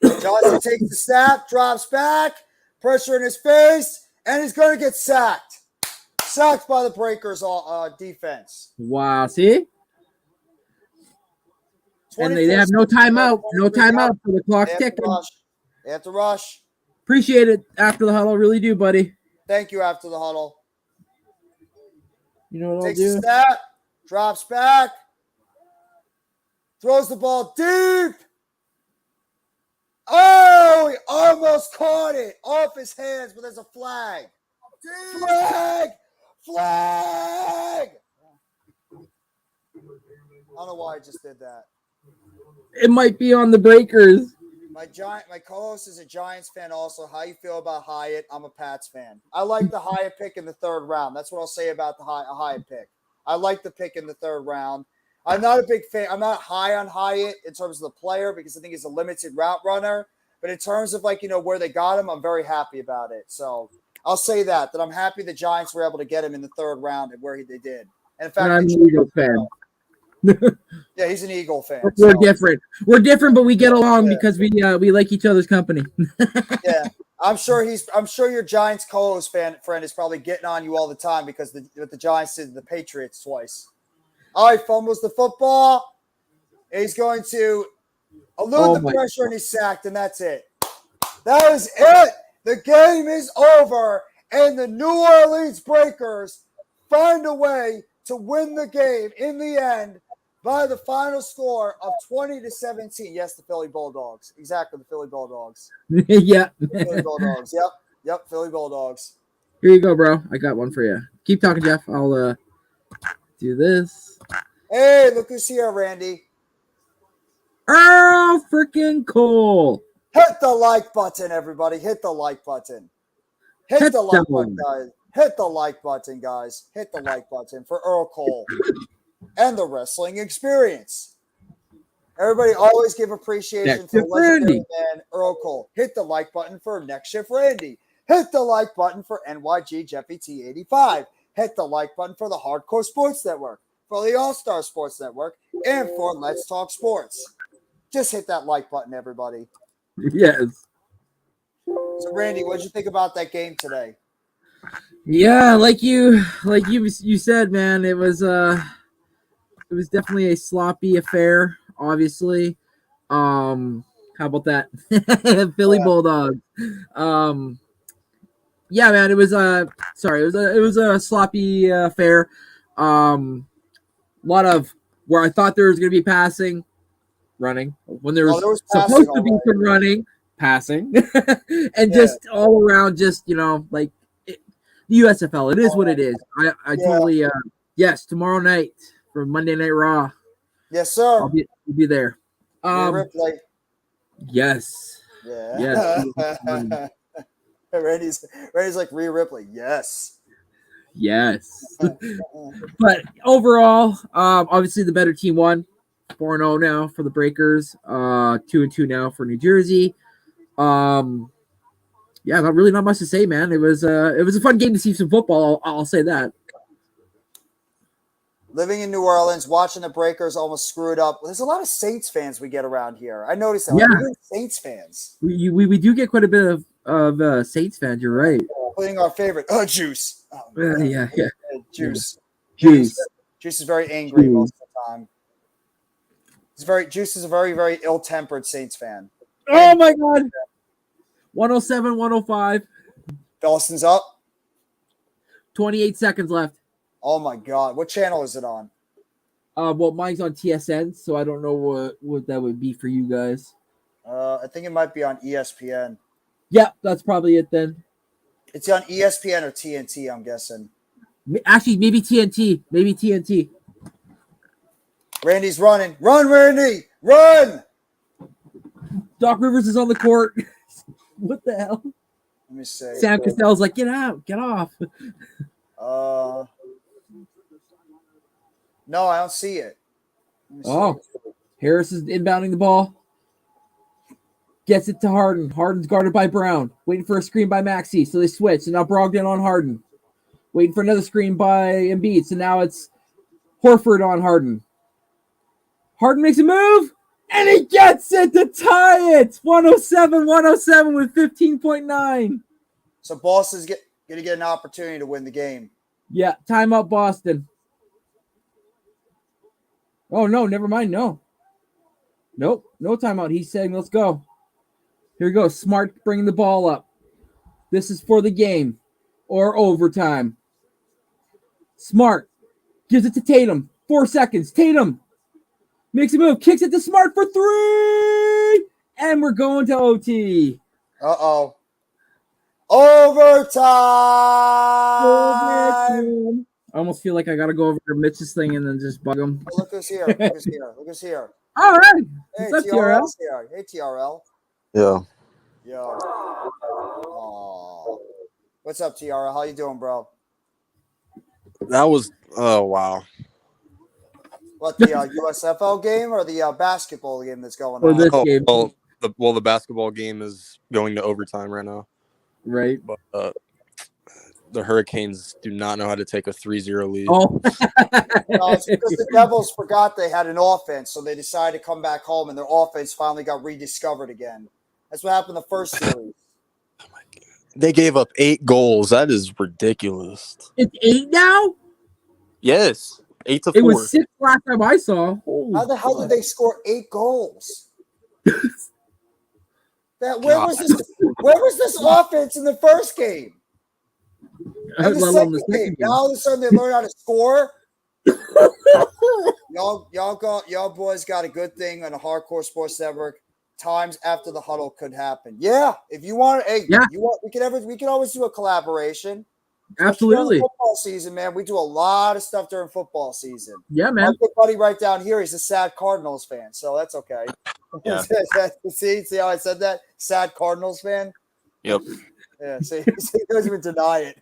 Speaker 1: Johnson takes the snap, drops back, pressure in his face, and he's going to get sacked. Sacked by the Breakers defense.
Speaker 3: Wow, see? And they have no timeout. No timeout for the clock's ticking.
Speaker 1: They have to rush.
Speaker 3: Appreciate it after the huddle. Really do, buddy.
Speaker 1: Thank you after the huddle.
Speaker 3: You know what
Speaker 1: Takes
Speaker 3: I'll do?
Speaker 1: The snap, drops back, throws the ball deep. Oh, he almost caught it off his hands, but there's a flag. Flag! Flag! I don't know why I just did that.
Speaker 3: It might be on the Breakers.
Speaker 1: My co-host is a Giants fan also. How you feel about Hyatt? I'm a Pats fan. I like the Hyatt pick in the 3rd round. That's what I'll say about the Hyatt pick. I like the pick in the 3rd round. I'm not a big fan. I'm not high on Hyatt in terms of the player because I think he's a limited route runner. But in terms of where they got him, I'm very happy about it. So I'll say that I'm happy the Giants were able to get him in the 3rd round and where they did. And in fact,
Speaker 3: I'm an Eagles fan.
Speaker 1: Yeah, he's an Eagle fan.
Speaker 3: We're different. We're different, but we get along because we like each other's company.
Speaker 1: Yeah, I'm sure your Giants co-host friend is probably getting on you all the time because the Giants did the Patriots twice. All right, fumbles the football. He's going to elude the pressure and he's sacked, and that's it. That is it. The game is over, and the New Orleans Breakers find a way to win the game in the end by the final score of 20-17. Yes, the Philly Bulldogs. Exactly, the Philly Bulldogs.
Speaker 3: Yeah.
Speaker 1: Philly Bulldogs. Yep, Philly Bulldogs.
Speaker 3: Here you go, bro. I got one for you. Keep talking, Jeff. I'll do this.
Speaker 1: Hey, look who's here, Randy.
Speaker 3: Earl freaking Cole.
Speaker 1: Hit the like button, everybody. Hit the like button. Hit the like button, guys. Hit the like button, guys. Hit the like button for Earl Cole and the wrestling experience. Everybody always give appreciation to the legendary man, Earl Cole. Hit the like button for Next Shift Randy. Hit the like button for NYG Jeffy T85. Hit the like button for the Hardcore Sports Network, for the All-Star Sports Network, and for Let's Talk Sports. Just hit that like button, everybody.
Speaker 3: Yes.
Speaker 1: So, Randy, what did you think about that game today?
Speaker 3: Yeah, like you said, man, it was definitely a sloppy affair. Obviously, how about that, Philly Bulldogs? Yeah, man, it was a sloppy affair. A lot of where I thought there was going to be passing, running when there was supposed to be some running, passing, and just all around, just the USFL. It is what it is. I totally Yes, tomorrow night for Monday Night Raw.
Speaker 1: Yes, sir.
Speaker 3: I'll be there.
Speaker 1: Ripley.
Speaker 3: Yes.
Speaker 1: Yeah.
Speaker 3: Yes.
Speaker 1: Randy's like Rhea Ripley. Yes.
Speaker 3: Yes. But overall, obviously the better team won. 4-0 now for the Breakers. 2-2 now for New Jersey. Yeah, not much to say, man. It was a fun game to see some football. I'll say that.
Speaker 1: Living in New Orleans, watching the Breakers almost screw it up. There's a lot of Saints fans we get around here. I noticed that.
Speaker 3: Yeah.
Speaker 1: Like, we're Saints fans.
Speaker 3: We do get quite a bit of Saints fans. You're right.
Speaker 1: Including our favorite, Juice. Oh,
Speaker 3: Yeah.
Speaker 1: Juice.
Speaker 3: Juice.
Speaker 1: Juice is very angry most of the time. Juice is a very, very ill-tempered Saints fan.
Speaker 3: Oh my God. 107, 105.
Speaker 1: Dawson's up.
Speaker 3: 28 seconds left.
Speaker 1: Oh my God. What channel is it on?
Speaker 3: Well, mine's on TSN, so I don't know what that would be for you guys.
Speaker 1: I think it might be on ESPN.
Speaker 3: Yeah, that's probably it then.
Speaker 1: It's on ESPN or TNT, I'm guessing.
Speaker 3: Actually, maybe TNT. Maybe TNT.
Speaker 1: Randy's running. Run, Randy! Run!
Speaker 3: Doc Rivers is on the court. What the hell?
Speaker 1: Let me see.
Speaker 3: Sam Castell's like, get out, get off.
Speaker 1: No, I don't see it.
Speaker 3: Oh, Harris is inbounding the ball. Gets it to Harden. Harden's guarded by Brown. Waiting for a screen by Maxey. So they switch. And now Brogdon on Harden. Waiting for another screen by Embiid. So now it's Horford on Harden. Harden makes a move. And he gets it to tie it. 107 with 15.9.
Speaker 1: So Boston's going to get an opportunity to win the game.
Speaker 3: Yeah, timeout Boston. Oh, no, never mind. No. Nope, no timeout. He's saying, let's go. Here we go. Smart bringing the ball up. This is for the game or overtime. Smart gives it to Tatum. 4 seconds. Tatum makes a move. Kicks it to Smart for 3. And we're going to OT.
Speaker 1: Uh-oh. Overtime!
Speaker 3: I almost feel like I got to go over to Mitch's thing and then just bug him.
Speaker 1: Oh, look who's here. Look who's here. Look who's here.
Speaker 3: All right.
Speaker 1: Hey,
Speaker 3: What's up,
Speaker 1: TRL's here. Hey, TRL.
Speaker 4: Yeah.
Speaker 1: Yo. Aww. What's up, TRL? How you doing, bro?
Speaker 4: That was wow.
Speaker 1: What, the USFL game or the basketball game that's going
Speaker 3: Or
Speaker 1: on?
Speaker 3: this game.
Speaker 4: Well, the basketball game is going to overtime right now.
Speaker 3: Right.
Speaker 4: But the Hurricanes do not know how to take a 3-0 lead.
Speaker 3: Oh.
Speaker 1: No, it's because the Devils forgot they had an offense, so they decided to come back home, and their offense finally got rediscovered again. That's what happened the first series.
Speaker 4: Oh my God. They gave up 8 goals. That is ridiculous.
Speaker 3: It's 8 now?
Speaker 4: Yes. 8-4.
Speaker 3: It was 6 last time I saw.
Speaker 1: How the hell did they score 8 goals? Where was this offense in the first game? And the second game. Now all of a sudden they learn how to score. y'all boys got a good thing on a Hardcore Sports Network. Times after the huddle could happen. Yeah, if you want, we can always do a collaboration.
Speaker 3: Absolutely.
Speaker 1: Football season, man. We do a lot of stuff during football season.
Speaker 3: Yeah, man.
Speaker 1: My good buddy right down here, he's a sad Cardinals fan, so that's okay.
Speaker 4: Yeah.
Speaker 1: see how I said that? Sad Cardinals fan.
Speaker 4: Yep.
Speaker 1: Yeah. See, he doesn't even deny it.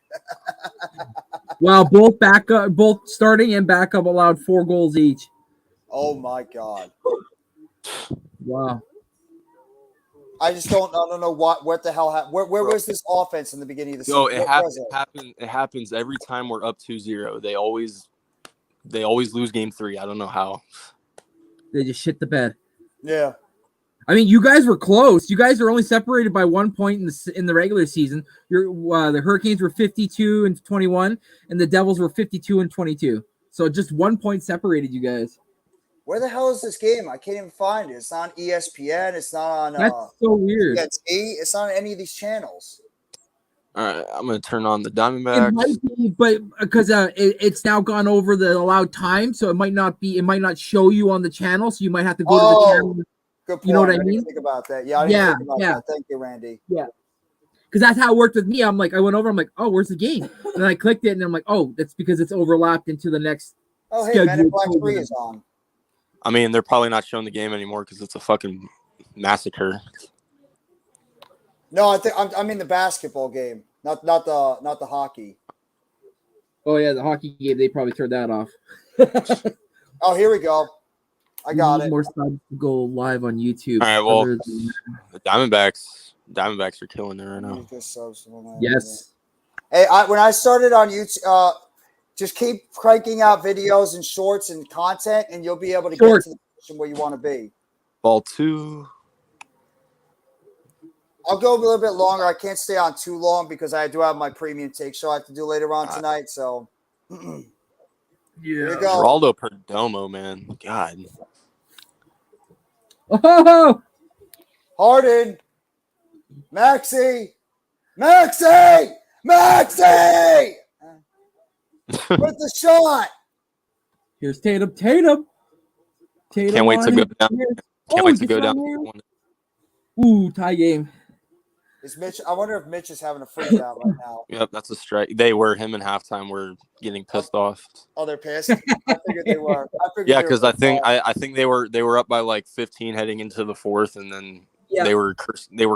Speaker 3: Wow, both starting and backup allowed 4 goals each.
Speaker 1: Oh my God.
Speaker 3: Wow.
Speaker 1: I just don't know what the hell happened. Where was this offense in the beginning of the season?
Speaker 4: It happens every time we're up 2-0. They always lose game 3. I don't know how.
Speaker 3: They just shit the bed.
Speaker 1: Yeah.
Speaker 3: I mean, you guys were close. You guys are only separated by 1 point in the regular season. The Hurricanes were 52-21, and the Devils were 52-22. So just 1 point separated you guys.
Speaker 1: Where the hell is this game? I can't even find it. It's not on ESPN. It's not on.
Speaker 3: That's so weird.
Speaker 1: It's not on any of these channels.
Speaker 4: All right, I'm gonna turn on the Diamondbacks.
Speaker 3: It might be, but because it's now gone over the allowed time, so it might not show you on the channel. So you might have to go to the channel.
Speaker 1: Good point.
Speaker 3: You know what I
Speaker 1: didn't
Speaker 3: mean?
Speaker 1: think about that. Yeah, I didn't think about that. Thank you, Randy.
Speaker 3: Yeah. because that's how it worked with me. I'm like, I went over. I'm like, oh, where's the game? And I clicked it, and I'm like, oh, that's because it's overlapped into the next.
Speaker 1: Oh, hey, Men in
Speaker 3: scheduled
Speaker 1: Black 3
Speaker 3: program.
Speaker 1: is on.
Speaker 4: I mean, they're probably not showing the game anymore because it's a fucking massacre.
Speaker 1: No, I mean the basketball game, not the hockey.
Speaker 3: Oh yeah, the hockey game. They probably turned that off.
Speaker 1: Oh, here we go. I got
Speaker 3: need
Speaker 1: it.
Speaker 3: more subs to go live on YouTube.
Speaker 4: All right, well,
Speaker 3: other than-
Speaker 4: the Diamondbacks are killing it right now.
Speaker 3: yes.
Speaker 1: Hey, when I started on YouTube, just keep cranking out videos and shorts and content, and you'll be able to get to the position where you want to be.
Speaker 4: Ball 2.
Speaker 1: I'll go a little bit longer. I can't stay on too long because I do have my premium take show I have to do later on tonight. So, here you go.
Speaker 4: Geraldo Perdomo, man. God.
Speaker 3: Oh,
Speaker 1: Harden. Maxey. With the shot.
Speaker 3: here's Tatum. Tatum
Speaker 4: Can't wait to
Speaker 3: on
Speaker 4: go
Speaker 3: it.
Speaker 4: down. Can't wait to go down.
Speaker 3: Ooh, tie game.
Speaker 1: Is Mitch? I wonder if Mitch is having a freak out right now.
Speaker 4: Yep, that's a strike. They were. Him and halftime were getting pissed off.
Speaker 1: Oh, they're pissed. I figured they were.
Speaker 4: Yeah, because I think they were up by like 15 heading into the fourth, and then they were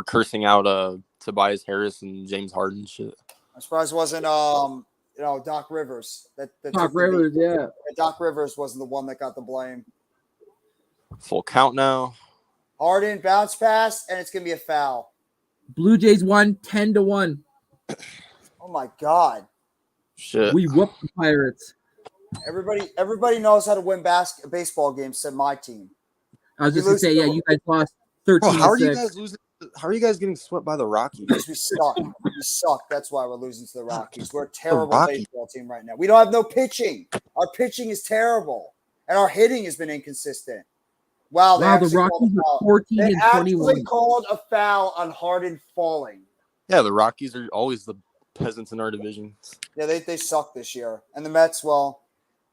Speaker 4: cursing out Tobias Harris and James Harden shit.
Speaker 1: I'm surprised it wasn't Doc Rivers.
Speaker 3: Doc Rivers, yeah.
Speaker 1: Doc Rivers wasn't the one that got the blame.
Speaker 4: Full count now.
Speaker 1: Harden bounce pass, and it's gonna be a foul.
Speaker 3: Blue Jays won 10-1.
Speaker 1: Oh my God!
Speaker 4: Shit.
Speaker 3: We whooped the Pirates.
Speaker 1: Everybody knows how to win baseball games. Said my team.
Speaker 3: I was just gonna say, yeah, you guys lost 13-6.
Speaker 4: Bro, how are you guys losing? How are you guys getting swept by the Rockies?
Speaker 1: Because we suck. We suck. That's why we're losing to the Rockies. We're a terrible baseball team right now. We don't have no pitching. Our pitching is terrible, and our hitting has been inconsistent. Wow,
Speaker 3: the Rockies are 14 and 21.
Speaker 1: They called a foul on Harden falling.
Speaker 4: Yeah, the Rockies are always the peasants in our division.
Speaker 1: Yeah, they suck this year. And the Mets, well.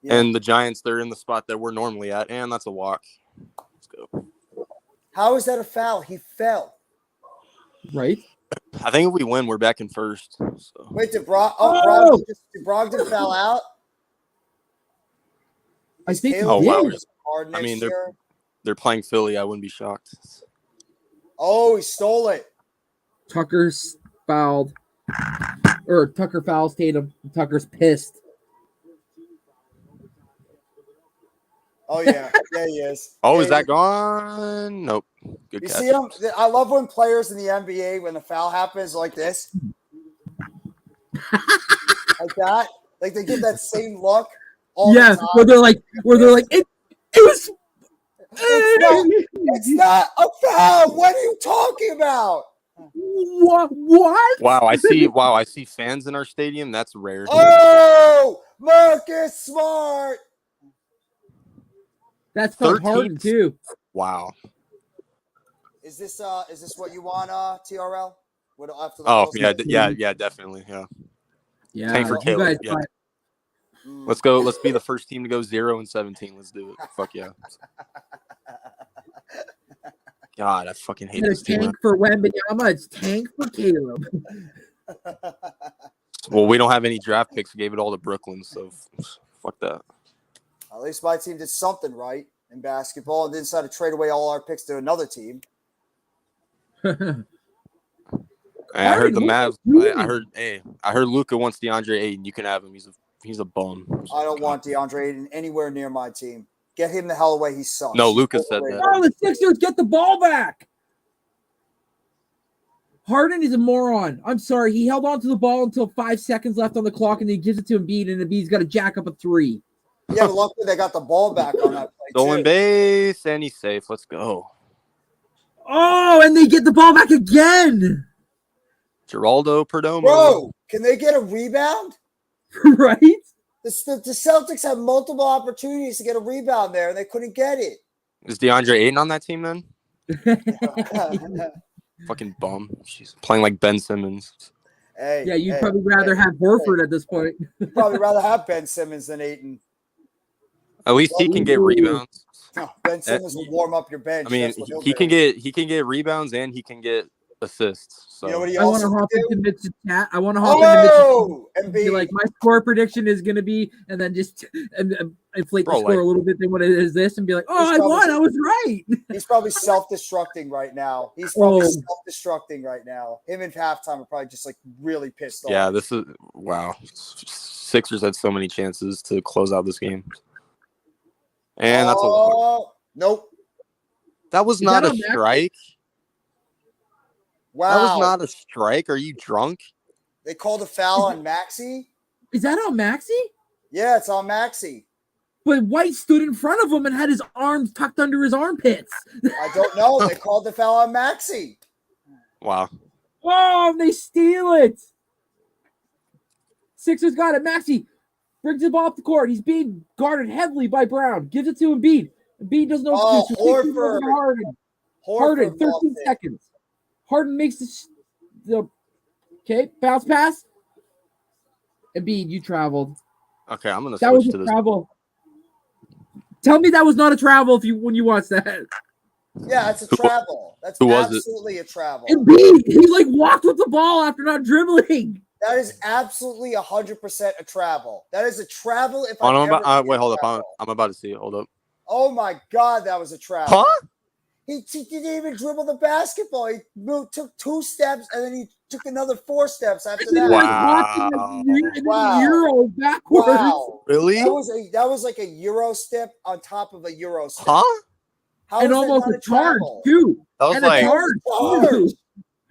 Speaker 4: Yeah. And the Giants, they're in the spot that we're normally at, and that's a walk. Let's go.
Speaker 1: How is that a foul? He fell.
Speaker 3: Right?
Speaker 4: I think if we win, we're back in first. So.
Speaker 1: Wait, did Brogdon foul out?
Speaker 3: I think
Speaker 4: wow.
Speaker 1: I mean,
Speaker 4: they're playing Philly. I wouldn't be shocked.
Speaker 1: Oh, he stole it.
Speaker 3: Tucker's fouled. Or Tucker fouls Tatum. Tucker's pissed.
Speaker 1: Oh, yeah. Yeah, he is.
Speaker 4: Oh, is that gone? Nope. Good catch.
Speaker 1: See him? I love when players in the NBA, when the foul happens like this. Like that. Like they give that same look.
Speaker 3: Yeah, where they're like, it was.
Speaker 1: It's not a foul. What are you talking about?
Speaker 3: What?
Speaker 4: Wow, I see fans in our stadium. That's rare.
Speaker 1: Oh, Marcus Smart.
Speaker 3: That's Harden too.
Speaker 4: Wow.
Speaker 1: Is this what you want, TRL?
Speaker 4: Yeah, definitely. Yeah. Tank for Caleb. Yeah. Let's go. Let's be the first team to go 0-17. Let's do it. Fuck yeah. God, I fucking hate this team.
Speaker 3: Tank for Wembanyama. It's tank for Caleb.
Speaker 4: Well, we don't have any draft picks. We gave it all to Brooklyn, so fuck that.
Speaker 1: At least my team did something right in basketball and then decided to trade away all our picks to another team.
Speaker 4: I heard the Mavs. I heard Luka wants DeAndre Ayton. You can have him. He's a bum.
Speaker 1: I don't want DeAndre Ayton anywhere near my team. Get him the hell away. He sucks.
Speaker 4: No, Luka said that.
Speaker 3: Oh, the Sixers get the ball back. Harden is a moron. I'm sorry. He held on to the ball until 5 seconds left on the clock, and he gives it to Embiid, and Embiid's got to jack up a three.
Speaker 1: Yeah, but luckily they got the ball back on that play.
Speaker 4: Stolen base, and he's safe. Let's go.
Speaker 3: Oh, and they get the ball back again.
Speaker 4: Geraldo Perdomo.
Speaker 1: Bro, can they get a rebound?
Speaker 3: Right?
Speaker 1: The Celtics had multiple opportunities to get a rebound there, and they couldn't get it.
Speaker 4: Is DeAndre Ayton on that team then? Fucking bum. She's playing like Ben Simmons.
Speaker 1: Hey,
Speaker 3: yeah, you'd probably rather have Horford at this point.
Speaker 1: You'd probably rather have Ben Simmons than Ayton.
Speaker 4: At least he can get rebounds.
Speaker 1: No, Ben Simmons will warm up your bench.
Speaker 4: I mean, he can get rebounds and he can get assists. So
Speaker 1: You know what he
Speaker 3: I want
Speaker 1: also
Speaker 3: to hop
Speaker 1: could do?
Speaker 3: into Mitch's chat. I want to hop into Mitch's
Speaker 1: Oh,
Speaker 3: chat and be like, my score prediction is going to be, and then just inflate the score a little bit than what it is this, and be like, oh, I won. I was right.
Speaker 1: He's probably self-destructing right now. He's probably self-destructing right now. Him and halftime are probably just like really pissed off.
Speaker 4: Yeah, this is wow. Sixers had so many chances to close out this game, and that's a
Speaker 1: nope.
Speaker 4: That was not a strike.
Speaker 1: Wow,
Speaker 4: that was not a strike. Are you drunk?
Speaker 1: They called a foul on Maxey.
Speaker 3: Is that on Maxey?
Speaker 1: Yeah, it's on Maxey.
Speaker 3: But White stood in front of him and had his arms tucked under his armpits.
Speaker 1: I don't know. They called the foul on Maxey.
Speaker 4: Wow.
Speaker 3: Oh, they steal it. Sixers got it. Maxey brings the ball up the court. He's being guarded heavily by Brown. Gives it to Embiid. Embiid doesn't know what to do.
Speaker 1: Horford.
Speaker 3: Harden, 13 seconds. Harden makes the bounce pass. Embiid, you traveled.
Speaker 4: Okay, I'm gonna.
Speaker 3: That was
Speaker 4: to
Speaker 3: a
Speaker 4: this.
Speaker 3: travel. Tell me that was not a travel when you watched that.
Speaker 1: Yeah, it's a travel. That's absolutely a travel.
Speaker 3: Embiid, he like walked with the ball after not dribbling.
Speaker 1: That is absolutely 100% a travel. That is a travel. If
Speaker 4: wait, hold up. I'm about to see it. Hold up.
Speaker 1: Oh my God, that was a travel.
Speaker 4: Huh?
Speaker 1: He didn't even dribble the basketball. He took 2 steps and then he took another 4 steps after that.
Speaker 3: Wow. Euro backwards.
Speaker 1: Wow.
Speaker 4: Really?
Speaker 1: That was like a Euro step on top of a Euro step.
Speaker 4: Huh?
Speaker 1: How
Speaker 3: and almost a charge too.
Speaker 4: That was
Speaker 3: and
Speaker 4: like
Speaker 3: a charge.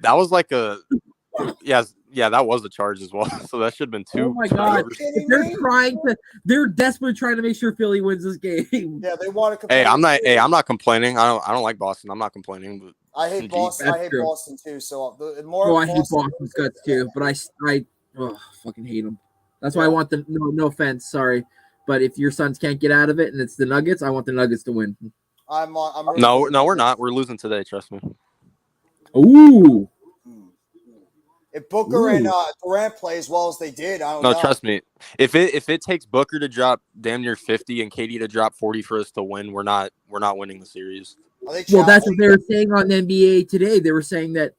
Speaker 4: That was like a yeah, that was a charge as well. So that should have been 2.
Speaker 3: Oh my God! They're desperately trying to make sure Philly wins this game.
Speaker 1: Yeah, they want to.
Speaker 4: I'm not complaining. I don't like Boston. I'm not complaining. But
Speaker 1: I hate Boston. I hate Boston too. So the more.
Speaker 3: Oh, I hate Boston's guts too. But I fucking hate them. That's why I want the no offense, sorry, but if your Suns can't get out of it and it's the Nuggets, I want the Nuggets to win.
Speaker 4: No, we're not. We're losing today. Trust me.
Speaker 3: Ooh.
Speaker 1: If Booker and Durant play as well as they did, I don't know.
Speaker 4: No, trust me. If it takes Booker to drop damn near 50 and KD to drop 40 for us to win, we're not winning the series.
Speaker 3: Well, that's what they were saying on the NBA today. They were saying that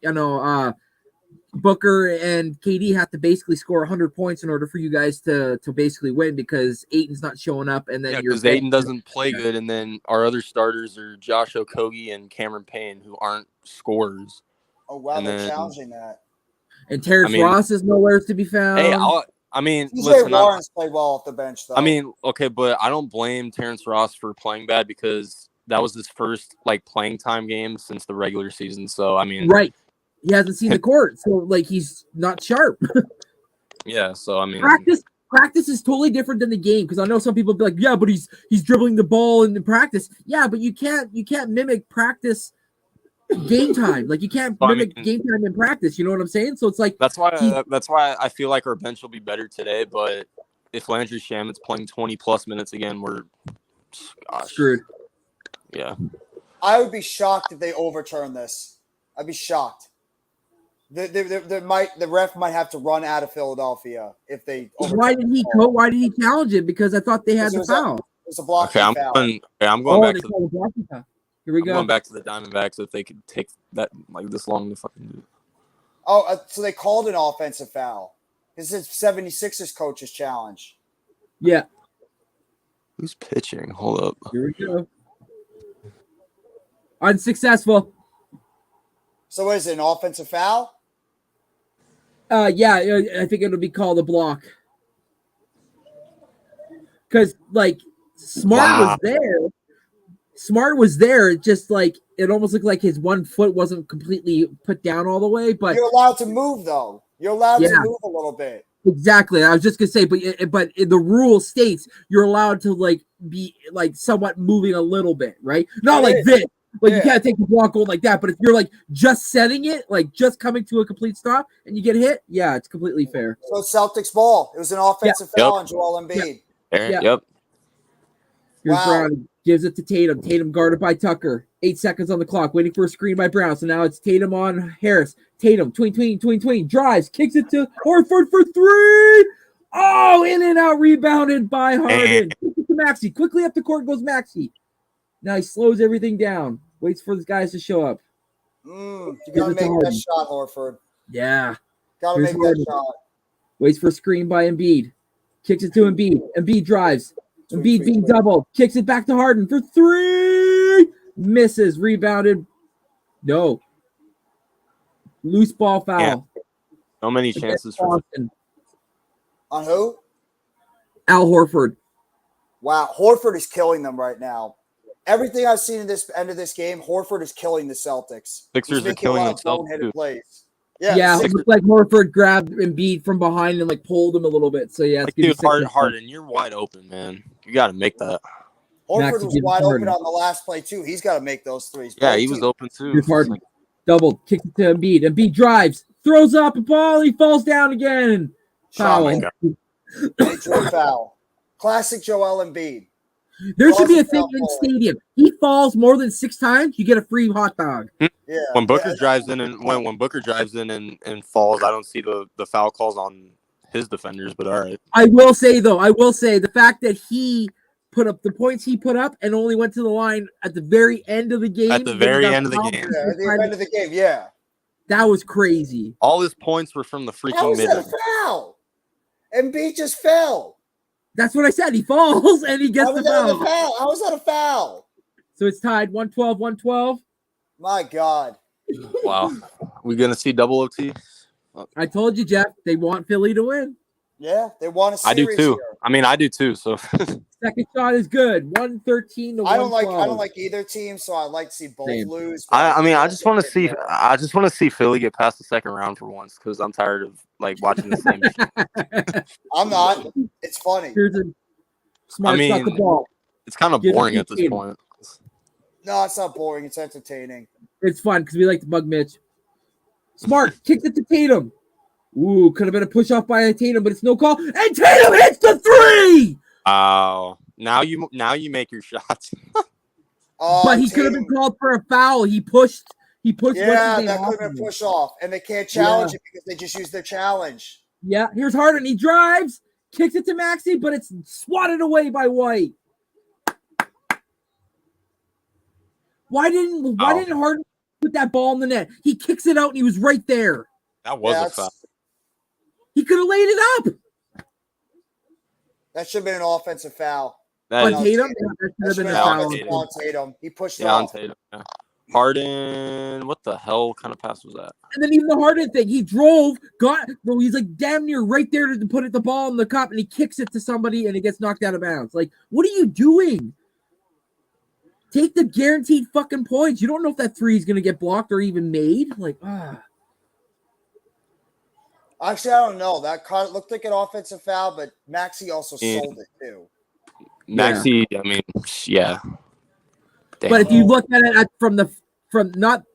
Speaker 3: Booker and KD have to basically score 100 points in order for you guys to basically win because Ayton's not showing up, and then
Speaker 4: because Ayton doesn't play good, and then our other starters are Josh Okogie and Cameron Payne, who aren't scorers.
Speaker 1: Oh wow, they're challenging that.
Speaker 3: And Terrence Ross is nowhere to be found.
Speaker 4: Hey,
Speaker 1: TJ Lawrence played well off the bench, though.
Speaker 4: I mean, okay, but I don't blame Terrence Ross for playing bad because that was his first playing time game since the regular season. So I mean,
Speaker 3: right, he hasn't seen the court, so he's not sharp.
Speaker 4: Yeah, so I mean,
Speaker 3: practice is totally different than the game because I know some people be like, yeah, but he's dribbling the ball in the practice. Yeah, but you can't mimic practice. Game time, you can't mimic game time in practice. You know what I'm saying? So it's like
Speaker 4: that's why I feel like our bench will be better today. But if Landry Shamit's playing 20+ minutes again, we're
Speaker 3: screwed.
Speaker 4: Yeah,
Speaker 1: I would be shocked if they overturn this. I'd be shocked. The ref might have to run out of Philadelphia if they.
Speaker 3: Why did he go? Why did he challenge it? Because I thought they had the foul.
Speaker 1: It was a blocking foul.
Speaker 4: I'm going back to the
Speaker 3: blocking foul. Here we go.
Speaker 4: Going back to the Diamondbacks if they could take that this long to fucking do it.
Speaker 1: Oh, so they called an offensive foul. This is 76ers coach's challenge.
Speaker 3: Yeah.
Speaker 4: Who's pitching? Hold up.
Speaker 3: Here we go. Unsuccessful.
Speaker 1: So what is it, an offensive foul?
Speaker 3: Yeah, I think it'll be called a block. Because Smart was there. It just it almost looked like his 1 foot wasn't completely put down all the way. But
Speaker 1: you're allowed to move though. You're allowed to move a little bit.
Speaker 3: Exactly. I was just gonna say, but the rule states you're allowed to be somewhat moving a little bit, right? Not this. You can't take the block going like that. But if you're just setting it, just coming to a complete stop, and you get hit, yeah, it's completely fair.
Speaker 1: So Celtics ball. It was an offensive foul on Joel Embiid.
Speaker 4: Yep.
Speaker 3: Here's Brown. Gives it to Tatum. Tatum guarded by Tucker. 8 seconds on the clock, waiting for a screen by Brown. So now it's Tatum on Harris. Tatum, tween, drives, kicks it to Horford for 3. Oh, in and out, rebounded by Harden. Kicks it to Maxey. Quickly up the court goes Maxey. Now he slows everything down. Waits for the guys to show up.
Speaker 1: You got to make that shot, Horford.
Speaker 3: Yeah.
Speaker 1: Got to make that shot.
Speaker 3: Waits for a screen by Embiid. Kicks it to Embiid. Embiid drives. Embiid being doubled. Kicks it back to Harden for 3. Misses. Rebounded. No. Loose ball foul.
Speaker 4: Yeah. So many chances for
Speaker 3: Boston.
Speaker 1: On who?
Speaker 3: Al Horford.
Speaker 1: Wow, Horford is killing them right now. Everything I've seen in this end of this game, Horford is killing the Celtics.
Speaker 4: Sixers are killing themselves too.
Speaker 1: Plays.
Speaker 3: Yeah, it looked like Horford grabbed Embiid from behind and like pulled him a little bit. So yeah,
Speaker 4: like, dude, Harden, you're wide open, man. You got to make that.
Speaker 1: Horford was wide open on the last play too. He's got to make those threes.
Speaker 4: Yeah, he was open too.
Speaker 3: Harden doubled, kicks it to Embiid. Embiid drives, throws up a ball, he falls down again. Foul.
Speaker 1: Oh my God. Foul. Classic Joel Embiid.
Speaker 3: There should be a thing in stadium. He falls more than 6 times, you get a free hot dog.
Speaker 1: Yeah.
Speaker 4: When Booker drives in and when Booker drives in and falls, I don't see the foul calls on his defenders, but all right.
Speaker 3: I will say the fact that he put up the points he put up and only went to the line at the very end of the game.
Speaker 4: At the very end of the game.
Speaker 1: Yeah, at the end of the game, yeah.
Speaker 3: That was crazy.
Speaker 4: All his points were from the freaking middle.
Speaker 1: How was that a foul? Embiid just fell.
Speaker 3: That's what I said. He falls and he gets the foul.
Speaker 1: How was that a foul?
Speaker 3: So it's tied 112-112.
Speaker 1: My God.
Speaker 4: Wow. We going to see double OT?
Speaker 3: I told you, Jeff, they want Philly to win.
Speaker 1: Yeah, they want a series.
Speaker 4: I do too.
Speaker 1: Here.
Speaker 4: I mean, I do too. So
Speaker 3: second shot is good. 113 to 112.
Speaker 1: I don't like either team, so I like to see both lose.
Speaker 4: I mean, I just want to see Philly get past the second round for once because I'm tired of like watching the same shit.
Speaker 1: I'm not. It's funny.
Speaker 3: Here's a smart shot the ball.
Speaker 4: It's kind of boring at this point.
Speaker 1: No, it's not boring. It's entertaining.
Speaker 3: It's fun because we like to bug Mitch. Smart kicked it to Tatum. Ooh, could have been a push off by Tatum, but it's no call. And Tatum hits the 3.
Speaker 4: Oh, now you make your shots.
Speaker 3: But he could have been called for a foul. He pushed.
Speaker 1: Yeah, that could have been push off, and they can't challenge it because they just use their challenge.
Speaker 3: Yeah, here's Harden. He drives, kicks it to Maxey, but it's swatted away by White. Why didn't Harden put that ball in the net? He kicks it out, and he was right there.
Speaker 4: That was a foul.
Speaker 3: He could have laid it up.
Speaker 1: That should have been an offensive foul.
Speaker 3: On Tatum?
Speaker 1: That should have been an on Tatum. He pushed it off.
Speaker 4: On Tatum. Yeah. Harden, what the hell kind of pass was that?
Speaker 3: And then even the Harden thing, he drove, he's like damn near right there to put the ball in the cup, and he kicks it to somebody, and it gets knocked out of bounds. Like, what are you doing? Take the guaranteed fucking points. You don't know if that 3 is going to get blocked or even made. Like,
Speaker 1: Actually, I don't know. That looked like an offensive foul, but Maxey also sold it too.
Speaker 4: Maxey, I mean, yeah.
Speaker 3: Damn. But if you look at it from not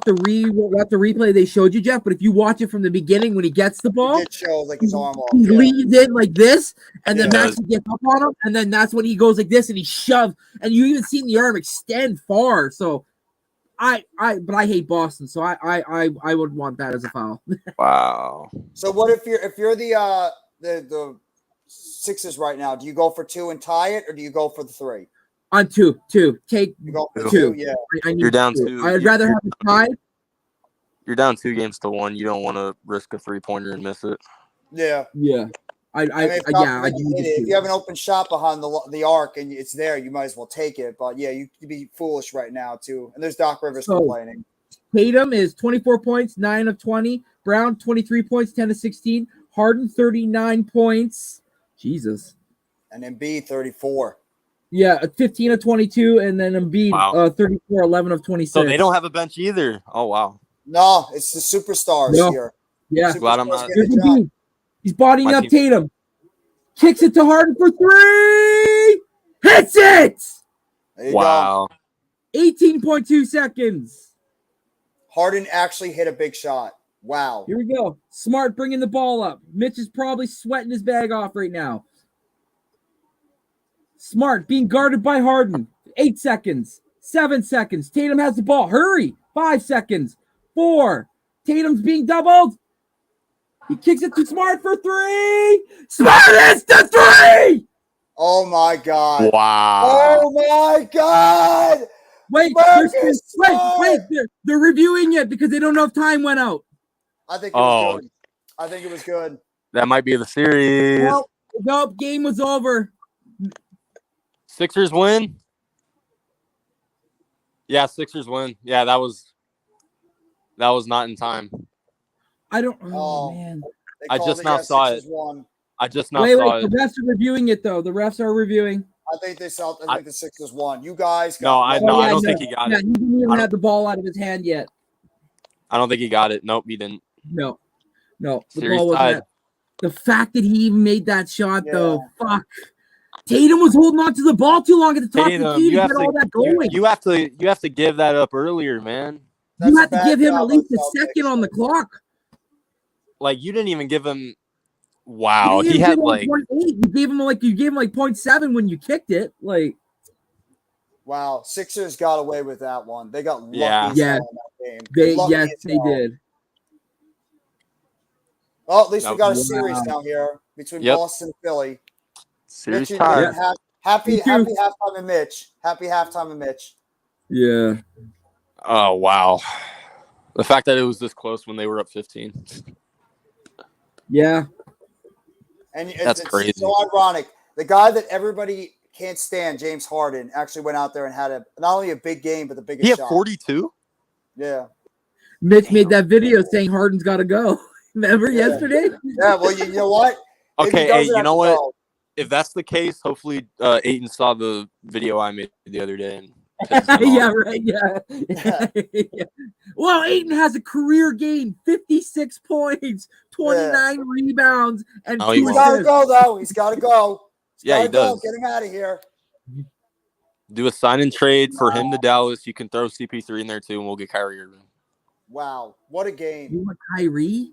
Speaker 3: the replay they showed you, Jeff, but if you watch it from the beginning when he gets the ball,
Speaker 1: it shows like his arm off.
Speaker 3: He leans in like this, and then Maxey gets up on him, and then that's when he goes like this and he shoves, and you even seen the arm extend far. So but I hate Boston, so I would want that as a foul.
Speaker 4: Wow.
Speaker 1: So what if you're the Sixers right now? Do you go for 2 and tie it, or do you go for the 3?
Speaker 3: On 2. Take
Speaker 1: you go for
Speaker 3: 2.
Speaker 1: Yeah.
Speaker 4: You're down 2.
Speaker 3: I'd rather have a tie.
Speaker 4: You're down 2 games to 1. You don't want to risk a 3-pointer and miss it.
Speaker 1: Yeah.
Speaker 3: Yeah.
Speaker 1: If you have an open shot behind the arc and it's there, you might as well take it. But yeah, you'd be foolish right now too. And there's Doc Rivers complaining.
Speaker 3: Tatum is 24 points, 9 of 20. Brown 23 points, 10 of 16. Harden 39 points. Jesus.
Speaker 1: And Embiid 34.
Speaker 3: Yeah, 15 of 22, and then Embiid 34, 11 of 26.
Speaker 4: So they don't have a bench either. Oh wow.
Speaker 1: No, it's the superstars here.
Speaker 3: Yeah.
Speaker 4: Glad I'm not.
Speaker 3: He's bodying up Tatum. Kicks it to Harden for 3. Hits it!
Speaker 4: Wow.
Speaker 3: 18.2 seconds.
Speaker 1: Harden actually hit a big shot. Wow.
Speaker 3: Here we go. Smart bringing the ball up. Mitch is probably sweating his bag off right now. Smart being guarded by Harden. 8 seconds. 7 seconds. Tatum has the ball. Hurry. 5 seconds. 4. Tatum's being doubled. He kicks it to Smart for 3. Smart hits the 3.
Speaker 1: Oh my God.
Speaker 4: Wow.
Speaker 1: Oh my God.
Speaker 3: Wait,
Speaker 1: Marcus Smart!
Speaker 3: they're reviewing it because they don't know if time went out.
Speaker 1: I think it was good. I think it was good.
Speaker 4: That might be the series.
Speaker 3: Nope, game was over.
Speaker 4: Sixers win. Yeah, Sixers win. Yeah, that was not in time.
Speaker 3: I don't. Oh man.
Speaker 4: I just now saw it. I just now saw it.
Speaker 3: The refs are reviewing it though. The refs are reviewing.
Speaker 1: I think the Sixers won. You guys
Speaker 4: got
Speaker 1: I
Speaker 4: don't think he got it.
Speaker 3: He didn't even have the ball out of his hand yet.
Speaker 4: I don't think he got it. Nope, he didn't.
Speaker 3: No. The
Speaker 4: Series
Speaker 3: ball
Speaker 4: tied.
Speaker 3: wasn't. The fact that he even made that shot though, fuck. Tatum was holding on to the ball too long at the top of the key to get all that going.
Speaker 4: You have to give that up earlier, man.
Speaker 3: You have to give him at least a second on the clock.
Speaker 4: Like you didn't even give him. Wow, he had like
Speaker 3: 0.8. You gave him like 0.7 when you kicked it. Like,
Speaker 1: wow, Sixers got away with that one. They got lucky
Speaker 3: yeah.
Speaker 1: in that game.
Speaker 3: They did.
Speaker 1: Well, at least we got a series now here between Boston and Philly.
Speaker 4: Series tied.
Speaker 1: Happy halftime and Mitch. Happy halftime and Mitch.
Speaker 3: Yeah.
Speaker 4: Oh wow, the fact that it was this close when they were up 15.
Speaker 3: Yeah.
Speaker 1: And
Speaker 4: it's crazy.
Speaker 1: So ironic. The guy that everybody can't stand, James Harden, actually went out there and had not only a big game, but the biggest shot.
Speaker 4: He had 42?
Speaker 1: Yeah.
Speaker 3: Mitch made that video saying Harden's got to go. Remember yesterday?
Speaker 1: Yeah, well, you know what?
Speaker 4: Okay, hey, you know what? Go. If that's the case, hopefully Ayton saw the video I made the other day. And
Speaker 3: yeah, right, yeah. Yeah. Well, Ayton has a career game, 56 points, 29 rebounds, and 2
Speaker 1: He's got to go, though. He's got to go.
Speaker 4: He does.
Speaker 1: Get him out of here.
Speaker 4: Do a sign and trade for him to Dallas. You can throw CP3 in there, too, and we'll get Kyrie Irving.
Speaker 1: Wow, what a game.
Speaker 3: You want Kyrie?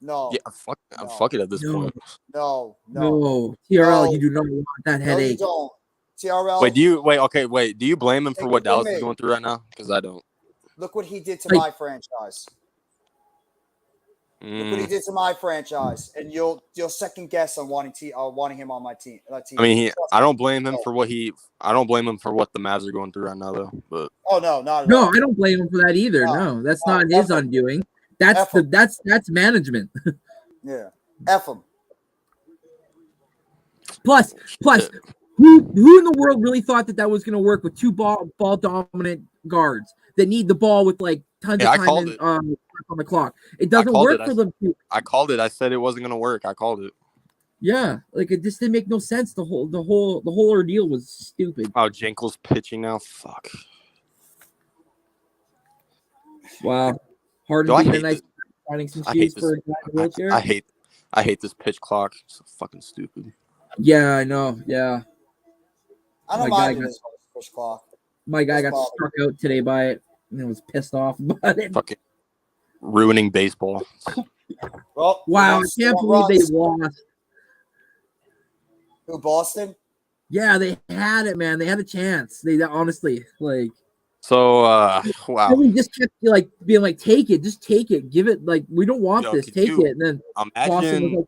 Speaker 1: No.
Speaker 4: Yeah, fuck it at this point.
Speaker 1: No.
Speaker 3: TRL, you do not want that headache.
Speaker 1: You don't. TRL.
Speaker 4: Do you blame him for what Dallas is going through right now? Because I don't.
Speaker 1: Look what he did to my franchise. Look what he did to my franchise, and you'll second guess on wanting him on my team.
Speaker 4: I mean, I don't blame him for what the Mavs are going through right now, though. But
Speaker 1: no, not at
Speaker 3: all.
Speaker 1: all.
Speaker 3: I don't blame him for that either. No, that's not his undoing. That's management.
Speaker 1: Yeah, F him.
Speaker 3: Plus, who in the world really thought that was going to work with two ball dominant guards that need the ball with like tons of time on the clock? It doesn't work for them.
Speaker 4: I called it. I said it wasn't going to work. I called it.
Speaker 3: Yeah, like it just didn't make no sense. The whole ordeal was stupid.
Speaker 4: Oh, Jenkel's pitching now. Fuck.
Speaker 3: Wow. Harden being a nice finding some shoes for a guy in a wheelchair.
Speaker 4: I hate this pitch clock. It's so fucking stupid.
Speaker 3: Yeah, I know. Yeah.
Speaker 1: I don't mind this pitch clock.
Speaker 3: My guy got struck out today by it and was pissed off about it.
Speaker 4: Fucking ruining baseball.
Speaker 1: Well,
Speaker 3: wow, I can't believe they lost.
Speaker 1: Who, Boston?
Speaker 3: Yeah, they had it, man. They had a chance. They honestly like.
Speaker 4: So wow.
Speaker 3: We just kept being like, take it, just take it, give it. Like we don't want this, take it. And then Boston was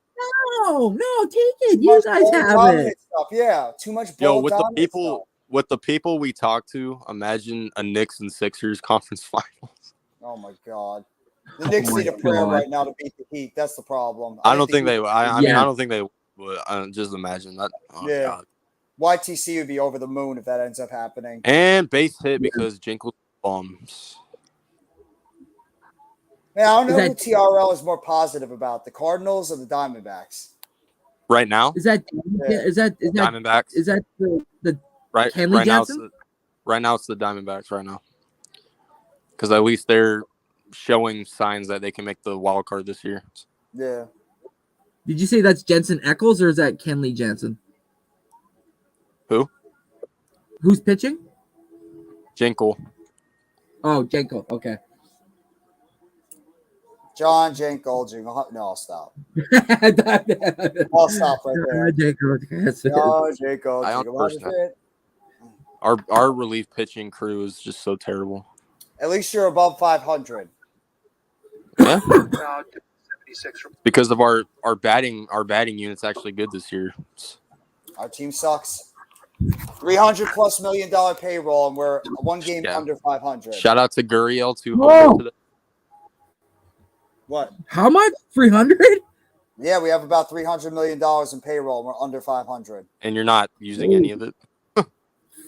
Speaker 3: like, no, take it. You guys have it.
Speaker 1: Stuff. Yeah, too much ball.
Speaker 4: With the people we talk to, imagine a Knicks and Sixers conference finals.
Speaker 1: Oh my god, the Knicks need a prayer right now to beat the Heat. That's the problem.
Speaker 4: I don't think they. I mean, I don't think they would. Just imagine that. Oh,
Speaker 1: yeah.
Speaker 4: God.
Speaker 1: YTC would be over the moon if that ends up happening.
Speaker 4: And base hit because Jinkle bombs.
Speaker 1: Man, I don't know who TRL is more positive about, the Cardinals or the Diamondbacks.
Speaker 4: Right now?
Speaker 3: Is that
Speaker 4: Diamondbacks?
Speaker 3: Is that the
Speaker 4: right now? Right now it's the Diamondbacks. Right now, because at least they're showing signs that they can make the wild card this year.
Speaker 1: Yeah.
Speaker 3: Did you say that's Jensen Eccles or is that Kenley Jansen?
Speaker 4: Who?
Speaker 3: Who's pitching?
Speaker 4: Jenkel.
Speaker 3: Oh, Jenkel. Okay.
Speaker 1: John Jenkel. No, I'll stop. I'll stop right there. Jenkel.
Speaker 4: I understand. Our relief pitching crew is just so terrible.
Speaker 1: At least you're above 500.
Speaker 4: Yeah. Because of our batting unit's actually good this year.
Speaker 1: Our team sucks. $300+ million payroll, and we're one game
Speaker 4: Yeah.
Speaker 1: under 500.
Speaker 4: Shout out to Guriel too.
Speaker 3: Whoa.
Speaker 4: Today.
Speaker 1: What?
Speaker 3: How much? 300?
Speaker 1: Yeah, we have about $300 million in payroll. And we're under 500.
Speaker 4: And you're not using any of it.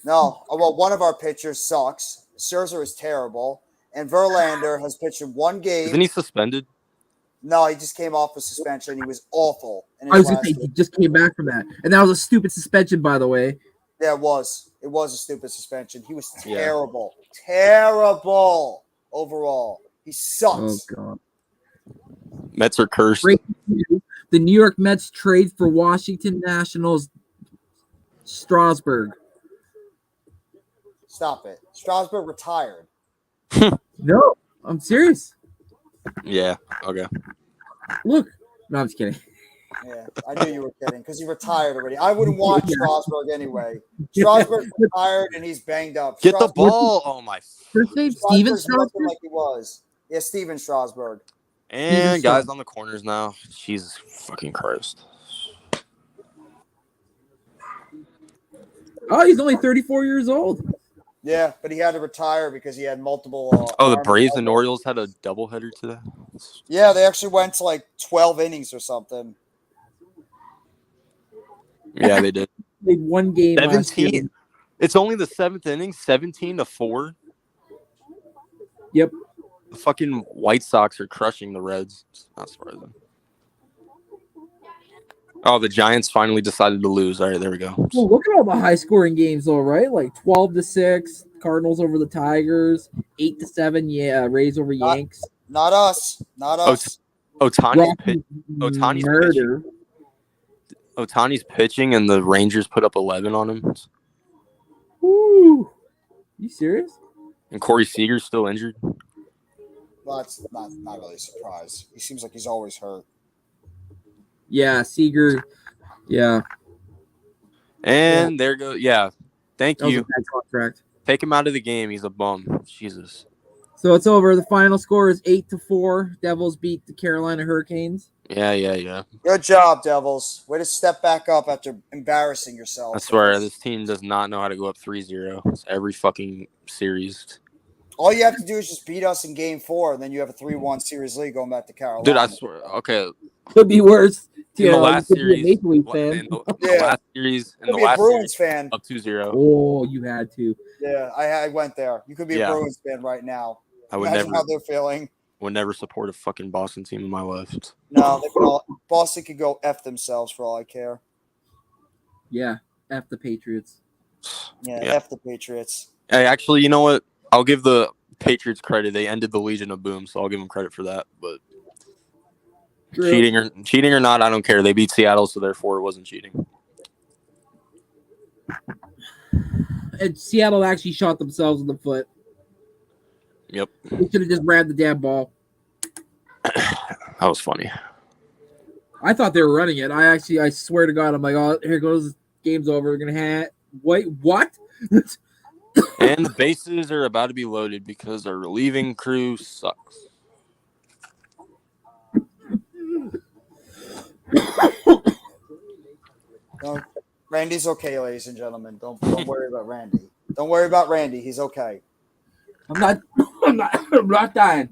Speaker 1: No. Well, one of our pitchers sucks. Scherzer is terrible. And Verlander has pitched in one game.
Speaker 4: Isn't he suspended?
Speaker 1: No, he just came off a suspension. He was awful.
Speaker 3: I was going to say, he just came back from that. And that was a stupid suspension, by the way.
Speaker 1: Yeah, it was. It was a stupid suspension. He was terrible. Terrible overall. He sucks.
Speaker 3: Oh, God.
Speaker 4: Mets are cursed.
Speaker 3: The New York Mets trade for Washington Nationals Strasburg.
Speaker 1: Stop it. Strasburg retired.
Speaker 3: No, I'm serious.
Speaker 4: Yeah. Okay.
Speaker 3: Look. No, I'm just kidding.
Speaker 1: Yeah, I knew you were kidding because he retired already. I wouldn't want Strasburg anyway. Strasburg's retired and he's banged up.
Speaker 4: Get the ball. Oh, my.
Speaker 3: First name, Steven Strasburg?
Speaker 1: Like he was. Yeah, Steven Strasburg.
Speaker 4: And guys on the corners now. Jesus fucking Christ.
Speaker 3: Oh, he's only 34 years old.
Speaker 1: Yeah, but he had to retire because he had multiple.
Speaker 4: The Braves and Orioles had a doubleheader today.
Speaker 1: Yeah, they actually went to like 12 innings or something.
Speaker 4: Yeah, they did.
Speaker 3: They one game.
Speaker 4: 17. It's only the 7th inning. 17-4.
Speaker 3: Yep.
Speaker 4: The fucking White Sox are crushing the Reds. It's not surprising. Oh, the Giants finally decided to lose. All right, there we go.
Speaker 3: Well, look at all the high-scoring games, though, right? Like 12-6, Cardinals over the Tigers, 8-7, yeah, Rays over Yanks.
Speaker 1: Not us. Not us.
Speaker 4: Ohtani's pitching, and the Rangers put up 11 on him.
Speaker 3: Woo! You serious?
Speaker 4: And Corey Seager's still injured.
Speaker 1: Well, that's not really a surprise. He seems like he's always hurt.
Speaker 3: Yeah, Seager. Yeah.
Speaker 4: And there goes. Yeah. Thank you.
Speaker 3: Contract.
Speaker 4: Take him out of the game. He's a bum. Jesus.
Speaker 3: So it's over. The final score is 8-4. Devils beat the Carolina Hurricanes.
Speaker 4: Yeah.
Speaker 1: Good job, Devils. Way to step back up after embarrassing yourself.
Speaker 4: I swear, this team does not know how to go up 3-0. It's every fucking series.
Speaker 1: All you have to do is just beat us in Game 4, and then you have a 3-1 series lead going back to Carolina.
Speaker 4: Dude, I swear. Okay.
Speaker 3: Could be worse.
Speaker 4: In the last series,
Speaker 1: a Bruins fan.
Speaker 4: Up 2-0.
Speaker 3: Oh, you had to.
Speaker 1: Yeah, I went there. You could be a Bruins fan right now.
Speaker 4: I would
Speaker 1: Imagine how they're feeling.
Speaker 4: Would never support a fucking Boston team in my life.
Speaker 1: No, Boston could go F themselves for all I care.
Speaker 3: Yeah, F the Patriots.
Speaker 1: Yeah, F the Patriots.
Speaker 4: Hey, actually, you know what? I'll give the Patriots credit. They ended the Legion of Boom, so I'll give them credit for that. But cheating or not, I don't care. They beat Seattle, so therefore it wasn't cheating.
Speaker 3: And Seattle actually shot themselves in the foot.
Speaker 4: Yep.
Speaker 3: They should have just grabbed the damn ball.
Speaker 4: That was funny.
Speaker 3: I thought they were running it. I swear to God, I'm like, oh, here goes. Game's over. We're going to wait, what?
Speaker 4: And the bases are about to be loaded because our relieving crew sucks.
Speaker 1: Randy's okay, ladies and gentlemen. Don't worry about Randy. Don't worry about Randy. He's okay.
Speaker 3: I'm not dying.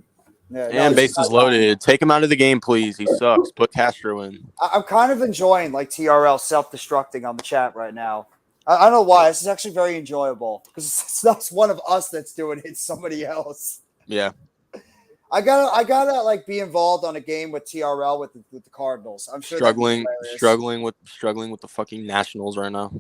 Speaker 1: Yeah,
Speaker 4: and bases loaded. Take him out of the game, please. He sucks. Put Castro in.
Speaker 1: I'm kind of enjoying like TRL self-destructing on the chat right now. I don't know why. This is actually very enjoyable because it's not one of us that's doing it. It's somebody else.
Speaker 4: Yeah.
Speaker 1: I gotta like be involved on a game with TRL with the Cardinals. I'm sure
Speaker 4: struggling with the fucking Nationals right now.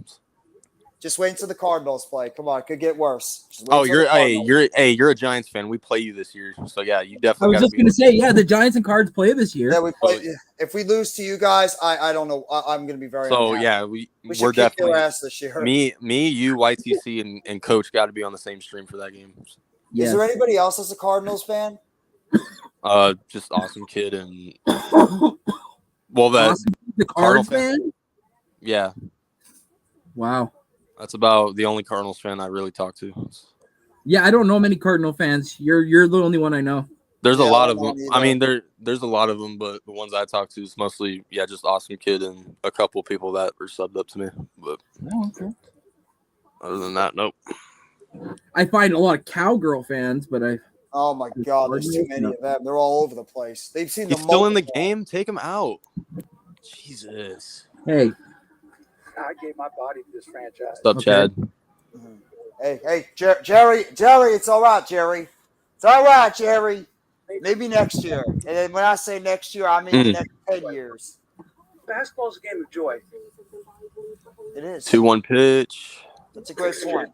Speaker 1: Just wait until the Cardinals play. Come on, it could get worse.
Speaker 4: You're a Giants fan. We play you this year, so yeah, you definitely.
Speaker 3: I was just gonna say, the Giants and Cards play this year.
Speaker 1: Yeah, we play. If we lose to you guys, I don't know. I'm gonna be very.
Speaker 4: So
Speaker 1: unhappy.
Speaker 4: Yeah, we're
Speaker 1: kick
Speaker 4: definitely
Speaker 1: your ass this year.
Speaker 4: Me, you, YTC, and Coach got to be on the same stream for that game.
Speaker 1: Yes. Is there anybody else that's a Cardinals fan?
Speaker 4: Just Awesome Kid and
Speaker 3: the Cardinals fan.
Speaker 4: Yeah.
Speaker 3: Wow.
Speaker 4: That's about the only Cardinals fan I really talk to.
Speaker 3: Yeah, I don't know many Cardinal fans. You're the only one I know.
Speaker 4: There's a lot of them. I mean, there's a lot of them, but the ones I talk to is mostly just Awesome Kid and a couple people that were subbed up to me. But
Speaker 3: okay.
Speaker 4: Other than that, nope.
Speaker 3: I find a lot of Cowgirl fans, but
Speaker 1: Oh my God, there's too many of them. They're all over the place. They've seen
Speaker 4: He's
Speaker 1: the
Speaker 4: still in the
Speaker 1: multiple-
Speaker 4: game. Take him out. Jesus.
Speaker 3: hey,
Speaker 5: I gave my body to this franchise.
Speaker 4: What's up,
Speaker 3: Okay.
Speaker 4: Chad?
Speaker 1: Hey, Jerry, it's all right, Jerry. It's all right, Jerry. Maybe next year. And then when I say next year, I mean the next 10 years.
Speaker 5: Basketball's a game of joy.
Speaker 1: It is.
Speaker 4: 2-1 pitch.
Speaker 1: That's a great point.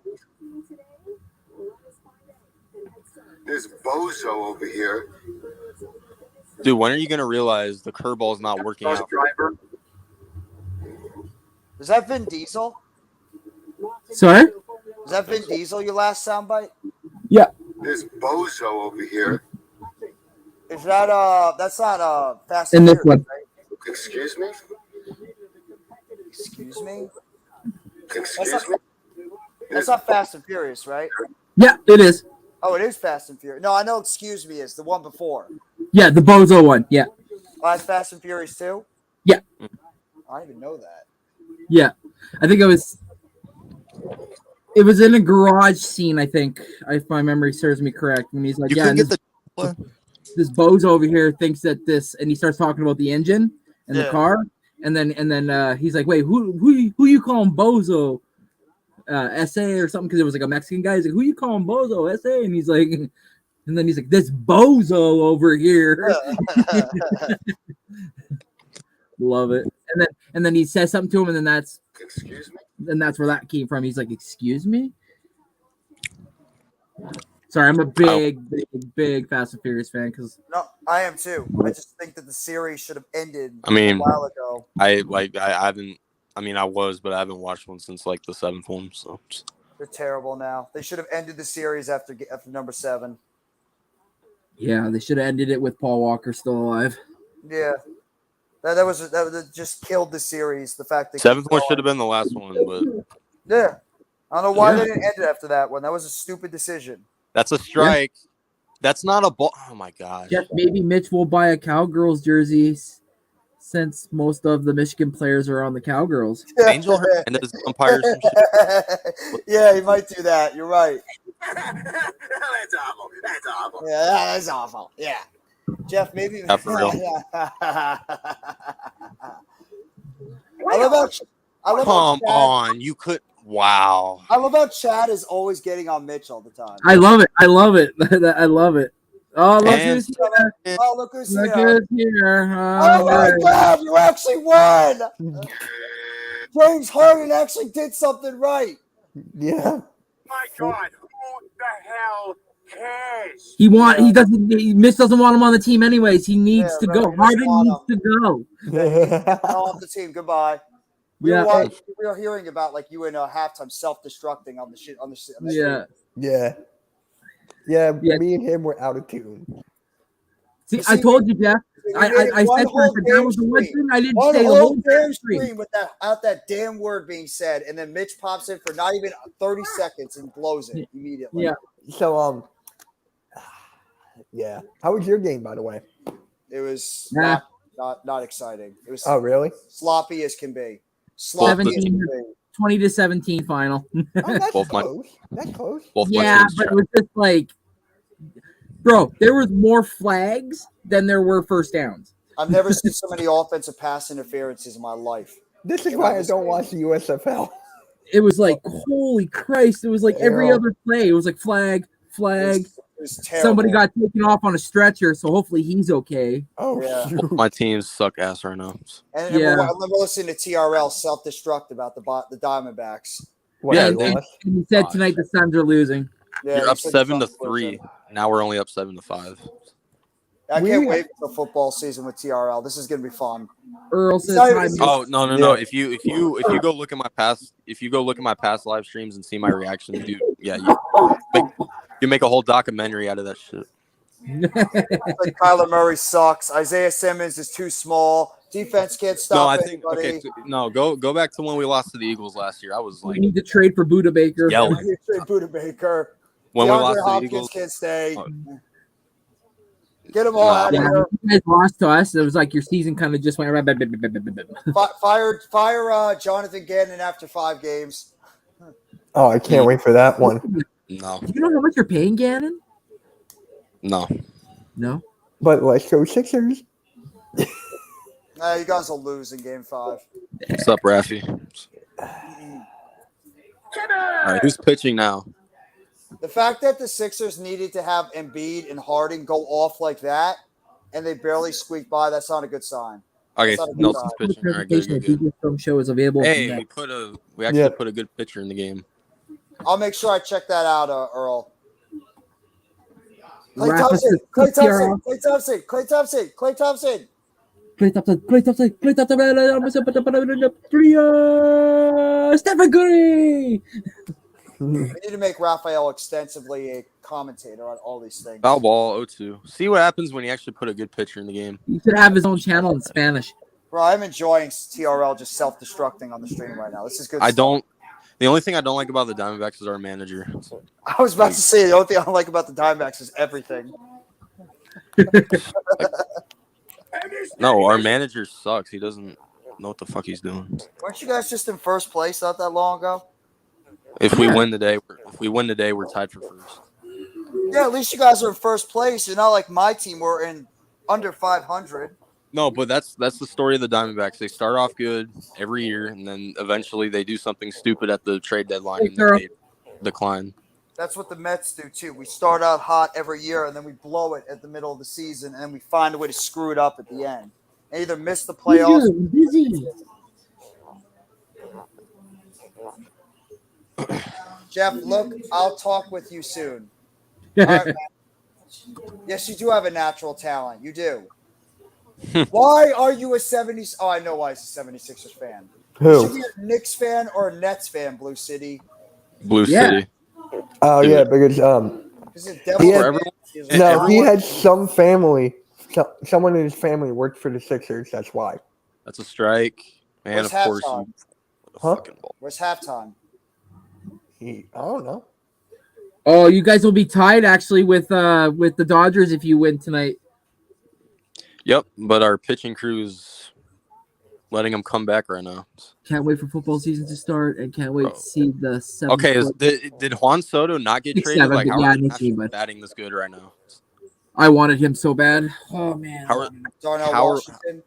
Speaker 6: This bozo over here.
Speaker 4: Dude, when are you going to realize the curveball's not working out?
Speaker 5: Driver.
Speaker 1: Is that Vin Diesel?
Speaker 3: sorry.
Speaker 1: Is that Vin Diesel, your last soundbite?
Speaker 6: This bozo over here.
Speaker 1: Is that that's not Fast
Speaker 3: In
Speaker 1: and
Speaker 3: this
Speaker 1: Furious,
Speaker 3: one.
Speaker 1: right?
Speaker 6: Excuse me?
Speaker 1: Excuse me?
Speaker 6: Excuse me?
Speaker 1: That's not Fast and Furious, right?
Speaker 3: Yeah, it is.
Speaker 1: Oh, it is Fast and Furious. No, I know Excuse Me is the one before.
Speaker 3: Yeah, the Bozo one. Yeah,
Speaker 1: Oh, that's Fast and Furious 2?
Speaker 3: Yeah.
Speaker 1: I didn't even know that.
Speaker 3: yeah. I think it was in a garage scene. I think, if my memory serves me correct, when he's like,
Speaker 4: You
Speaker 3: "Yeah,
Speaker 4: couldn't
Speaker 3: and
Speaker 4: get
Speaker 3: this Bozo over here thinks that this," and he starts talking about the engine and the
Speaker 1: Yeah.
Speaker 3: car, and then he's like, "Wait, who you calling Bozo? SA or something?" Because it was like a Mexican guy. He's like, "Who you calling Bozo? SA?" And he's like, and then he's like, "This Bozo over here." Love it. And then he says something to him, and then that's
Speaker 6: Excuse me?
Speaker 3: where that came from. He's like, "Excuse me." Sorry, I'm a big Fast and Furious fan because
Speaker 1: No, I am too. I just think that the series should have ended
Speaker 4: I mean,
Speaker 1: a while ago.
Speaker 4: I haven't. I mean, I was, but I haven't watched one since like the 7th one. So
Speaker 1: They're terrible now. They should have ended the series after number 7.
Speaker 3: yeah, they should have ended it with Paul Walker still alive.
Speaker 1: Yeah. That just killed the series. The fact that
Speaker 4: 7th one should have been the last one, but
Speaker 1: Yeah. I don't know why
Speaker 3: Yeah.
Speaker 1: they didn't end it after that one. That was a stupid decision.
Speaker 4: that's a strike. That's not a ball. Oh my gosh.
Speaker 3: Jeff, maybe Mitch will buy a Cowgirls jersey since most of the Michigan players are on the Cowgirls.
Speaker 4: Angel Hernandez umpires some shit.
Speaker 1: Yeah, he might do that. You're right.
Speaker 6: That's awful. That's awful.
Speaker 1: Yeah, that's awful. Yeah. Jeff, maybe.
Speaker 4: Yeah, for real.
Speaker 1: I love
Speaker 4: Come
Speaker 1: how Chad,
Speaker 4: on, you could. Wow.
Speaker 1: I love how Chad is always getting on Mitch all the time.
Speaker 3: I love it. I love it. I love it. Oh, look
Speaker 4: And-
Speaker 3: who's here.
Speaker 1: Oh, look who's
Speaker 3: Look
Speaker 1: here.
Speaker 3: who's here.
Speaker 1: Oh my God, you actually won. James Harden actually did something right.
Speaker 2: Yeah.
Speaker 5: My God, who the hell cares?
Speaker 3: Mitch doesn't want him on the team anyways. He needs
Speaker 1: Yeah,
Speaker 3: to
Speaker 1: right.
Speaker 3: go.
Speaker 1: He doesn't
Speaker 3: Harden
Speaker 1: want
Speaker 3: needs to go.
Speaker 1: All off the team. Goodbye. We were hearing about like you in halftime self-destructing on the shit on the
Speaker 3: Yeah.
Speaker 2: Yeah. Yeah,
Speaker 3: Yeah.
Speaker 2: me and him were out of tune.
Speaker 3: See, I told you, Jeff. I said
Speaker 1: one
Speaker 3: that
Speaker 1: whole
Speaker 3: that was the
Speaker 1: damn
Speaker 3: one
Speaker 1: screen.
Speaker 3: thing I didn't
Speaker 1: One
Speaker 3: say the
Speaker 1: whole
Speaker 3: whole
Speaker 1: damn
Speaker 3: screen.
Speaker 1: screen without that damn word being said, and then Mitch pops in for not even 30 seconds and blows it immediately.
Speaker 3: Yeah.
Speaker 2: So yeah. How was your game, by the way?
Speaker 1: It was
Speaker 3: Nah.
Speaker 1: not exciting. It was
Speaker 2: Oh, really?
Speaker 1: sloppy as can be. Sloppy as
Speaker 3: 17.
Speaker 1: can be.
Speaker 3: 20-17 final.
Speaker 2: Oh, that's
Speaker 4: Both my-
Speaker 2: close. That's close.
Speaker 4: Both my
Speaker 3: Yeah,
Speaker 4: teams
Speaker 3: but it
Speaker 4: tried.
Speaker 3: was just like, bro, there was more flags than there were first downs.
Speaker 1: I've never seen so many offensive pass interferences in my life.
Speaker 2: This is
Speaker 1: Yeah,
Speaker 2: why I
Speaker 1: this
Speaker 2: don't
Speaker 1: game.
Speaker 2: watch the USFL.
Speaker 3: It was like, holy Christ! It was like every
Speaker 2: Yeah.
Speaker 3: other play. It was like flag.
Speaker 1: It was terrible.
Speaker 3: Somebody got taken off on a stretcher, so hopefully he's okay.
Speaker 2: Oh,
Speaker 1: Yeah.
Speaker 2: shoot.
Speaker 4: My teams suck ass right now.
Speaker 1: And
Speaker 3: Yeah.
Speaker 1: I remember listening to TRL self-destruct about the Diamondbacks.
Speaker 2: What,
Speaker 4: Yeah,
Speaker 2: they
Speaker 3: And
Speaker 2: lost?
Speaker 3: he said tonight the Suns are losing.
Speaker 1: Yeah,
Speaker 4: You're
Speaker 1: they
Speaker 4: up
Speaker 1: said
Speaker 4: 7-3. Now we're only up 7-5.
Speaker 1: I can't
Speaker 2: We-
Speaker 1: wait for the football season with TRL. This is gonna be fun.
Speaker 3: Earl says
Speaker 1: not
Speaker 3: hi.
Speaker 1: even-
Speaker 4: Oh no.
Speaker 2: Yeah.
Speaker 4: If you go look at my past live streams and see my reaction, dude, yeah, you make a whole documentary out of that shit.
Speaker 1: Like Kyler Murray sucks. Isaiah Simmons is too small. Defense can't stop
Speaker 4: No, I think
Speaker 1: anybody.
Speaker 4: okay. No, go back to when we lost to the Eagles last year. I was
Speaker 3: We
Speaker 4: like
Speaker 3: need to trade for Buda Baker.
Speaker 4: yelling
Speaker 1: Buda Baker.
Speaker 4: when we
Speaker 1: DeAndre
Speaker 4: lost to the
Speaker 1: Hopkins
Speaker 4: Eagles.
Speaker 1: can't stay.
Speaker 4: Oh.
Speaker 1: Get them all
Speaker 4: Nah.
Speaker 1: out of
Speaker 3: Yeah,
Speaker 1: here.
Speaker 3: you guys lost to us. It was like your season kind of just went right.
Speaker 1: Fire Jonathan Gannon after 5 games.
Speaker 2: Oh, I can't wait for that one.
Speaker 4: No,
Speaker 3: Do you know how much you're paying, Gannon?
Speaker 4: no.
Speaker 3: No.
Speaker 2: But let's go Sixers.
Speaker 1: Nah, you guys will lose in Game 5.
Speaker 4: What's up, Raffy? All right, who's pitching now?
Speaker 1: The fact that the Sixers needed to have Embiid and Harden go off like that, and they barely squeaked by, that's not a good sign.
Speaker 4: Okay,
Speaker 1: That's not a good
Speaker 4: Nelson's
Speaker 1: sign.
Speaker 4: pitching. All right, good,
Speaker 3: Presentation
Speaker 4: good,
Speaker 3: of
Speaker 4: good.
Speaker 3: DJ Film Show is available.
Speaker 4: Hey,
Speaker 3: from
Speaker 4: we actually
Speaker 2: Yeah.
Speaker 4: put a good pitcher in the game.
Speaker 1: I'll make sure I check that out, Earl. Clay
Speaker 3: Rafa
Speaker 1: Thompson,
Speaker 3: says,
Speaker 1: Clay
Speaker 3: PTR
Speaker 1: Thompson,
Speaker 3: off.
Speaker 1: Clay Thompson, Clay Thompson, Clay Thompson.
Speaker 3: Stephen Curry.
Speaker 1: We need to make Raphael extensively a commentator on all these things.
Speaker 4: Foul ball, 0-2. See what happens when you actually put a good pitcher in the game.
Speaker 3: He should have his own channel in Spanish.
Speaker 1: Bro, I'm enjoying TRL just self-destructing on the stream right now. This is good
Speaker 4: I
Speaker 1: stuff.
Speaker 4: don't. The only thing I don't like about the Diamondbacks is our manager.
Speaker 1: I was about to say the only thing I don't like about the Diamondbacks is everything.
Speaker 4: No, our manager sucks. He doesn't know what the fuck he's doing.
Speaker 1: Weren't you guys just in first place not that long ago?
Speaker 4: If we win today, we're tied for first.
Speaker 1: Yeah, at least you guys are in first place. You're not like my team. We're in under 500.
Speaker 4: No, but that's the story of the Diamondbacks. They start off good every year, and then eventually they do something stupid at the trade deadline and then they decline.
Speaker 1: That's what the Mets do too. We start out hot every year, and then we blow it at the middle of the season, and then we find a way to screw it up at the end. And either miss the playoffs.
Speaker 3: Busy.
Speaker 1: Jeff, look, I'll talk with you soon. All right, man. Yes, you do have a natural talent. You do. Why are you a 70s? Oh, I know why he's a 76ers fan. Should
Speaker 2: Who?
Speaker 1: be a Knicks fan or a Nets fan, Blue City.
Speaker 4: Blue
Speaker 3: Yeah.
Speaker 4: City.
Speaker 2: Oh yeah, because
Speaker 1: This is
Speaker 2: He
Speaker 1: devil.
Speaker 2: no,
Speaker 4: had-
Speaker 2: he
Speaker 4: everyone-
Speaker 2: had some family. Someone in his family worked for the Sixers. That's why.
Speaker 4: That's a strike. And
Speaker 1: Where's
Speaker 4: of course,
Speaker 1: halftime?
Speaker 2: Huh?
Speaker 4: fucking ball.
Speaker 1: Where's halftime?
Speaker 2: I don't know.
Speaker 3: Oh, you guys will be tied actually with the Dodgers if you win tonight.
Speaker 4: Yep, but our pitching crew is letting them come back right now.
Speaker 3: Can't wait for football season to start, and can't wait
Speaker 4: Bro.
Speaker 3: to see the 7th.
Speaker 4: Okay, did Juan Soto not get
Speaker 3: 6-7,
Speaker 4: traded? Like,
Speaker 3: but
Speaker 4: how
Speaker 3: yeah,
Speaker 4: are the
Speaker 3: initially,
Speaker 4: Nationals
Speaker 3: but-
Speaker 4: batting this good right now?
Speaker 3: I wanted him so bad. Oh man.
Speaker 4: How are,
Speaker 1: Darnell
Speaker 4: How are-
Speaker 1: Washington.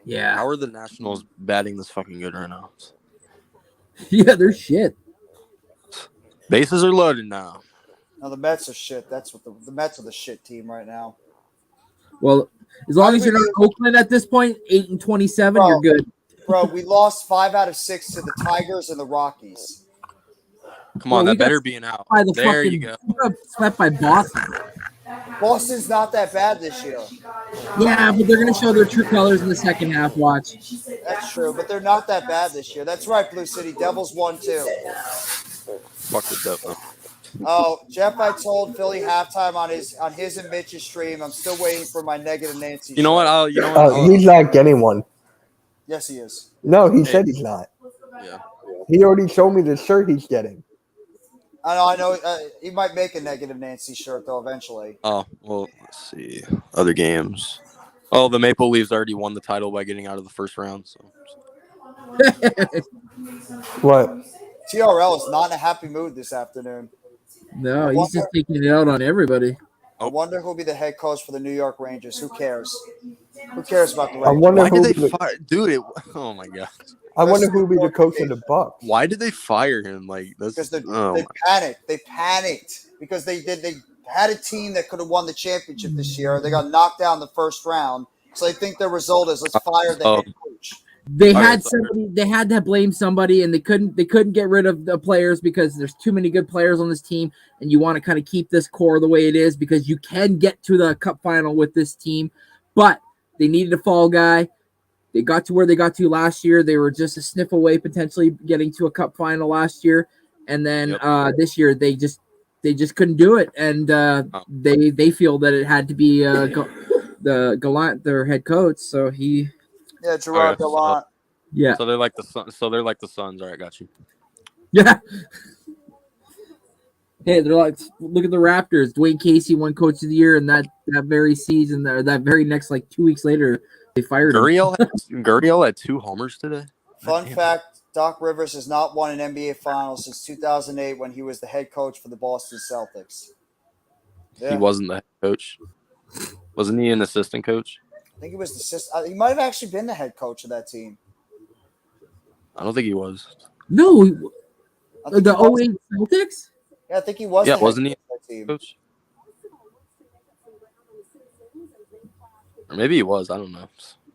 Speaker 3: Yeah.
Speaker 4: how are the Nationals batting this fucking good right now?
Speaker 3: Yeah, they're shit.
Speaker 4: Bases are loaded now.
Speaker 1: No, the Mets are shit. That's what the Mets are the shit team right now.
Speaker 3: Well, as long as you're not Oakland at this point, 8-27,
Speaker 1: Bro.
Speaker 3: you're good.
Speaker 1: Bro, we lost 5 out of 6 to the Tigers and the Rockies.
Speaker 4: Come on,
Speaker 3: Well, we
Speaker 4: that
Speaker 3: got
Speaker 4: better be an out.
Speaker 3: By the
Speaker 4: There
Speaker 3: fucking,
Speaker 4: you go.
Speaker 3: we got swept by Boston.
Speaker 1: Boston's not that bad this year.
Speaker 3: Yeah, but they're gonna show their true colors in the second half. Watch.
Speaker 1: That's true, but they're not that bad this year. That's right, Blue City. Devils won too.
Speaker 4: Fuck the devil.
Speaker 1: Oh, Jeff, I told Philly halftime on his and Mitch's stream. I'm still waiting for my negative Nancy.
Speaker 4: You know what?
Speaker 1: shirt.
Speaker 2: He's not getting one.
Speaker 1: Yes, he is.
Speaker 2: No, he said he's not.
Speaker 4: Yeah.
Speaker 2: He already showed me the shirt he's getting.
Speaker 1: I know. He might make a negative Nancy shirt though eventually.
Speaker 4: Oh, well, let's see. Other games. Oh, the Maple Leafs already won the title by getting out of the first round. So
Speaker 2: What?
Speaker 1: TRL is not in a happy mood this afternoon.
Speaker 3: No, he's just taking it out on everybody.
Speaker 1: I wonder who'll be the head coach for the New York Rangers. Who cares? Who cares about the
Speaker 2: I
Speaker 1: Rangers?
Speaker 2: wonder
Speaker 4: why did they
Speaker 2: who.
Speaker 4: fire? Dude, oh my god.
Speaker 2: I wonder who'll be the coach of the Bucks.
Speaker 4: Why did they fire him? Like that's
Speaker 1: Because they
Speaker 4: oh,
Speaker 1: panicked. They panicked because they had a team that could have won the championship this year. They got knocked out in the first round, so they think the result is let's fire the head coach.
Speaker 3: They
Speaker 4: Okay,
Speaker 3: had
Speaker 4: so-
Speaker 3: somebody. They had to blame somebody, and they couldn't get rid of the players because there's too many good players on this team, and you want to kind of keep this core the way it is because you can get to the Cup final with this team, but they needed a fall guy. They got to where they got to last year. They were just a sniff away potentially getting to a Cup final last year, and then this year they just couldn't do it, and they feel that it had to be the Gallant, their head coach. So he.
Speaker 1: Yeah, Gerard Gallant.
Speaker 3: Yeah.
Speaker 4: So they're like the Sun. So they're like the Suns. All right, got you.
Speaker 3: Yeah. Hey, they're like, look at the Raptors. Dwayne Casey won Coach of the Year, and that very season, or that very next, like 2 weeks later, they fired him.
Speaker 4: Gurriel had 2 homers today.
Speaker 1: Fun fact Doc Rivers has not won an NBA Finals since 2008 when he was the head coach for the Boston Celtics.
Speaker 4: He
Speaker 1: Yeah,
Speaker 4: wasn't the head coach. Wasn't he an assistant coach?
Speaker 1: I think he was the assistant. He might have actually been the head coach of that team.
Speaker 4: I don't think he was.
Speaker 3: No,
Speaker 1: I think
Speaker 3: the
Speaker 1: he was.
Speaker 3: 08 Celtics.
Speaker 1: Yeah, I think he was
Speaker 4: Yeah,
Speaker 1: the head
Speaker 4: wasn't he
Speaker 1: coach of that team.
Speaker 4: coach? Or maybe he was. I don't know.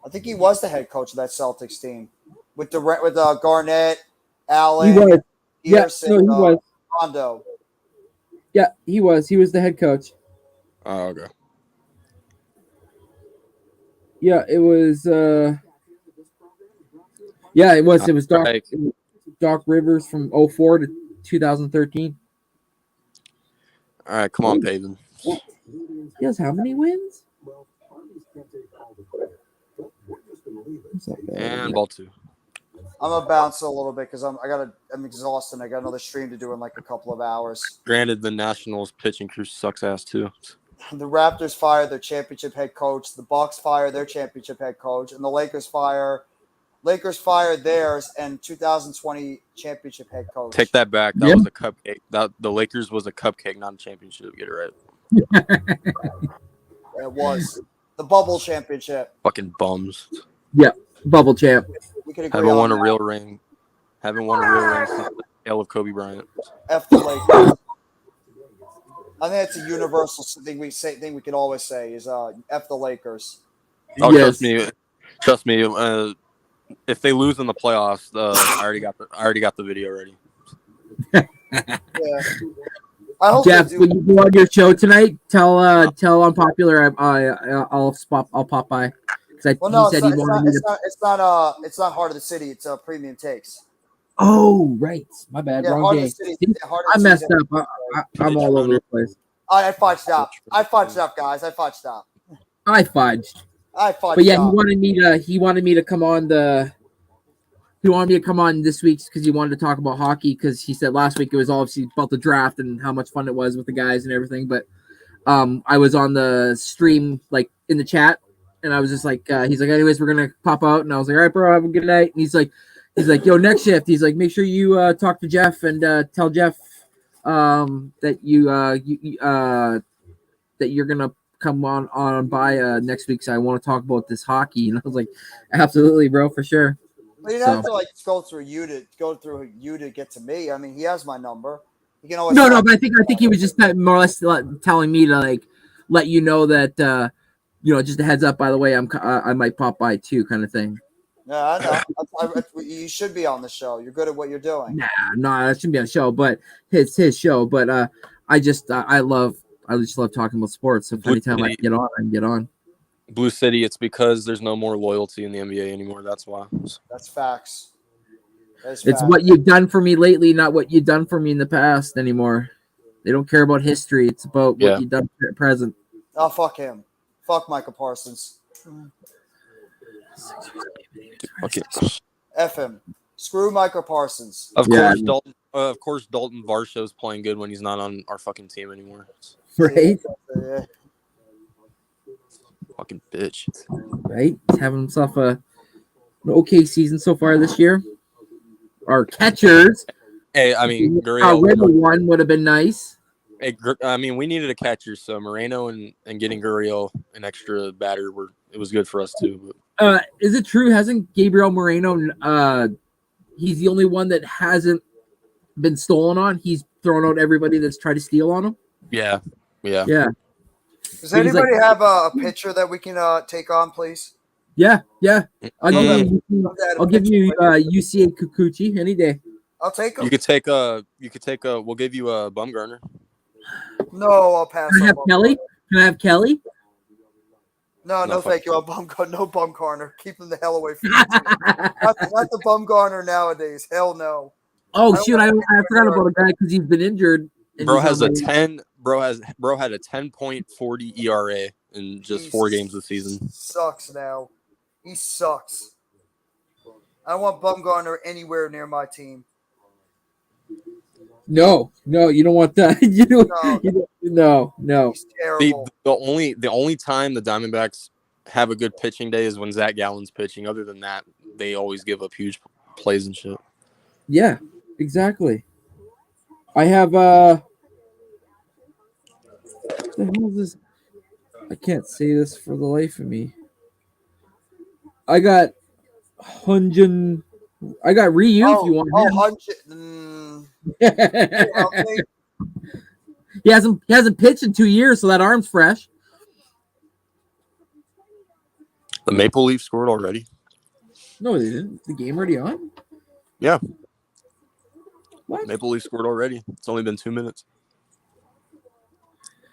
Speaker 1: I think he was the head coach of that Celtics team with Garnett,
Speaker 3: He
Speaker 1: Allen,
Speaker 3: was. Yeah,
Speaker 1: Pearson,
Speaker 3: no, he was.
Speaker 1: Rondo.
Speaker 3: Yeah, he was. He was the head coach.
Speaker 4: Oh, okay.
Speaker 3: Yeah, it was. Yeah, it was. It was Doc.
Speaker 4: Right.
Speaker 3: It was Doc Rivers from 04 to 2013.
Speaker 4: All right, come on, Pavin.
Speaker 3: He has how many wins?
Speaker 4: And ball 2.
Speaker 1: I'm gonna bounce a little bit because I'm exhausted. I got another stream to do in like a couple of hours.
Speaker 4: Granted, the Nationals pitching crew sucks ass too.
Speaker 1: The Raptors fire their championship head coach. The Bucks fire their championship head coach, and the Lakers fire theirs and 2020 championship head coach.
Speaker 4: Take that back. That was a cupcake. The Lakers was a cupcake, not a championship. Get it right.
Speaker 1: It was the bubble championship.
Speaker 4: Fucking bums.
Speaker 3: Yeah, bubble champ.
Speaker 1: We could agree
Speaker 4: Haven't
Speaker 1: on
Speaker 4: won
Speaker 1: that.
Speaker 4: a real ring. Haven't won a real ring since the tale of Kobe Bryant.
Speaker 1: F the Lakers. I think it's a universal thing we can always say is F the Lakers.
Speaker 4: Oh,
Speaker 3: Yes.
Speaker 4: trust me. If they lose in the playoffs, I already got the video ready.
Speaker 1: Yeah. I hope
Speaker 3: Jeff,
Speaker 1: they do.
Speaker 3: when you go on your show tonight, tell Unpopular I'll pop by because
Speaker 1: Well, no,
Speaker 3: he said he wanted me to.
Speaker 1: it's not Heart of the City. It's Premium Takes.
Speaker 3: Oh, right, my bad,
Speaker 1: Yeah,
Speaker 3: wrong
Speaker 1: Heart of
Speaker 3: day.
Speaker 1: the City.
Speaker 3: See,
Speaker 1: Heart of
Speaker 3: I
Speaker 1: the
Speaker 3: messed
Speaker 1: City's-
Speaker 3: up. I'm all over the place.
Speaker 1: I fudged up. Guys. I fudged up.
Speaker 3: I fudged.
Speaker 1: But
Speaker 3: But yeah, he wanted me to come on this week because he wanted to talk about hockey because he said last week it was obviously about the draft and how much fun it was with the guys and everything. But I was on the stream like in the chat and I was just like he's like, anyways, we're gonna pop out, and I was like, all right, bro, have a good night. And he's like, yo, next shift, he's like, make sure you talk to Jeff and tell Jeff that that you're gonna come on by next week. So I want to talk about this hockey. And I was like, absolutely, bro, for sure.
Speaker 1: But you don't have to like go through you to get to me. I mean, he has my number. You can always
Speaker 3: No, but I think he was just more or less telling me to like let you know that just a heads up. By the way, I might pop by too, kind of thing.
Speaker 1: Yeah, I know. You should be on the show. You're good at what you're doing.
Speaker 3: Nah, that shouldn't be on a show, but it's his show. But I just love talking about sports. So anytime I can get on, I can get on.
Speaker 4: Blue City, it's because there's no more loyalty in the NBA anymore. That's why.
Speaker 1: That's facts.
Speaker 3: It's what you've done for me lately, not what you've done for me in the past anymore. They don't care about history. It's about what you've done at present.
Speaker 1: Oh, fuck him. Fuck Michael Parsons.
Speaker 4: Okay.
Speaker 1: F him. Screw Michael Parsons.
Speaker 4: Of course, Dalton Varsho's playing good when he's not on our fucking team anymore.
Speaker 3: Right?
Speaker 1: Yeah.
Speaker 4: Fucking bitch.
Speaker 3: Right? He's having himself an okay season so far this year. Our catchers.
Speaker 4: Hey, I mean,
Speaker 3: Riddle one would have been nice.
Speaker 4: Hey, I mean, we needed a catcher, so Moreno and getting Gurriel an extra batter it was good for us too.
Speaker 3: But. Is it true? Hasn't Gabriel Moreno? He's the only one that hasn't been stolen on. He's thrown out everybody that's tried to steal on him.
Speaker 4: Yeah.
Speaker 1: Does anybody have a picture that we can take on, please?
Speaker 3: Yeah. I'll give you UCA Kikuchi any day.
Speaker 1: I'll take him.
Speaker 4: You could take a. We'll give you a Bumgarner.
Speaker 1: No, I'll pass.
Speaker 3: Can I have Kelly? Can I have Kelly?
Speaker 1: No, thank you. No Bumgarner. Keep him the hell away from me. not the Bumgarner nowadays. Hell no.
Speaker 3: Oh shoot! I forgot about a guy because he's been injured.
Speaker 4: Bro has a 10. Bro had a 10.40 ERA in just 4 games this season.
Speaker 1: Sucks now. He sucks. I don't want Bumgarner anywhere near my team.
Speaker 3: No, you don't want that. No.
Speaker 1: He's terrible.
Speaker 4: The only time the Diamondbacks have a good pitching day is when Zach Gallen's pitching. Other than that, they always give up huge plays and shit.
Speaker 3: Yeah, exactly. I have what the hell is this? I can't say this for the life of me. I got Hunjin. I got Ryu if you want
Speaker 1: Hunch.
Speaker 3: him.
Speaker 1: Okay.
Speaker 3: He hasn't pitched in 2 years, so that arm's fresh.
Speaker 4: The Maple Leafs scored already.
Speaker 3: No, they didn't. The game already on?
Speaker 4: Yeah.
Speaker 3: What?
Speaker 4: Maple Leafs scored already. It's only been 2 minutes.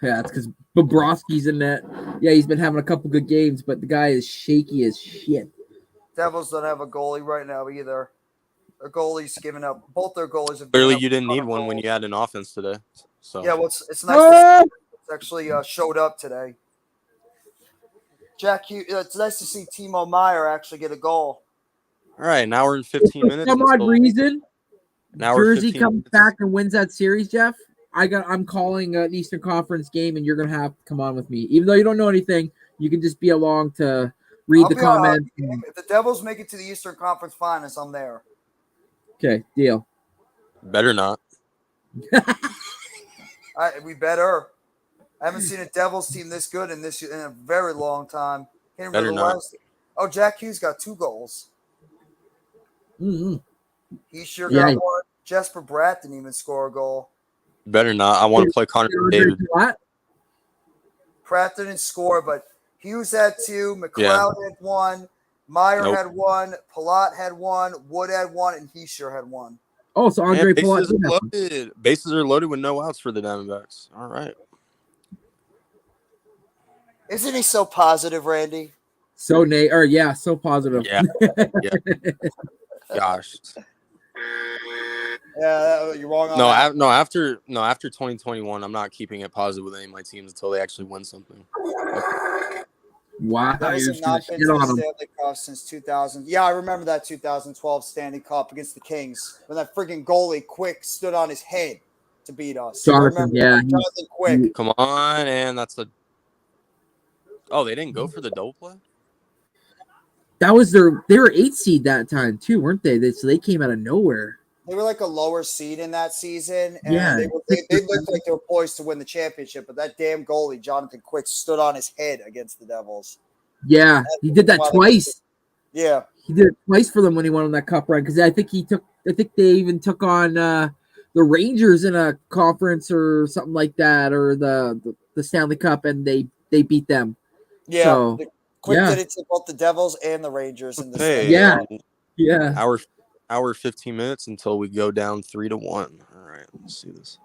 Speaker 3: Yeah, it's because Bobrovsky's in net. Yeah, he's been having a couple good games, but the guy is shaky as shit.
Speaker 1: Devils don't have a goalie right now either. Their goalie's giving up. Both their goalies have
Speaker 4: Clearly,
Speaker 1: given up
Speaker 4: you didn't
Speaker 1: a ton
Speaker 4: need
Speaker 1: of
Speaker 4: one when
Speaker 1: goals.
Speaker 4: you had an offense today. So
Speaker 1: Yeah, well, it's nice to see it's actually showed up today. Jack, it's nice to see Timo Meyer actually get a goal.
Speaker 4: all right, an hour and 15 minutes.
Speaker 3: For some odd reason,
Speaker 4: An hour
Speaker 3: Jersey
Speaker 4: 15
Speaker 3: comes
Speaker 4: minutes.
Speaker 3: back and wins that series, Jeff. I'm calling an Eastern Conference game, and you're gonna have to come on with me. Even though you don't know anything, you can just be along to read the comments.
Speaker 1: If the Devils make it to the Eastern Conference Finals, I'm there.
Speaker 3: Okay, deal.
Speaker 4: Better not.
Speaker 1: We better. I haven't seen a Devils team this good in a very long time. Can't remember
Speaker 4: Better
Speaker 1: the
Speaker 4: not.
Speaker 1: last. Oh, Jack Hughes got 2 goals.
Speaker 3: Mm-hmm.
Speaker 1: He sure
Speaker 3: Yeah.
Speaker 1: got one. Jesper Bratt didn't even score a goal.
Speaker 4: Better not. I want to play Connor David.
Speaker 3: What?
Speaker 1: Pratt didn't score, but Hughes had 2. McLeod
Speaker 4: Yeah.
Speaker 1: had 1. Meyer
Speaker 4: Nope.
Speaker 1: had 1. Palat had 1. Wood had 1, and he sure had 1.
Speaker 3: Oh, so Andre
Speaker 4: Man, bases
Speaker 3: Palat.
Speaker 4: are loaded. Bases are loaded with no outs for the Diamondbacks. All right.
Speaker 1: Isn't he so positive, Randy?
Speaker 3: So so positive.
Speaker 4: Yeah. Gosh.
Speaker 1: Yeah, you're wrong on that.
Speaker 4: After 2021, I'm not keeping it positive with any of my teams until they actually win something.
Speaker 3: Wow,
Speaker 1: Devils
Speaker 3: you're
Speaker 1: have
Speaker 3: just gonna
Speaker 1: not been
Speaker 3: shit
Speaker 1: to
Speaker 3: on
Speaker 1: the
Speaker 3: him.
Speaker 1: Stanley Cup since 2000. Yeah, I remember that 2012 Stanley Cup against the Kings when that freaking goalie Quick stood on his head to beat us.
Speaker 3: Jonathan,
Speaker 1: Jonathan Quick.
Speaker 4: Come on, and that's the. Oh, they didn't go for the double play?
Speaker 3: That was they were 8 seed that time too, weren't they? So they came out of nowhere.
Speaker 1: They were like a lower seed in that season, and
Speaker 3: Yeah.
Speaker 1: they looked like they were poised to win the championship. But that damn goalie, Jonathan Quick, stood on his head against the Devils.
Speaker 3: Yeah, he did that twice.
Speaker 1: Yeah,
Speaker 3: he did it twice for them when he won on that cup run because I think they even took on the Rangers in a conference or something like that, or the Stanley Cup, and they beat them.
Speaker 1: yeah.
Speaker 3: So,
Speaker 1: Quick did it to both the Devils and the Rangers in the
Speaker 4: Hey,
Speaker 3: yeah.
Speaker 4: Hour 15 minutes until we go down 3-1. All right, let's see this.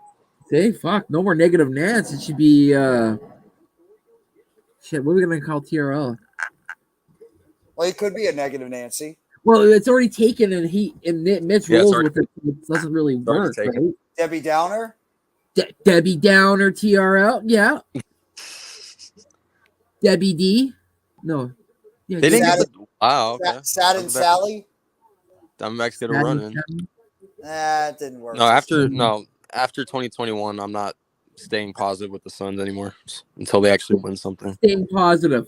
Speaker 3: Hey, fuck! No more negative Nance. It should be shit. What are we gonna call TRL?
Speaker 1: Well, he could be a negative Nancy.
Speaker 3: Well, it's already taken, and Mitch rolls with it. It doesn't really work, right?
Speaker 1: Debbie Downer.
Speaker 3: Debbie Downer TRL, yeah. Debbie D. No. Yeah,
Speaker 4: they didn't get the wow. Okay.
Speaker 1: Sad and Sally.
Speaker 4: Diamondbacks get a run in.
Speaker 1: It didn't work.
Speaker 4: No, after 2021, I'm not staying positive with the Suns anymore until they actually win something.
Speaker 3: Staying positive.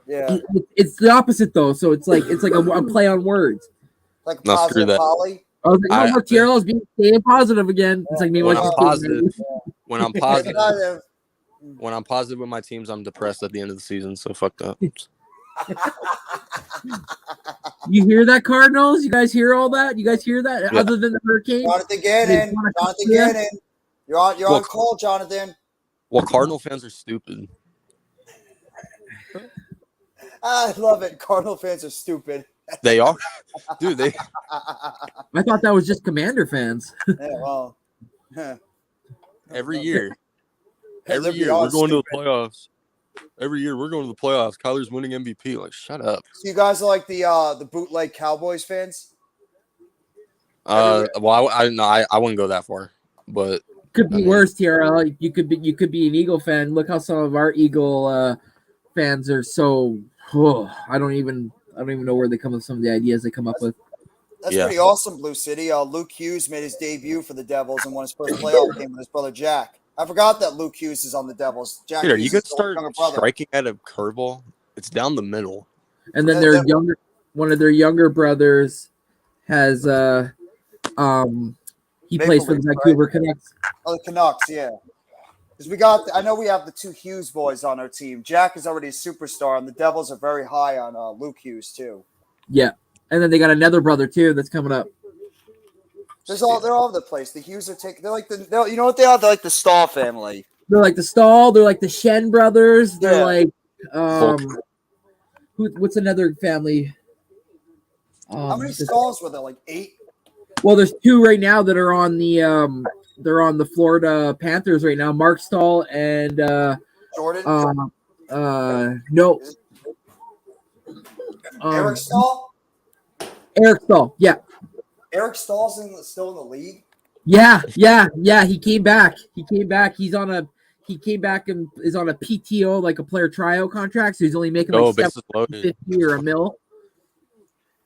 Speaker 1: Yeah.
Speaker 3: It's the opposite though, so it's like a play on words.
Speaker 1: Like a positive Polly.
Speaker 3: I was like, no, TRL is being staying positive again. It's like me
Speaker 4: when I'm positive. When I'm positive. When I'm positive with my teams, I'm depressed at the end of the season. So fuck that.
Speaker 3: You hear that, Cardinals? You guys hear all that? You guys hear that? Yeah. Other than the Hurricane?
Speaker 1: Jonathan Gannon. You're on call, Jonathan.
Speaker 4: Well, Cardinal fans are stupid.
Speaker 1: I love it. Cardinal fans are stupid.
Speaker 4: They are. Dude,
Speaker 3: I thought that was just Commander fans.
Speaker 1: Yeah, well.
Speaker 4: Every year. Every year we're going to the playoffs. Every year we're going to the playoffs. Kyler's winning MVP. Like, shut up.
Speaker 1: So you guys are like the bootleg Cowboys fans?
Speaker 4: Well, I wouldn't go that far, but
Speaker 3: could be worse, TRL. You could be an Eagle fan. Look how some of our Eagle fans are so. I don't even know where they come with some of the ideas they come up with.
Speaker 1: That's pretty awesome, Blue City. Luke Hughes made his debut for the Devils and won his first playoff game with his brother Jack. I forgot that Luke Hughes is on the Devils. Jack
Speaker 4: Peter, you could start striking at a curveball. It's down the middle.
Speaker 3: And then one of their younger brothers has He
Speaker 1: Maple
Speaker 3: plays for the
Speaker 1: Leafs,
Speaker 3: Vancouver Canucks.
Speaker 1: Oh, the Canucks, yeah. Because I know we have the two Hughes boys on our team. Jack is already a superstar, and the Devils are very high on Luke Hughes too.
Speaker 3: Yeah, and then they got another brother too that's coming up.
Speaker 1: They're all over the place. The Hughes are taking. You know what they are? They're like the Stahl family.
Speaker 3: They're like the Stahl. They're like the Shen brothers. They're
Speaker 1: Yeah.
Speaker 3: like what's another family?
Speaker 1: How many Stahls were there? Like 8.
Speaker 3: Well, there's 2 right now that are on the they're on the Florida Panthers right now. Mark Stahl and
Speaker 1: Jordan.
Speaker 3: No.
Speaker 1: Eric Stahl.
Speaker 3: Eric Stahl. Yeah.
Speaker 1: Eric Stahl's still in the league.
Speaker 3: Yeah. He came back. He came back and is on a PTO, like a player tryout contract. So he's only making like $750 or $1 million.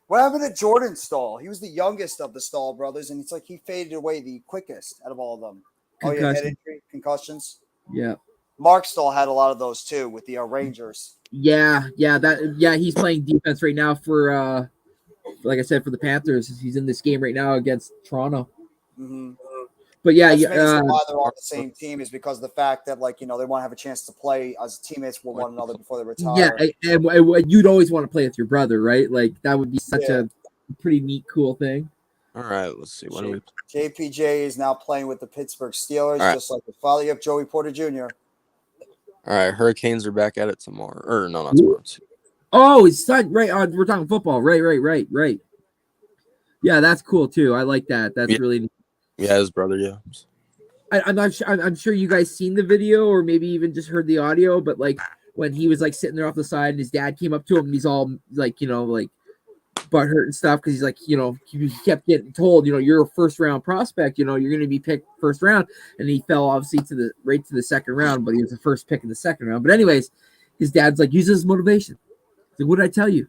Speaker 1: What happened to Jordan Stahl? He was the youngest of the Stahl brothers, and it's like he faded away the quickest out of all of them.
Speaker 3: Concussion.
Speaker 1: Oh yeah, head injury, concussions.
Speaker 3: Yeah.
Speaker 1: Mark Stahl had a lot of those too with the Rangers.
Speaker 3: Yeah. He's playing defense right now for like I said, for the Panthers. He's in this game right now against Toronto.
Speaker 1: Mm-hmm.
Speaker 3: But yeah,
Speaker 1: why they're all the same team is because of the fact that they want to have a chance to play as teammates with one another before they retire.
Speaker 3: Yeah, and you'd always want to play with your brother, right? Like that would be such a pretty neat, cool thing.
Speaker 4: All right, let's see. When we
Speaker 1: JPJ is now playing with the Pittsburgh Steelers, just like the father. You have Joey Porter Jr.
Speaker 4: All right, Hurricanes are back at it tomorrow. Or no, not tomorrow.
Speaker 3: Oh, his son, right? We're talking football, right. Yeah, that's cool too. I like that. That's really neat.
Speaker 4: Yeah, his brother. Yeah.
Speaker 3: I'm sure you guys seen the video or maybe even just heard the audio, but like when he was like sitting there off the side and his dad came up to him and he's all like, like butthurt and stuff because he's like, he kept getting told, you're a first round prospect, you're going to be picked first round, and he fell obviously to the second round, but he was the first pick in the second round. But anyways, his dad's like, use it as motivation. He's like, what did I tell you?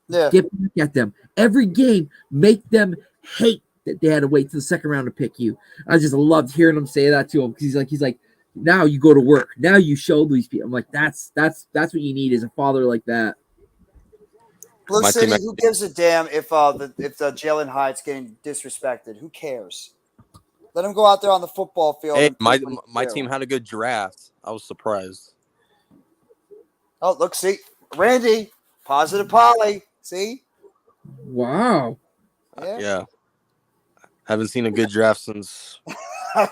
Speaker 1: Yeah.
Speaker 3: Get back at them every game, make them hate that they had to wait to the second round to pick you. I just loved hearing him say that to him because he's like, now you go to work. Now you show these people. I'm like, that's what you need is a father like that.
Speaker 1: Blue City, who gives a damn if the Jalen Hyatt's getting disrespected? Who cares? Let him go out there on the football field.
Speaker 4: Hey, my team had a good draft. I was surprised.
Speaker 1: Oh, look, see, Randy, positive Polly. See?
Speaker 3: Wow.
Speaker 4: Yeah. Haven't seen a good draft since. Let's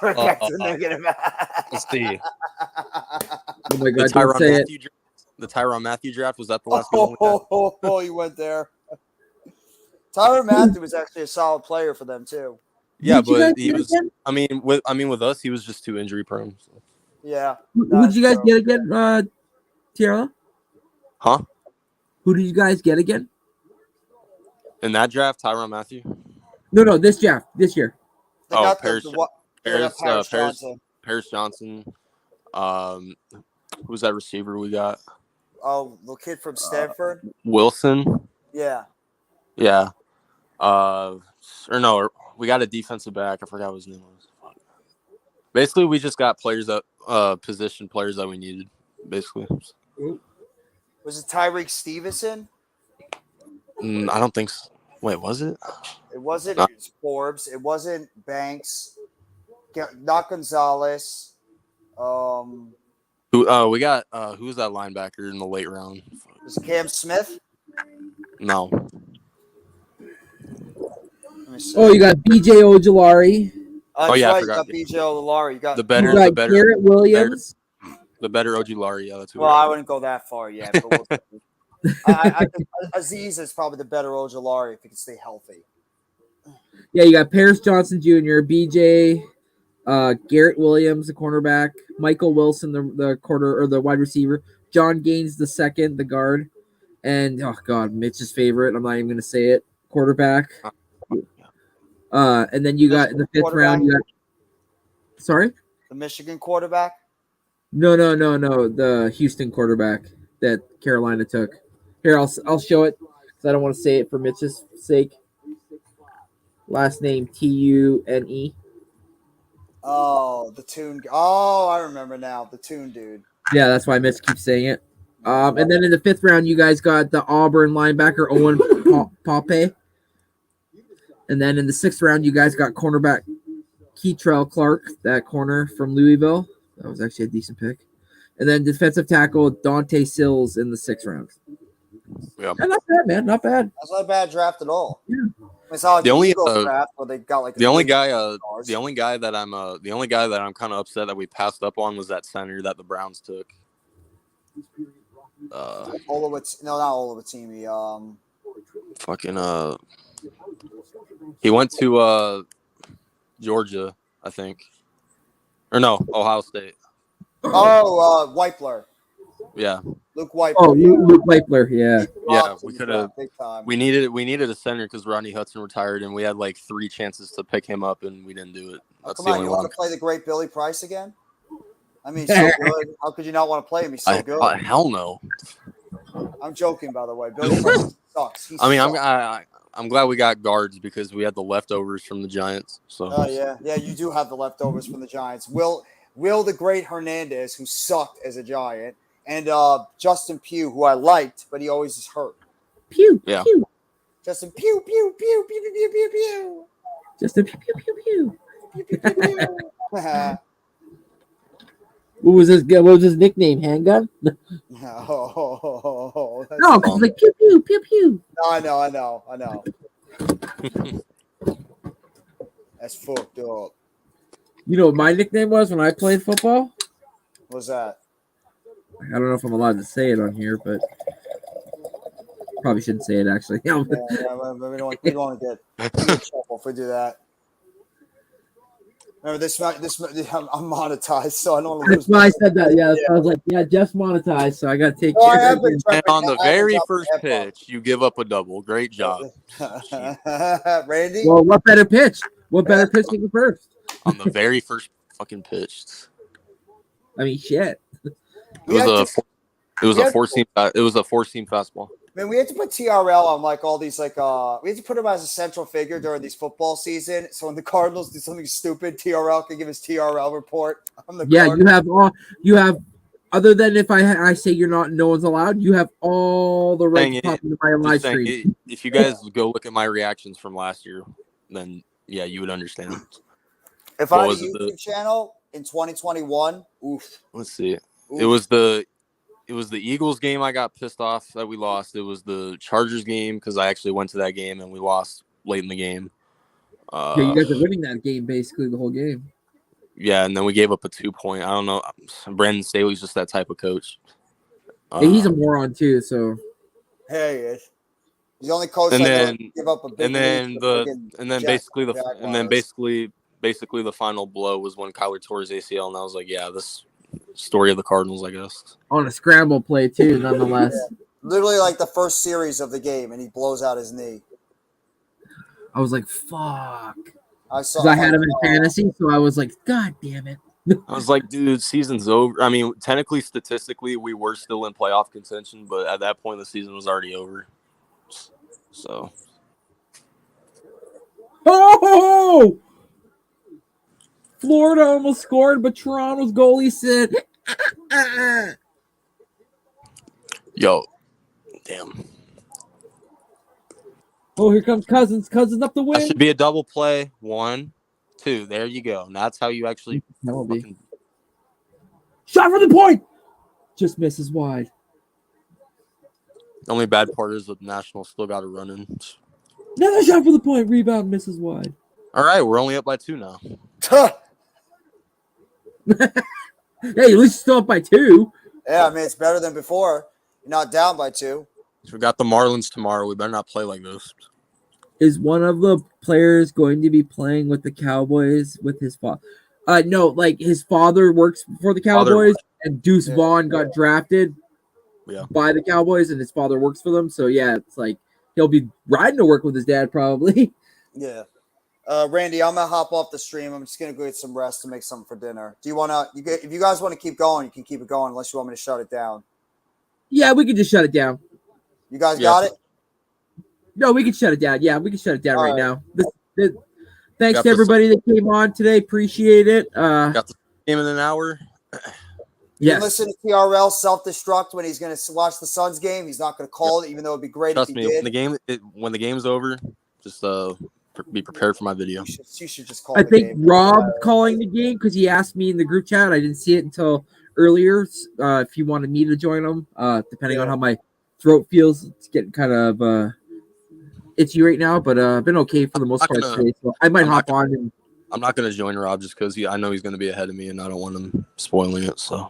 Speaker 4: see.
Speaker 3: Oh my God! Don't say it.
Speaker 4: The Tyrann Mathieu draft, was that the last one?
Speaker 1: Oh, you went there. Tyrann Mathieu was actually a solid player for them too.
Speaker 4: Yeah, but he was. I mean, with us, he was just too injury prone. So.
Speaker 1: Yeah.
Speaker 3: Who did you guys get again, Tiara?
Speaker 4: Huh?
Speaker 3: Who did you guys get again?
Speaker 4: In that draft, Tyrann Mathieu?
Speaker 3: No, this draft, this year.
Speaker 4: Paris Johnson. Who was that receiver we got?
Speaker 1: Oh, the kid from Stanford?
Speaker 4: Wilson.
Speaker 1: Yeah.
Speaker 4: Yeah. We got a defensive back. I forgot what his name was. Basically, we just got players that position players that we needed, basically.
Speaker 1: Was it Tyreek Stevenson?
Speaker 4: I don't think so. Wait, was it?
Speaker 1: It wasn't Forbes. It wasn't Banks. Not Gonzalez.
Speaker 4: We got who was that linebacker in the late round?
Speaker 1: Was it Cam Smith?
Speaker 4: No.
Speaker 3: Oh, you got BJ Ojolari.
Speaker 1: I forgot. You got BJ Ojolari. You got
Speaker 3: Garrett Williams.
Speaker 4: The better Ojolari. Yeah, that's who.
Speaker 1: Well, I wouldn't go that far yet. But I think Aziz is probably the better Ojolari if he can stay healthy.
Speaker 3: Yeah, you got Paris Johnson Jr., BJ, Garrett Williams, the cornerback, Michael Wilson, the wide receiver, John Gaines the second, the guard, and Mitch's favorite. I'm not even gonna say it. Quarterback. And then you got in the fifth round. You got. Sorry.
Speaker 1: The Michigan quarterback.
Speaker 3: No. The Houston quarterback that Carolina took. Here, I'll show it because I don't want to say it for Mitch's sake. Last name Tune.
Speaker 1: Oh, the Tune. Oh, I remember now. The Tune dude.
Speaker 3: Yeah, that's why Mitch keeps saying it. And then in the fifth round, you guys got the Auburn linebacker Owen Pape. And then in the 6th round, you guys got cornerback Keitrell Clark, that corner from Louisville. That was actually a decent pick. And then defensive tackle Dante Sills in the 6th round.
Speaker 4: Yeah.
Speaker 3: Yeah, not bad, man. Not bad.
Speaker 1: That's not a bad draft at all.
Speaker 3: Yeah.
Speaker 1: It's not like
Speaker 4: The only,
Speaker 1: Eagles draft where they got like
Speaker 4: the only guy that I'm kind of upset that we passed up on was that center that the Browns took.
Speaker 1: Olowitz, no, not Olowitz.
Speaker 4: He went to Georgia, I think, or no, Ohio State.
Speaker 1: Weipler.
Speaker 4: Yeah.
Speaker 1: Luke Weipler.
Speaker 3: Oh, Luke Weipler, yeah.
Speaker 4: Yeah, we could have.
Speaker 1: Big time.
Speaker 4: We needed a center because Rodney Hudson retired, and we had like 3 chances to pick him up, and we didn't do it. That's
Speaker 1: Come
Speaker 4: the
Speaker 1: on,
Speaker 4: only
Speaker 1: you want
Speaker 4: one.
Speaker 1: to play the great Billy Price again? I mean, so good. How could you not want to play him? He's so good.
Speaker 4: Hell no.
Speaker 1: I'm joking, by the way. Billy Price sucks.
Speaker 4: I'm glad we got guards because we had the leftovers from the Giants. So.
Speaker 1: Oh yeah, you do have the leftovers from the Giants. Will the Great Hernandez, who sucked as a Giant, and Justin Pugh, who I liked, but he always is hurt.
Speaker 3: Pew,
Speaker 4: Yeah.
Speaker 3: pew.
Speaker 1: Justin Pugh, pew, pew, pew, pew, pew, pew, pew.
Speaker 3: Just a pew, pew, pew, pew.
Speaker 1: Pew, pew, pew, pew.
Speaker 3: What was his nickname? Handgun?
Speaker 1: No,
Speaker 3: No, because it's like pew, pew, pew, pew.
Speaker 1: I know. That's fucked up.
Speaker 3: You know what my nickname was when I played football?
Speaker 1: What's that?
Speaker 3: I don't know if I'm allowed to say it on here, but probably shouldn't say it actually.
Speaker 1: Yeah, we don't want to get in trouble if we do that. Remember this? I'm monetized, so I don't want to lose.
Speaker 3: That's why I said that. Yeah, I was like, yeah, Jeff's monetized, so I got to take
Speaker 1: No, I
Speaker 3: care
Speaker 1: have
Speaker 3: of
Speaker 1: been
Speaker 3: it.
Speaker 4: And on the
Speaker 1: I haven't
Speaker 4: very
Speaker 1: dropped
Speaker 4: first
Speaker 1: the F-bomb.
Speaker 4: pitch, you give up a double. Great job.
Speaker 1: Randy?
Speaker 3: Well, what better pitch? What better pitch than the first?
Speaker 4: On the very first fucking pitch.
Speaker 3: I mean, shit.
Speaker 4: It was a 4-seam fastball.
Speaker 1: Man, we had to put TRL on like all these we had to put him as a central figure during these football season. So when the Cardinals do something stupid, TRL can give his TRL report on the Cardinals.
Speaker 3: You have other than if I say no one's allowed, you have all the right to pop into my live stream.
Speaker 4: If you guys go look at my reactions from last year, then yeah, you would understand.
Speaker 1: If I had a YouTube channel in 2021, oof.
Speaker 4: Let's see.
Speaker 1: Oof.
Speaker 4: It was the Eagles game I got pissed off that we lost. It was the Chargers game because I actually went to that game and we lost late in the game.
Speaker 3: Yeah, you guys are winning that game basically the whole game.
Speaker 4: Yeah, and then we gave up a 2-point. I don't know. Brandon Staley's just that type of coach.
Speaker 3: Hey, he's a moron too. So
Speaker 1: Hey, he is. He's the only coach
Speaker 4: and
Speaker 1: that
Speaker 4: then
Speaker 1: give up a big
Speaker 4: basically the final blow was when Kyler tore his ACL, and I was like, yeah, this story of the Cardinals, I guess.
Speaker 3: On a scramble play too, nonetheless.
Speaker 1: Yeah. Literally like the first series of the game, and he blows out his knee.
Speaker 3: I was like, fuck.
Speaker 1: I
Speaker 3: had him in fantasy, so I was like, God damn it.
Speaker 4: I was like, dude, season's over. I mean, technically, statistically, we were still in playoff contention, but at that point, the season was already over. So.
Speaker 3: Oh! Florida almost scored, but Toronto's goalie said,
Speaker 4: Yo. Damn.
Speaker 3: Oh, here comes Cousins. Cousins up the win.
Speaker 4: That should be a double play. 1, 2. There you go. And that's how you actually.
Speaker 3: That will be. Shot for the point. Just misses wide.
Speaker 4: The only bad part is the Nationals still got to run in.
Speaker 3: Another shot for the point. Rebound misses wide.
Speaker 4: All right, we're only up by 2 now.
Speaker 3: Hey, at least you're still up by 2.
Speaker 1: Yeah, I mean, it's better than before. You're not down by 2.
Speaker 4: We got the Marlins tomorrow. We better not play like this.
Speaker 3: Is one of the players going to be playing with the Cowboys with his father? No, like his father works for the Cowboys, and Deuce Vaughn got drafted by the Cowboys, and his father works for them. So yeah, it's like he'll be riding to work with his dad probably.
Speaker 1: Yeah. Randy, I'm gonna hop off the stream. I'm just gonna go get some rest to make something for dinner. Do you wanna? If you guys want to keep going, you can keep it going. Unless you want me to shut it down.
Speaker 3: Yeah, we can just shut it down.
Speaker 1: You guys got it?
Speaker 3: No, we can shut it down. Yeah, we can shut it down right now. Thanks
Speaker 4: Got
Speaker 3: to everybody that came on today. Appreciate it.
Speaker 4: Got the game in an hour.
Speaker 1: You can listen to TRL self-destruct when he's going to watch the Suns game. He's not going to call it, even though it'd be great
Speaker 4: Trust
Speaker 1: if he
Speaker 4: me,
Speaker 1: did.
Speaker 4: when the game's over, just be prepared for my video.
Speaker 1: You should just call
Speaker 3: I
Speaker 1: the
Speaker 3: think
Speaker 1: game.
Speaker 3: Rob calling the game because he asked me in the group chat. I didn't see it until earlier. If he wanted me to join him, depending on how my throat feels, it's getting kind of itchy right now. But I've been okay for the most part today, so I might hop on. And
Speaker 4: I'm not gonna join Rob just because I know he's gonna be ahead of me, and I don't want him spoiling it. So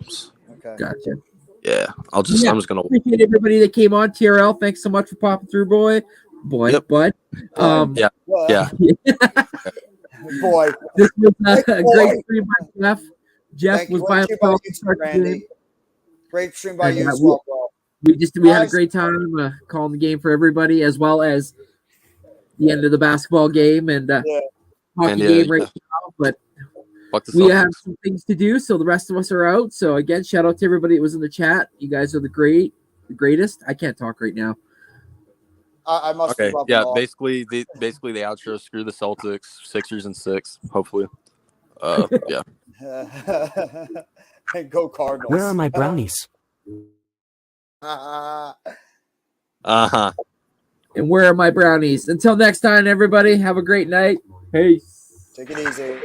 Speaker 1: okay,
Speaker 3: gotcha.
Speaker 4: Yeah, I'm just gonna
Speaker 3: appreciate everybody that came on. TRL, thanks so much for popping through, boy,
Speaker 4: Yep.
Speaker 3: bud.
Speaker 4: Yeah.
Speaker 1: Boy,
Speaker 3: this was a great stream by Jeff. Jeff was by himself.
Speaker 1: Great stream by
Speaker 3: And,
Speaker 1: you as well, bro.
Speaker 3: We had a great time calling the game for everybody, as well as the end of the basketball game and hockey game right now. But we have some things to do, so the rest of us are out. So again, shout out to everybody that was in the chat. You guys are the greatest. I can't talk right now.
Speaker 1: I must.
Speaker 4: Okay. Yeah. Basically the outro. Screw the Celtics. Sixers in 6. Hopefully. Yeah.
Speaker 1: Go Cardinals.
Speaker 7: Where are my brownies?
Speaker 4: Uh-huh.
Speaker 3: And where are my brownies? Until next time, everybody. Have a great night. Peace.
Speaker 1: Take it easy.